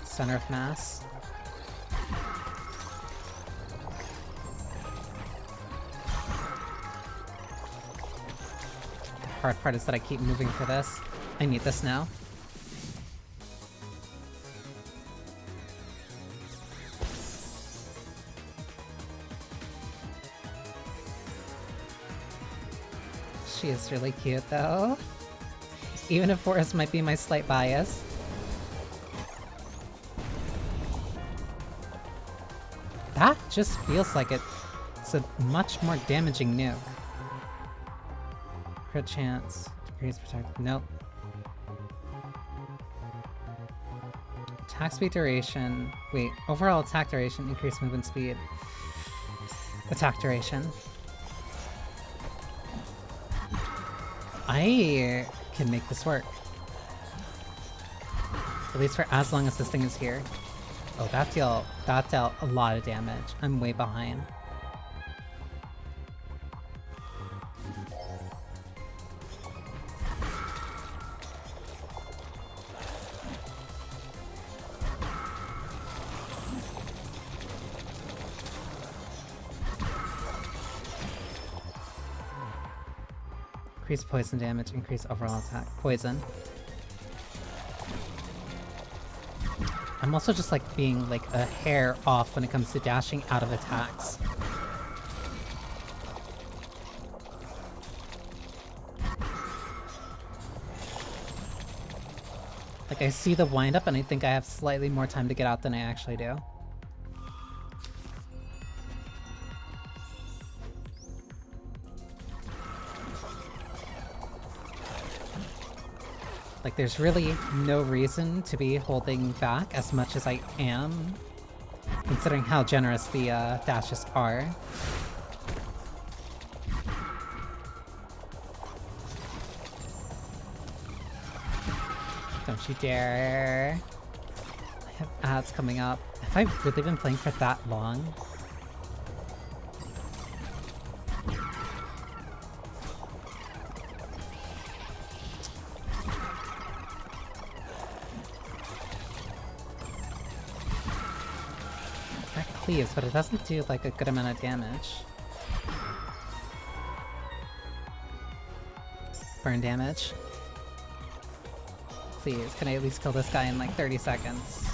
Center of mass. The hard part is that I keep moving for this. I need this now. She is really cute though. Even if Forest might be my slight bias. That just feels like it's a much more damaging nuke. Crit chance, decrease protect. Nope. Attack speed duration. Wait, overall attack duration, increased movement speed. Attack duration. I can make this work. At least for as long as this thing is here. Oh, that dealt a lot of damage. I'm way behind. Increase poison damage, increase overall attack. Poison. I'm also just like being like a hair off when it comes to dashing out of attacks. Like I see the wind-up and I think I have slightly more time to get out than I actually do. Like, there's really no reason to be holding back as much as I am, considering how generous the dashes are. Don't you dare. I have ads coming up. Have I really been playing for that long? Please, but it doesn't do like a good amount of damage. Burn damage. Please, can I at least kill this guy in like 30 seconds?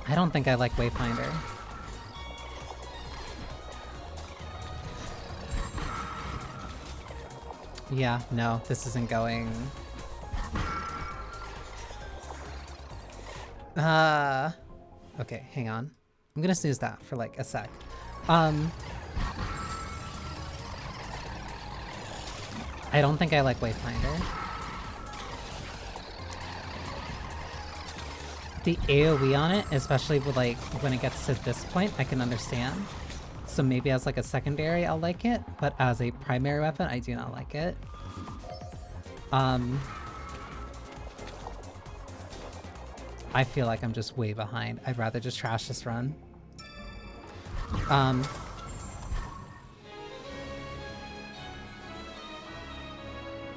I don't think I like Wayfinder. Yeah, no, this isn't going. Okay, hang on. I'm gonna snooze that for like a sec. I don't think I like Wayfinder. The AoE on it, especially with like when it gets to this point, I can understand. So maybe as like a secondary I'll like it, but as a primary weapon I do not like it. I feel like I'm just way behind. I'd rather just trash this run.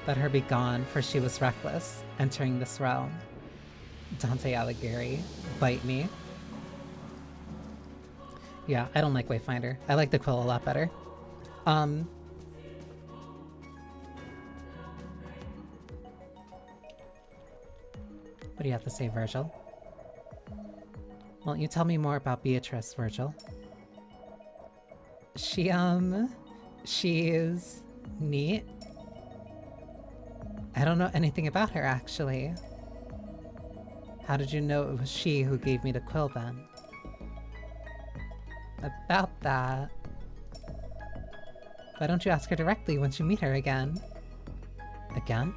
Let her be gone, for she was reckless, entering this realm. Dante Alighieri, bite me. Yeah, I don't like Wayfinder. I like the Quill a lot better. What do you have to say, Virgil? Won't you tell me more about Beatrice, Virgil? She is neat. I don't know anything about her, actually. How did you know it was she who gave me the quill, then? About that... Why don't you ask her directly once you meet her again? Again?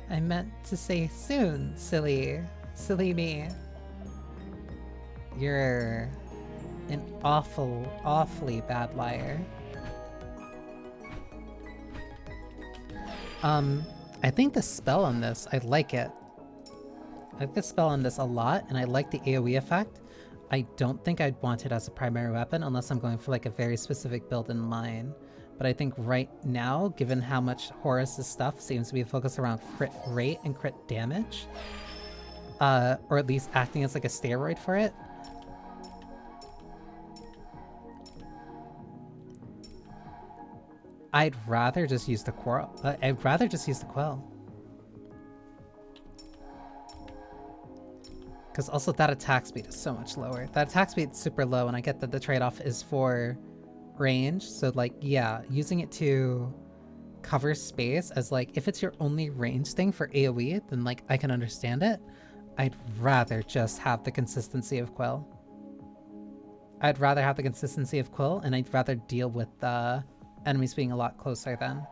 I meant to say soon, silly. Silly me. You're an awfully bad liar. I think the spell on this, I like it. I like the spell on this a lot, and I like the AoE effect. I don't think I'd want it as a primary weapon unless I'm going for like a very specific build in mind. But I think right now, given how much Horus's stuff seems to be focused around crit rate and crit damage, or at least acting as like a steroid for it, I'd rather just use the Quill. I'd rather just use the Quill. Because also that attack speed is so much lower. That attack speed is super low, and I get that the trade-off is for range. So like, yeah, using it to cover space as like, if it's your only range thing for AoE, then like, I can understand it. I'd rather just have the consistency of Quill. I'd rather have the consistency of Quill, and I'd rather deal with the enemies being a lot closer than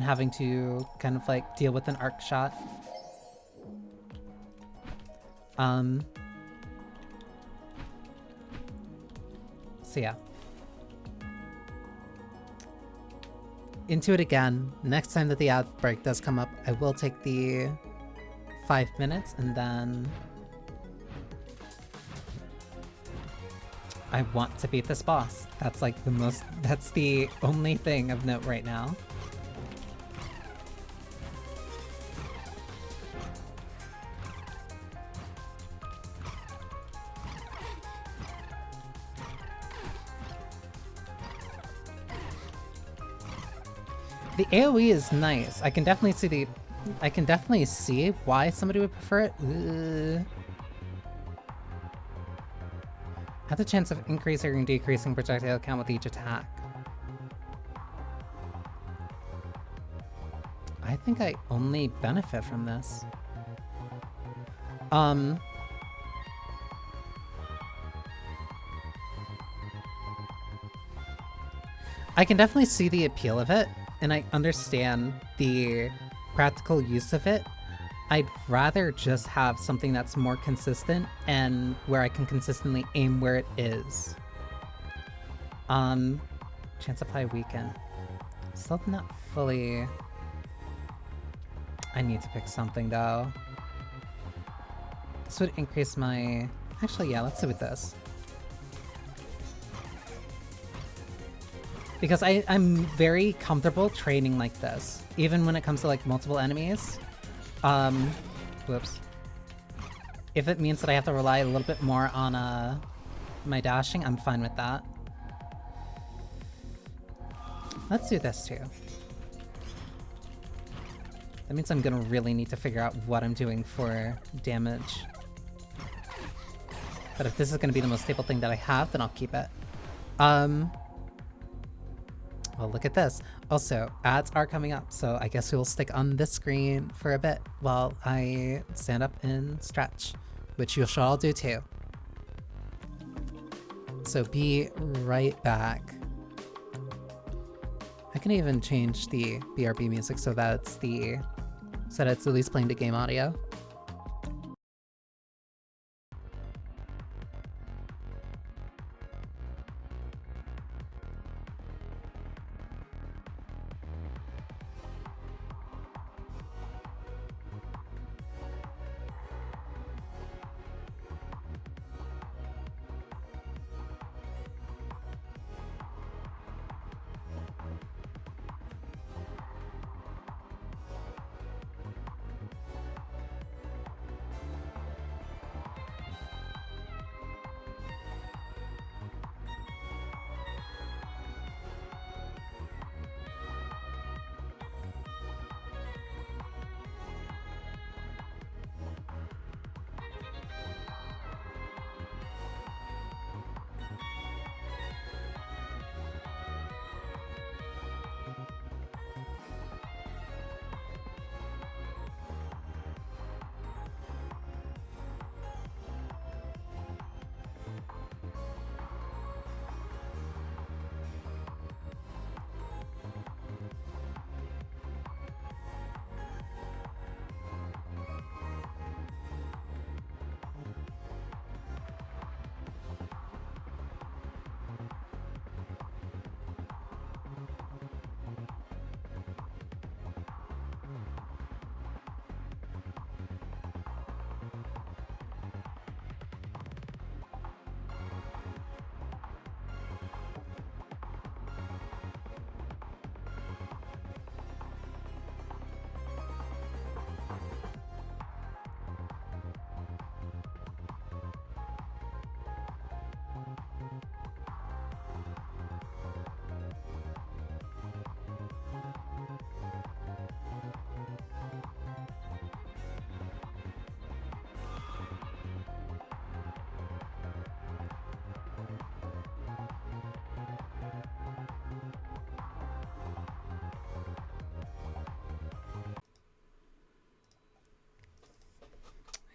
having to kind of like deal with an arc shot. So yeah. Into it again. Next time that the ad break does come up, I will take the 5 minutes, and then I want to beat this boss. That's like that's the only thing of note right now. The AoE is nice. I can definitely see why somebody would prefer it. Have the chance of increasing and decreasing projectile count with each attack. I think I only benefit from this. I can definitely see the appeal of it, and I understand the practical use of it. I'd rather just have something that's more consistent and where I can consistently aim where it is. Chance apply weaken. Still not fully... I need to pick something though. This would increase my... Actually, yeah, let's do with this. Because I'm very comfortable training like this, even when it comes to like multiple enemies. Whoops. If it means that I have to rely a little bit more on my dashing, I'm fine with that. Let's do this too. That means I'm gonna really need to figure out what I'm doing for damage. But if this is gonna be the most stable thing that I have, then I'll keep it. Well, look at this. Also, ads are coming up, so I guess we'll stick on this screen for a bit while I stand up and stretch, which you should all do too. So be right back. I can even change the BRB music so that it's at least playing the game audio.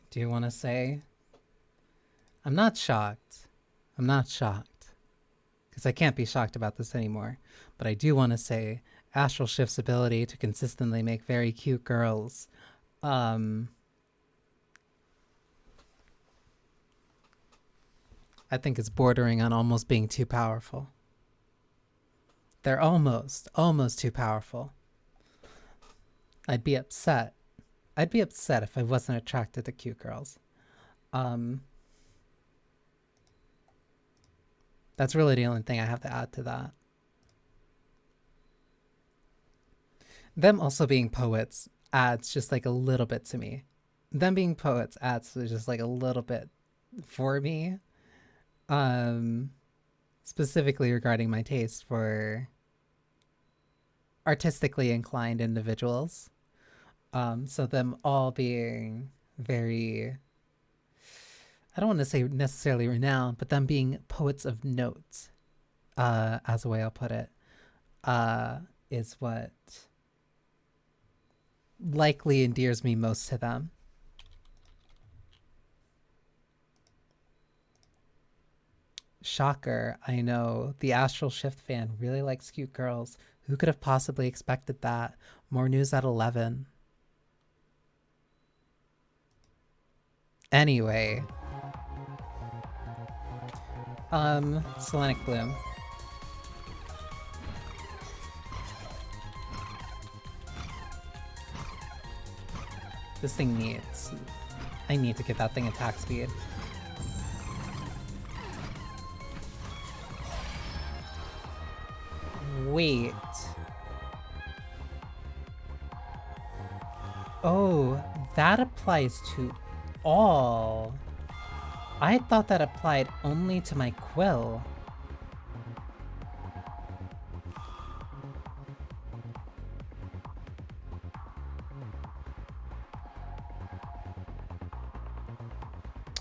Do you want to say? I'm not shocked. I'm not shocked. Because I can't be shocked about this anymore. But I do want to say Astral Shift's ability to consistently make very cute girls. I think it's bordering on almost being too powerful. They're almost too powerful. I'd be upset. I'd be upset if I wasn't attracted to cute girls. That's really the only thing I have to add to that. Them also being poets adds just like a little bit to me. Them being poets adds just like a little bit for me. Specifically regarding my taste for artistically inclined individuals. So them all being very, I don't want to say necessarily renowned, but them being poets of note, as a way I'll put it, is what likely endears me most to them. Shocker, I know. The Astral Shift fan really likes cute girls. Who could have possibly expected that? More news at 11. Anyway. Selenic Bloom. This thing needs... I need to get that thing attack speed. Wait. Oh, that applies to all. I thought that applied only to my quill.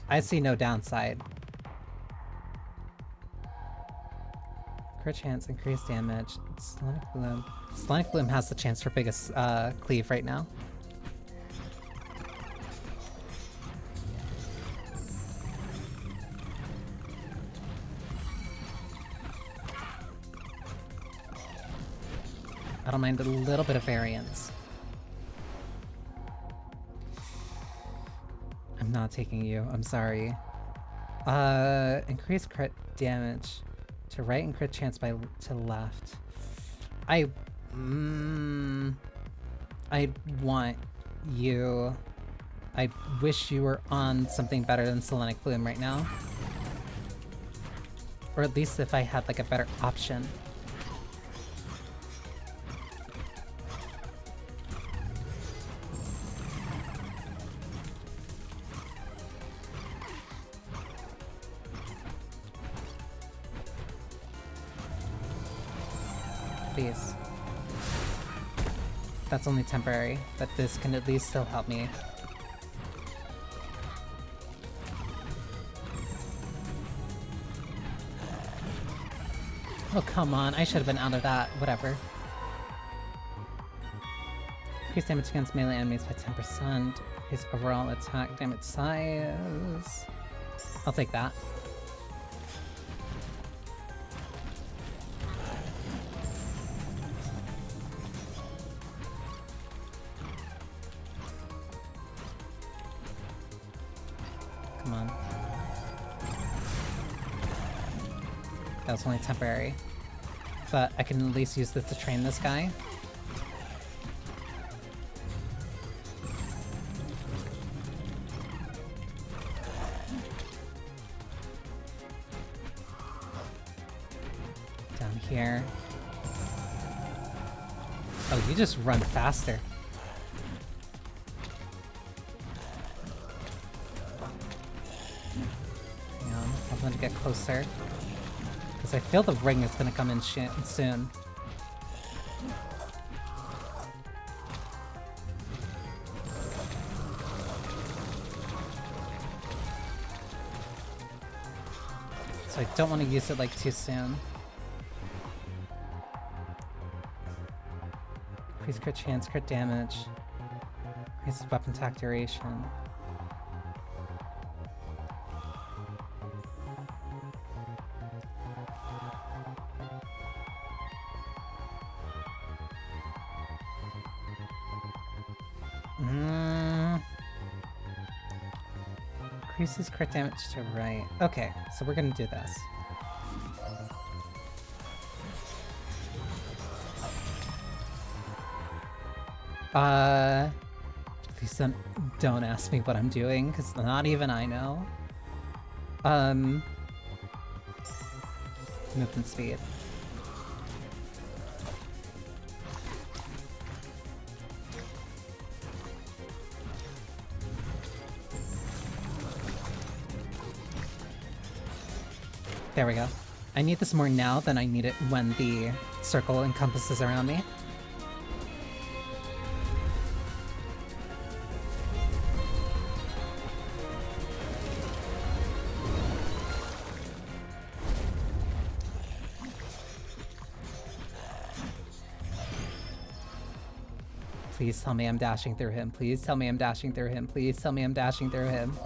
I see no downside. Crit chance, increased damage. Sonic Bloom. Sonic Bloom has the chance for biggest cleave right now. I don't mind a little bit of variance. I'm not taking you, I'm sorry. Increase crit damage to right and crit chance to left. I want you. I wish you were on something better than Selenic Bloom right now. Or at least if I had like a better option. Please. That's only temporary, but this can at least still help me. Oh, come on. I should have been out of that. Whatever. Increase damage against melee enemies by 10%. Increase overall attack damage size. I'll take that. Come on. That was only temporary. But I can at least use this to train this guy. Down here. Oh, you just run faster. Hang on, I'm going to get closer. Because I feel the ring is going to come in soon. So I don't want to use it like too soon. Increase crit chance, crit damage. Increase weapon attack duration. Increases crit damage to right. Okay, so we're gonna do this. Please don't ask me what I'm doing, because not even I know. Movement speed. There we go. I need this more now than I need it when the circle encompasses around me. Please tell me I'm dashing through him. Please tell me I'm dashing through him. Please tell me I'm dashing through him.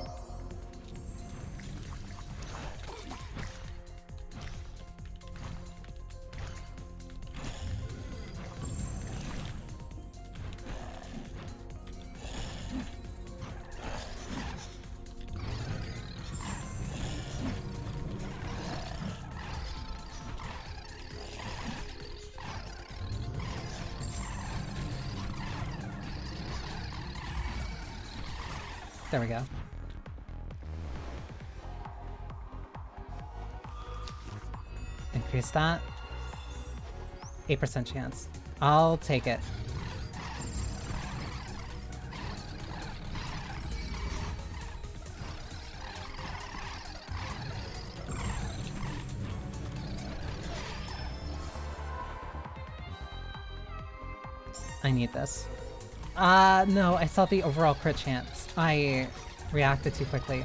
There we go. Increase that. 8% chance. I'll take it. I need this. No, I saw the overall crit chance. I reacted too quickly.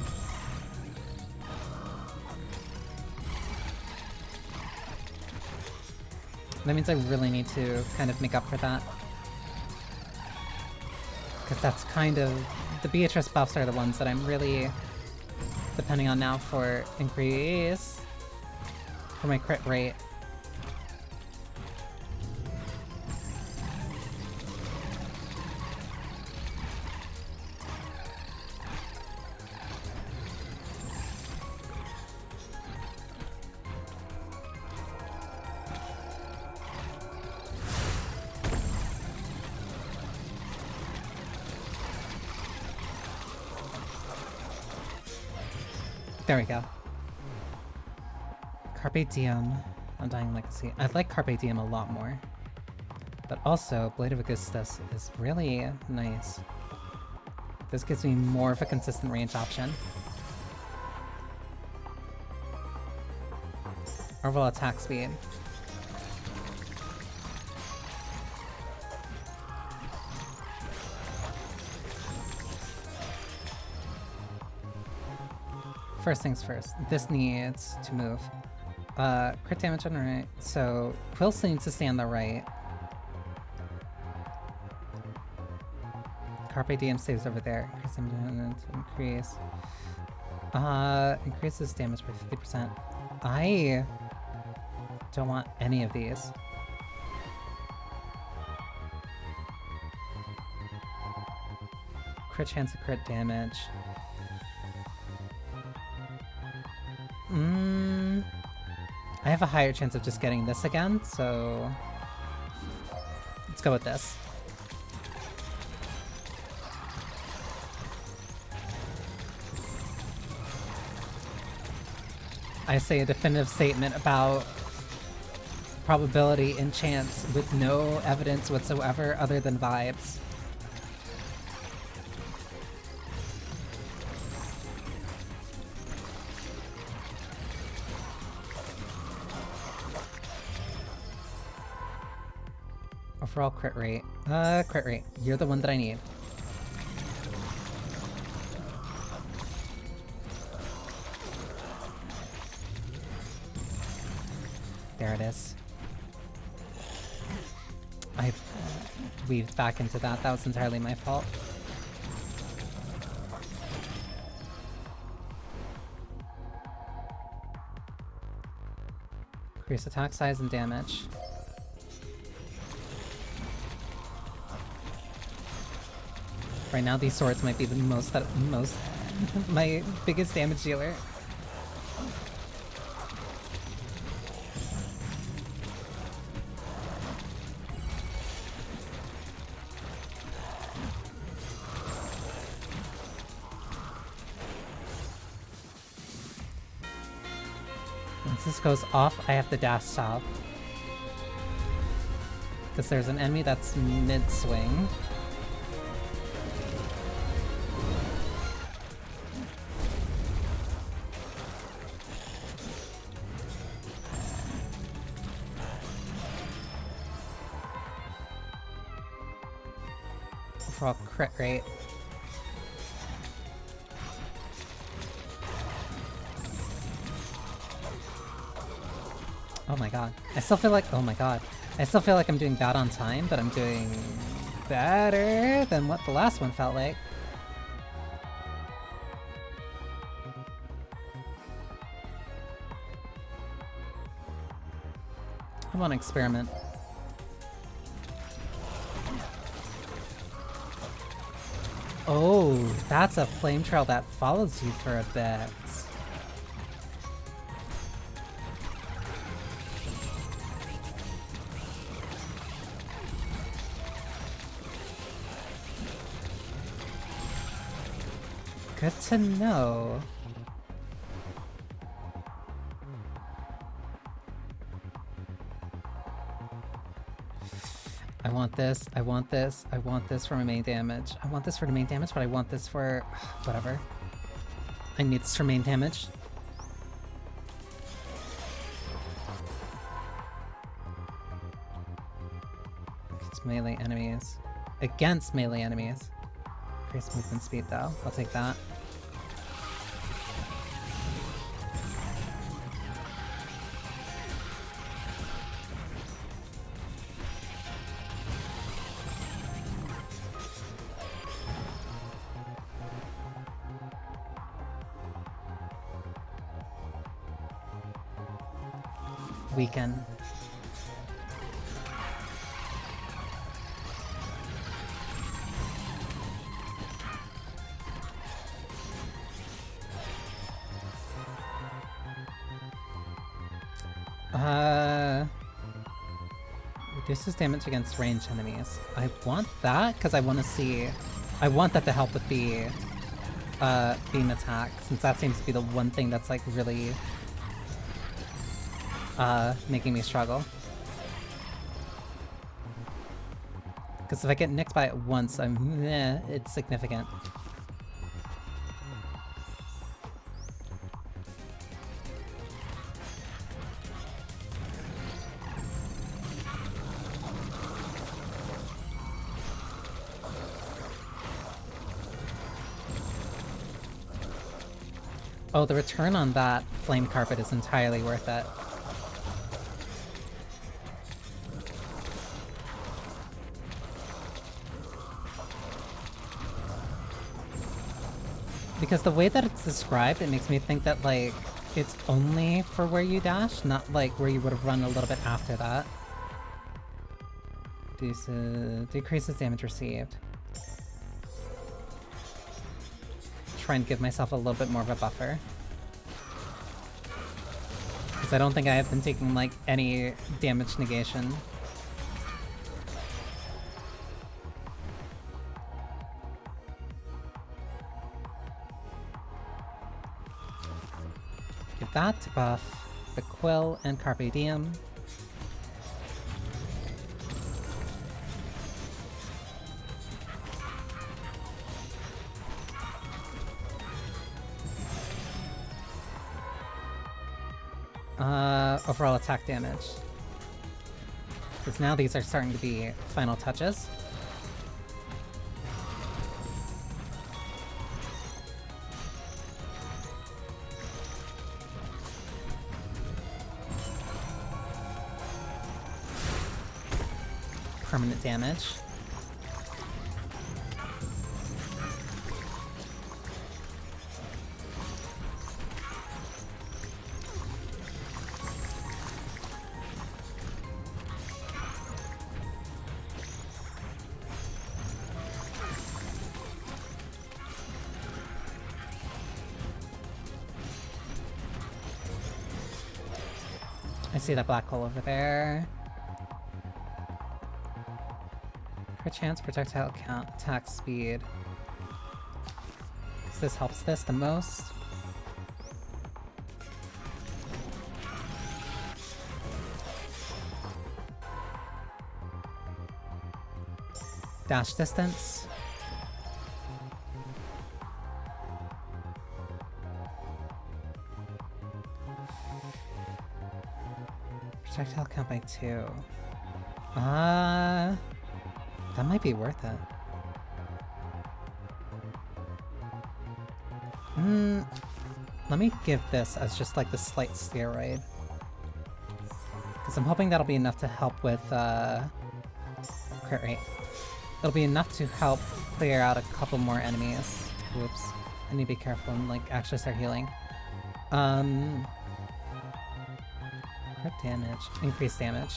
That means I really need to kind of make up for that. Because that's kind of... The Beatrice buffs are the ones that I'm really depending on now for increase for my crit rate. There we go. Carpe Diem. Undying Legacy. I like Carpe Diem a lot more. But also, Blade of Augustus is really nice. This gives me more of a consistent range option. Orbital attack speed. First things first, this needs to move. Crit damage on the right. So, Quills needs to stay on the right. Carpe Diem stays over there. Increase. Increases damage by 50%. I don't want any of these. Crit chance of crit damage. I have a higher chance of just getting this again, so let's go with this. I say a definitive statement about probability and chance with no evidence whatsoever other than vibes. Overall crit rate. Crit rate. You're the one that I need. There it is. I've weaved back into that. That was entirely my fault. Increase attack size and damage. Right now, these swords might be the most my biggest damage dealer. Once this goes off, I have to dash south. Because there's an enemy that's mid-swing. Overall crit rate. Oh my god. I still feel like- oh my god. I still feel like I'm doing bad on time, but I'm doing better than what the last one felt like. I want to experiment. Oh, that's a flame trail that follows you for a bit. Good to know. I want this, I want this, I want this for my main damage. I want this for the main damage, but I want this for... whatever. I need this for main damage. Against melee enemies. Against melee enemies. Increase movement speed though. I'll take that. weaken. Reduces damage against ranged enemies. I want that because I want to see. I want that to help with the beam attack, since that seems to be the one thing that's like really making me struggle. Because if I get nicked by it once, it's significant. Oh, the return on that flame carpet is entirely worth it. Because the way that it's described, it makes me think that, like, it's only for where you dash, not, like, where you would have run a little bit after that. Decreases damage received. Try and give myself a little bit more of a buffer. Because I don't think I have been taking, like, any damage negation. Give that to buff the Quill and Carpe Diem. Overall attack damage. Because now these are starting to be final touches. Permanent damage. I see that black hole over there. Crit chance, projectile count, attack speed. Because this helps this the most. Dash distance. Projectile count by 2. That might be worth it. Let me give this as just like the slight steroid. Because I'm hoping that'll be enough to help with crit rate. It'll be enough to help clear out a couple more enemies. Whoops. I need to be careful and like actually start healing. Crit damage. Increased damage.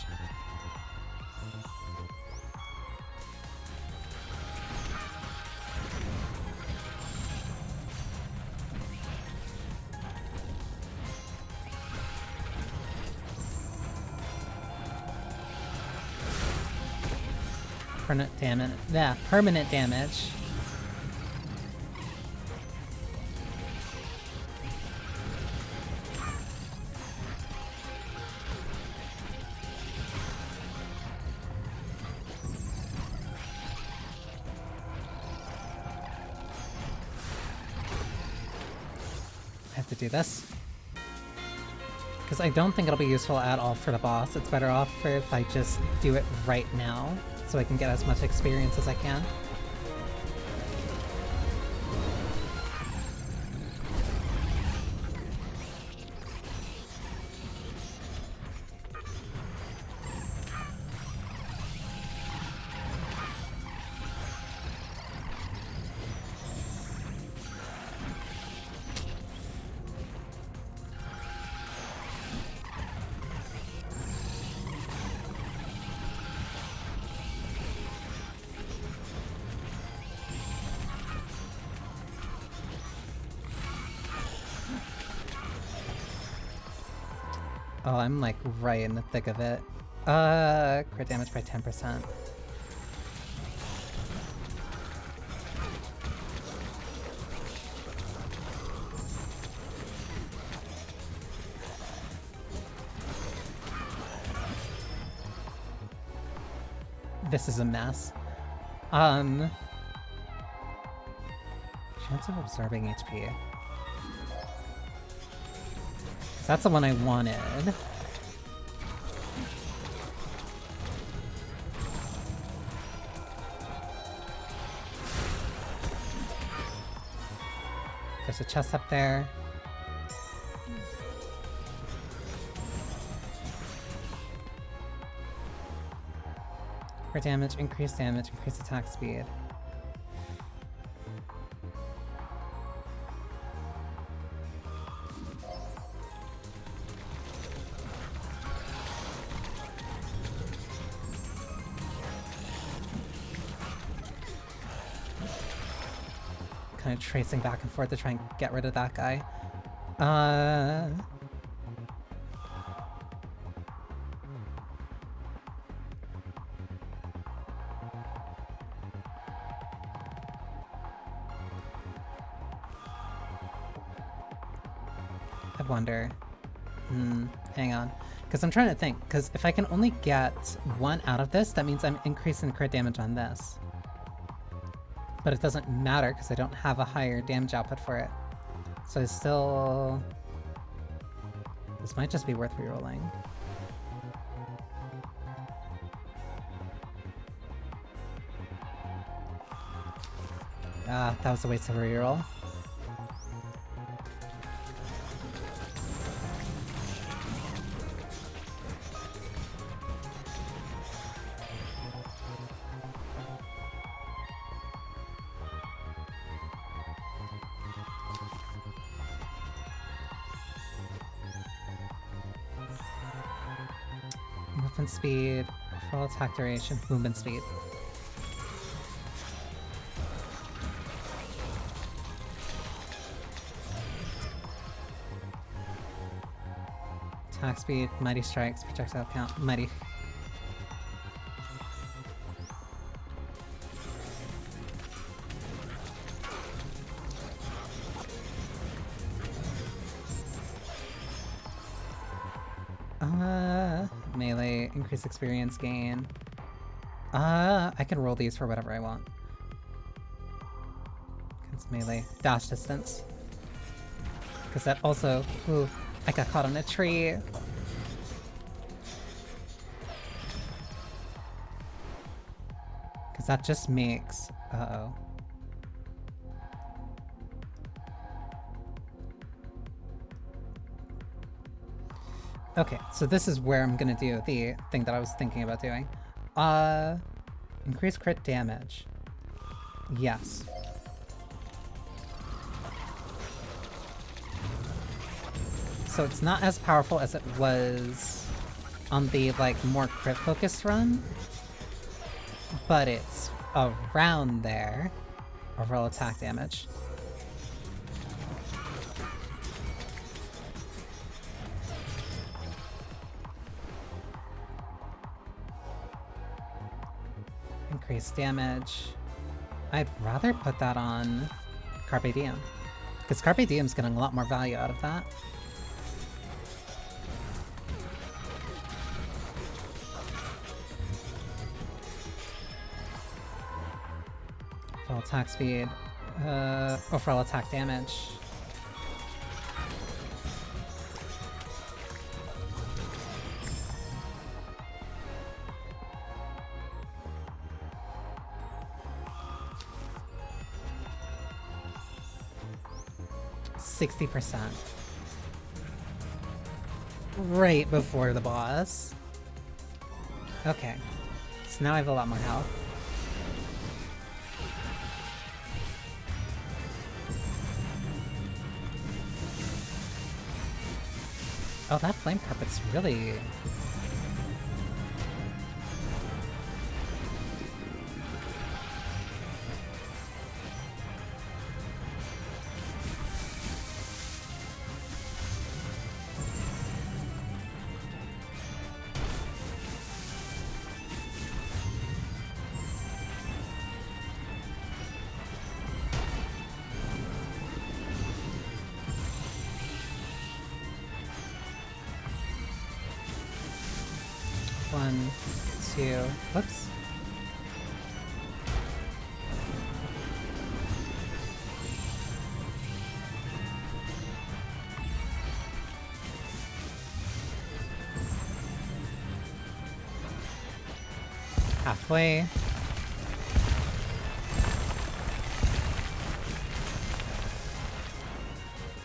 Permanent damage. Yeah, permanent damage. I have to do this. Because I don't think it'll be useful at all for the boss. It's better off if I just do it right now, so I can get as much experience as I can. Oh, I'm like right in the thick of it. Crit damage by 10%. This is a mess. Chance of absorbing HP. That's the one I wanted. There's a chest up there. Crit damage, increase attack speed. Kind of tracing back and forth to try and get rid of that guy. I wonder. Hang on. Because I'm trying to think. Because if I can only get one out of this, that means I'm increasing crit damage on this. But it doesn't matter because I don't have a higher damage output for it. So I still... This might just be worth rerolling. Ah, that was a waste of a reroll. Movement speed, full attack duration, movement speed. Attack speed, mighty strikes, projectile count, mighty. Melee, increase experience gain. I can roll these for whatever I want. Against melee. Dash distance. Because that also... Ooh, I got caught on a tree. Because that just makes... Uh-oh. Okay, so this is where I'm gonna do the thing that I was thinking about doing. Increase crit damage. Yes. So it's not as powerful as it was on the, like, more crit-focused run, but it's around there. Overall attack damage. Increase damage. I'd rather put that on Carpe Diem, because Carpe Diem's getting a lot more value out of that. Full attack speed, overall attack damage. %60. Right before the boss. Okay. So now I have a lot more health. Oh, that flame carpet's really... 1, 2, whoops. Halfway.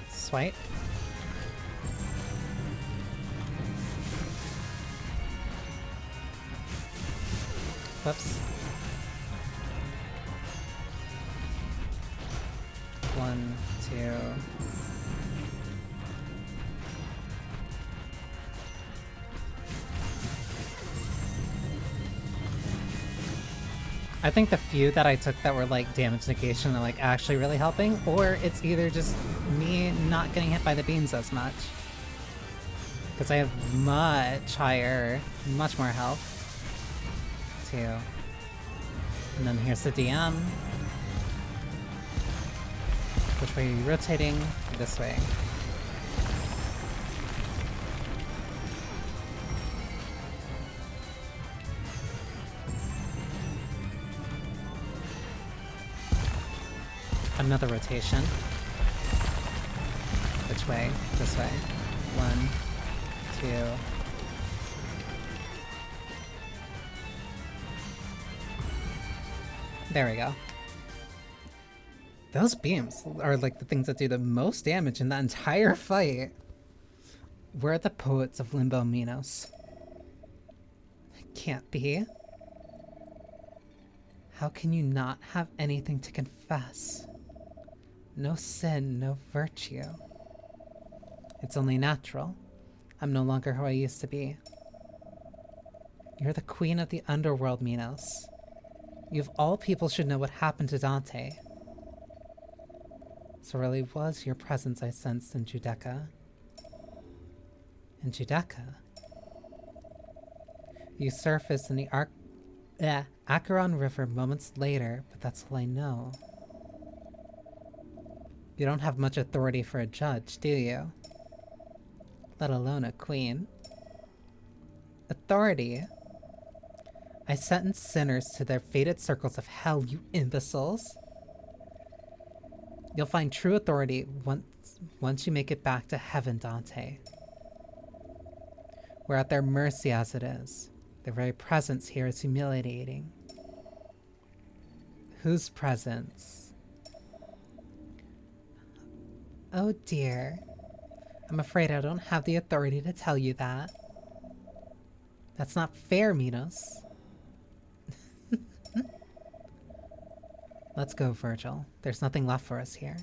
Swipe. Whoops. 1, 2. I think the few that I took that were like damage negation are like actually really helping, or it's either just me not getting hit by the beams as much. Because I have much more health. 2. And then here's the DM. Which way are you rotating? This way. Another rotation. Which way? This way. 1, 2. There we go. Those beams are like the things that do the most damage in that entire fight. We're the poets of Limbo Minos. It can't be. How can you not have anything to confess? No sin, no virtue. It's only natural. I'm no longer who I used to be. You're the queen of the underworld, Minos. You of all people should know what happened to Dante. So it really was your presence I sensed in Judeca. In Judeca? You surfaced in the Acheron River moments later, but that's all I know. You don't have much authority for a judge, do you? Let alone a queen. Authority? I sentence sinners to their fated circles of hell, you imbeciles. You'll find true authority once you make it back to heaven, Dante. We're at their mercy as it is. Their very presence here is humiliating. Whose presence? Oh dear. I'm afraid I don't have the authority to tell you that. That's not fair, Minos. Let's go, Virgil. There's nothing left for us here.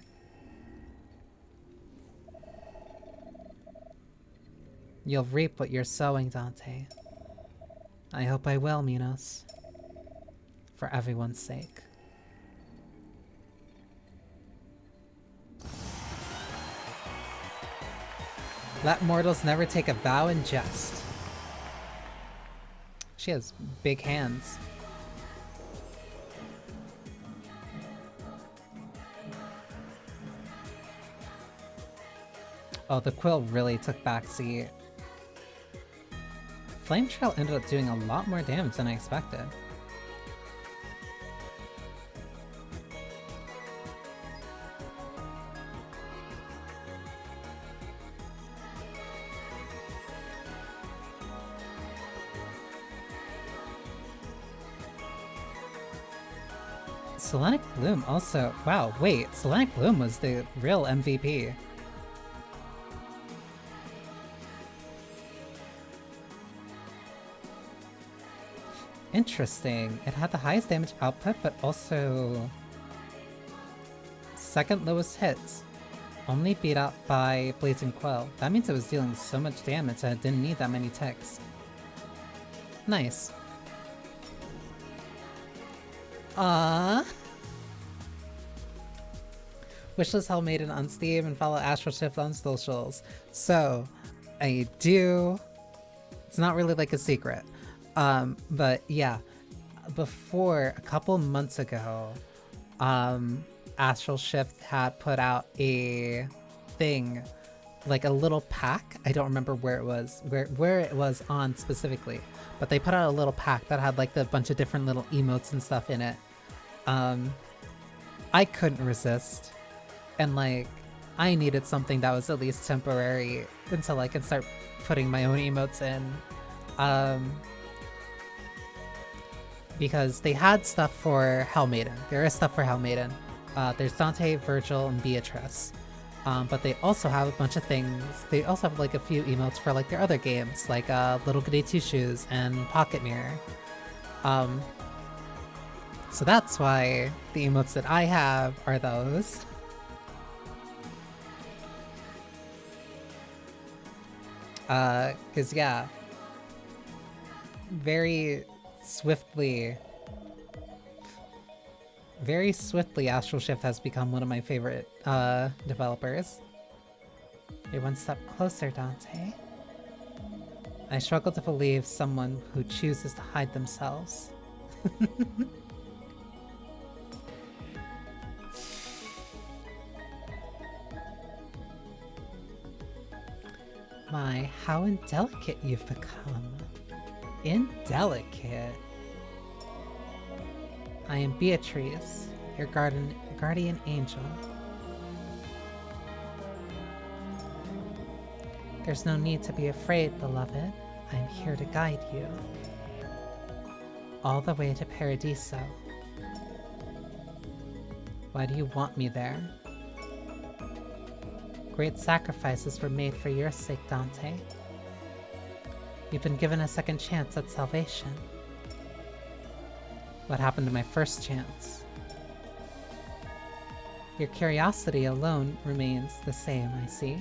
You'll reap what you're sowing, Dante. I hope I will, Minos. For everyone's sake. Let mortals never take a vow in jest. She has big hands. Oh, the quill really took backseat. Flame Trail ended up doing a lot more damage than I expected. Selenic Bloom also... Wow, wait, Selenic Bloom was the real MVP. Interesting. It had the highest damage output, but also... second lowest hits. Only beat out by Blazing Quill. That means it was dealing so much damage that it didn't need that many ticks. Nice. Wishlist Hell Maiden on Steam and follow Astral Shift on socials. So, I do... It's not really like a secret. But yeah, before, a couple months ago, Astral Shift had put out a thing like a little pack. I don't remember where it was, where it was on specifically, but they put out a little pack that had like a bunch of different little emotes and stuff in it. I couldn't resist, and like I needed something that was at least temporary until I could start putting my own emotes in. Because they had stuff for Hellmaiden. There is stuff for Hellmaiden. There's Dante, Virgil, and Beatrice. But they also have a bunch of things. They also have like a few emotes for like their other games, like Little Goody Two Shoes and Pocket Mirror. So that's why the emotes that I have are those. Cause yeah, very swiftly, Astral Shift has become one of my favorite developers. You're one step closer, Dante. I struggle to believe someone who chooses to hide themselves. My, how indelicate you've become. Indelicate? I am Beatrice, your guardian angel. There's no need to be afraid, beloved. I am here to guide you. All the way to Paradiso. Why do you want me there? Great sacrifices were made for your sake, Dante. You've been given a second chance at salvation. What happened to my first chance? Your curiosity alone remains the same, I see.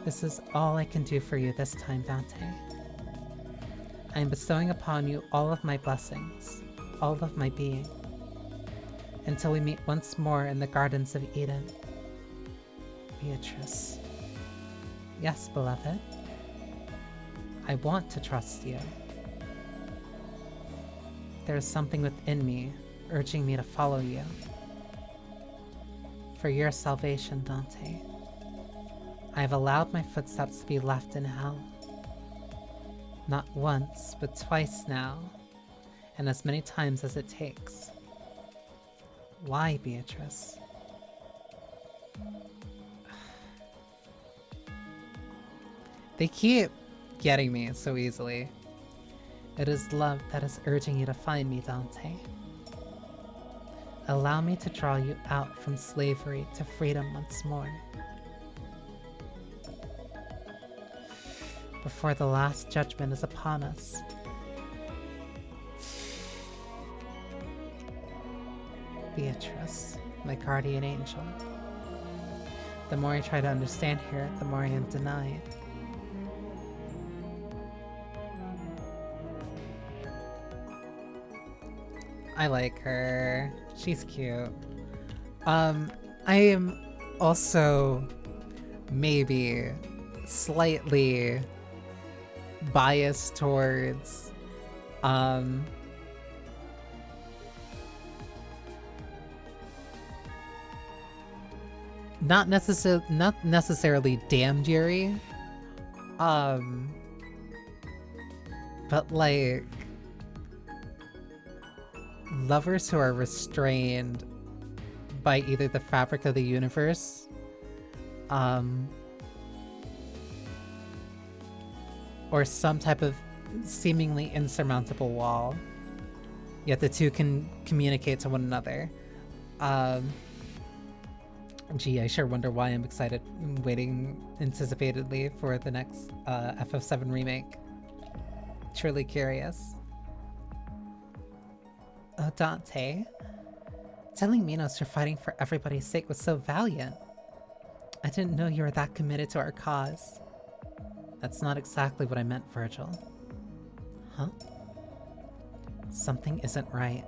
This is all I can do for you this time, Dante. I am bestowing upon you all of my blessings, all of my being, until we meet once more in the Gardens of Eden. Beatrice. Yes, beloved. I want to trust you. There is something within me urging me to follow you. For your salvation, Dante. I have allowed my footsteps to be left in hell. Not once, but twice now, and as many times as it takes. Why, Beatrice? They keep getting me so easily. It is love that is urging you to find me, Dante. Allow me to draw you out from slavery to freedom once more. Before the last judgment is upon us. Beatrice, my guardian angel. The more I try to understand her, the more I am denied. I like her. She's cute. I am also maybe slightly biased towards not necessarily damned Yuri, but like lovers who are restrained by either the fabric of the universe, or some type of seemingly insurmountable wall, yet the two can communicate to one another. Gee, I sure wonder why I'm excited, waiting anticipatedly for the next FF7 remake. Truly curious. Oh, Dante. Telling Minos you're fighting for everybody's sake was so valiant. I didn't know you were that committed to our cause. That's not exactly what I meant, Virgil. Huh? Something isn't right.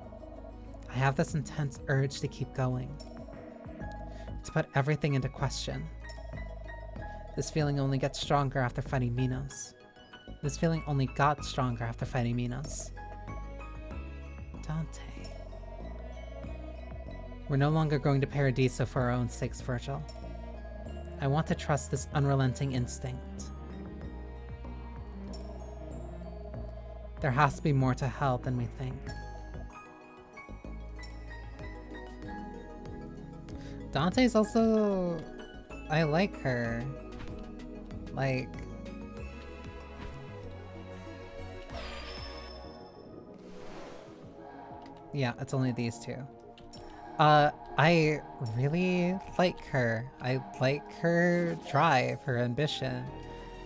I have this intense urge to keep going. To put everything into question. This feeling only gets stronger after fighting Minos. This feeling only got stronger after fighting Minos. Dante. We're no longer going to Paradiso for our own sakes, Virgil. I want to trust this unrelenting instinct. There has to be more to hell than we think. Dante's also... I like her. Like... Yeah, it's only these two. I really like her. I like her drive, her ambition,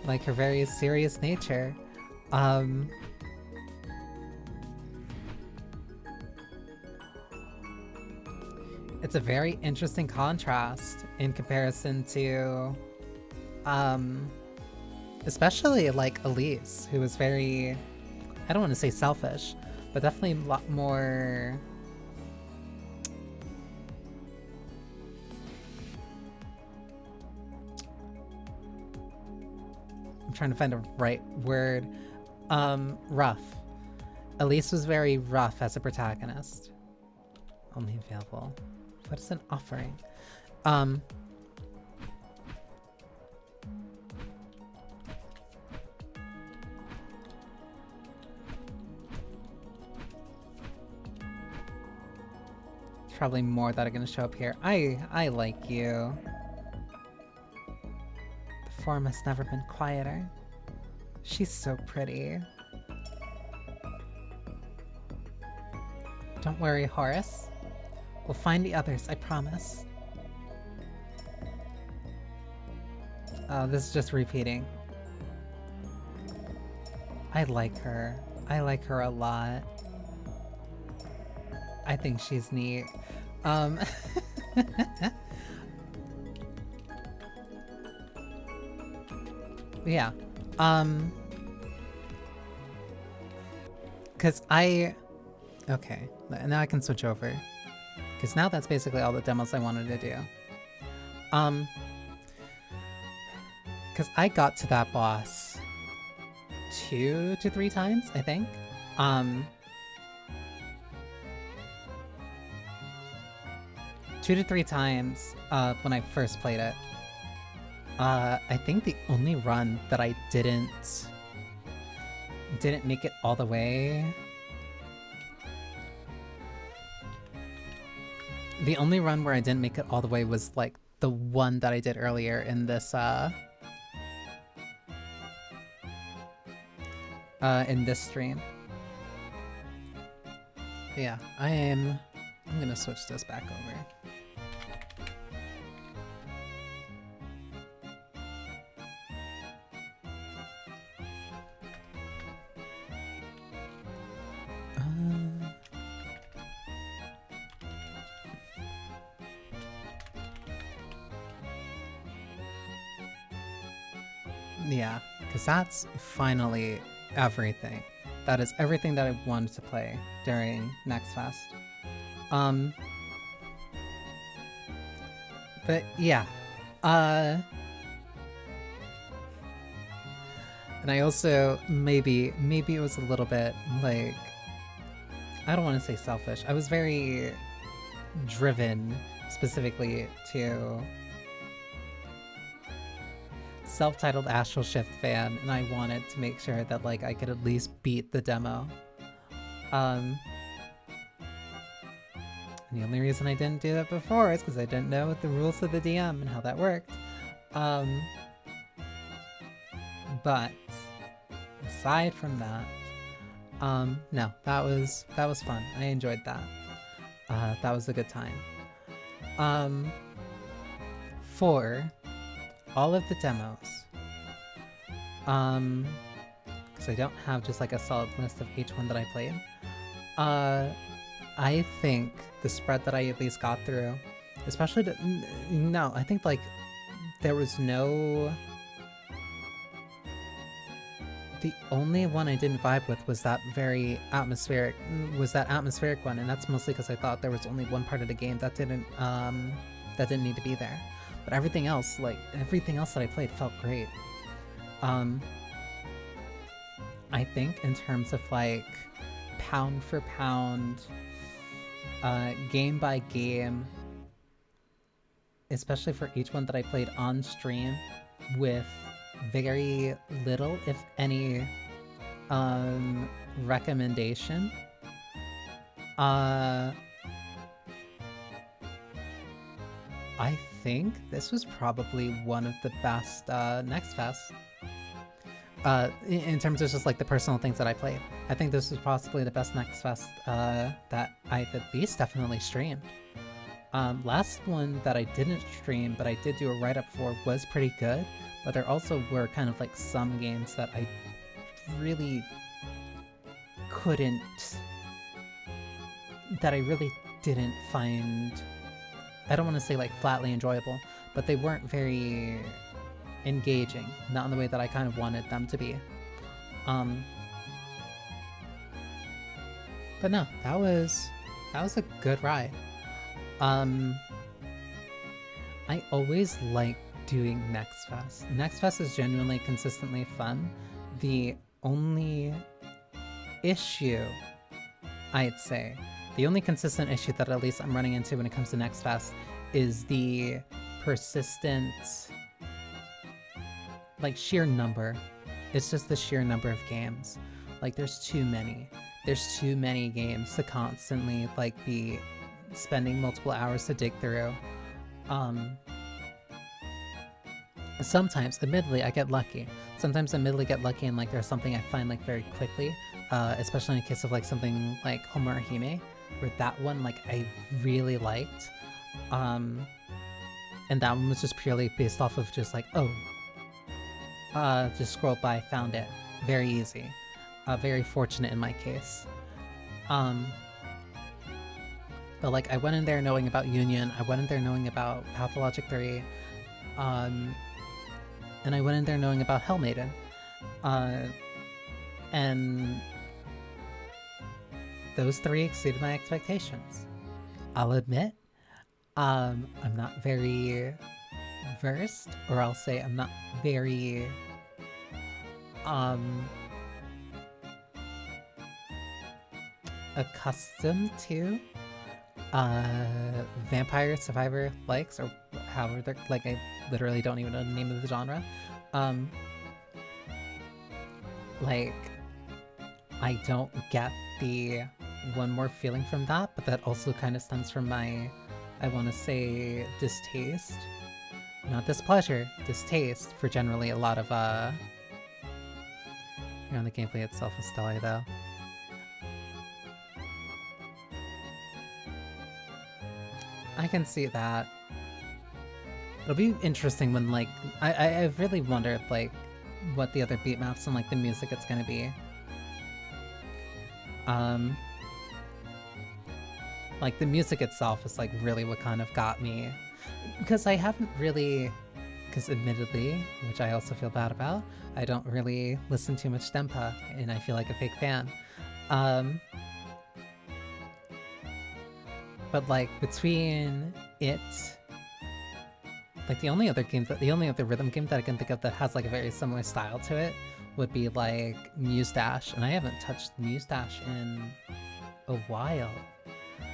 like her very serious nature. It's a very interesting contrast in comparison to, especially like Elise, who was very, I don't want to say selfish, but definitely a lot more... I'm trying to find a right word. Rough. Elise was very rough as a protagonist. Only available. What is an offering? Probably more that are gonna show up here. I like you. The form has never been quieter. She's so pretty. Don't worry, Horace. We'll find the others, I promise. Oh, this is just repeating. I like her. I like her a lot. I think she's neat. Yeah. Cause okay, now I can switch over. Cause now that's basically all the demos I wanted to do. Cause I got to that boss 2 to 3 times, I think. 2 to 3 times when I first played it. I think the only run that I didn't make it all the way. The only run where I didn't make it all the way was like the one that I did earlier in this stream. Yeah, I'm gonna switch this back over. Yeah, because that's finally everything. That is everything that I wanted to play during Next Fest. But yeah, and I also maybe it was a little bit like, I don't want to say selfish. I was very driven specifically to self-titled Astral Shift fan, and I wanted to make sure that like I could at least beat the demo. And the only reason I didn't do that before is because I didn't know the rules of the DM and how that worked. But aside from that, no, that was fun. I enjoyed that. That was a good time. For all of the demos, because I don't have just like a solid list of each one that I played, I think the spread that I at least got through, especially no, I think like there was no... The only one I didn't vibe with was that atmospheric one, and that's mostly because I thought there was only one part of the game that didn't need to be there. But everything else that I played felt great. I think in terms of like pound for pound, game by game especially for each one that I played on stream, with very little, if any, recommendation. I think this was probably one of the best Next Fest. In terms of just like the personal things that I played. I think this was possibly the best Next Fest that I've at least definitely streamed. Last one that I didn't stream, but I did do a write-up for, was pretty good, but there also were kind of like some games that I really didn't find, I don't want to say like flatly enjoyable, but they weren't very engaging, not in the way that I kind of wanted them to be. But no, that was a good ride. I always like doing Next Fest. Next Fest is genuinely consistently fun. The only issue, I'd say, the only consistent issue that at least I'm running into when it comes to Next Fest is the persistent, like, sheer number. It's just the sheer number of games. Like, there's too many. There's too many games to constantly, like, be spending multiple hours to dig through. Sometimes, admittedly, I get lucky. Sometimes I admittedly get lucky and, like, there's something I find, like, very quickly. Especially in the case of, like, something like Homura Hime, where that one, like, I really liked. And that one was just purely based off of just, like, oh, just scrolled by, found it. Very easy. Very fortunate in my case. But, like, I went in there knowing about Union, I went in there knowing about Pathologic 3, and I went in there knowing about Hellmaiden. And those three exceeded my expectations. I'll admit, I'm not very versed, or I'll say I'm not very, accustomed to Vampire Survivor likes, or however they're, like, I literally don't even know the name of the genre. Like, I don't get the one more feeling from that, but that also kind of stems from my, I want to say, distaste. Not displeasure, distaste for generally a lot of, here on the gameplay itself is stellar though. I can see that. It'll be interesting when, like, I've really wondered, like, what the other beat maps and, like, the music it's gonna be. Like, the music itself is, like, really what kind of got me. Because I haven't really, because admittedly, which I also feel bad about, I don't really listen too much Denpa, and I feel like a fake fan. But, like, between it, like, the only other rhythm game that I can think of that has, like, a very similar style to it would be, like, Muse Dash, and I haven't touched Muse Dash in a while.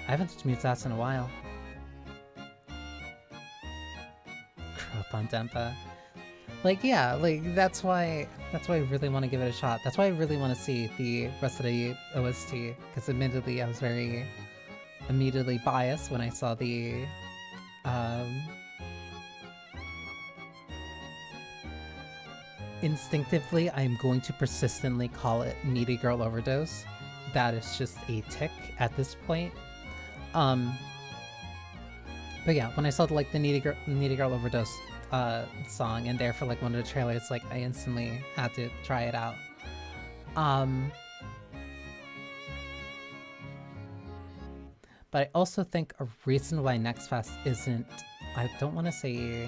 I haven't touched Muse Dash in a while. Grew up on Denpa. Like, yeah, like, that's why I really want to give it a shot. That's why I really want to see the rest of the OST, because admittedly I was very immediately biased when I saw the instinctively I'm going to persistently call it Needy Girl Overdose. That is just a tick at this point. But yeah, when I saw the Needy Girl Overdose song and there for like one of the trailers, like, I instantly had to try it out. But I also think a reason why Next Fest isn't, I don't want to say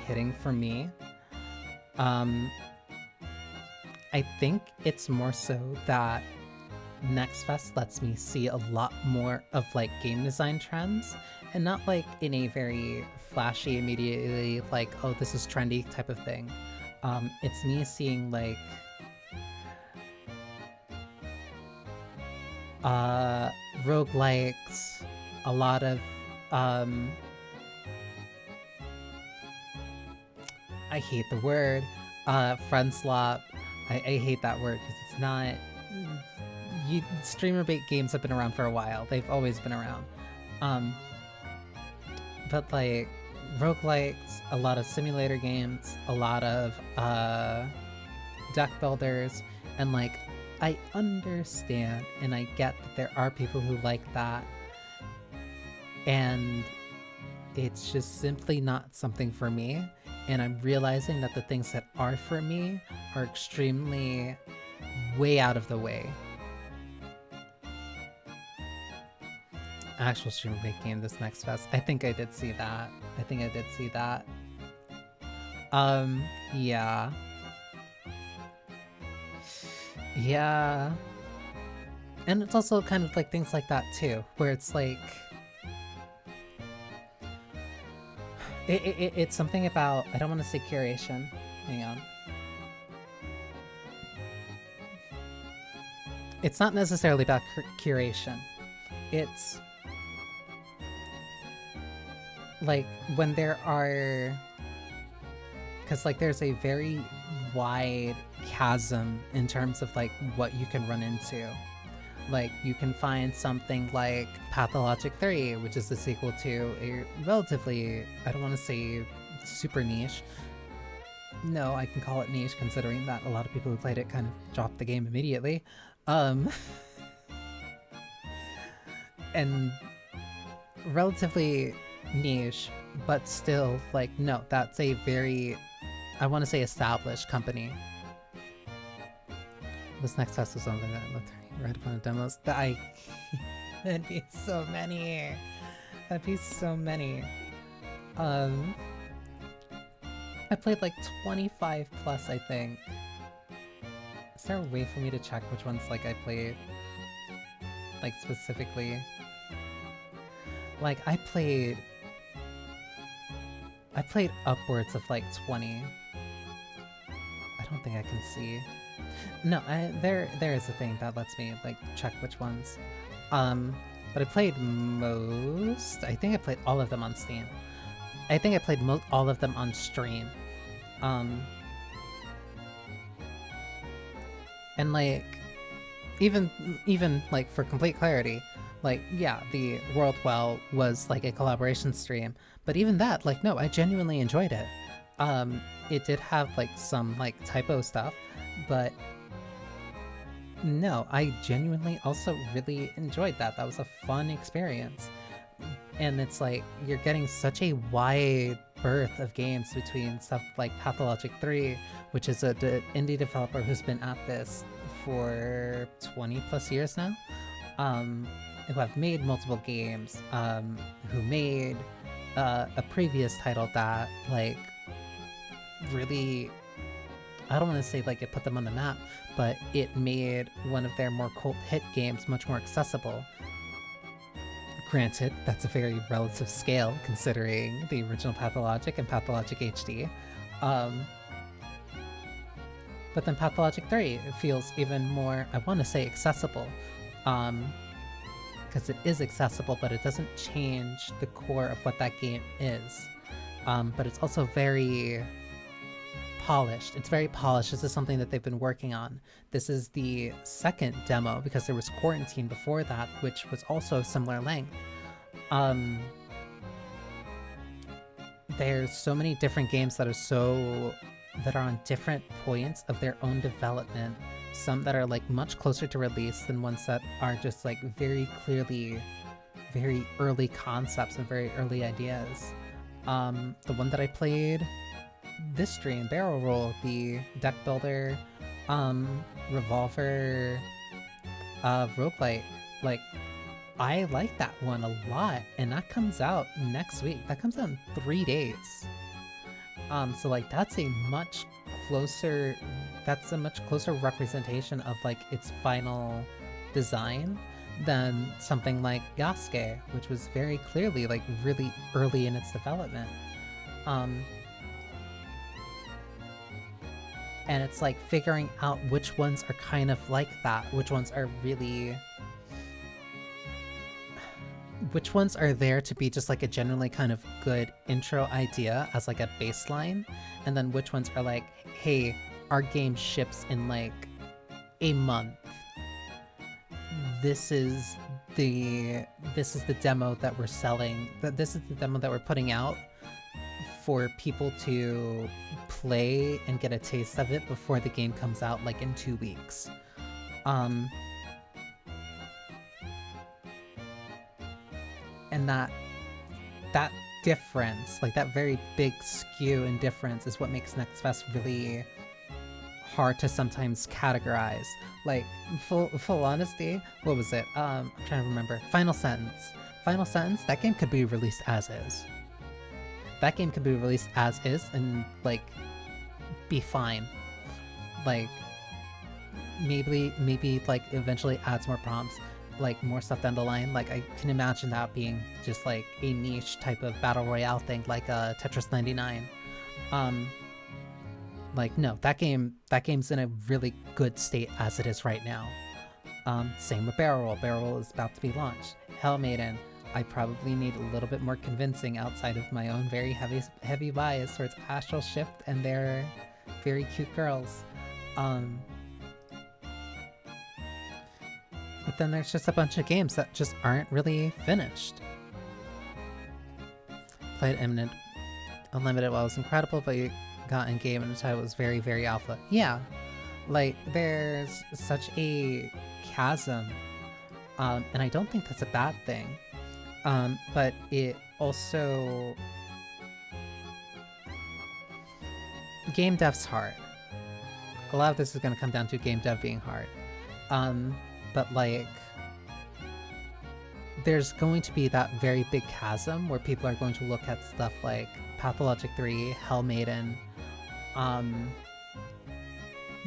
hitting for me. I think it's more so that Next Fest lets me see a lot more of, like, game design trends, and not, like, in a very flashy, immediately, like, oh, this is trendy type of thing. It's me seeing, like, roguelikes, a lot of I hate the word friend slop. I hate that word because it's not. Streamer bait games have been around for a while. They've always been around. But like roguelikes, a lot of simulator games, a lot of deck builders, and like I understand and I get that there are people who like that, and it's just simply not something for me. And I'm realizing that the things that are for me are extremely way out of the way. Actual streamer bait game this next fest. I think I did see that. Yeah. Yeah. And it's also kind of like things like that too, where it's like it's something about, I don't want to say curation. Hang on. It's not necessarily about curation. It's like when there are, because like there's a very wide chasm in terms of like what you can run into. Like you can find something like Pathologic 3, which is the sequel to a relatively, I don't want to say super niche. No, I can call it niche considering that a lot of people who played it kind of dropped the game immediately. And relatively niche, but still like, no, that's a very, I want to say established company. This next test was something that Red Planet demos that that'd be so many. That'd be so many. I played like 25 plus, I think. Is there a way for me to check which ones like I played? Like specifically? Like I played upwards of like 20. I don't think I can see. No, there is a thing that lets me like check which ones. But I played most. I think I played all of them on Steam. I think I played all of them on stream. And like, even like for complete clarity, like yeah, the World Well was like a collaboration stream, but even that, like no, I genuinely enjoyed it. It did have like some like typo stuff, but no, I genuinely also really enjoyed that. That was a fun experience. And it's like, you're getting such a wide berth of games between stuff like Pathologic 3, which is an indie developer who's been at this for 20 plus years now, who have made multiple games, who made a previous title that like really, I don't want to say like it put them on the map, but it made one of their more cult hit games much more accessible. Granted, that's a very relative scale considering the original Pathologic and Pathologic HD. But then Pathologic 3 feels even more, I want to say accessible. Because it is accessible, but it doesn't change the core of what that game is. But it's also very polished. It's very polished. This is something that they've been working on. This is the second demo because there was Quarantine before that, which was also similar length. There's so many different games that are on different points of their own development. Some that are like much closer to release than ones that are just like very clearly very early concepts and very early ideas. The one that I played this stream, Barrel Roll, the deck builder, revolver, roguelite, like, I like that one a lot, and that comes out next week. That comes out in 3 days. So like that's a much closer representation of like its final design than something like Yasuke, which was very clearly like really early in its development. And it's like figuring out which ones are kind of like that, which ones are really which ones are there to be just like a generally kind of good intro idea as like a baseline, and then which ones are like, hey, our game ships in like a month. This is the demo that we're selling. This is the demo that we're putting out for people to play and get a taste of it before the game comes out like in 2 weeks. And that difference, like that very big skew and difference, is what makes Next Fest really hard to sometimes categorize. Like, full honesty, what was it? I'm trying to remember. Final Sentence, that game could be released as is. That game could be released as is and, like, be fine. Like, maybe, like, eventually adds more prompts, like, more stuff down the line. Like, I can imagine that being just, like, a niche type of battle royale thing, like, Tetris 99. Like, no, that game's in a really good state as it is right now. Same with Barrel Roll. Barrel Roll is about to be launched. Hell Maiden, I probably need a little bit more convincing outside of my own very heavy bias towards Astral Shift and their very cute girls. But then there's just a bunch of games that just aren't really finished. Played Imminent Unlimited while it was incredible, but you got in game and the title was very, very alpha. Yeah, like there's such a chasm, and I don't think that's a bad thing. But it also... Game dev's hard. A lot of this is going to come down to game dev being hard. But like, there's going to be that very big chasm where people are going to look at stuff like Pathologic 3, Hell Maiden,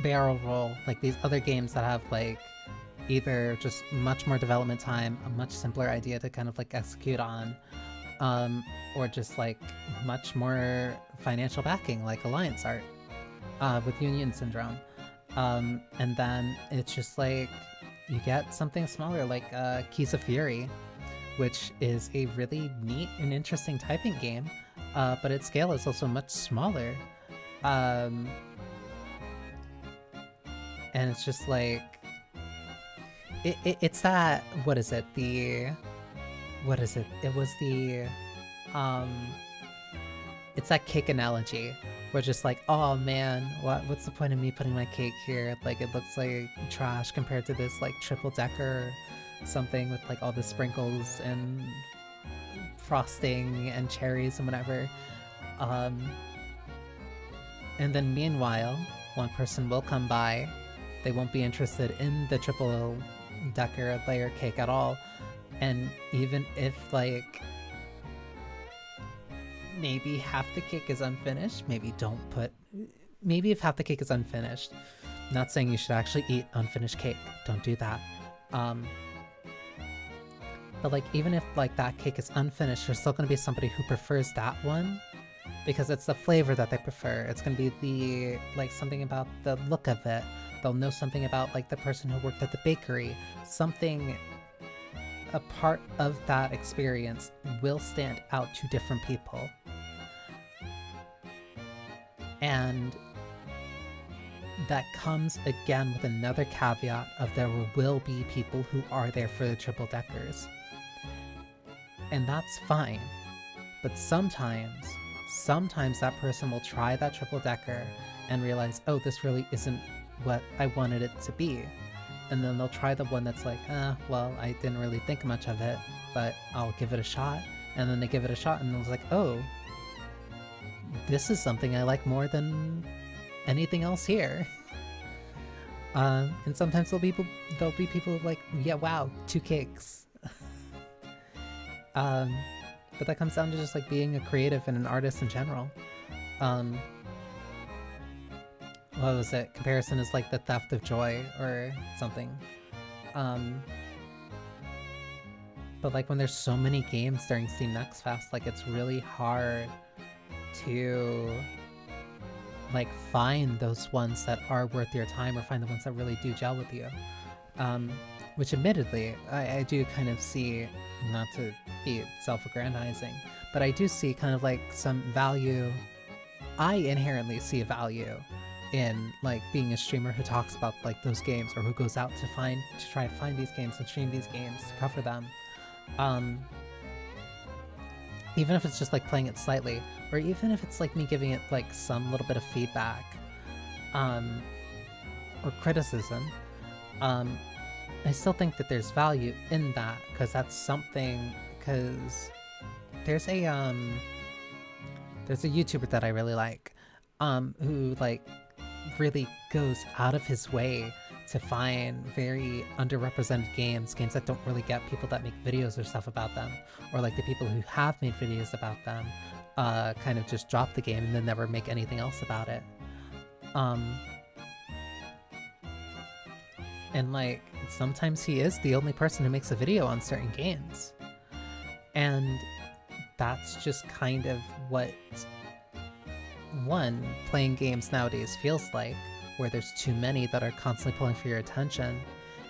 Barrel Roll, like these other games that have like either just much more development time, a much simpler idea to kind of like execute on, or just like much more financial backing, like Alliance Art with Union Syndrome. And then it's just like you get something smaller like Keys of Fury, which is a really neat and interesting typing game, but its scale is also much smaller. And it's just like it's that, what is it? It was the it's that cake analogy. We're just like, oh man, what's the point of me putting my cake here? Like, it looks like trash compared to this like triple decker something with like all the sprinkles and frosting and cherries and whatever. And then meanwhile, one person will come by. They won't be interested in the triple decker layer cake at all. And even if like maybe half the cake is unfinished, maybe if half the cake is unfinished, not saying you should actually eat unfinished cake, don't do that. But like, even if like that cake is unfinished, there's still going to be somebody who prefers that one because it's the flavor that they prefer. It's going to be the like something about the look of it. They'll know something about like the person who worked at the bakery. Something, a part of that experience will stand out to different people. And that comes again with another caveat of there will be people who are there for the triple deckers. And that's fine. But sometimes that person will try that triple decker and realize, oh, this really isn't what I wanted it to be. And then they'll try the one that's like, well, I didn't really think much of it, but I'll give it a shot. And then they give it a shot and it's like, oh, this is something I like more than anything else here. And sometimes there'll be people like, yeah, wow, 2 cakes. But that comes down to just like being a creative and an artist in general. What was it? Comparison is like the theft of joy or something. But like when there's so many games during Steam Next Fest, like it's really hard to like find those ones that are worth your time or find the ones that really do gel with you. Which admittedly, I do kind of see, not to be self-aggrandizing, but I do see kind of like some value. I inherently see a value in like being a streamer who talks about like those games, or who goes out to try to find these games and stream these games to cover them. Even if it's just like playing it slightly, or even if it's like me giving it like some little bit of feedback, or criticism, I still think that there's value in that, because that's something, because there's a YouTuber that I really like, who like really goes out of his way to find very underrepresented games that don't really get people that make videos or stuff about them, or like the people who have made videos about them, kind of just drop the game and then never make anything else about it. And like, sometimes he is the only person who makes a video on certain games. And that's just kind of what playing games nowadays feels like, where there's too many that are constantly pulling for your attention,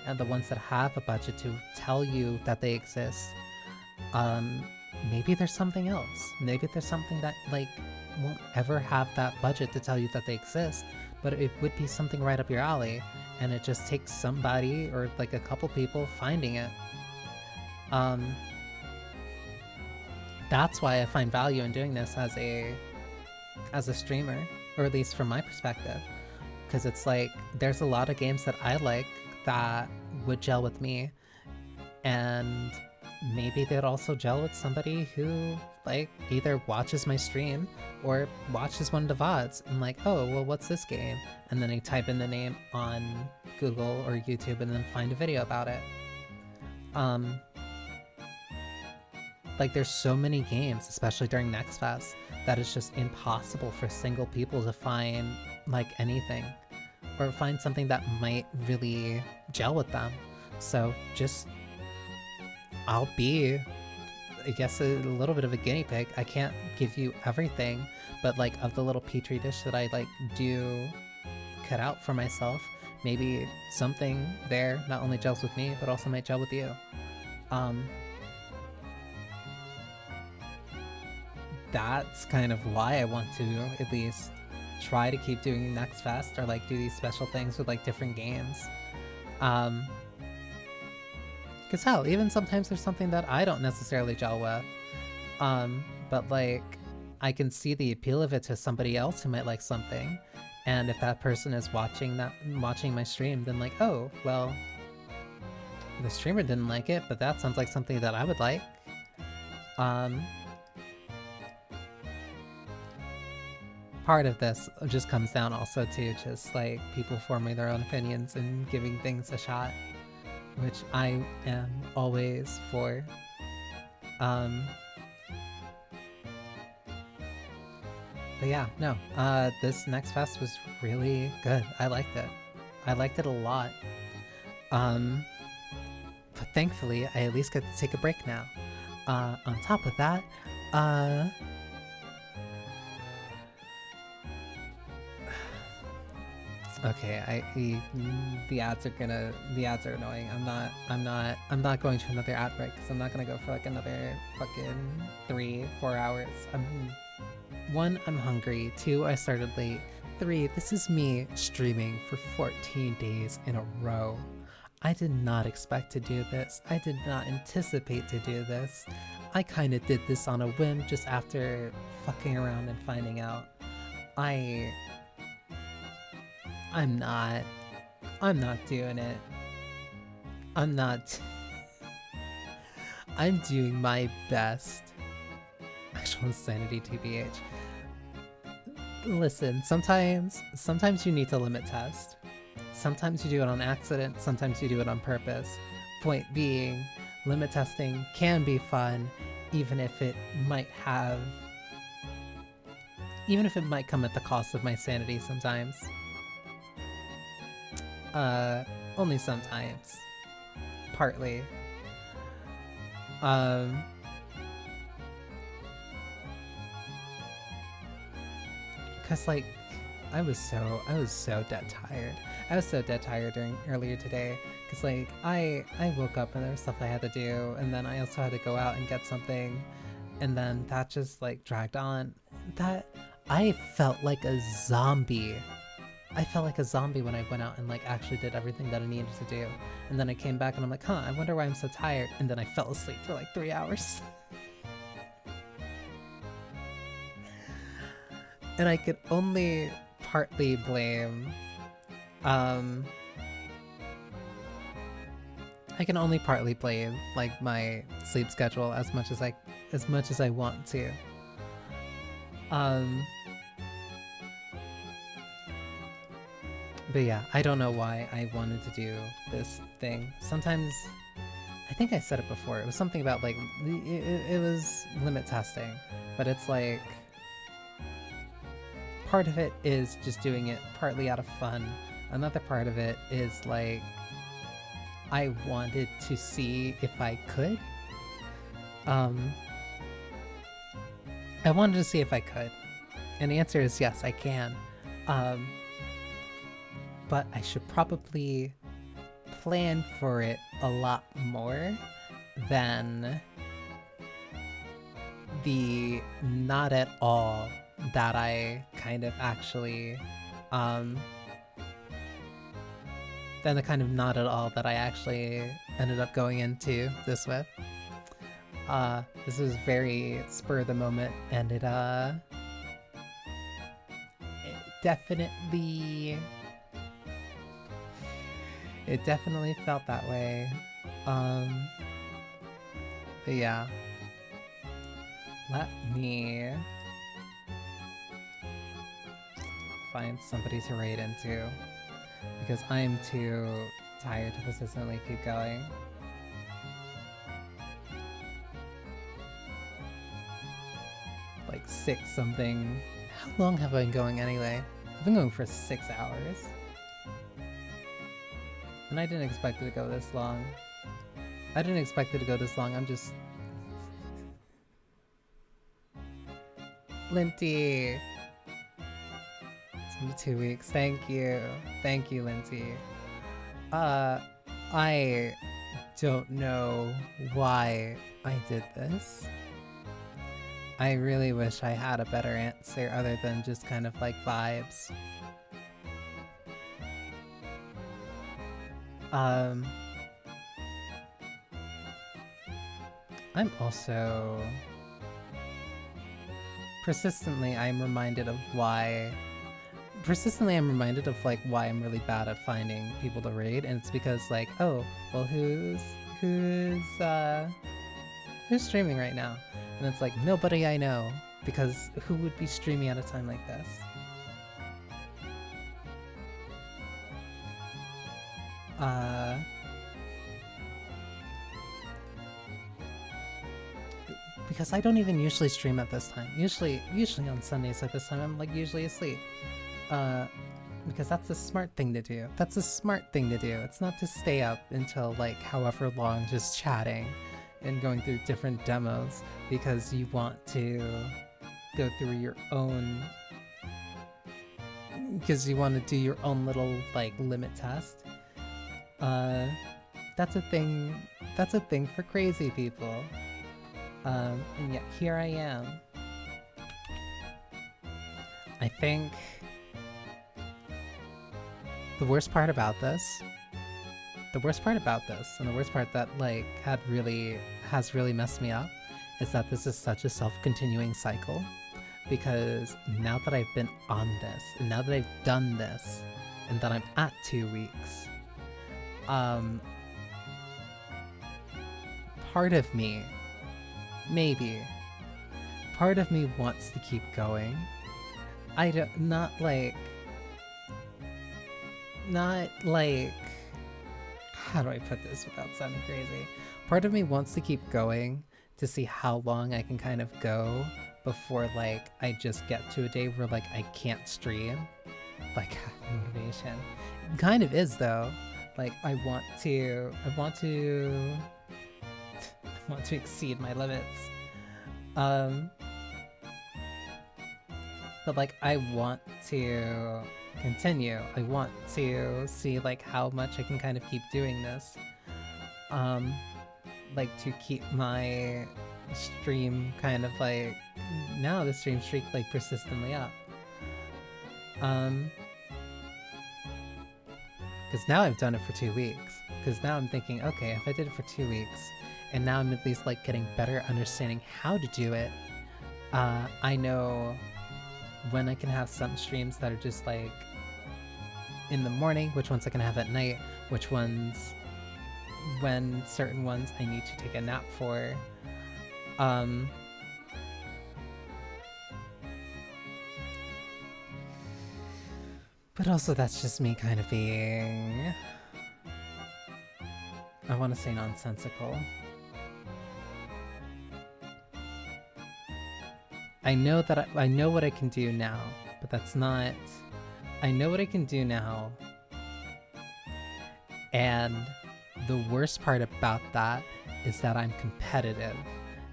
and the ones that have a budget to tell you that they exist, maybe there's something else. Maybe there's something that like won't ever have that budget to tell you that they exist, but it would be something right up your alley, and it just takes somebody or like a couple people finding it. That's why I find value in doing this as a streamer, or at least from my perspective, because it's like there's a lot of games that I like that would gel with me, and maybe they'd also gel with somebody who like either watches my stream or watches one of the VODs and like, oh, well, what's this game? And then they type in the name on Google or YouTube and then find a video about it. Like, there's so many games, especially during Next Fest, that it's just impossible for single people to find like anything, or find something that might really gel with them. So just, I'll be, I guess, a little bit of a guinea pig. I can't give you everything, but like of the little petri dish that I like do cut out for myself, maybe something there not only gels with me, but also might gel with you. That's kind of why I want to at least try to keep doing Next Fest, or like do these special things with like different games. Because hell, even sometimes there's something that I don't necessarily gel with, but like I can see the appeal of it to somebody else who might like something, and if that person is watching my stream, then like, oh, well, the streamer didn't like it, but that sounds like something that I would like. Part of this just comes down also to just like people forming their own opinions and giving things a shot, which I am always for. But yeah, no, this Next Fest was really good. I liked it. I liked it a lot. But thankfully, I at least get to take a break now. On top of that, okay, the ads are annoying. I'm not going to another ad break, because I'm not gonna go for like another fucking 3-4 hours. One, I'm hungry. 2, I started late. 3, this is me streaming for 14 days in a row. I did not expect to do this. I did not anticipate to do this. I kind of did this on a whim just after fucking around and finding out. I'm not doing it. I'm doing my best. Actual insanity, TBH. Listen, sometimes you need to limit test. Sometimes you do it on accident, sometimes you do it on purpose. Point being, limit testing can be fun, even if it might come at the cost of my sanity sometimes. Only sometimes. Partly. Cause like, I was so dead tired. I was so dead tired earlier today because like I woke up and there was stuff I had to do, and then I also had to go out and get something, and then that just like dragged on. That I felt like a zombie. I felt like a zombie when I went out and like actually did everything that I needed to do. And then I came back and I'm like, huh, I wonder why I'm so tired. And then I fell asleep for like 3 hours. And I could only partly blame, I can only partly blame like my sleep schedule as much as I want to. But yeah, I don't know why I wanted to do this thing. Sometimes, I think I said it before, it was something about like, it was limit testing, but it's like, part of it is just doing it partly out of fun. Another part of it is like, I wanted to see if I could. I wanted to see if I could. And the answer is yes, I can. But I should probably plan for it a lot more than the not at all that I kind of actually, than the kind of not at all that I actually ended up going into this with. This was very spur of the moment, and it definitely felt that way. But yeah. Let me find somebody to raid into, because I'm too tired to persistently keep going. Like 6 something. How long have I been going anyway? I've been going for 6 hours. And I didn't expect it to go this long. I'm just... Linty! It's only 2 weeks. Thank you, Linty. I don't know why I did this. I really wish I had a better answer other than just kind of like vibes. I'm also... Persistently, I'm reminded of like why I'm really bad at finding people to raid, and it's because like, oh, well who's streaming right now? And it's like, nobody I know, because who would be streaming at a time like this? Because I don't even usually stream at this time. Usually on Sundays at this time, I'm like usually asleep. Because that's the smart thing to do. It's not to stay up until like however long just chatting and going through different demos because you want to go through your own... Because you want to do your own little like limit test. That's a thing for crazy people. And yet here I am. I think the worst part about this, and the worst part that like has really messed me up, is that this is such a self-continuing cycle. Because now that I've been on this, and now that I've done this, and that I'm at 2 weeks, part of me wants to keep going. Not like, how do I put this without sounding crazy? Part of me wants to keep going to see how long I can kind of go before like I just get to a day where like I can't stream. Like, motivation. It kind of is though. Like I want to exceed my limits. but like I want to continue. I want to see like how much I can kind of keep doing this. Like to keep my stream kind of like now the stream streak like persistently up. Because now I've done it for 2 weeks. Because now I'm thinking, okay, if I did it for 2 weeks, and now I'm at least like getting better understanding how to do it, I know when I can have some streams that are just like in the morning, which ones I can have at night, which ones, when certain ones I need to take a nap for. But also that's just me kind of being, I want to say nonsensical. I know that I know what I can do now, but that's not, I know what I can do now. And the worst part about that is that I'm competitive,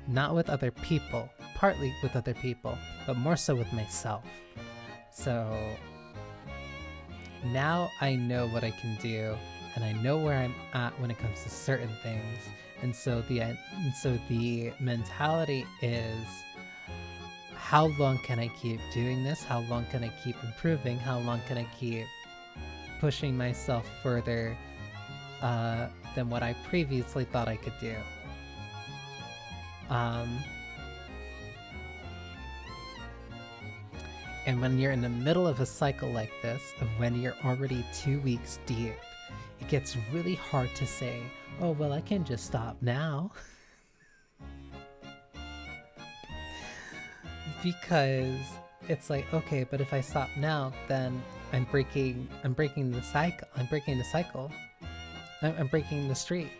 not with other people, partly with other people, but more so with myself. So now I know what I can do, and I know where I'm at when it comes to certain things. And so the mentality is, how long can I keep doing this? How long can I keep improving? How long can I keep pushing myself further than what I previously thought I could do? And when you're in the middle of a cycle like this, of when you're already 2 weeks deep, it gets really hard to say, oh, well, I can just stop now. Because it's like, okay, but if I stop now, then I'm breaking the cycle. I'm breaking the cycle. I'm breaking the streak.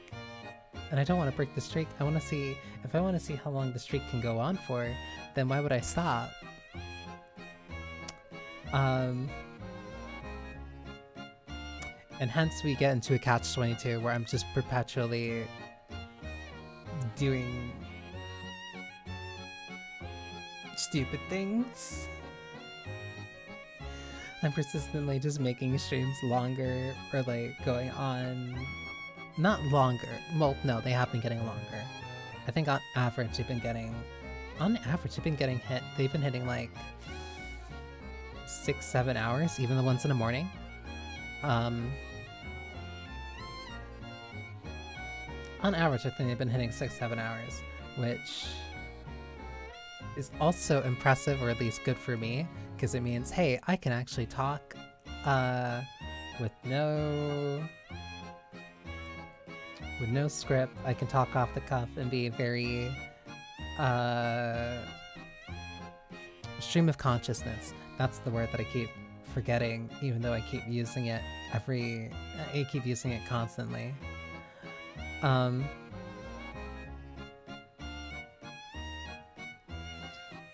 And I don't want to break the streak. I want to see, if I want to see how long the streak can go on for, then why would I stop? And hence we get into a catch-22 where I'm just perpetually doing stupid things. I'm persistently just making streams longer, or like going on, not longer, well no, they have been getting longer. I think on average they've been getting they've been hitting like 6-7 hours, even the ones in the morning. On average I think they've been hitting 6-7 hours, which is also impressive, or at least good for me, because it means, hey, I can actually talk with no script. I can talk off the cuff and be very stream of consciousness. That's the word that I keep forgetting, even though I keep using it I keep using it constantly.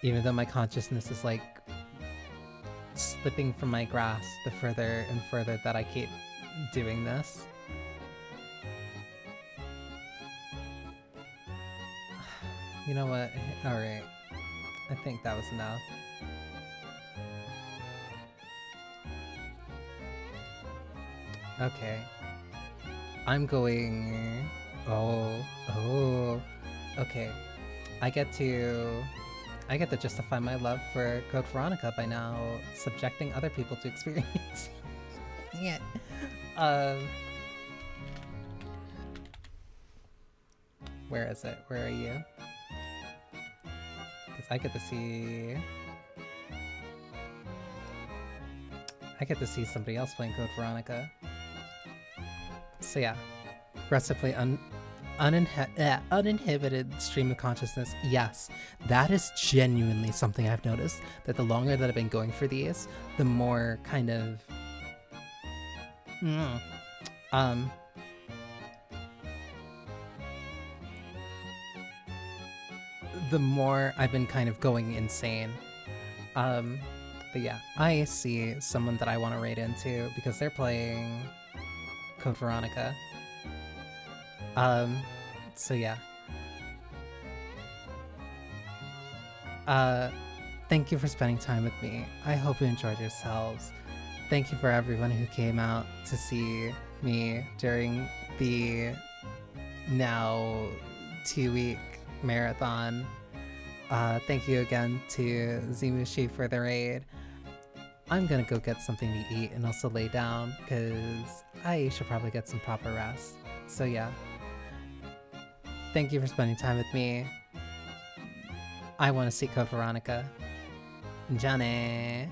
Even though my consciousness is like slipping from my grasp the further and further that I keep doing this. You know what? Alright. I think that was enough. Okay. I'm going... Oh. Okay. I get to justify my love for Code Veronica by now subjecting other people to experience it. Where is it? Where are you? Because I get to somebody else playing Code Veronica. So yeah, aggressively uninhibited stream of consciousness. Yes, that is genuinely something I've noticed, that the longer that I've been going for these, the more kind of the more I've been kind of going insane. But yeah, I see someone that I want to raid into because they're playing Code Veronica. So yeah. thank you for spending time with me. I hope you enjoyed yourselves. Thank you for everyone who came out to see me during the now 2-week marathon. Thank you again to Zimushi for the raid. I'm gonna go get something to eat and also lay down because I should probably get some proper rest. So yeah. Thank you for spending time with me. I want to see Code Veronica. Johnny.